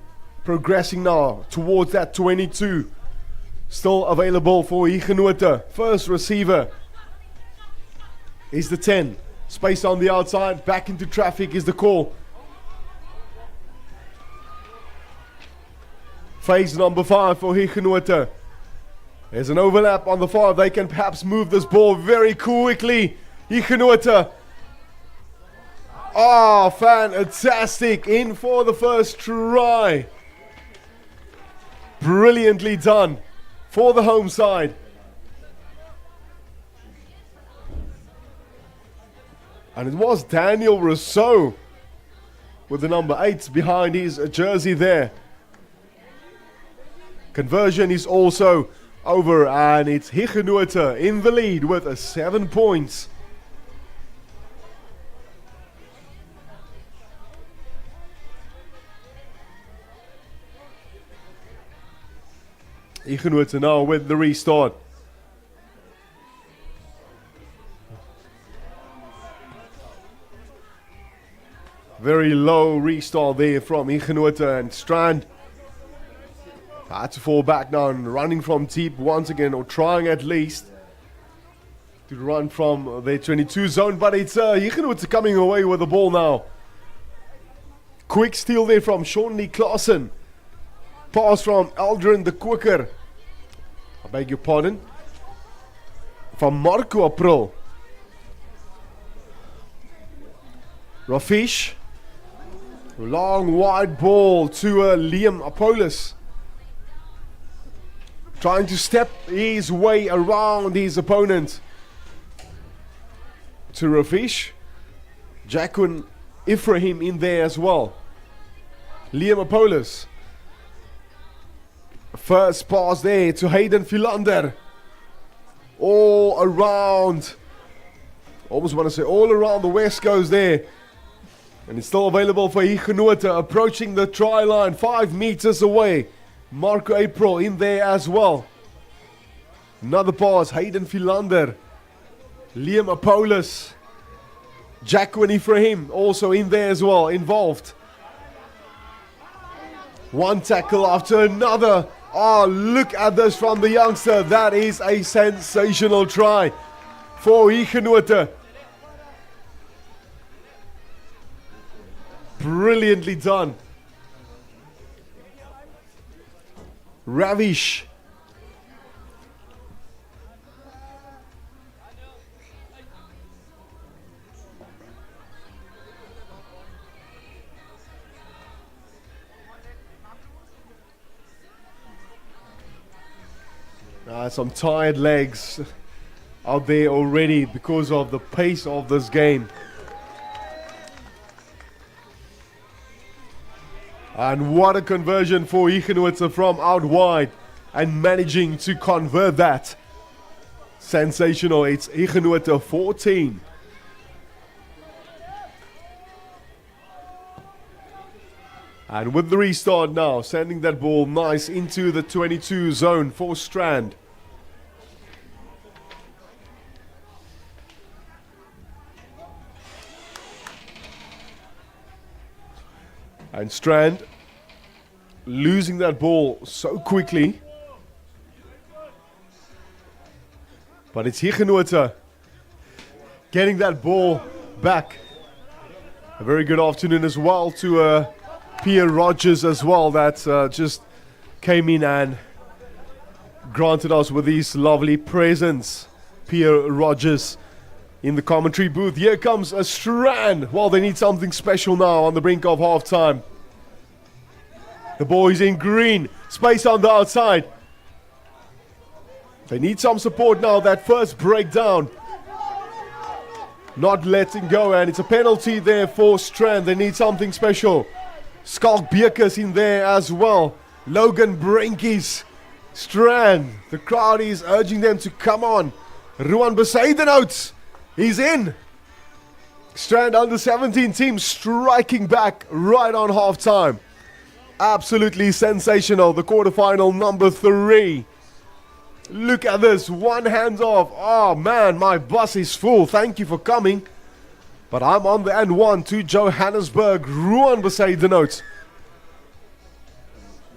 Speaker 3: Progressing now towards that 22. Still available for Huguenot. First receiver is the 10. Space on the outside. Back into traffic is the call. Phase number 5 for Huguenot. There's an overlap on the 5. They can perhaps move this ball very quickly. Huguenot. Oh, fantastic. In for the first try. Brilliantly done for the home side. And it was Daniel Rousseau with the number 8 behind his jersey there. Conversion is also over, and it's Huguenot in the lead with 7 points. Huguenot now with the restart. Very low restart there from Huguenot, and Strand had to fall back now and running from deep once again, or trying at least. to run from their 22 zone, but it's Huguenots coming away with the ball now. Quick steal there from Sean Lee Klaasen. Pass from Aldrin the Quicker. I beg your pardon. From Marco April. Rafish. Long wide ball to Liam Apollos. Trying to step his way around his opponent. To Rafish. Jacquin Ibrahim in there as well. Liam Apollos. First pass there to Hayden Philander. All around. Almost want to say all around the West Coast there. And it's still available for Huguenots approaching the try line 5 meters away. Marco April in there as well. Another pass, Hayden Philander. Liam Apollos. Jacquin Ibrahim also in there as well, involved. One tackle after another. Oh, look at this from the youngster. That is a sensational try for Huguenots. Brilliantly done. Ravish. Some tired legs out there already because of the pace of this game. And what a conversion for Huguenots from out wide and managing to convert that. Sensational. It's Huguenots 14. And with the restart now, sending that ball nice into the 22 zone for Strand. And Strand losing that ball so quickly. But it's Huguenots getting that ball back. A very good afternoon as well to Pierre Rogers as well, that just came in and granted us with these lovely presents. Pierre Rogers in the commentary booth. Here comes a Strand. Well, they need something special now on the brink of halftime. The boys in green. Space on the outside. They need some support now. That first breakdown. Not letting go. And it's a penalty there for Strand. They need something special. Skalk Beekers in there as well. Logan Brinkies. Strand. The crowd is urging them to come on. Ruan Besaidenout. He's in. Strand under 17 team striking back right on halftime. Absolutely sensational. The quarterfinal number 3. Look at this. One hands off. Oh man, my bus is full. Thank you for coming. But I'm on the N1 to Johannesburg. Ruan Besaidenout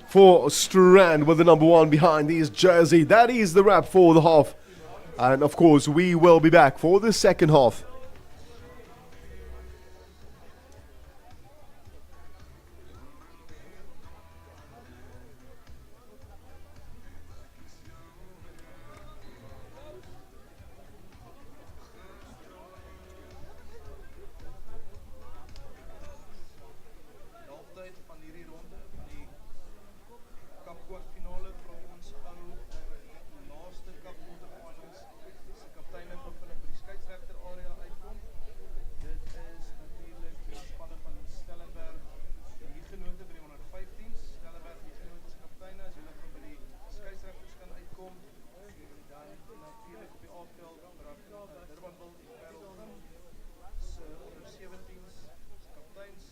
Speaker 3: for Strand with the number 1 behind his jersey. That is the wrap for the half. And of course, we will be back for the second half.
Speaker 5: Halftyd van hierdie ronde van die Kapkwartfinale vir ons ou laaste Kap Quarterfinals. Se kapteine wat van die skeieregter area uitkom. Dit is natuurlik die spanne van Stellenberg en Huguenots by die 115s. Stellenberg Huguenots se kapteine as hulle van by die skeieregters kan uitkom. En dan natuurlik op die A-veld Durbanville en Parelton se onder 17s kapteins.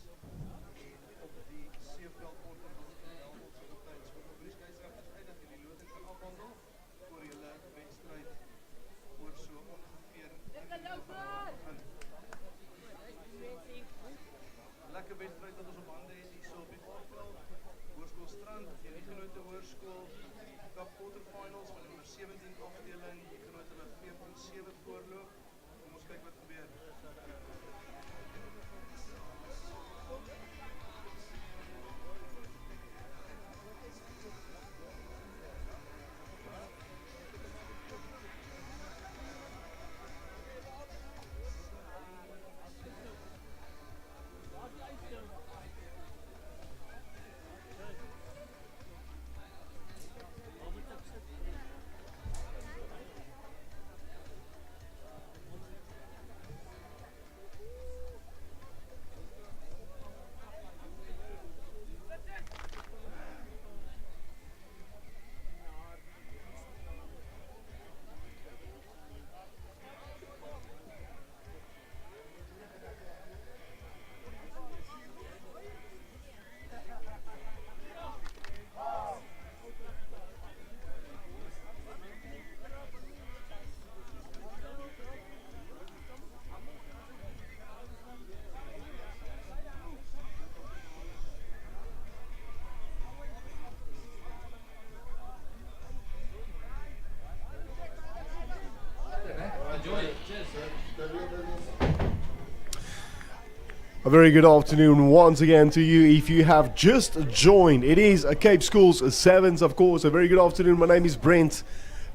Speaker 5: Op die C-veld Porterville en Helmond se kapteins. Vir die skeieregters uit dat die loting kan afhandel voor julle wedstryd oor so ongeveer 'n minuut begin. Lekker wedstryd wat ons op hande het hier so op die A-veld. Hoërskool Strand, die Huguenots Hoërskool, Kap Quarterfinals van die onder 17 afdeling. Huguenots met 4.7 voorloop.
Speaker 3: A very good afternoon once again to you. If you have just joined, it is a Cape Schools Sevens, of course. A very good afternoon. My name is Brent.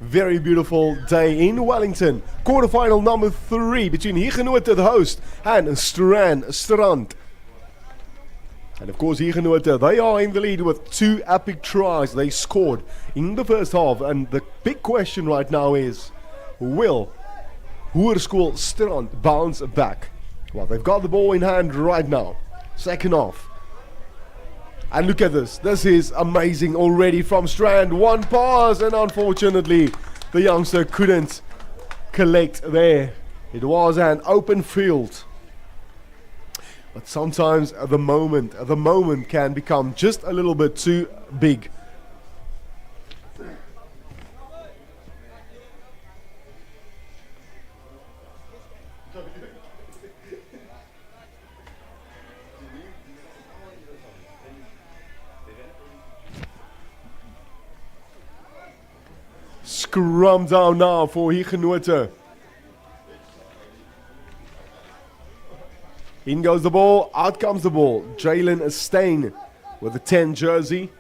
Speaker 3: Very beautiful day in Wellington. Quarterfinal number 3 between Huguenot, the host, and Strand. And of course, Huguenot, they are in the lead with 2 epic tries they scored in the first half. And the big question right now is, will Hoërskool Strand bounce back? Well, they've got the ball in hand right now. Second half. And look at this. This is amazing already from Strand. One pass, and unfortunately, the youngster couldn't collect there. It was an open field. But sometimes the moment can become just a little bit too big. Scrum down now for Huguenot. In goes the ball, out comes the ball. Jalen Steyn with the 10 jersey.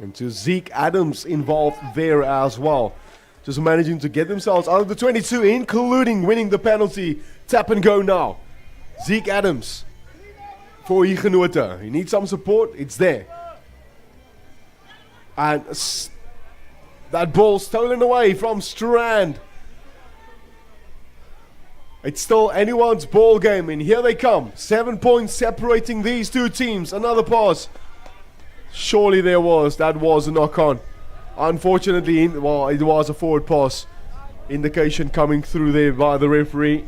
Speaker 3: And to Zeke Adams involved there as well. Just managing to get themselves out of the 22, including winning the penalty. Tap and go now. Zeke Adams for Huguenot. He needs some support, it's there. And that ball stolen away from Strand. It's still anyone's ball game, and here they come. 7 points separating these two teams. Another pass. Surely there was. That was a knock on. Unfortunately, it was a forward pass. Indication coming through there by the referee.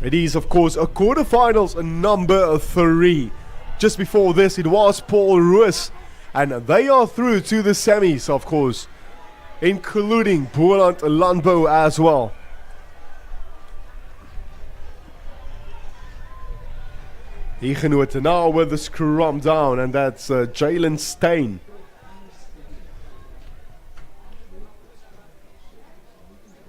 Speaker 3: It is, of course, a quarterfinals number 3. Just before this, it was Paul Roos, and they are through to the semis, of course, including Boland Landbou as well. Huguenot now with the scrum down, and that's Jalen Steyn.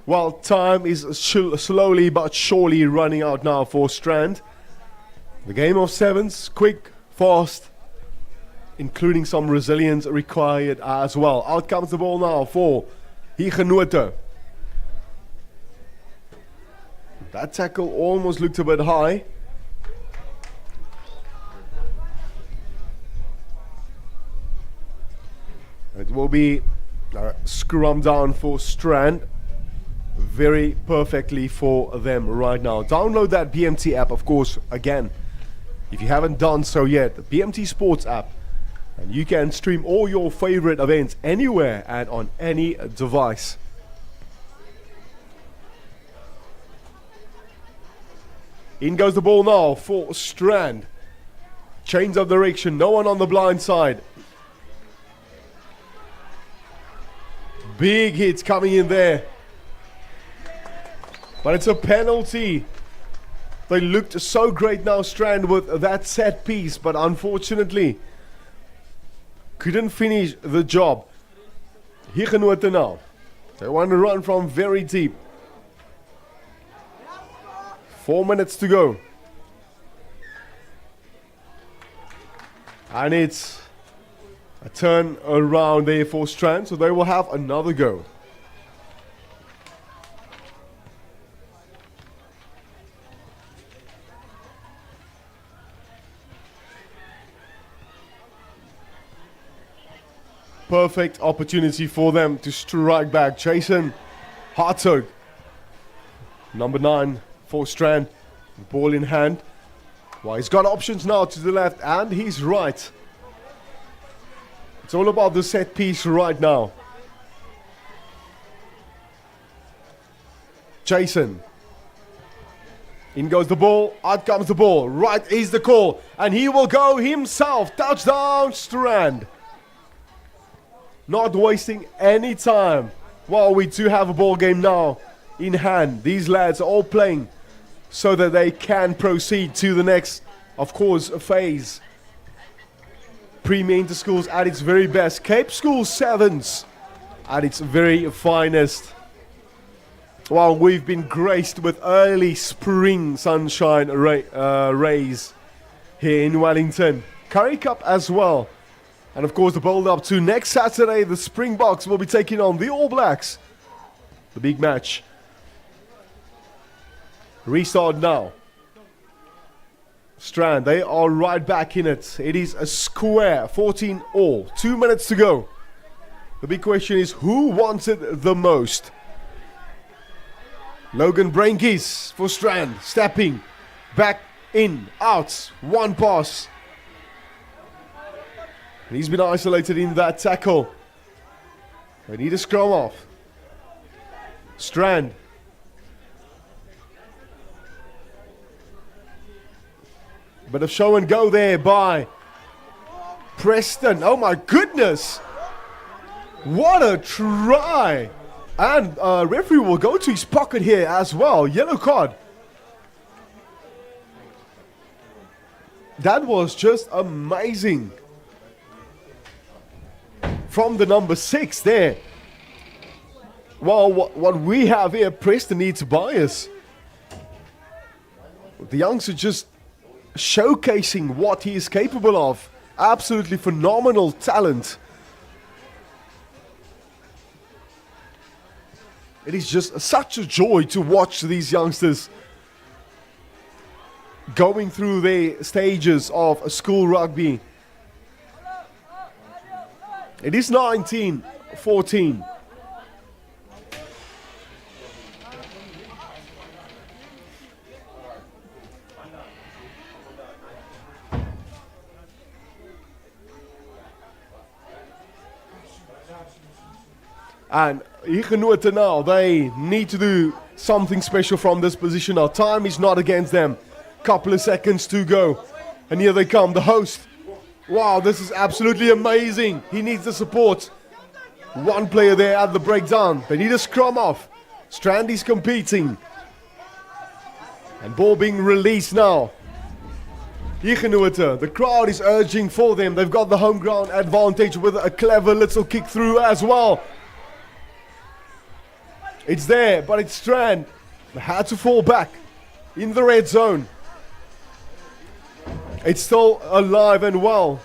Speaker 3: Well, time is slowly but surely running out now for Strand. The game of sevens, quick, fast, including some resilience required as well. Out comes the ball now for Huguenot. That tackle almost looked a bit high. It will be a scrum down for Strand. Very perfectly for them right now. Download that BMT app, of course, again. If you haven't done so yet, the BMT Sports app, and you can stream all your favorite events anywhere and on any device. In goes the ball now for Strand. Change of direction, no one on the blind side. Big hits coming in there. But it's a penalty. They looked so great now, Strand, with that set piece, but unfortunately couldn't finish the job. Huguenot now. They want to run from very deep. 4 minutes to go. And it's a turn around there for Strand, so they will have another go. Perfect opportunity for them to strike back. Jason Hartog, number 9 for Strand, ball in hand. Well, he's got options now to the left and he's right. It's all about the set piece right now. Jason. In goes the ball, out comes the ball. Right is the call, and he will go himself. Touchdown, Strand. Not wasting any time. Well, we do have a ball game now in hand. These lads are all playing so that they can proceed to the next, of course, phase. Premier Inter Schools at its very best. Cape School Sevens at its very finest. Well, we've been graced with early spring sunshine rays here in Wellington. Currie Cup as well. And of course the build up to next Saturday, the Springboks will be taking on the All Blacks. The big match. Restart now. Strand, they are right back in it. It is a square, 14 all. 2 minutes to go. The big question is, who wants it the most? Logan Brainkies for Strand, stepping back in, out, one pass. And he's been isolated in that tackle. They need a scrum off. Strand. Bit of show and go there by Preston. Oh my goodness. What a try. And referee will go to his pocket here as well. Yellow card. That was just amazing. From the number 6 there. Well, what we have here, Preston needs bias. The youngster just showcasing what he is capable of. Absolutely phenomenal talent. It is just such a joy to watch these youngsters going through their stages of school rugby. It is 19-14. And Huguenot now, they need to do something special from this position now. Time is not against them. Couple of seconds to go. And here they come, the host. Wow, this is absolutely amazing. He needs the support. One player there at the breakdown. They need a scrum off. Strand is competing. And ball being released now. Huguenot, the crowd is urging for them. They've got the home ground advantage with a clever little kick through as well. It's there, but it's Strand. They had to fall back in the red zone. It's still alive and well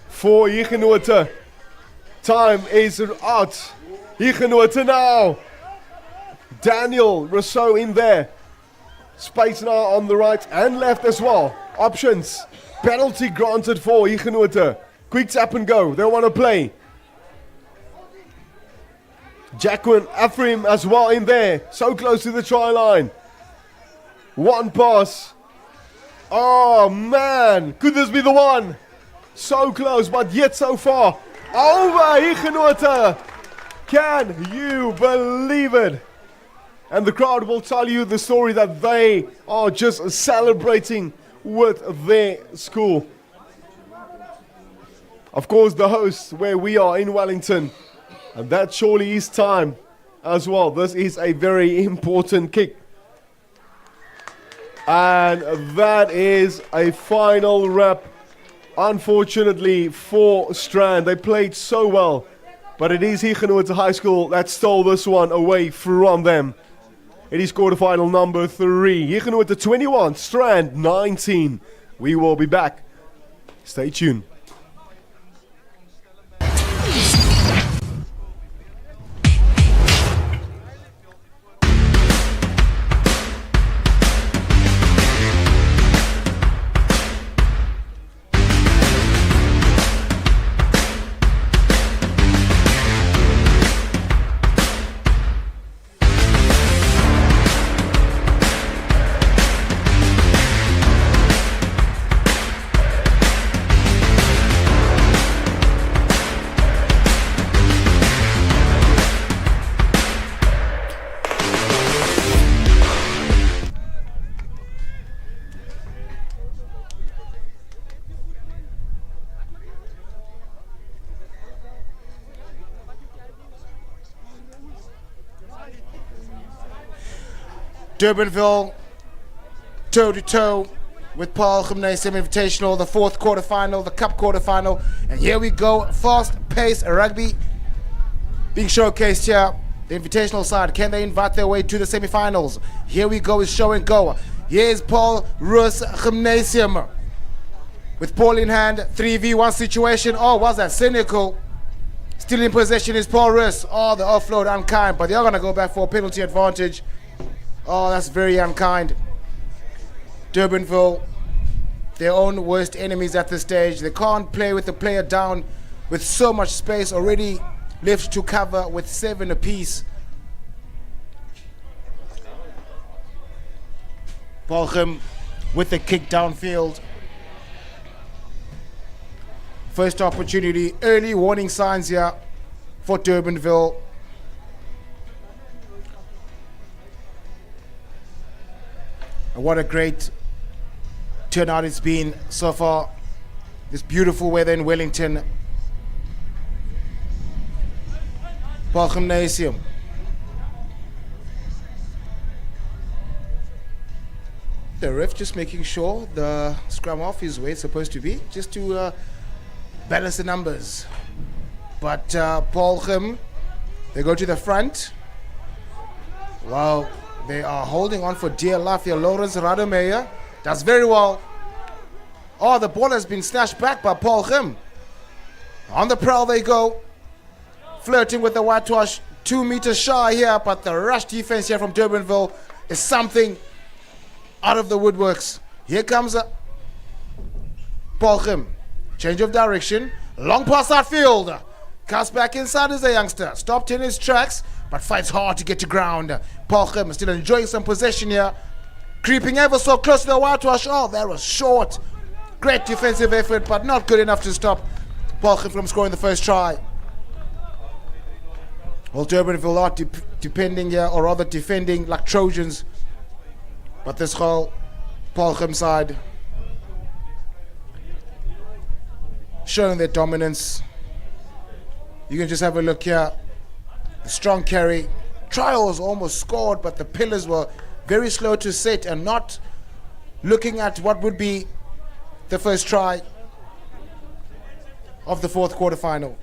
Speaker 3: for Huguenot. Time is out. Huguenot now. Daniel Rousseau in there. Space now on the right and left as well. Options. Penalty granted for Huguenot. Quick tap and go. They want to play. Jacqueline Afrim as well in there. So close to the try line. One pass. Oh man. Could this be the one? So close, but yet so far. Over Huguenot. Can you believe it? And the crowd will tell you the story that they are just celebrating with their school. Of course, the hosts where we are in Wellington. And that surely is time as well. This is a very important kick. And that is a final wrap. Unfortunately for Strand, they played so well. But it is Huguenot High School that stole this one away from them. It is quarterfinal number 3. Huguenot 21, Strand 19. We will be back. Stay tuned.
Speaker 1: Durbanville, toe to toe, with Paul Gymnasium Invitational, the fourth quarterfinal, the cup quarterfinal. And here we go, fast-paced rugby being showcased here. The invitational side, can they invite their way to the semi-finals? Here we go, is show and go. Here's Paul Rus Gymnasium with ball in hand, 3v1 situation. Oh, was that cynical? Still in possession is Paul Rus. Oh, the offload unkind, but they're going to go back for a penalty advantage. Oh, that's very unkind. Durbanville, their own worst enemies at this stage. They can't play with the player down with so much space already left to cover with 7 apiece. Paul Gym with the kick downfield. First opportunity, early warning signs here for Durbanville. And what a great turnout it's been so far. This beautiful weather in Wellington. Paul Gymnasium. The ref just making sure the scrum off is where it's supposed to be, just to balance the numbers. But Paul Gym, they go to the front. Wow, they are holding on for dear life here. Lawrence Rademeyer does very well. Oh, the ball has been snatched back by Paul Gym. On the prowl they go. Flirting with the whitewash, 2 meters shy here, but the rush defense here from Durbanville is something out of the woodworks. Here comes Paul Gym. Change of direction. Long pass outfield. Cuts back inside as a youngster. Stopped in his tracks, but fights hard to get to ground. Paul Gym is still enjoying some possession here. Creeping ever so close to the whitewash. Oh, that was short. Great defensive effort, but not good enough to stop Paul Gym from scoring the first try. Well, Durbanville are depending here, or rather defending like Trojans. But this whole Paul Gym side showing their dominance. You can just have a look here. The strong carry. Try was almost scored, but the pillars were very slow to set and not looking at what would be the first try of the fourth quarterfinal.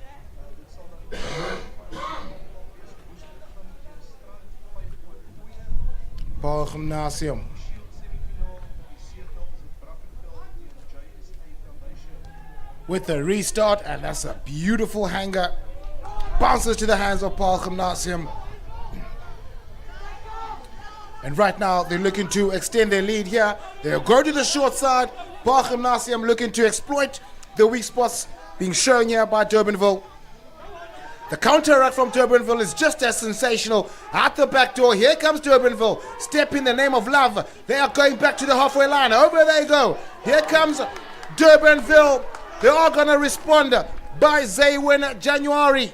Speaker 1: Paul Gymnasium. With the restart, and that's a beautiful hanger. Bounces to the hands of Paul Gymnasium. And right now, they're looking to extend their lead here. They'll go to the short side. Paul Gymnasium looking to exploit the weak spots being shown here by Durbanville. The counter-attack from Durbanville is just as sensational. At the back door, here comes Durbanville. Step in the name of love. They are going back to the halfway line. Over they go. Here comes Durbanville. They are going to respond by Zaywin January.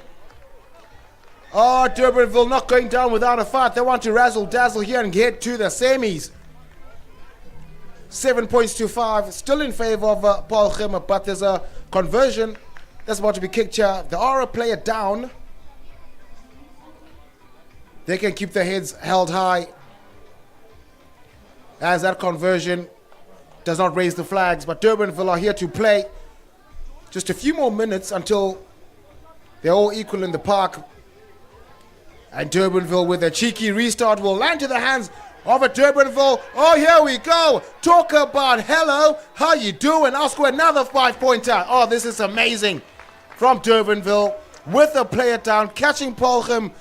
Speaker 1: Oh, Durbanville not going down without a fight. They want to razzle-dazzle here and get to the semis. 7 points to 5. Still in favor of Paul Gym, but there's a conversion that's about to be kicked here. They are a player down. They can keep their heads held high, as that conversion does not raise the flags. But Durbanville are here to play. Just a few more minutes until they're all equal in the park. And Durbanville with a cheeky restart will land to the hands of a Durbanville. Oh, here we go. Talk about hello. How you doing? I'll score another 5-pointer. Oh, this is amazing. From Durbanville with a player down, catching Paul Gym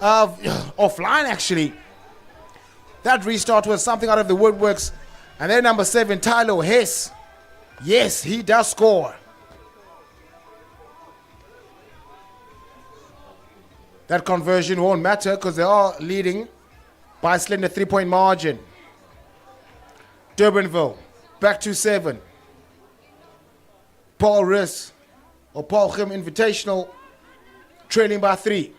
Speaker 1: offline actually. That restart was something out of the woodworks. And then number 7, Tylo Hess. Yes, he does score. That conversion won't matter because they are leading by a slender 3-point margin. Durbanville back to 7. Paul Rus or Paul Gym Invitational trailing by 3.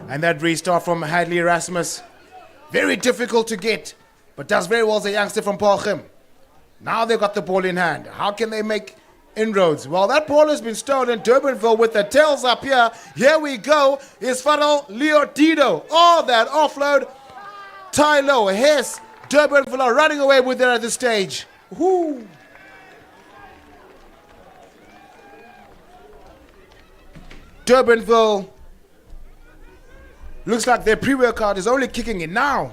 Speaker 1: And that restart from Hadley Erasmus, very difficult to get, but does very well as a youngster from Paul Gym. Now they've got the ball in hand. How can they make inroads? Well, that ball has been stolen. Durbanville with the tails up here. Here we go. Is Fadal Leotido. Oh, that offload. Tylo Hess. Durbanville are running away with it at this stage. Whoo! Durbanville looks like their pre-workout is only kicking in now.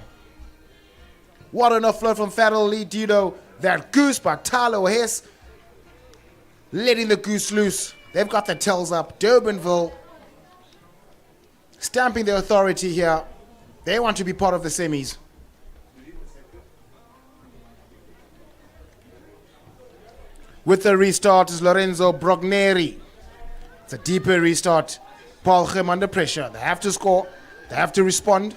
Speaker 1: What an offload from Fadel Lee Dido. That goose by Tyler Hess. Letting the goose loose. They've got their tails up. Durbanville stamping their authority here. They want to be part of the semis. With the restart is Lorenzo Brogneri. It's a deeper restart. Paul Gim under pressure. They have to score. They have to respond.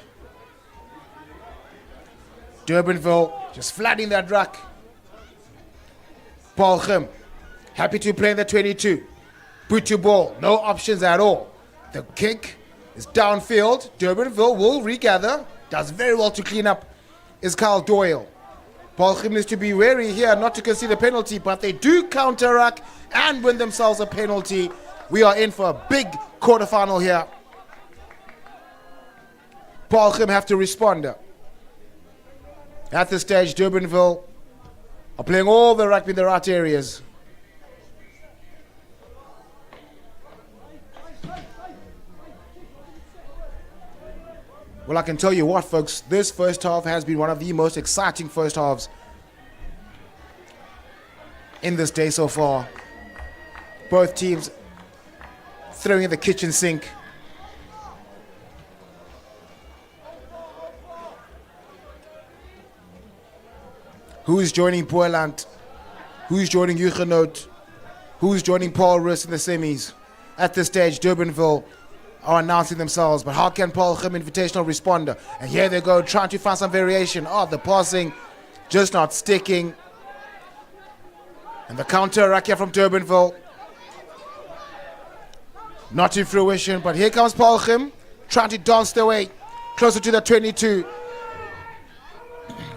Speaker 1: Durbanville just flooding that ruck. Paul Gim happy to play in the 22. Put your ball. No options at all. The kick is downfield. Durbanville will regather. Does very well to clean up is Carl Doyle. Paul Gim needs to be wary here not to concede a penalty, but they do counteract and win themselves a penalty. We are in for a big quarterfinal here. Paul Gim have to respond. At this stage, Durbanville are playing all the rugby in the right areas. Well, I can tell you what, folks, this first half has been one of the most exciting first halves in this day so far. Both teams throwing in the kitchen sink. Who is joining Boerland? Who is joining Huguenot? Who is joining Paul Roos in the semis? At this stage, Durbanville are announcing themselves, but how can Paul Gim Invitational respond? And here they go, trying to find some variation. Oh, the passing just not sticking. And the counter rack here from Durbanville. Not in fruition, but here comes Paul Gim, trying to dance their way closer to the 22.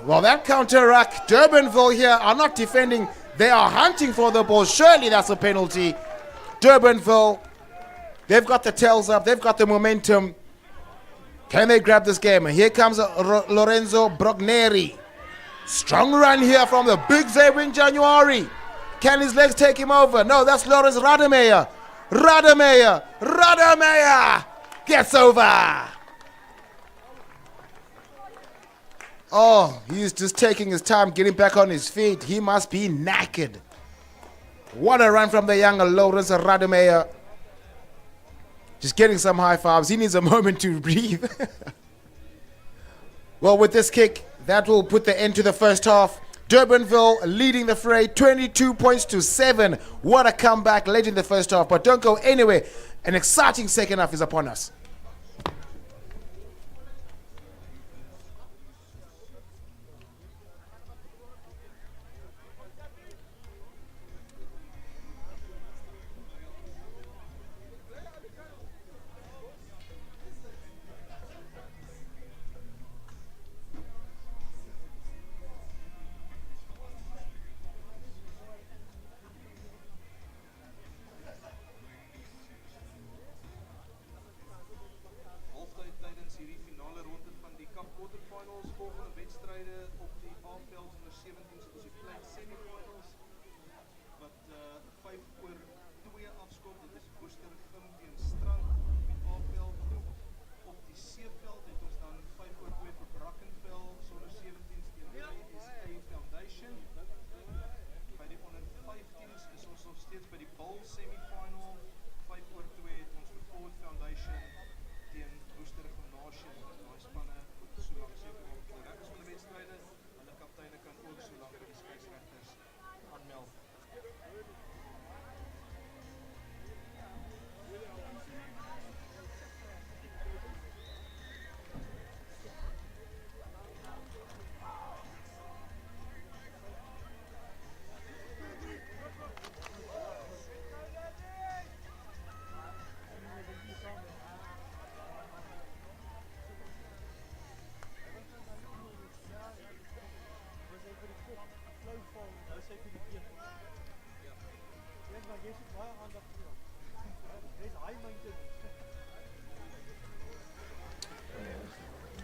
Speaker 1: Well, that counter rack, Durbanville here are not defending. They are hunting for the ball. Surely that's a penalty. Durbanville, they've got the tails up. They've got the momentum. Can they grab this game? And here comes Lorenzo Brogneri. Strong run here from the big Zebin January. Can his legs take him over? No, that's Lawrence Rademeyer. Rademeyer gets over. Oh, he's just taking his time getting back on his feet. He must be knackered. What a run from the young Lawrence Rademeyer. Just getting some high fives. He needs a moment to breathe. Well, with this kick, that will put the end to the first half. Durbanville leading the fray, 22 points to 7. What a comeback late in the first half. But don't go anywhere. An exciting second half is upon us.
Speaker 5: Halftyd tydens hierdie finale ronde van die Cup Quarterfinals. Volgende wedstryde op die A-veld onder 17 soos die plek semifinals wat 5 oor 2 afskop. Dit is Worcester Gim teen Strand op die A-veld. Op die C-veld het ons dan 5 oor 2 vir Brackenfell sonder 17s teen SA Foundation. By die onder 15s is ons nog steeds by die Bull semifinal. 5 oor 2 het ons vir Ford Foundation teen Worcester Gymnasium. Daai spanne so lank seker op die reg is van die wedstryde. Hulle kapteine kan ook so lank by die skeieregters aanmeld.
Speaker 1: –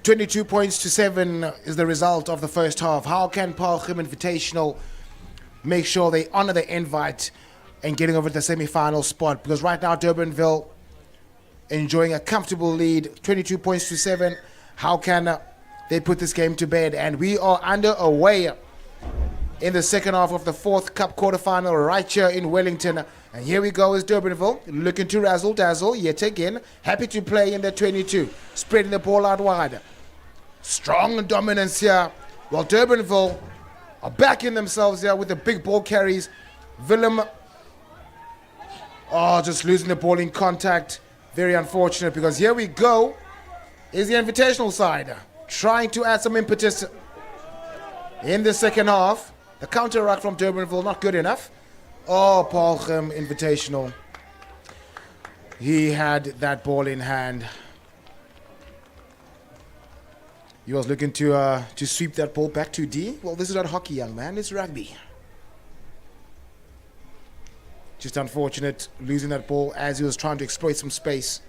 Speaker 1: 22 points to 7 is the result of the first half. How can Paul Gim Invitational make sure they honor the invite and getting over to the semi-final spot, because right now Durbanville enjoying a comfortable lead, 22 points to 7. How can they put this game to bed? And we are underway in the second half of the fourth cup quarterfinal right here in Wellington. And here we go is Durbanville looking to razzle dazzle yet again. Happy to play in the 22, spreading the ball out wide. Strong dominance here, while Durbanville are backing themselves here with the big ball carries. Willem, just losing the ball in contact. Very unfortunate, because here we go is the invitational side trying to add some impetus in the second half. The counter-attack from Durbanville not good enough. Paarlgem Invitational. He had that ball in hand. He was looking to sweep that ball back to D. Well, this is not hockey, young man. It's rugby. Just unfortunate losing that ball as he was trying to exploit some space.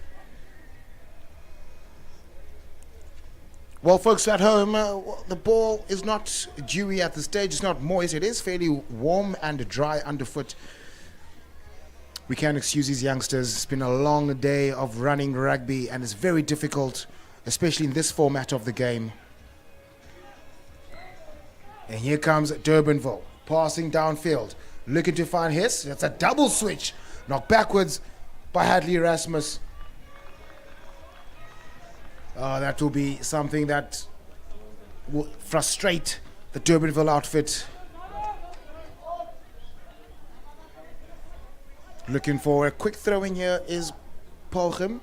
Speaker 1: Well, folks at home, the ball is not dewy at this stage. It's not moist. It is fairly warm and dry underfoot. We can't excuse these youngsters. It's been a long day of running rugby, and it's very difficult, especially in this format of the game. And here comes Durbanville, passing downfield, looking to find Hiss. That's a double switch, knocked backwards by Hadley Erasmus. That will be something that will frustrate the Durbanville outfit. Looking for a quick throw in here is Paarlgem.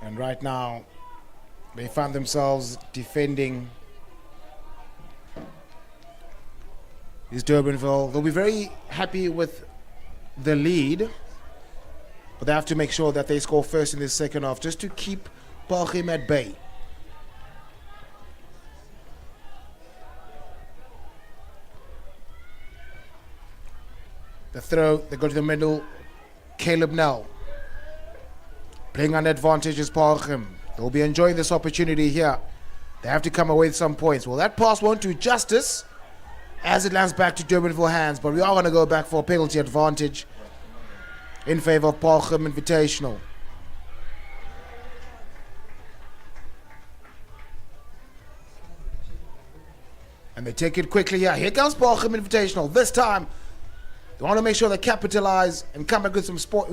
Speaker 1: And right now, they find themselves defending. Is Durbanville. They'll be very happy with the lead, but they have to make sure that they score first in the second half just to keep Paarlgem at bay. The throw, they go to the middle. Caleb Nell playing on advantage is Paarlgem. They'll be enjoying this opportunity here. They have to come away with some points. Well, that pass won't do justice as it lands back to Durbanville hands, but we are going to go back for a penalty advantage in favor of Paarlgem Invitational. And they take it quickly here. Here comes Paarlgem Invitational. This time, they want to make sure they capitalize and come back with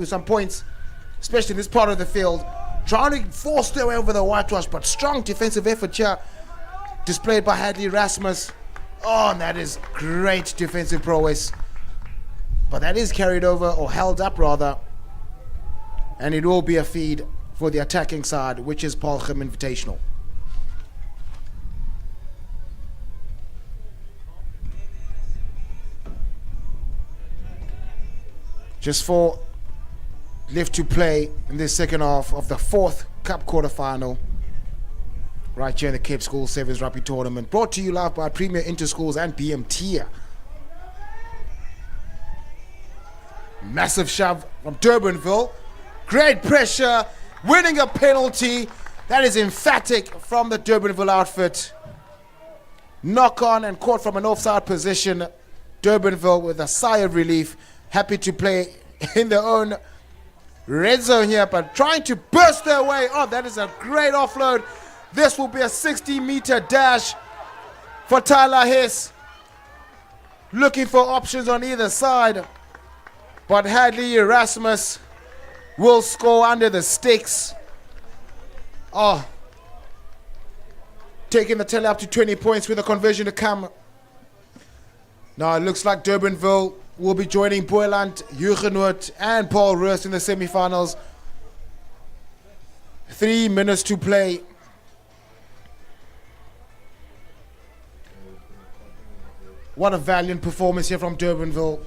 Speaker 1: some points, especially in this part of the field. Trying to force their way over the whitewash, but strong defensive effort here displayed by Hadley Rasmus. And that is great defensive prowess. But that is carried over, or held up rather. And it will be a feed for the attacking side, which is Paarlgem Invitational. Just 4 left to play in this second half of the fourth cup quarterfinal. Right here in the Cape School Sevens Rugby Tournament. Brought to you live by Premier Interschools and BMT. Massive shove from Durbanville. Great pressure. Winning a penalty. That is emphatic from the Durbanville outfit. Knock on and caught from an offside position. Durbanville with a sigh of relief. Happy to play in their own red zone here, but trying to burst their way. That is a great offload. This will be a 60-meter dash for Tyler Hiss. Looking for options on either side, but Hadley Erasmus will score under the sticks. Taking the tally up to 20 points with a conversion to come. Now it looks like Durbanville will be joining Boyland, Huguenot, and Paul Roos in the semi-finals. 3 minutes to play. What a valiant performance here from Durbanville.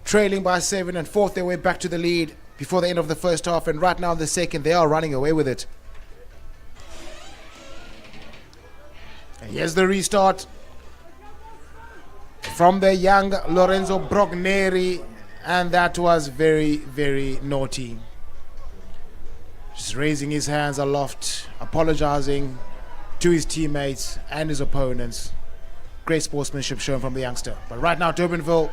Speaker 1: Trailing by 7 and fought their way back to the lead before the end of the first half, and right now in the second they are running away with it. And here's the restart from the young Lorenzo Brogneri, and that was very, very naughty. just raising his hands aloft, apologizing to his teammates and his opponents. Great sportsmanship shown from the youngster. But right now, Durbanville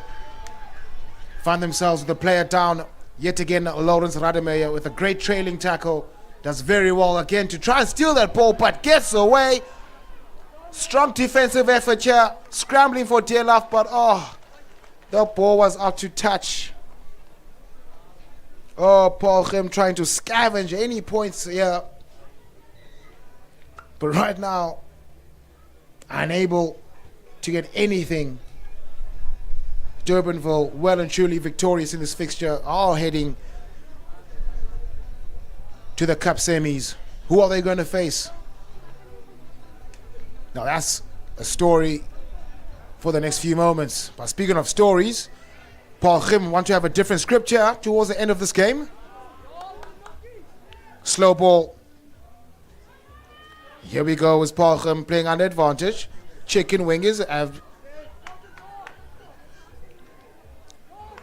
Speaker 1: find themselves with the player down. Yet again, Lawrence Rademacher with a great trailing tackle. Does very well again to try and steal that ball, but gets away. Strong defensive effort here. Scrambling for dear life, but the ball was out to touch. Paul Grim trying to scavenge any points here. But right now, unable to get anything. Durbanville well and truly victorious in this fixture, all heading to the Cup semis. Who are they going to face? Now that's a story for the next few moments. But speaking of stories, Paul Grim want to have a different script here towards the end of this game. Slow ball. Here we go with Paul Grim playing under advantage. Chicken wingers have.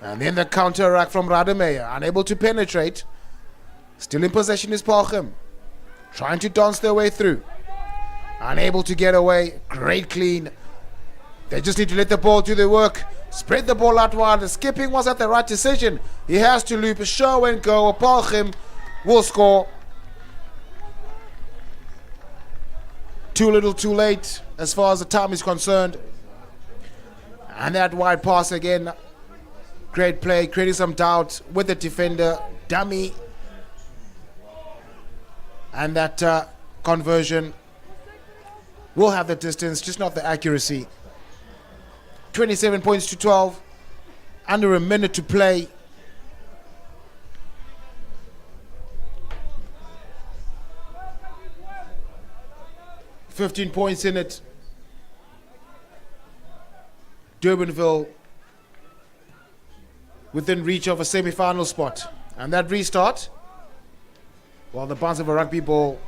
Speaker 1: And then the counter-attack from Rademacher, unable to penetrate. Still in possession is Paul Grim. Trying to dance their way through. Unable to get away. Great clean. They just need to let the ball do the work. Spread the ball out wide. The skipping was at the right decision. He has to loop, show and go. Paul Grim will score. Too little, too late as far as the time is concerned. And that wide pass again. Great play, creating some doubt with the defender. Dummy. And that conversion will have the distance, just not the accuracy. 27 points to 12. Under a minute to play. $15 points in it. Durbanville within reach of a semi-final spot. And that restart, well, the bounce of a rugby ball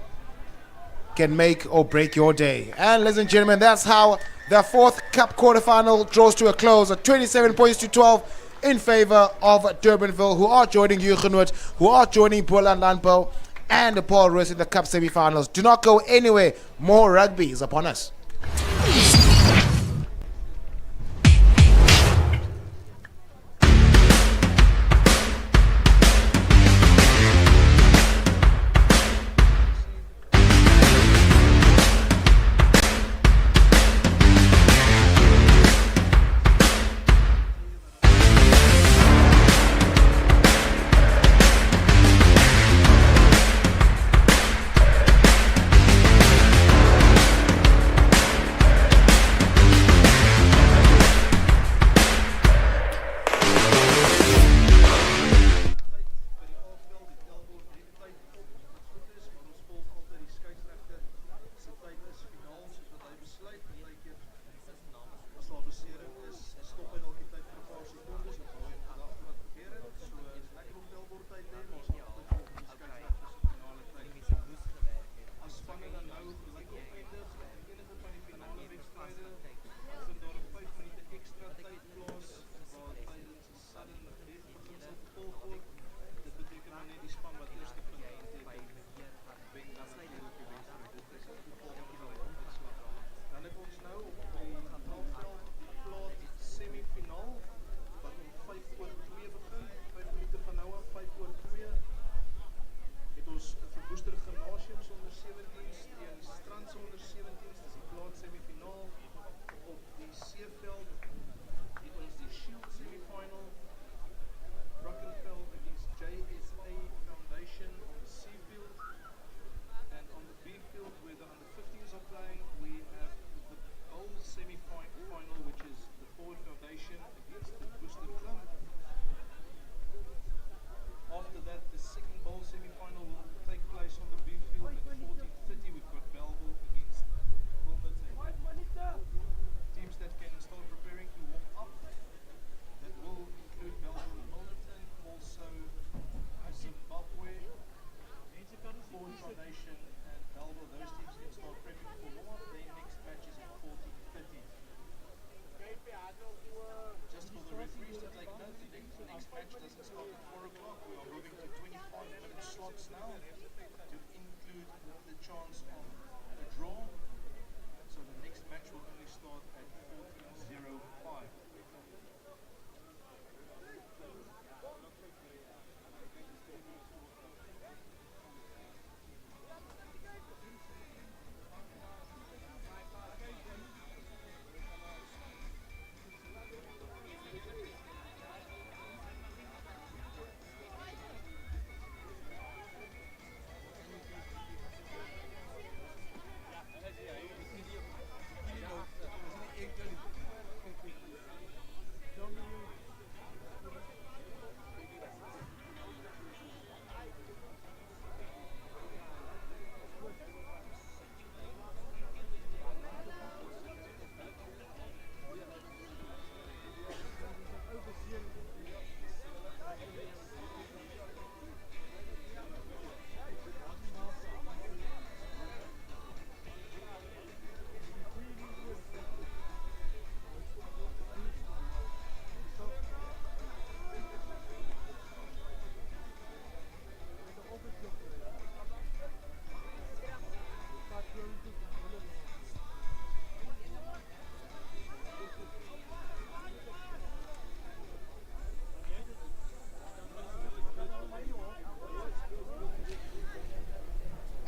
Speaker 1: can make or break your day. And ladies and gentlemen, that's how the fourth Cup quarterfinal draws to a close at 27 points to 12 in favor of Durbanville, who are joining Huguenot, who are joining Boland Landbou and Paul Roos in the Cup semi-finals. Do not go anywhere. More rugby is upon us.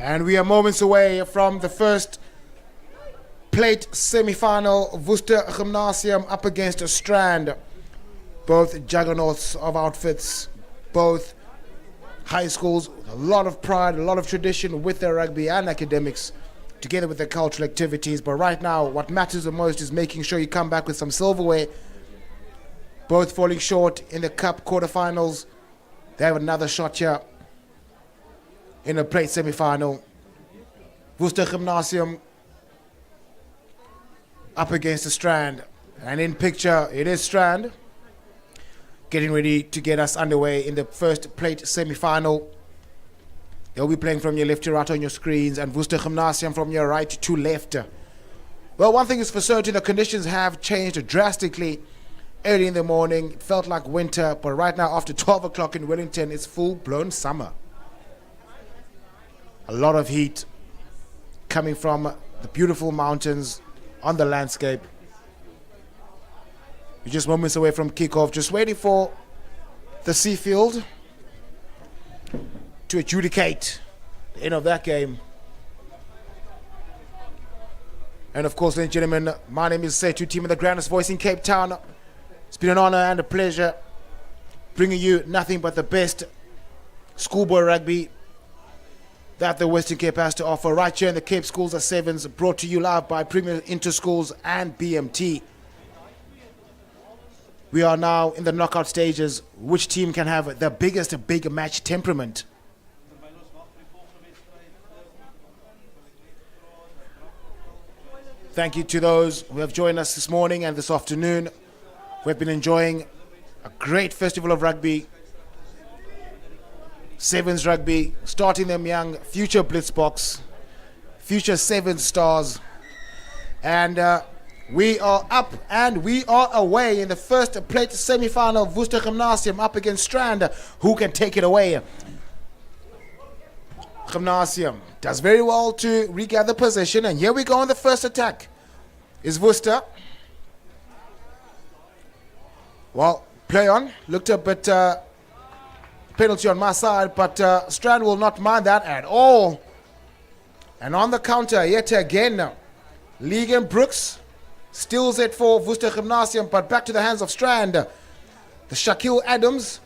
Speaker 1: And we are moments away from the first plate semi-final. Worcester Gymnasium up against Strand. Both juggernauts of outfits, both high schools, a lot of pride, a lot of tradition with their rugby and academics, together with their cultural activities. But right now, what matters the most is making sure you come back with some silverware. Both falling short in the cup quarterfinals. They have another shot here in a plate semi-final. Worcester Gymnasium up against the Strand. And in picture, it is Strand getting ready to get us underway in the first plate semi-final. They'll be playing from your left to right on your screens, and Worcester Gymnasium from your right to left. Well, one thing is for certain, the conditions have changed drastically. Early in the morning, it felt like winter, but right now after 12 o'clock in Wellington, it's full-blown summer. A lot of heat coming from the beautiful mountains on the landscape. We're just moments away from kickoff, just waiting for the Seafield to adjudicate the end of that game. And of course, ladies and gentlemen, my name is Setu, team of the grandest voice in Cape Town. It's been an honor and a pleasure bringing you nothing but the best schoolboy rugby that the Western Cape has to offer right here in the Cape Schools of Sevens, brought to you live by Premier Interschools and BMT. We are now in the knockout stages. Which team can have the biggest big match temperament? Thank you to those who have joined us this morning and this afternoon. We've been enjoying a great festival of rugby. Sevens rugby, starting them young, future Blitzboks, future Sevens stars. And we are up and we are away in the first plate semi-final. Worcester Gymnasium up against Strand. Who can take it away? Gymnasium does very well to regather possession, and here we go on the first attack. Is Worcester. Well, play on. Looked a bit penalty on my side, but Strand will not mind that at all. And on the counter, yet again, Legan Brooks steals it for Worcester Gymnasium, but back to the hands of Strand. The Shaquille Adams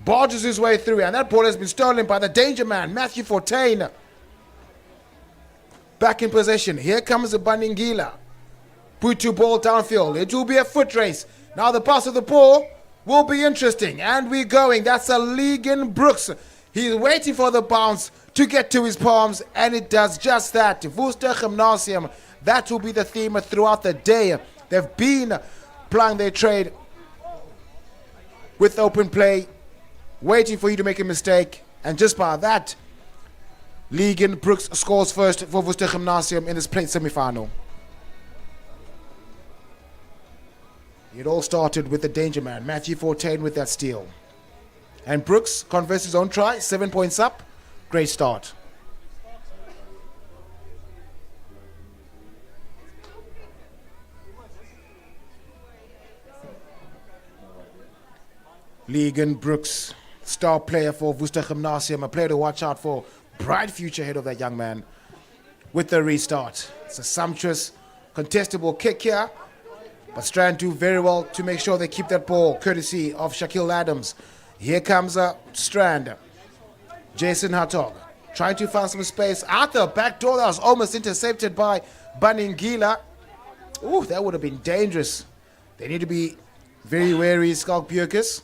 Speaker 1: barges his way through, and that ball has been stolen by the danger man, Matthew Fortain. Back in possession. Here comes the Baningila. Putu ball downfield. It will be a foot race. Now the pass of the ball will be interesting, and we're going. That's a Legan Brooks. He's waiting for the bounce to get to his palms, and it does just that. Worcester Gymnasium, that will be the theme throughout the day. They've been plying their trade with open play, waiting for you to make a mistake, and just by that, Legan Brooks scores first for Worcester Gymnasium in this plate semi-final. It all started with the danger man, Matthew Fortain, with that steal. And Brooks converts his own try, 7 points up. Great start. Legan Brooks, star player for Worcester Gymnasium, a player to watch out for. Bright future ahead of that young man with the restart. It's a sumptuous, contestable kick here. But Strand do very well to make sure they keep that ball, courtesy of Shaquille Adams. Here comes Strand. Jason Hartog trying to find some space out the back door. That was almost intercepted by Baningila. Ooh, that would have been dangerous. They need to be very wary, Skalk Bjerkes.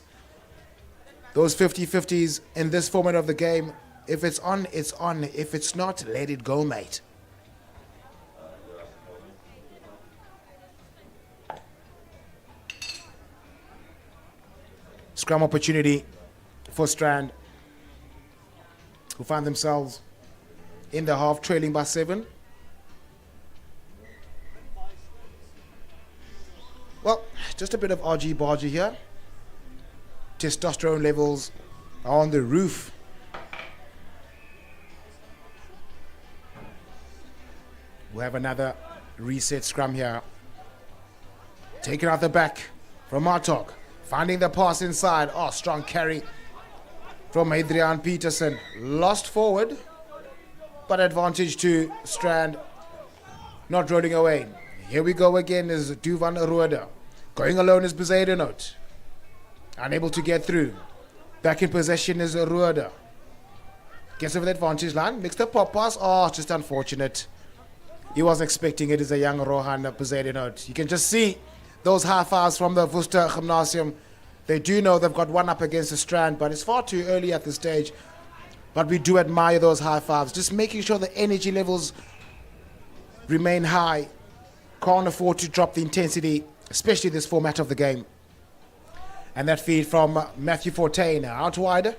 Speaker 1: Those 50-50s in this format of the game. If it's on, it's on. If it's not, let it go, mate. Scrum opportunity for Strand, who find themselves in the half, trailing by 7. Well, just a bit of argy-bargy here. Testosterone levels are on the roof. We have another reset scrum here. Taken out the back from Martok. Finding the pass inside. Oh, strong carry from Adrian Peterson. Lost forward. but advantage to Strand, not rolling away. Here we go again is Duvan Aruada. Going alone is Bezuidenhout. Unable to get through. Back in possession is Aruada. Gets over the advantage line, makes the pop pass. Oh, just unfortunate. He wasn't expecting it as a young Rohan Bezuidenhout. You can just see those high fives from the Worcester Gymnasium. They do know they've got one up against the Strand, but it's far too early at this stage. But we do admire those high fives. Just making sure the energy levels remain high. Can't afford to drop the intensity, especially this format of the game. And that feed from Matthew Fortain out wide.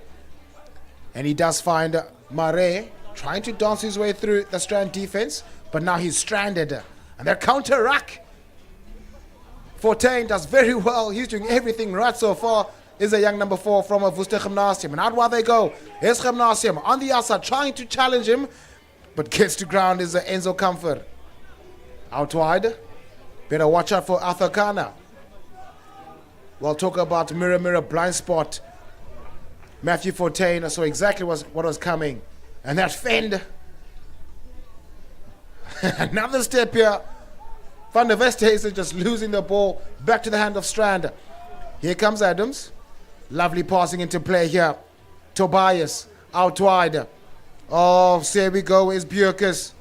Speaker 1: And he does find Mare trying to dance his way through the Strand defense, but now he's stranded. And that counter rack. Fortain does very well. He's doing everything right so far. Is a young number 4 from a Worcester Gymnasium. And out wide they go. Here's Gymnasium on the outside trying to challenge him, but gets to ground is Enzo Comfort. Out wide. Better watch out for Arthur Kana. We'll talk about mirror blind spot. Matthew Fortain saw exactly what was coming. And that fend. Another step here. Van der Westhuizen just losing the ball back to the hand of Strand. Here comes Adams. Lovely passing into play here. Tobias out wide. Oh, so here we go is Bjerkes.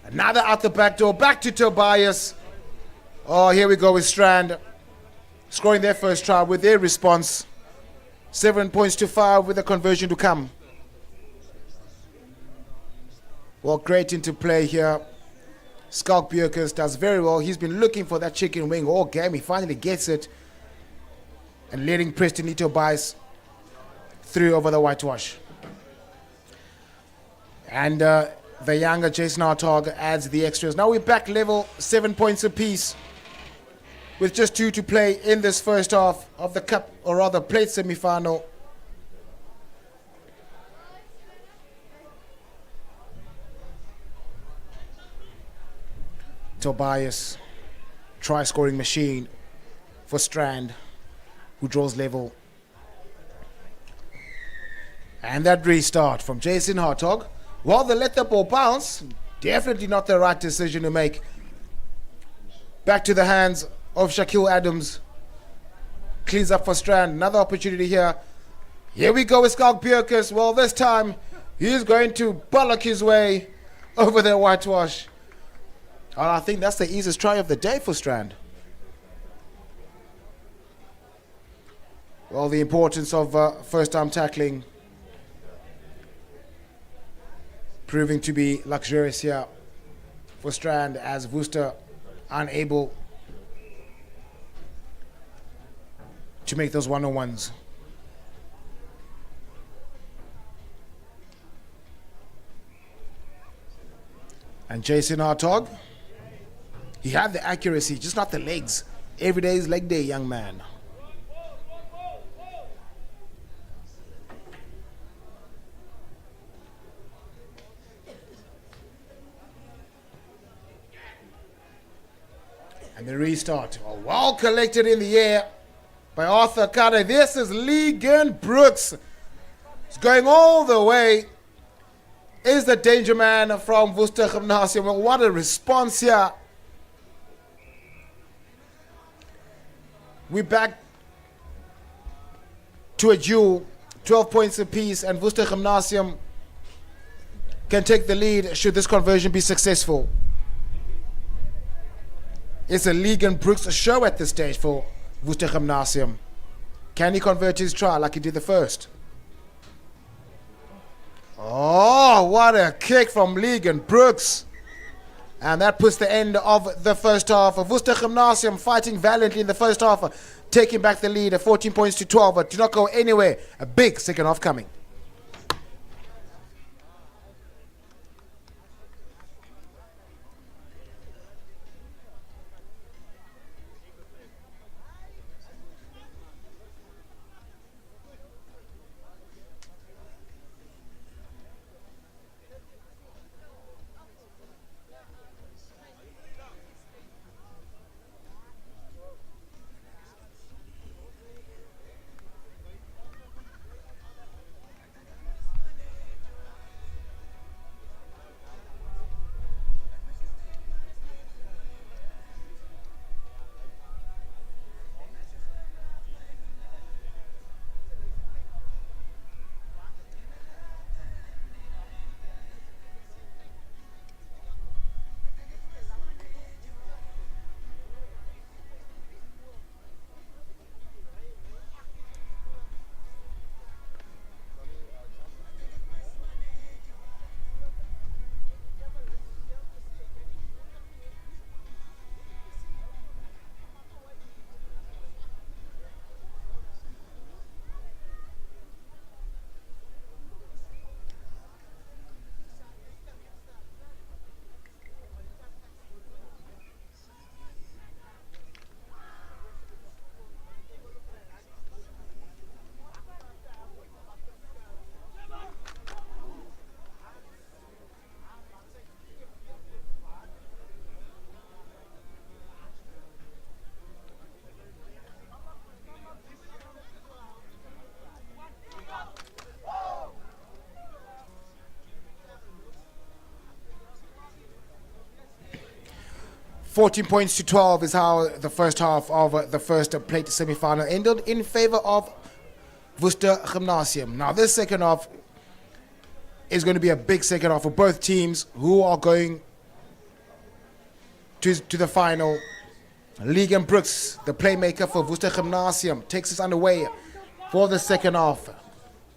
Speaker 1: Another out the back door. Back to Tobias. Oh, here we go with Strand. Scoring their first try with their response. 7 points to 5 with a conversion to come. Well, great into play here. Skalk Bjerkes does very well. He's been looking for that chicken wing all game. He finally gets it. And letting Preston Tobias through over the whitewash. And the younger Jason Hartog adds the extras. Now we're back level, 7 points apiece. With just 2 to play in this first half of the cup, or rather plate semi-final. Tobias, try-scoring machine for Strand, who draws level. And that restart from Jason Hartog. Well, they let the ball bounce. Definitely not the right decision to make. Back to the hands of Shaquille Adams. Cleans up for Strand. Another opportunity here. Here we go with Skalk Bjerkes. Well, this time he's going to bollock his way over the whitewash. And I think that's the easiest try of the day for Strand. Well, the importance of first-time tackling proving to be luxurious here for Strand, as Worcester unable to make those one-on-ones. And Jason Hartog, he had the accuracy, just not the legs. Every day is leg day, young man. And the restart, well collected in the air by Arthur Carter. This is Legan Brooks. It's going all the way. Is the danger man from Worcester Gymnasium. Well, what a response here. We're back to a duel, 12 points apiece, and Worcester Gymnasium can take the lead should this conversion be successful. It's a Legan Brooks show at this stage for Worcester Gymnasium. Can he convert his try like he did the first? Oh, what a kick from Legan Brooks. And that puts the end of the first half. Of Worcester Gymnasium fighting valiantly in the first half, taking back the lead at 14 points to 12, but do not go anywhere. A big second half coming. 14 points to 12 is how the first half of the first plate semi-final ended in favor of Worcester Gymnasium. Now this second half is going to be a big second half for both teams who are going to the final. Legan Brooks, the playmaker for Worcester Gymnasium, takes us underway for the second half.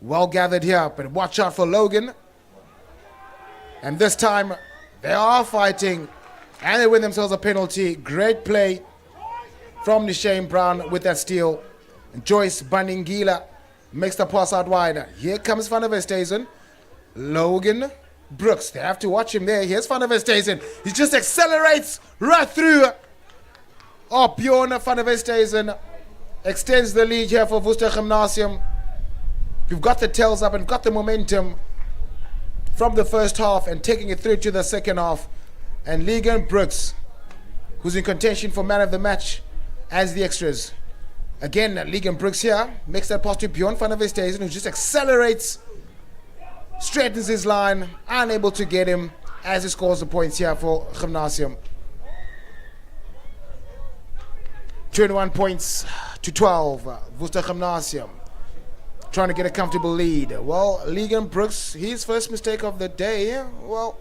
Speaker 1: Well gathered here, but watch out for Logan. And this time they are fighting and they win themselves a penalty. Great play from Nishane Brown with that steal. And Joyce Baningila makes the pass out wide. Here comes Van der Westhuizen. Logan Brooks, they have to watch him there. Here's Van der Westhuizen. He just accelerates right through. Oh, Bjorn Van der Westhuizen extends the lead here for Worcester Gymnasium. You've got the tails up and got the momentum from the first half and taking it through to the second half. And Legan Brooks, who's in contention for man of the match as the extras. Again, Legan Brooks here makes that pass to Bjorn Van der Westhuizen, who just accelerates, straightens his line, unable to get him as he scores the points here for Gymnasium. 21 points to 12. Worcester Gymnasium trying to get a comfortable lead. Well, Legan Brooks, his first mistake of the day, well,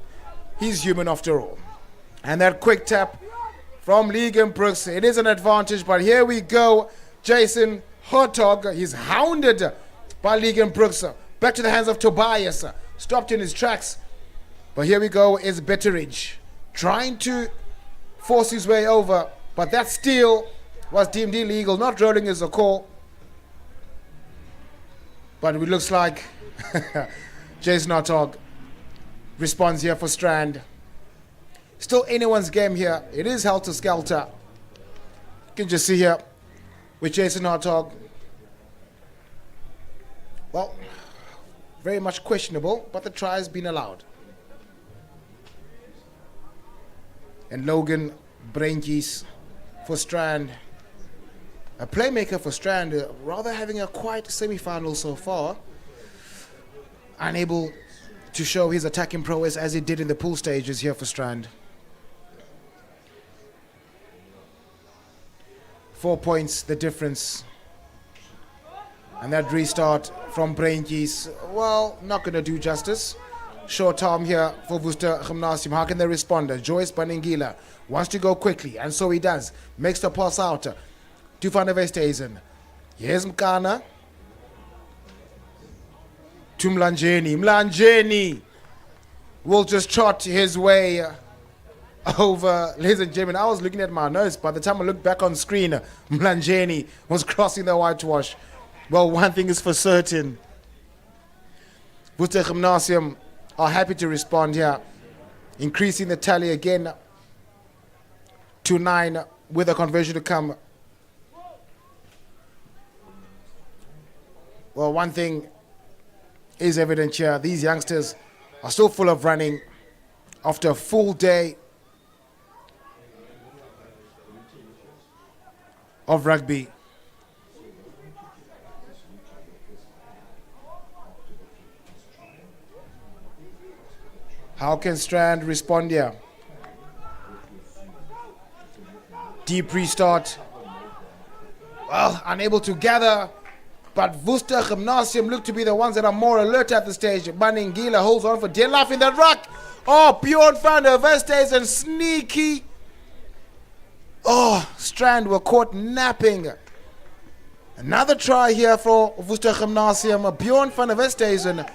Speaker 1: he's human after all. And that quick tap from Legan Brooks, it is an advantage, but here we go. Jason Hartog, he's hounded by Legan Brooks. Back to the hands of Tobias, stopped in his tracks. But here we go, is Betteridge trying to force his way over, but that steal was deemed illegal. Not rolling is a call. But it looks like Jason Hartog responds here for Strand. Still anyone's game here. It is helter-skelter. You can just see here with Jason Hartog. Well, very much questionable, but the try has been allowed. And Logan Breintjes for Strand. A playmaker for Strand, rather having a quiet semi-final so far. Unable to show his attacking prowess as he did in the pool stages here for Strand. 4 points, the difference. And that restart from Breintjes, well, not going to do justice. Short arm here for Worcester Gymnasium. How can they respond? Joyce Baningila wants to go quickly, and so he does. Makes the pass out to Van der Westhuizen. Here's Mkana. To Mlanjeni. Mlanjeni will just trot his way over. Ladies and gentlemen, I was looking at my notes. By the time I looked back on screen, Mlanjeni was crossing the whitewash. Well, one thing is for certain. Worcester Gymnasium are happy to respond here. Increasing the tally again to 9 with a conversion to come. Well, one thing is evident here. These youngsters are still full of running after a full day of rugby. How can Strand respond here? Deep restart. Well, unable to gather. But Worcester Gymnasium look to be the ones that are more alert at the stage. Baningila holds on for dear life in that ruck. Oh, Bjorn Van der Westhuizen sneaky. Oh, Strand were caught napping. Another try here for Worcester Gymnasium. Bjorn Van der Westhuizen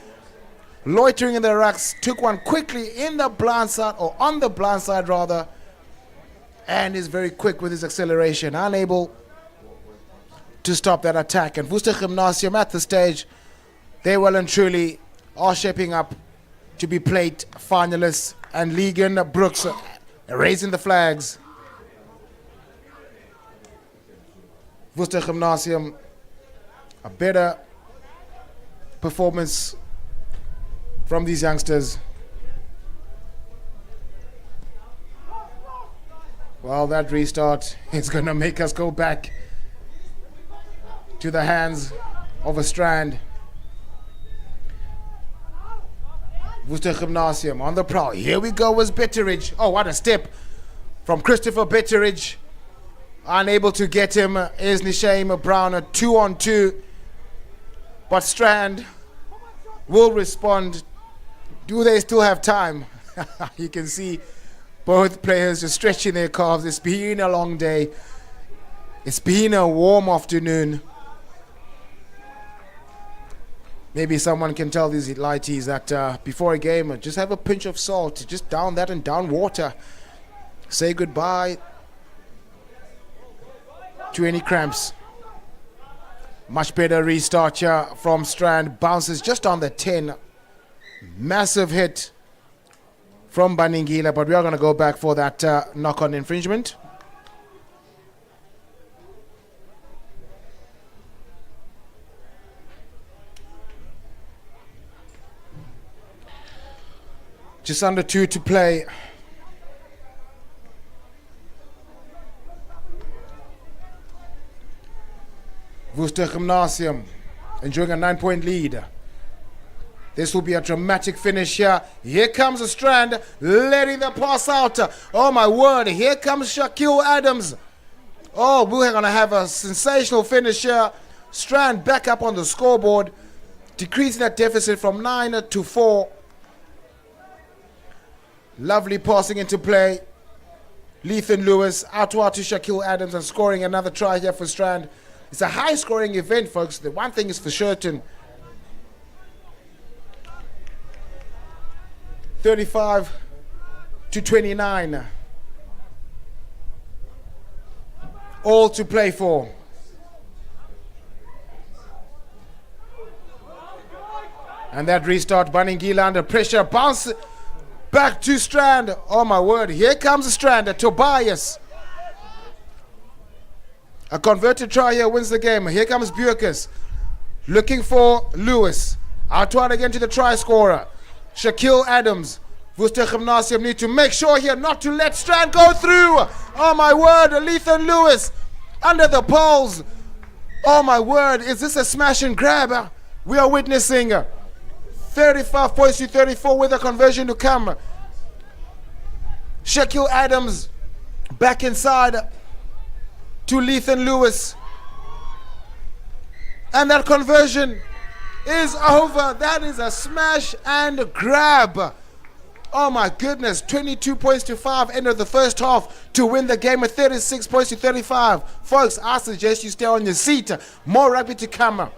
Speaker 1: loitering in the rucks. Took one quickly in the blind side, or on the blind side rather. And is very quick with his acceleration. Unable to stop that attack. And Worcester Gymnasium at the stage, they well and truly are shaping up to be plate finalists. And Legan Brooks raising the flags. Worcester Gymnasium, a better performance from these youngsters. Well, that restart is going to make us go back to the hands of a Strand. Worcester Gymnasium on the prowl. Here we go with Betteridge. Oh, what a step from Christopher Betteridge. Unable to get him is Nishaim Brown, a 2-on-2. But Strand will respond. Do they still have time? You can see both players just stretching their calves. It's been a long day. It's been a warm afternoon. Maybe someone can tell these lighties that before a game, just have a pinch of salt. Just down that and down water. Say goodbye to any cramps. Much better restart here from Strand. Bounces just on the 10. Massive hit from Baningila, but we are going to go back for that knock-on infringement. Just under 2 to play. Worcester Gymnasium enjoying a 9-point lead. This will be a dramatic finish here. Here comes a Strand, letting the pass out. Oh my word, here comes Shaquille Adams. Oh, we're going to have a sensational finish here. Strand back up on the scoreboard, decreasing that deficit from 9 to 4. Lovely passing into play. Lethan Lewis out to Shaquille Adams and scoring another try here for Strand. It's a high-scoring event, folks. The one thing is for certain. 35 to 29. All to play for. And that restart, Baningila under pressure. Bounce back to Strand. Oh my word, here comes the Strand. Tobias. A converted try here wins the game. Here comes Björkes. Looking for Lewis. Out again to the try scorer. Shaquille Adams. Worcester Gymnasium need to make sure here not to let Strand go through. Oh my word, Lethan Lewis under the poles. Oh my word, is this a smash and grab? We are witnessing 35 points to 34 with a conversion to come. Shaquille Adams back inside to Lethan Lewis. And that conversion is over. That is a smash and grab. Oh my goodness, 22 points to 5, end of the first half to win the game at 36 points to 35. Folks, I suggest you stay on your seat. More rugby to come.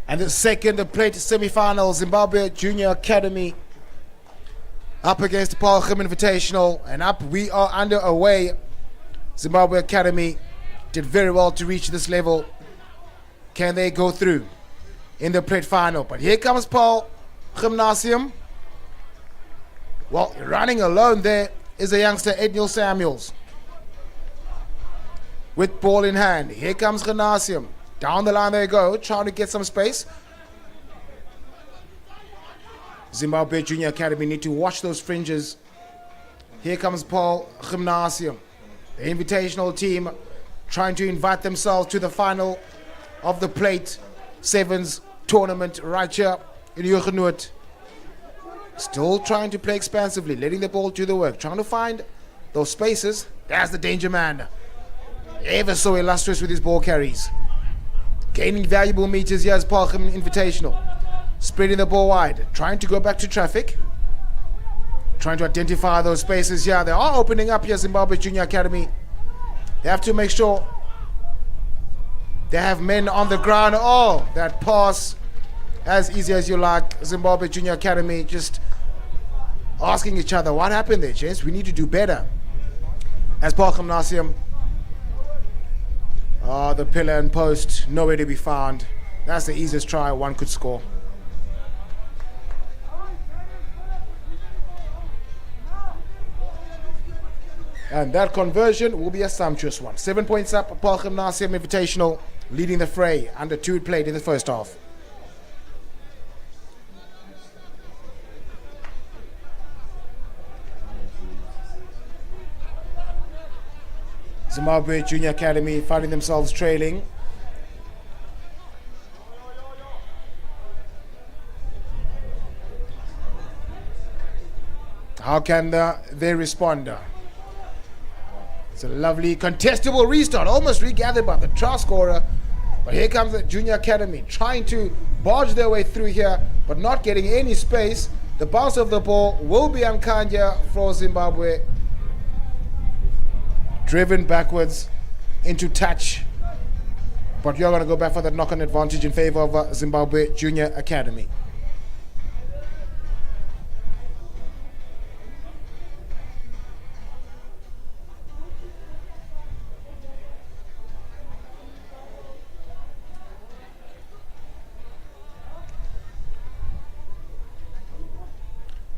Speaker 1: And the second plate semi-final, Zimbabwe Junior Academy up against the Paul Gym Invitational. And up we are underway Zimbabwe Academy did very well to reach this level. Can they go through in the plate final? But here comes Paul Gymnasium. Well, running alone there is a youngster, Edniel Samuels. With ball in hand. Here comes Gymnasium. Down the line they go, trying to get some space. Zimbabwe Junior Academy need to watch those fringes. Here comes Paul Gymnasium. The invitational team trying to invite themselves to the final of the Plate Sevens tournament right here in Huguenot. Still trying to play expansively, letting the ball do the work, trying to find those spaces. There's the danger man. Ever so illustrious with his ball carries. Gaining valuable meters here as Parkham Invitational. Spreading the ball wide, trying to go back to traffic. Trying to identify those spaces here. They are opening up here, Zimbabwe Junior Academy. They have to make sure they have men on the ground. Oh, that pass, as easy as you like. Zimbabwe Junior Academy just asking each other, what happened there, James? We need to do better. As Paul Gymnasium, the pillar and post, nowhere to be found. That's the easiest try one could score. And that conversion will be a sumptuous one. 7 points up, Paul Gymnasium Invitational leading the fray. Under 2 it played in the first half. Zimbabwe Junior Academy finding themselves trailing. How can they respond? It's a lovely contestable restart, almost regathered by the try scorer. But here comes the Junior Academy trying to barge their way through here, but not getting any space. The bounce of the ball will be unkind here for Zimbabwe. Driven backwards into touch. But you're going to go back for that knock-on advantage in favor of Zimbabwe Junior Academy.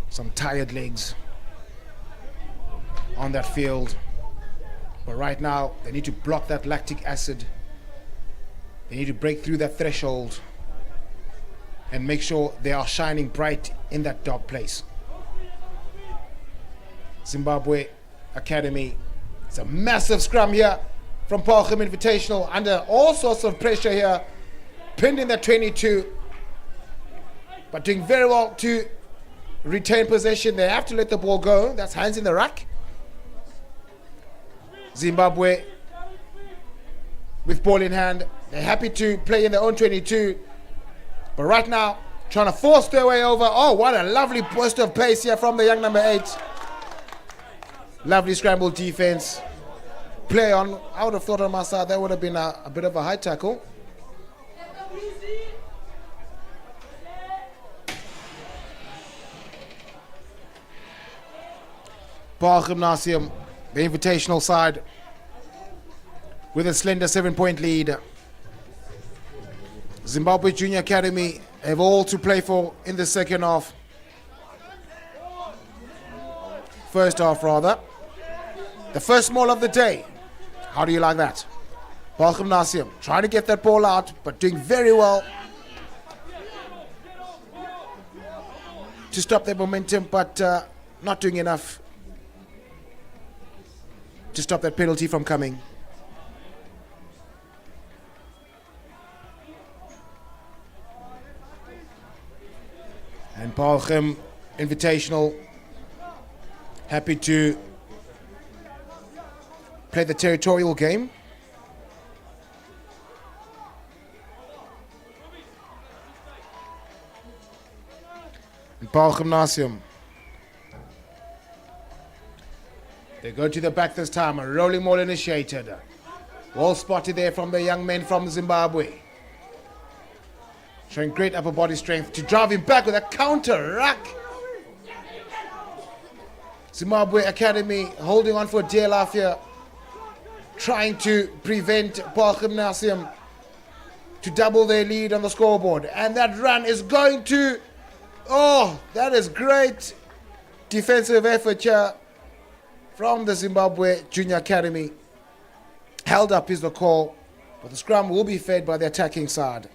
Speaker 1: Some tired legs on that field. But right now, they need to block that lactic acid. They need to break through that threshold and make sure they are shining bright in that dark place. Zimbabwe Academy. It's a massive scrum here from Parkham Invitational under all sorts of pressure here. Pinned in the 22. But doing very well to retain possession. They have to let the ball go. That's hands in the rack. Zimbabwe with ball in hand. They're happy to play in their own 22. But right now, trying to force their way over. Oh, what a lovely burst of pace here from the young number 8. Lovely scramble defense. Play on. I would have thought on my side that would have been a bit of a high tackle. Paul Gymnasium, the invitational side, with a slender 7-point lead. Zimbabwe Junior Academy have all to play for in the second half. First half, rather. The first maul of the day. How do you like that? Paul Gymnasium trying to get that ball out, but doing very well to stop their momentum, but not doing enough to stop that penalty from coming. And Paul Gym Invitational happy to play the territorial game. And Paul Gymnasium, they go to the back this time, a rolling maul initiated. Well spotted there from the young men from Zimbabwe. Showing great upper body strength to drive him back with a counter rack. Zimbabwe Academy holding on for dear life here. trying to prevent Paul Gymnasium to double their lead on the scoreboard. And that run is going to, oh, that is great defensive effort here from the Zimbabwe Junior Academy. Held up is the call, but the scrum will be fed by the attacking side.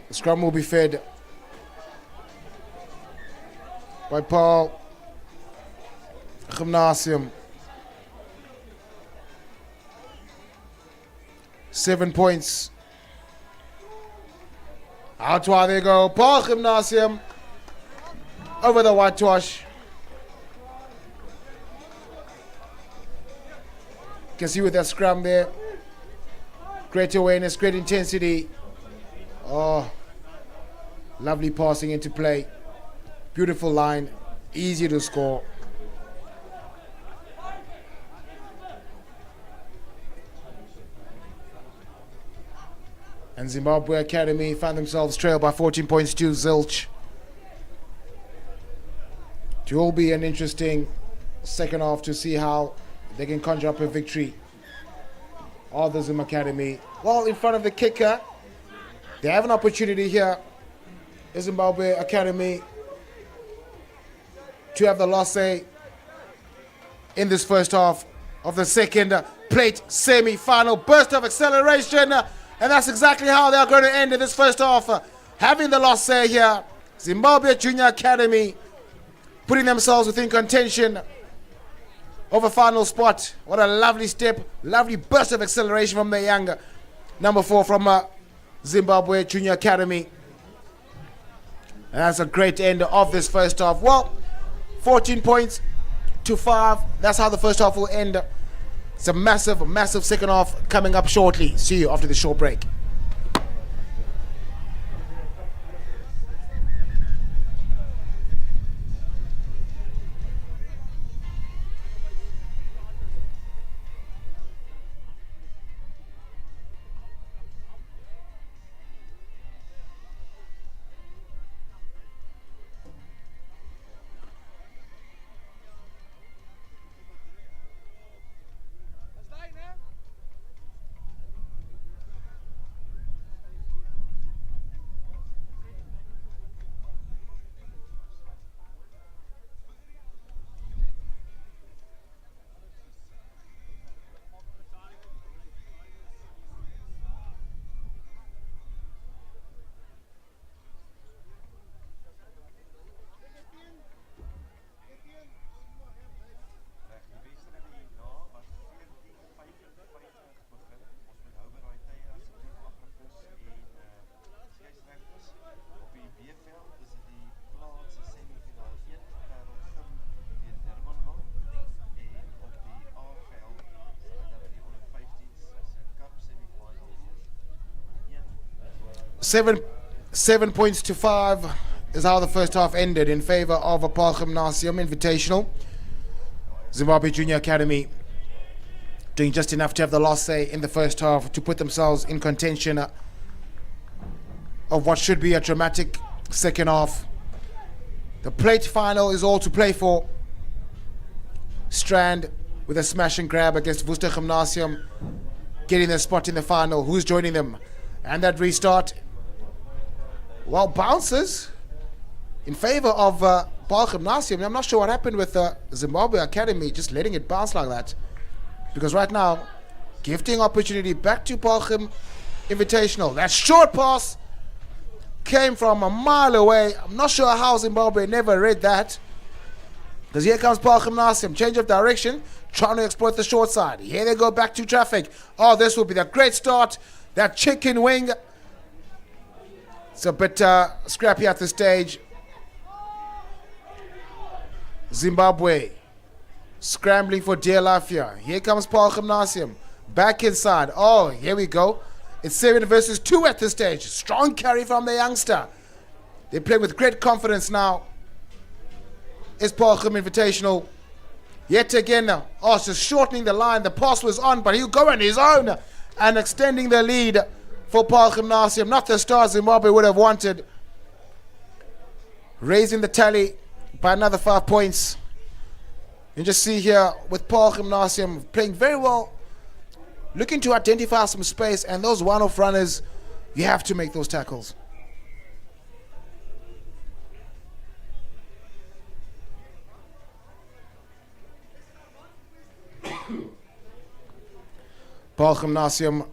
Speaker 1: The scrum will be fed by Paul Gymnasium. 7 points. Out while they go. Paul Gymnasium over the whitewash. You can see with that scrum there. Great awareness, great intensity. Oh, lovely passing into play. Beautiful line, easy to score. And Zimbabwe Academy found themselves trailed by 14 points to Zilch. It will be an interesting second half to see how they can conjure up a victory. All the Zim Academy. Well, in front of the kicker, they have an opportunity here, the Zimbabwe Academy, to have the last say in this first half of the second plate semi-final. Burst of acceleration, and that's exactly how they're going to end in this first half. Having the last say here, Zimbabwe Junior Academy putting themselves within contention of a final spot. What a lovely step, lovely burst of acceleration from the young number 4 from Zimbabwe Junior Academy. And that's a great end of this first half. Well, 14 points to 5. That's how the first half will end. It's a massive, massive second half coming up shortly. See you after the short break. Seven points to 5 is how the first half ended in favor of a Paul Gymnasium Invitational. Zimbabwe Junior Academy doing just enough to have the last say in the first half to put themselves in contention of what should be a dramatic second half. The plate final is all to play for. Strand with a smash and grab against Worcester Gymnasium, getting their spot in the final. Who's joining them? And that restart, well, bounces in favor of Paul Gymnasium. I'm not sure what happened with Zimbabwe Academy just letting it bounce like that, because right now, gifting opportunity back to Paul Gym Invitational. That short pass came from a mile away. I'm not sure how Zimbabwe never read that, because here comes Paul Gymnasium, change of direction, trying to exploit the short side. Here they go back to traffic. Oh, this will be the great start. That chicken wing. It's a bit scrappy at this stage. Zimbabwe scrambling for dear life here. Here comes Paul Gymnasium. Back inside. Oh, here we go. It's 7 versus 2 at this stage. Strong carry from the youngster. They're playing with great confidence now. It's Paul Gym Invitational Yet again, just shortening the line. The pass was on, but he'll go on his own and extending the lead for Paul Gymnasium. Not the Stars Zimbabwe would have wanted. Raising the tally by another 5 points. You just see here with Paul Gymnasium playing very well, looking to identify some space, and those one-off runners, you have to make those tackles. Paul Gymnasium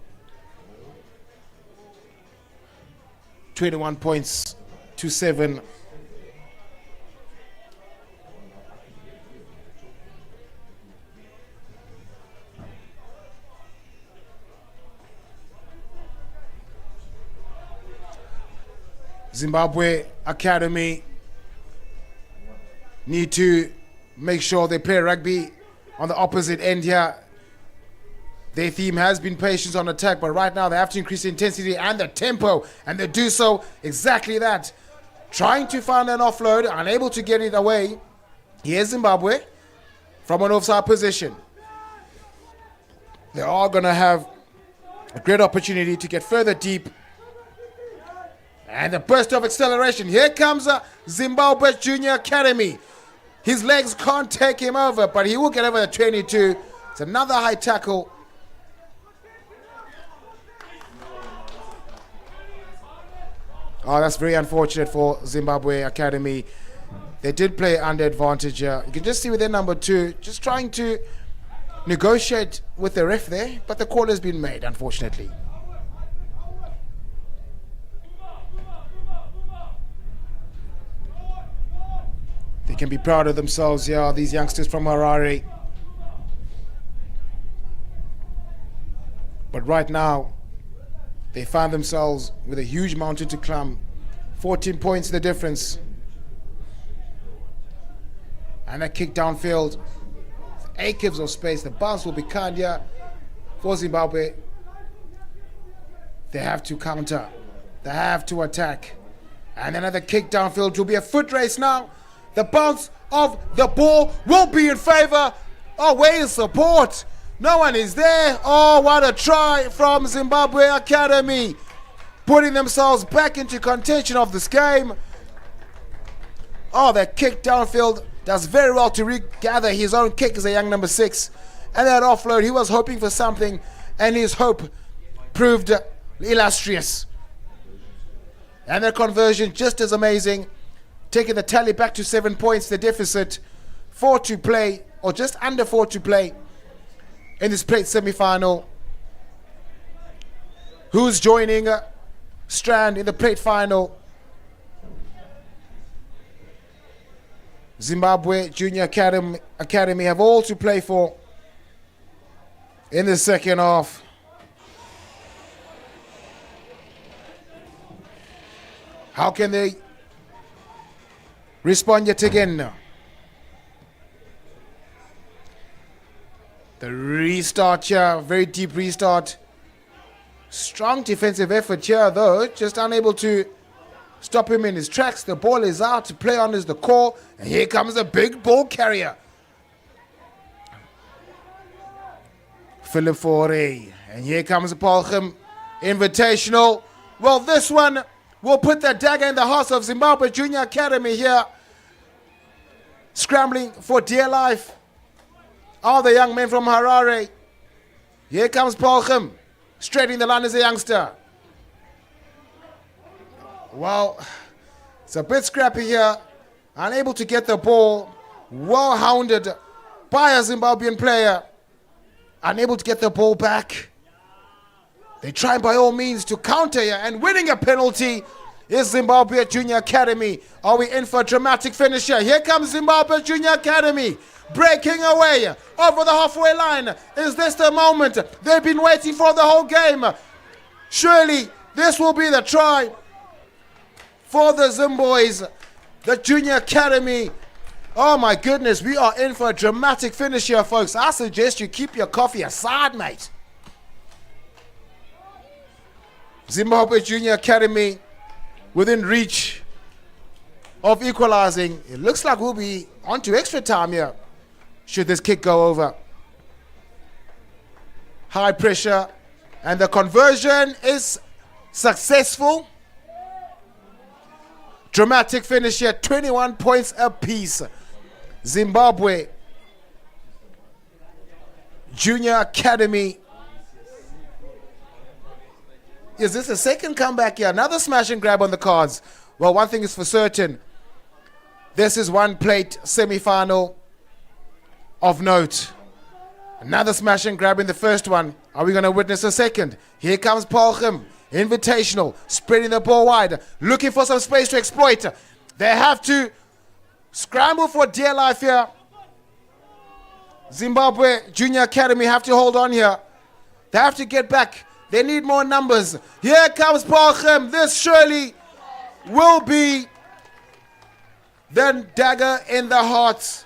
Speaker 1: 21 points to 7. Zimbabwe Academy need to make sure they play rugby on the opposite end here. Their theme has been patience on attack, but right now they have to increase the intensity and the tempo, and they do so exactly that. Trying to find an offload, unable to get it away. Here's Zimbabwe from an offside position. They are going to have a great opportunity to get further deep. And a burst of acceleration. Here comes Zimbabwe Junior Academy. His legs can't take him over, but he will get over the 22. It's another high tackle. Oh, that's very unfortunate for Zimbabwe Academy. They did play under advantage here. You can just see with their number 2, just trying to negotiate with the ref there, but the call has been made, unfortunately. They can be proud of themselves here, these youngsters from Harare. But right now, they find themselves with a huge mountain to climb. 14 points the difference. And a kick downfield. 8 gives of space. The bounce will be kind here for Zimbabwe. They have to counter. They have to attack. And another kick downfield will be a foot race now. The bounce of the ball will be in favor. Oh, where is support? No one is there. Oh, what a try from Zimbabwe Academy. Putting themselves back into contention of this game. Oh, that kick downfield does very well to regather his own kick as a young number 6. And that offload, he was hoping for something, and his hope proved illustrious. And that conversion just as amazing. Taking the tally back to 7 points, the deficit. 4 to play, or just under 4 to play in this plate semi-final. Who's joining Strand in the plate final? Zimbabwe Junior Academy have all to play for in the second half. How can they respond yet again now? The restart here, very deep restart. Strong defensive effort here though, just unable to stop him in his tracks. The ball is out, to play on is the call, and here comes a big ball carrier. Philip Faure, and here comes the Paul Gym Invitational. Well, this one will put the dagger in the heart of Zimbabwe Junior Academy here. Scrambling for dear life. All the young men from Harare. Here comes Paul Gym, straight in the line as a youngster. Well, it's a bit scrappy here. Unable to get the ball. Well hounded by a Zimbabwean player. Unable to get the ball back. They try by all means to counter here, and winning a penalty is Zimbabwe Junior Academy. Are we in for a dramatic finish here? Here comes Zimbabwe Junior Academy. Breaking away over the halfway line. Is this the moment they've been waiting for the whole game? Surely this will be the try for the Zimboys, the Junior Academy. Oh my goodness, we are in for a dramatic finish here, folks. I suggest you keep your coffee aside, mate. Zimbabwe Junior Academy within reach of equalizing. It looks like we'll be on to extra time here. should this kick go over. High pressure, and the conversion is successful. Dramatic finish here, 21 points apiece. Zimbabwe Junior Academy. Is this a second comeback here? Another smash and grab on the cards. Well, one thing is for certain. This is one plate semi-final of note. Another smash and grab in the first one. Are we going to witness a second? Here comes Paarl, Invitational, spreading the ball wide, looking for some space to exploit. They have to scramble for dear life here. Zimbabwe Junior Academy have to hold on here. They have to get back. They need more numbers. Here comes Paarl. This surely will be the dagger in the heart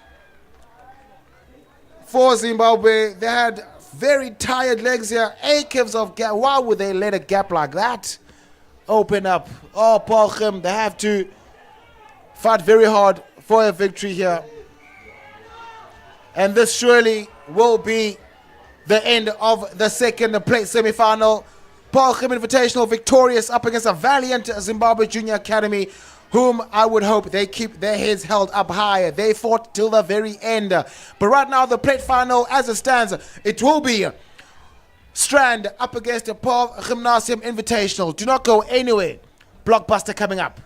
Speaker 1: for Zimbabwe. They had very tired legs here. Acres of gap. Why would they let a gap like that open up? Oh, Paarl, they have to fight very hard for a victory here. And this surely will be the end of the second plate semi-final. Paarl Invitational victorious up against a valiant Zimbabwe Junior Academy, whom I would hope they keep their heads held up higher. They fought till the very end. But right now, the plate final, as it stands, it will be Strand up against the Paarl Gymnasium Invitational. Do not go anywhere. Blockbuster coming up.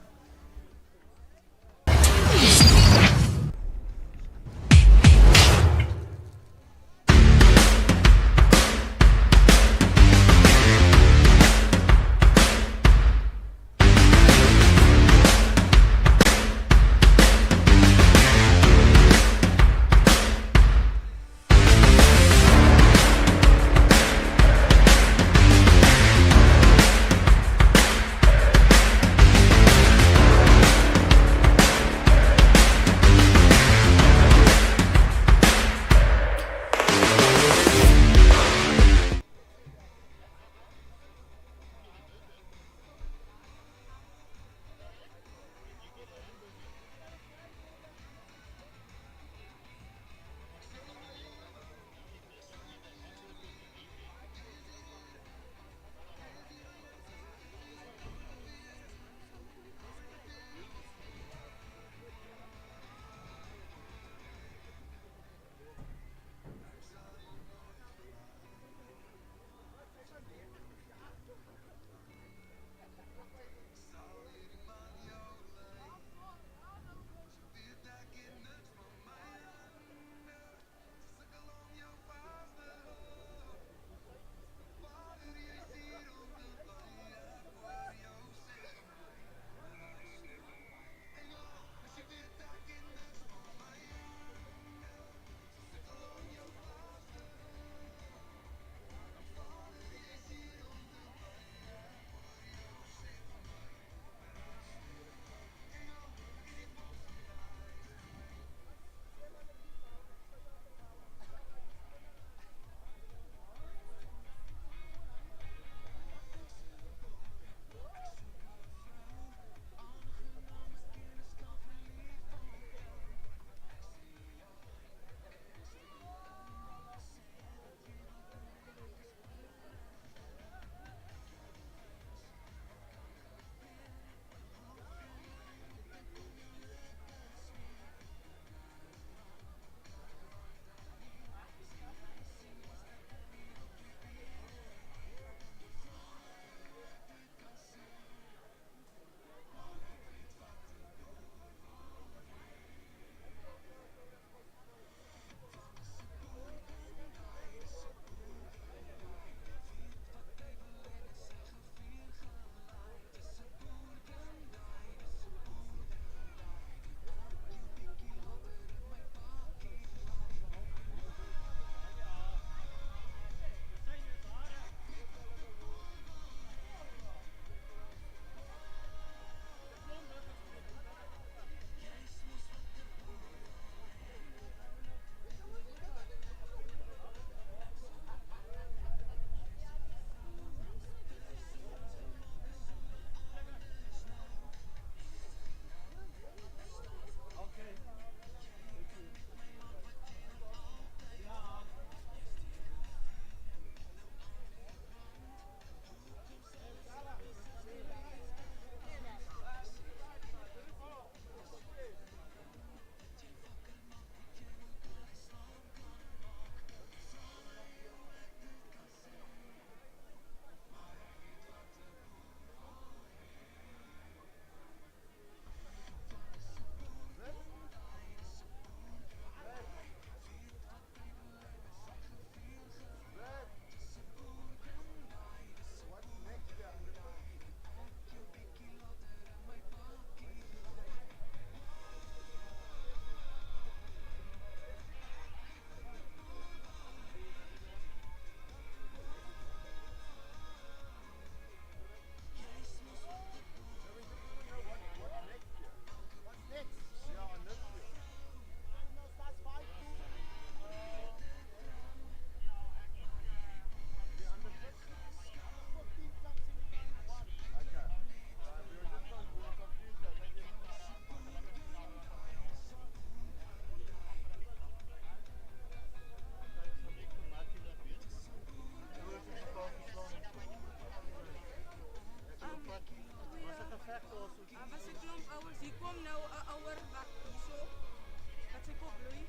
Speaker 6: Was 'n klomp ouers. Hier kom nou 'n ouer wat hierso wat sy kop bloei.